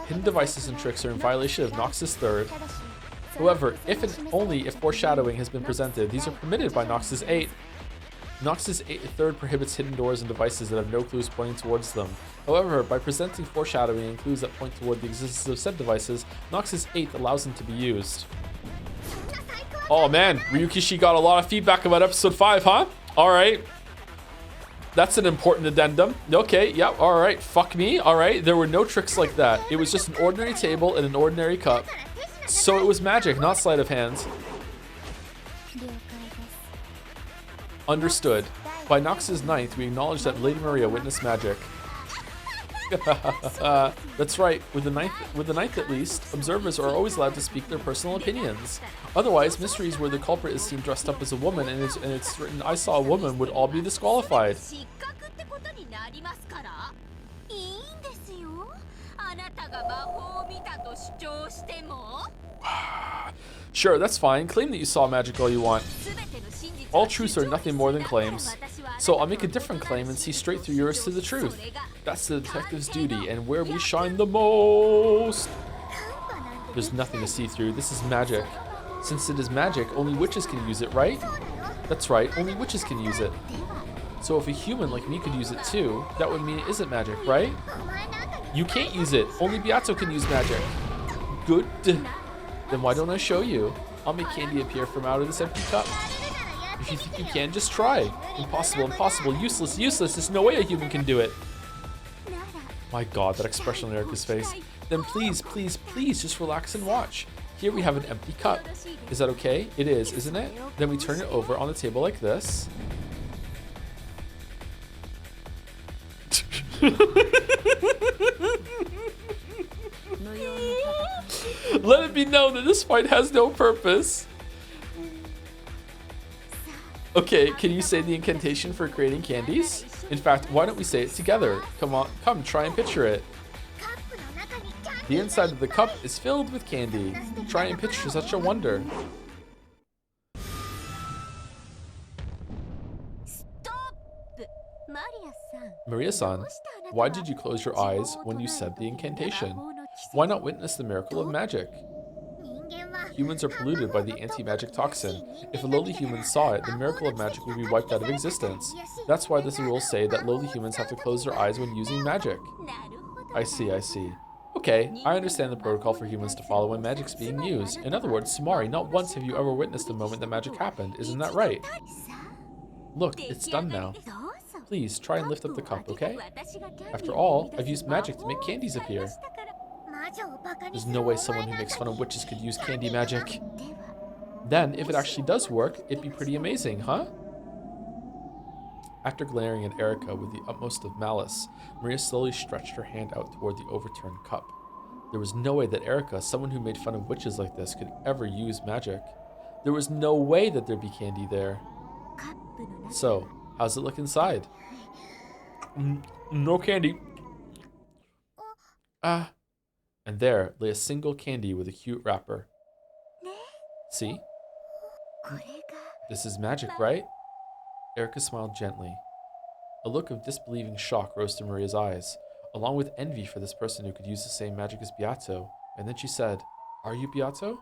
Hidden devices and tricks are in violation of Nox's 3rd. However, if and only if foreshadowing has been presented, these are permitted by Nox's 8th. Nox's 3rd prohibits hidden doors and devices that have no clues pointing towards them. However, by presenting foreshadowing and clues that point toward the existence of said devices, Nox's 8th allows them to be used. Oh man, Ryukishi got a lot of feedback about episode 5, huh? Alright. That's an important addendum. Okay, yep, alright. Fuck me. Alright, there were no tricks like that. It was just an ordinary table and an ordinary cup. So it was magic, not sleight of hand. Understood. By Nox's 9th, we acknowledge that Lady Maria witnessed magic. That's right. With the 9th at least, observers are always allowed to speak their personal opinions. Otherwise, mysteries where the culprit is seen dressed up as a woman and it's written, I saw a woman, would all be disqualified. Sure, that's fine. Claim that you saw magic all you want. All truths are nothing more than claims. So I'll make a different claim and see straight through yours to the truth. That's the detective's duty and where we shine the most. There's nothing to see through. This is magic. Since it is magic, only witches can use it, right? That's right, only witches can use it. So if a human like me could use it too, that would mean it isn't magic, right? You can't use it. Only Beato can use magic. Good. Then why don't I show you? I'll make candy appear from out of this empty cup. If you think you can, just try. Impossible, impossible, useless, useless. There's no way a human can do it. My god, that expression on Erica's face. Then please, please, please just relax and watch. Here we have an empty cup. Is that okay? It is, isn't it? Then we turn it over on the table like this. Let it be known that this fight has no purpose. Okay, can you say the incantation for creating candies? In fact, why don't we say it together? Come on, come, try and picture it. The inside of the cup is filled with candy. Try and picture such a wonder. Maria-san, why did you close your eyes when you said the incantation? Why not witness the miracle of magic? Humans are polluted by the anti-magic toxin. If a lowly human saw it, the miracle of magic would be wiped out of existence. That's why the rules say that lowly humans have to close their eyes when using magic. I see, I see. Okay, I understand the protocol for humans to follow when magic's being used. In other words, Sumari, not once have you ever witnessed the moment that magic happened. Isn't that right? Look, it's done now. Please, try and lift up the cup, okay? After all, I've used magic to make candies appear. There's no way someone who makes fun of witches could use candy magic. Then, if it actually does work, it'd be pretty amazing, huh? After glaring at Erica with the utmost of malice, Maria slowly stretched her hand out toward the overturned cup. There was no way that Erica, someone who made fun of witches like this, could ever use magic. There was no way that there'd be candy there. So, how's it look inside? No candy. And there lay a single candy with a cute wrapper. See? This is magic, right? Erica smiled gently. A look of disbelieving shock rose to Maria's eyes, along with envy for this person who could use the same magic as Beato. And then she said, "Are you Beato?"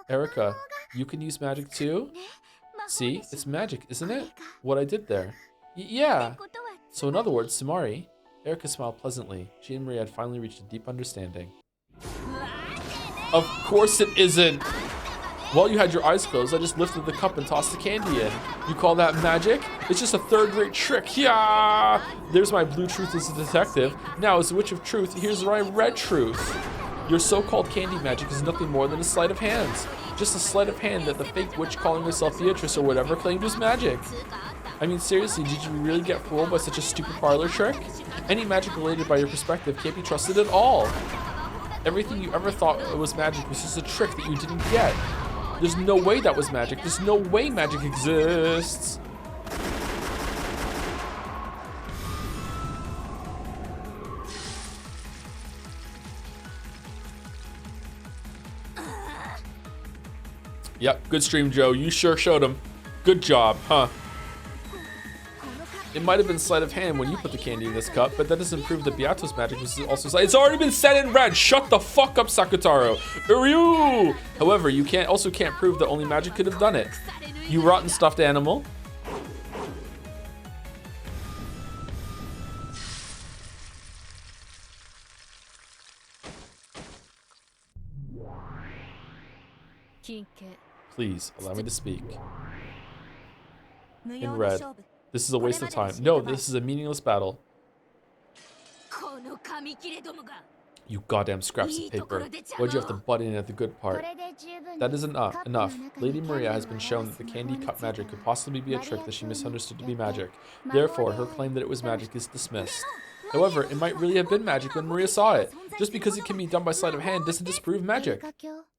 Erica, you can use magic too? See, it's magic, isn't it? What I did there. Yeah. So in other words, Sumari. Erica smiled pleasantly. She and Maria had finally reached a deep understanding. Of course it isn't. While you had your eyes closed, I just lifted the cup and tossed the candy in. You call that magic? It's just a third-rate trick. Yeah. There's my blue truth as a detective. Now, as the witch of truth, here's my red truth. Your so-called candy magic is nothing more than a sleight of hand. Just a sleight of hand that the fake witch calling herself Beatrice or whatever claimed was magic. I mean, seriously, did you really get fooled by such a stupid parlor trick? Any magic related by your perspective can't be trusted at all. Everything you ever thought was magic was just a trick that you didn't get. There's no way that was magic. There's no way magic exists. Yep, good stream, Joe. You sure showed him. Good job, huh? It might have been sleight of hand when you put the candy in this cup, but that doesn't prove that Beato's magic was also sleight. It's already been said in red. Shut the fuck up, Sakutaro. Uryu! However, you can't prove that only magic could have done it. You rotten stuffed animal. Please, allow me to speak. In red. This is a waste of time. No, this is a meaningless battle. You goddamn scraps of paper. Why'd you have to butt in at the good part? That isn't enough. Lady Maria has been shown that the candy cup magic could possibly be a trick that she misunderstood to be magic. Therefore, her claim that it was magic is dismissed. However, it might really have been magic when Maria saw it. Just because it can be done by sleight of hand doesn't disprove magic.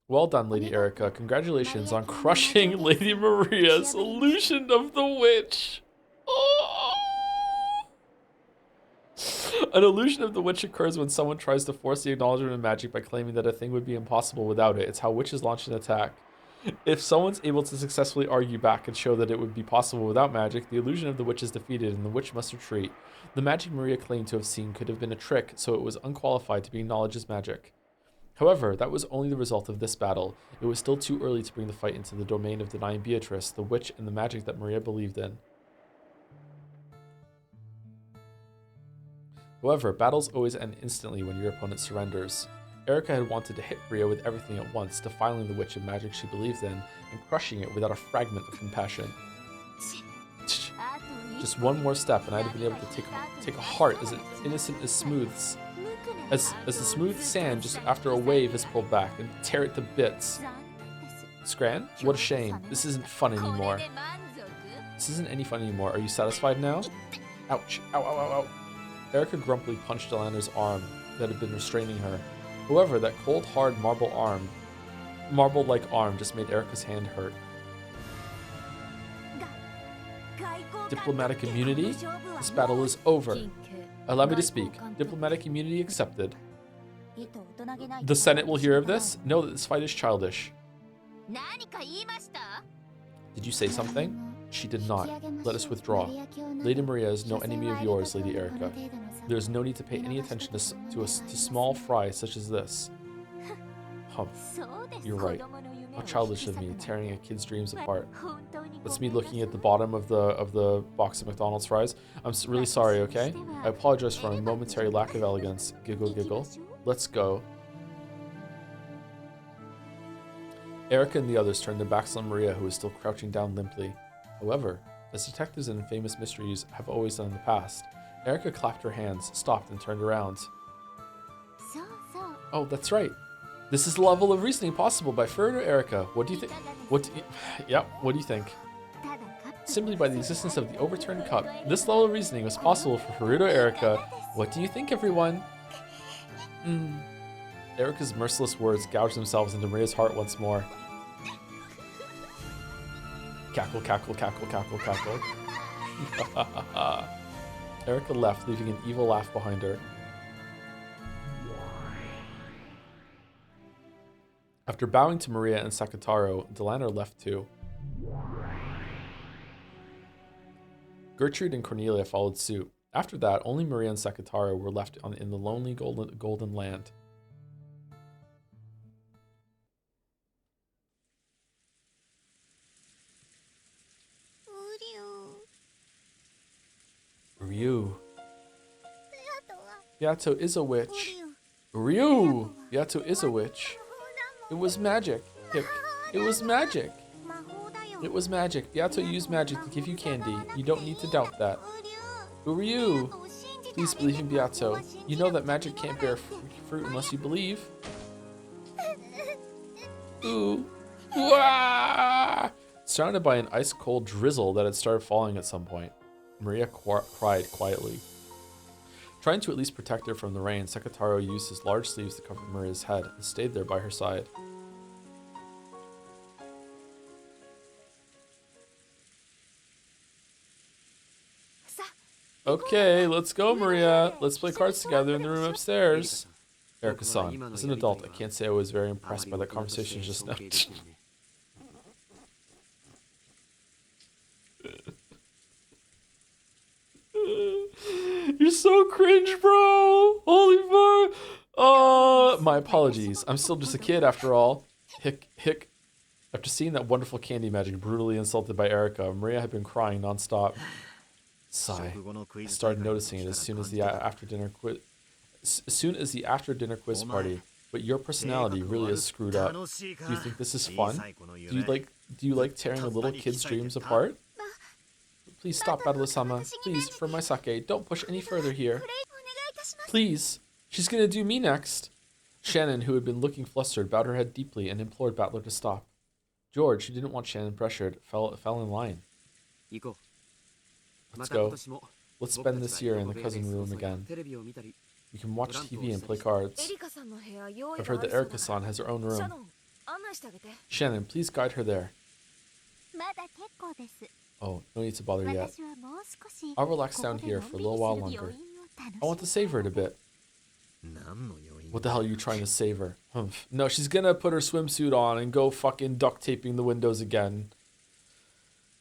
Well done, Lady Erica. Congratulations on crushing Lady Maria's illusion of the witch. Oh. An illusion of the witch occurs when someone tries to force the acknowledgement of magic by claiming that a thing would be impossible without it. It's how witches launch an attack. If someone's able to successfully argue back and show that it would be possible without magic, the illusion of the witch is defeated and the witch must retreat. The magic Maria claimed to have seen could have been a trick, so it was unqualified to be acknowledged as magic. However, that was only the result of this battle. It was still too early to bring the fight into the domain of denying Beatrice, the witch, and the magic that Maria believed in. However, battles always end instantly when your opponent surrenders. Erica had wanted to hit Maria with everything at once, defiling the witch and magic she believed in, and crushing it without a fragment of compassion. Just one more step, and I'd have been able to take a heart as innocent as the smooth sand just after a wave is pulled back, and tear it to bits. Scran? What a shame. This isn't fun anymore. This isn't any fun anymore. Are you satisfied now? Ouch. Ow, ow, ow, ow. Erica grumpily punched Delander's arm that had been restraining her. However, that cold, hard marble-like arm just made Erica's hand hurt. Diplomatic immunity? This battle is over. Allow me to speak. Diplomatic immunity accepted. The Senate will hear of this. Know that this fight is childish. Did you say something? She did not. Let us withdraw. Lady Maria is no enemy of yours, Lady Erica. There is no need to pay any attention to small fry such as this. Humph. You're right. How childish of me, tearing a kid's dreams apart. That's me looking at the bottom of the box of McDonald's fries. I'm really sorry, okay? I apologize for my momentary lack of elegance. Giggle, giggle. Let's go. Erica and the others turned their backs on Maria, who was still crouching down limply. However, as detectives in famous mysteries have always done in the past, Erica clapped her hands, stopped, and turned around. Oh, that's right. This is the level of reasoning possible by Further Erica. What do you think? What do you think? Simply by the existence of the overturned cup, this level of reasoning was possible for Furuto Erica. What do you think, everyone? Erica's merciless words gouged themselves into Maria's heart once more. Cackle, cackle, cackle, cackle, cackle. Erica left, leaving an evil laugh behind her. After bowing to Maria and Sakataro, Delander left too. Gertrude and Cornelia followed suit. After that, only Maria and Sakataro were left in the lonely golden land. Ryu. Yato is a witch. Ryu! Yato is a witch. It was magic. It was magic. It was magic. Yato used magic to give you candy. You don't need to doubt that. Ryu! Please believe in Beato. You know that magic can't bear fruit unless you believe. Ooh. Wah! Surrounded by an ice-cold drizzle that had started falling at some point, Maria cried quietly. Trying to at least protect her from the rain, Sekataro used his large sleeves to cover Maria's head and stayed there by her side. Okay, let's go, Maria. Let's play cards together in the room upstairs. Erica-san, as an adult, I can't say I was very impressed by that conversation just now. You're so cringe, bro. Holy fuck. My apologies. I'm still just a kid after all. Hick, hick. After seeing that wonderful candy magic brutally insulted by Erica, Maria had been crying nonstop. Sigh. I started noticing it as soon as the after dinner quiz party. But your personality really is screwed up. Do you think this is fun? Do you like tearing a little kid's dreams apart? Please stop, Bandle-sama. Please, for my sake, don't push any further here. Please. She's gonna do me next. Shannon, who had been looking flustered, bowed her head deeply and implored Battler to stop. George, who didn't want Shannon pressured, fell in line. Let's go. Let's spend this year in the cousin room again. We can watch TV and play cards. I've heard that Erica-san has her own room. Shannon, please guide her there. Oh, no need to bother yet. I'll relax down here for a little while longer. I want to savor it a bit. What the hell are you trying to savor? Humph. No, she's gonna put her swimsuit on and go fucking duct taping the windows again.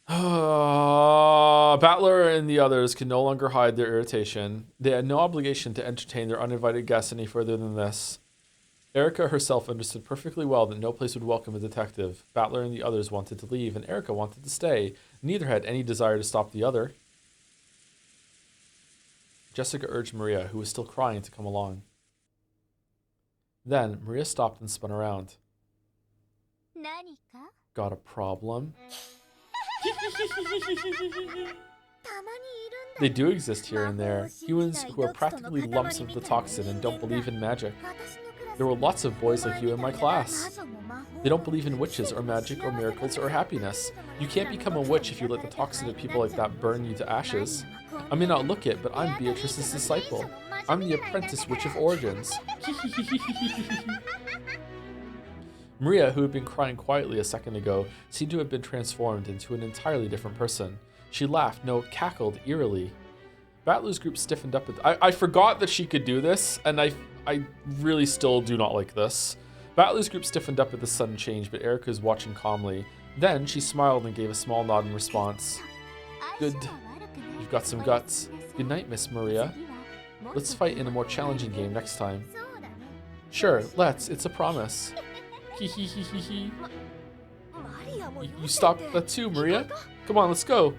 Battler and the others could no longer hide their irritation. They had no obligation to entertain their uninvited guests any further than this. Erica herself understood perfectly well that no place would welcome a detective. Battler and the others wanted to leave, and Erica wanted to stay. Neither had any desire to stop the other. Jessica urged Maria, who was still crying, to come along. Then, Maria stopped and spun around. Got a problem? They do exist here and there. Humans who are practically lumps of the toxin and don't believe in magic. There were lots of boys like you in my class. They don't believe in witches or magic or miracles or happiness. You can't become a witch if you let the toxin of people like that burn you to ashes. I may not look it, but I'm Beatrice's disciple. I'm the apprentice witch of origins. Maria, who had been crying quietly a second ago, seemed to have been transformed into an entirely different person. She laughed, no, cackled eerily. Bandle's group stiffened up. I forgot that she could do this, and I really still do not like this. Bandle's group stiffened up at the sudden change, but Erica was watching calmly. Then she smiled and gave a small nod in response. Good. You've got some guts. Good night, Miss Maria. Let's fight in a more challenging game next time. Sure, let's. It's a promise. Hee hee hee hee hee. You stopped that too, Maria? Come on, let's go.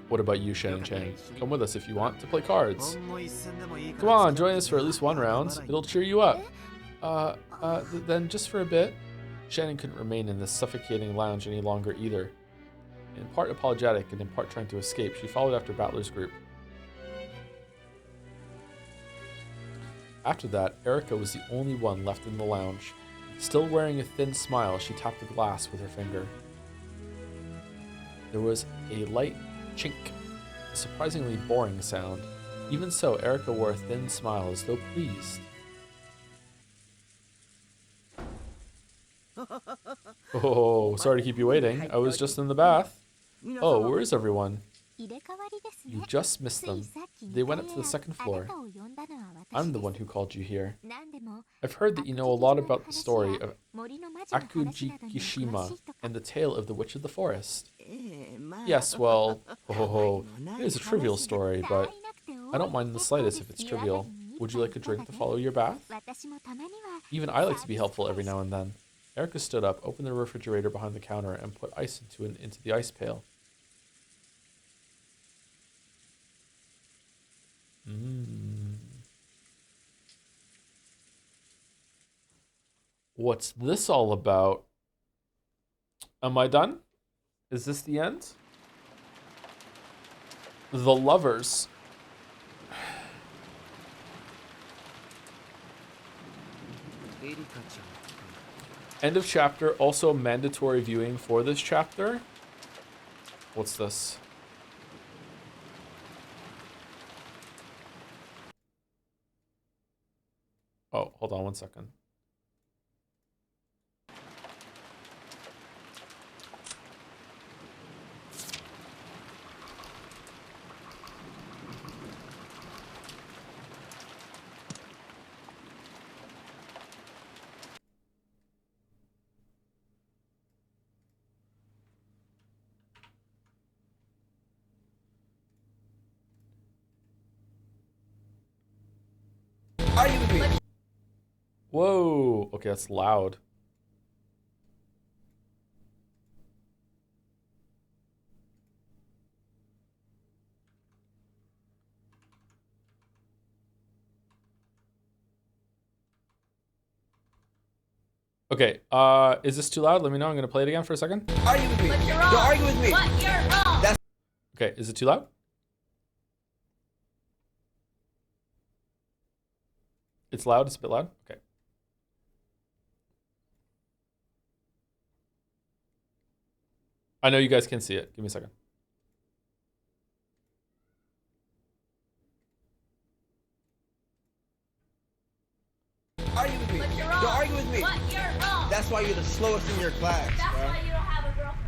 What about you, Shannon Chang? Come with us if you want to play cards. Come on, join us for at least one round. It'll cheer you up. Then just for a bit. Shannon couldn't remain in this suffocating lounge any longer either. In part apologetic and in part trying to escape, she followed after Bandle's group. After that, Erica was the only one left in the lounge. Still wearing a thin smile, she tapped the glass with her finger. There was a light chink, a surprisingly boring sound. Even so, Erica wore a thin smile as though pleased. Oh, sorry to keep you waiting. I was just in the bath. Oh, where is everyone? You just missed them. They went up to the second floor. I'm the one who called you here. I've heard that you know a lot about the story of Akujikishima and the tale of the Witch of the Forest. Yes, well, it is a trivial story, but I don't mind in the slightest if it's trivial. Would you like a drink to follow your bath? Even I like to be helpful every now and then. Erica stood up, opened the refrigerator behind the counter, and put ice into the ice pail. What's this all about? Am I done? Is this the end? The Lovers. End of chapter. Also mandatory viewing for this chapter. What's this? Oh, hold on one second. Are you with me? Whoa. Okay, that's loud. Okay, is this too loud? Let me know. I'm gonna play it again for a second. Are you with me? But you're Don't wrong. argue with me. But you're wrong. That's Okay, is it too loud? It's loud? It's a bit loud? Okay. I know you guys can see it. Give me a second. Are you with me? But you're wrong. Don't argue with me. But you're wrong. That's why you're the slowest in your class. That's bro. why you don't have a girlfriend.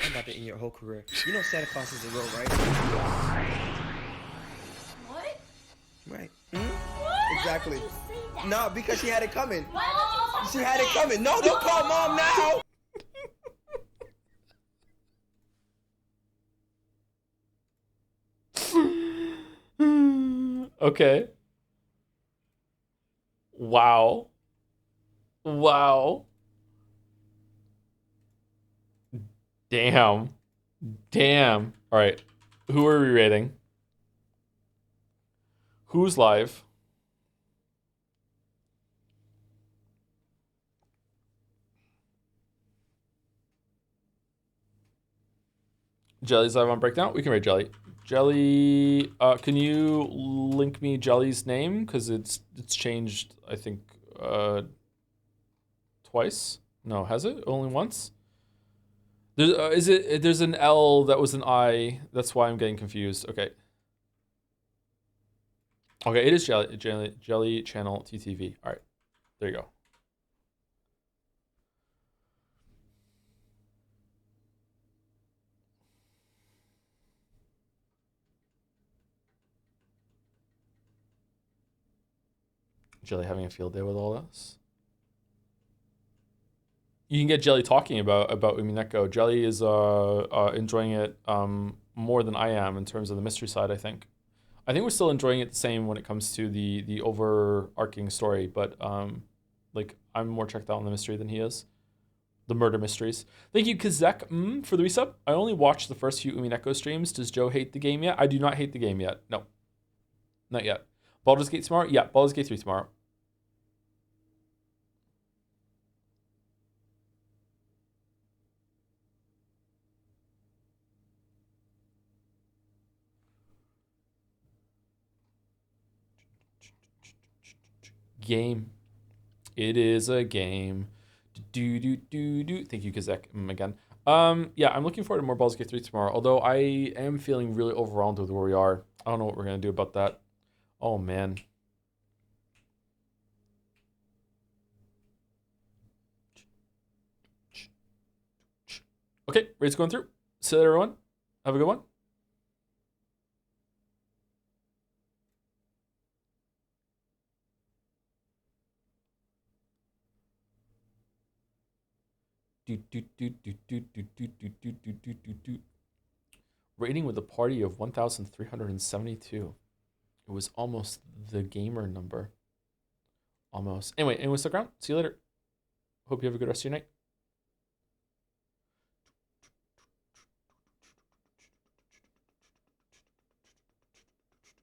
I'm about to end your whole career. You know Santa Claus is a real, right? What? Right. What? Exactly. Why would you say that? No, because she had it coming. Why would you talk She like had it that? coming. No, don't call mom now. Okay. Wow. Wow. Damn. Damn. All right. Who are we rating? Who's live? Jelly's live on Breakdown. We can rate Jelly. Jelly, can you link me Jelly's name? Because it's changed, I think, twice. No, has it? Only once? There's an L that was an I. That's why I'm getting confused. Okay. Okay, it is Jelly Channel TTV. All right, there you go. Jelly having a field day with all this. You can get Jelly talking about Umineko. Jelly is enjoying it more than I am in terms of the mystery side. I think we're still enjoying it the same when it comes to the overarching story, but like I'm more checked out on the mystery than he is. The murder mysteries. Thank you, Kazek, for the resub. I only watched the first few Umineko streams. Does Joe hate the game yet? I do not hate the game yet. No, not yet. Baldur's Gate tomorrow? Yeah, Baldur's Gate 3 tomorrow. Game. It is a game. Do. Thank you, Kazek, again. Yeah, I'm looking forward to more Baldur's Gate 3 tomorrow, although I am feeling really overwhelmed with where we are. I don't know what we're going to do about that. Oh, man. Okay, rate's going through. See you later, everyone. Have a good one. Rating with a party of 1,372. It was almost the gamer number. Almost. Anyway, stick around. See you later. Hope you have a good rest of your night.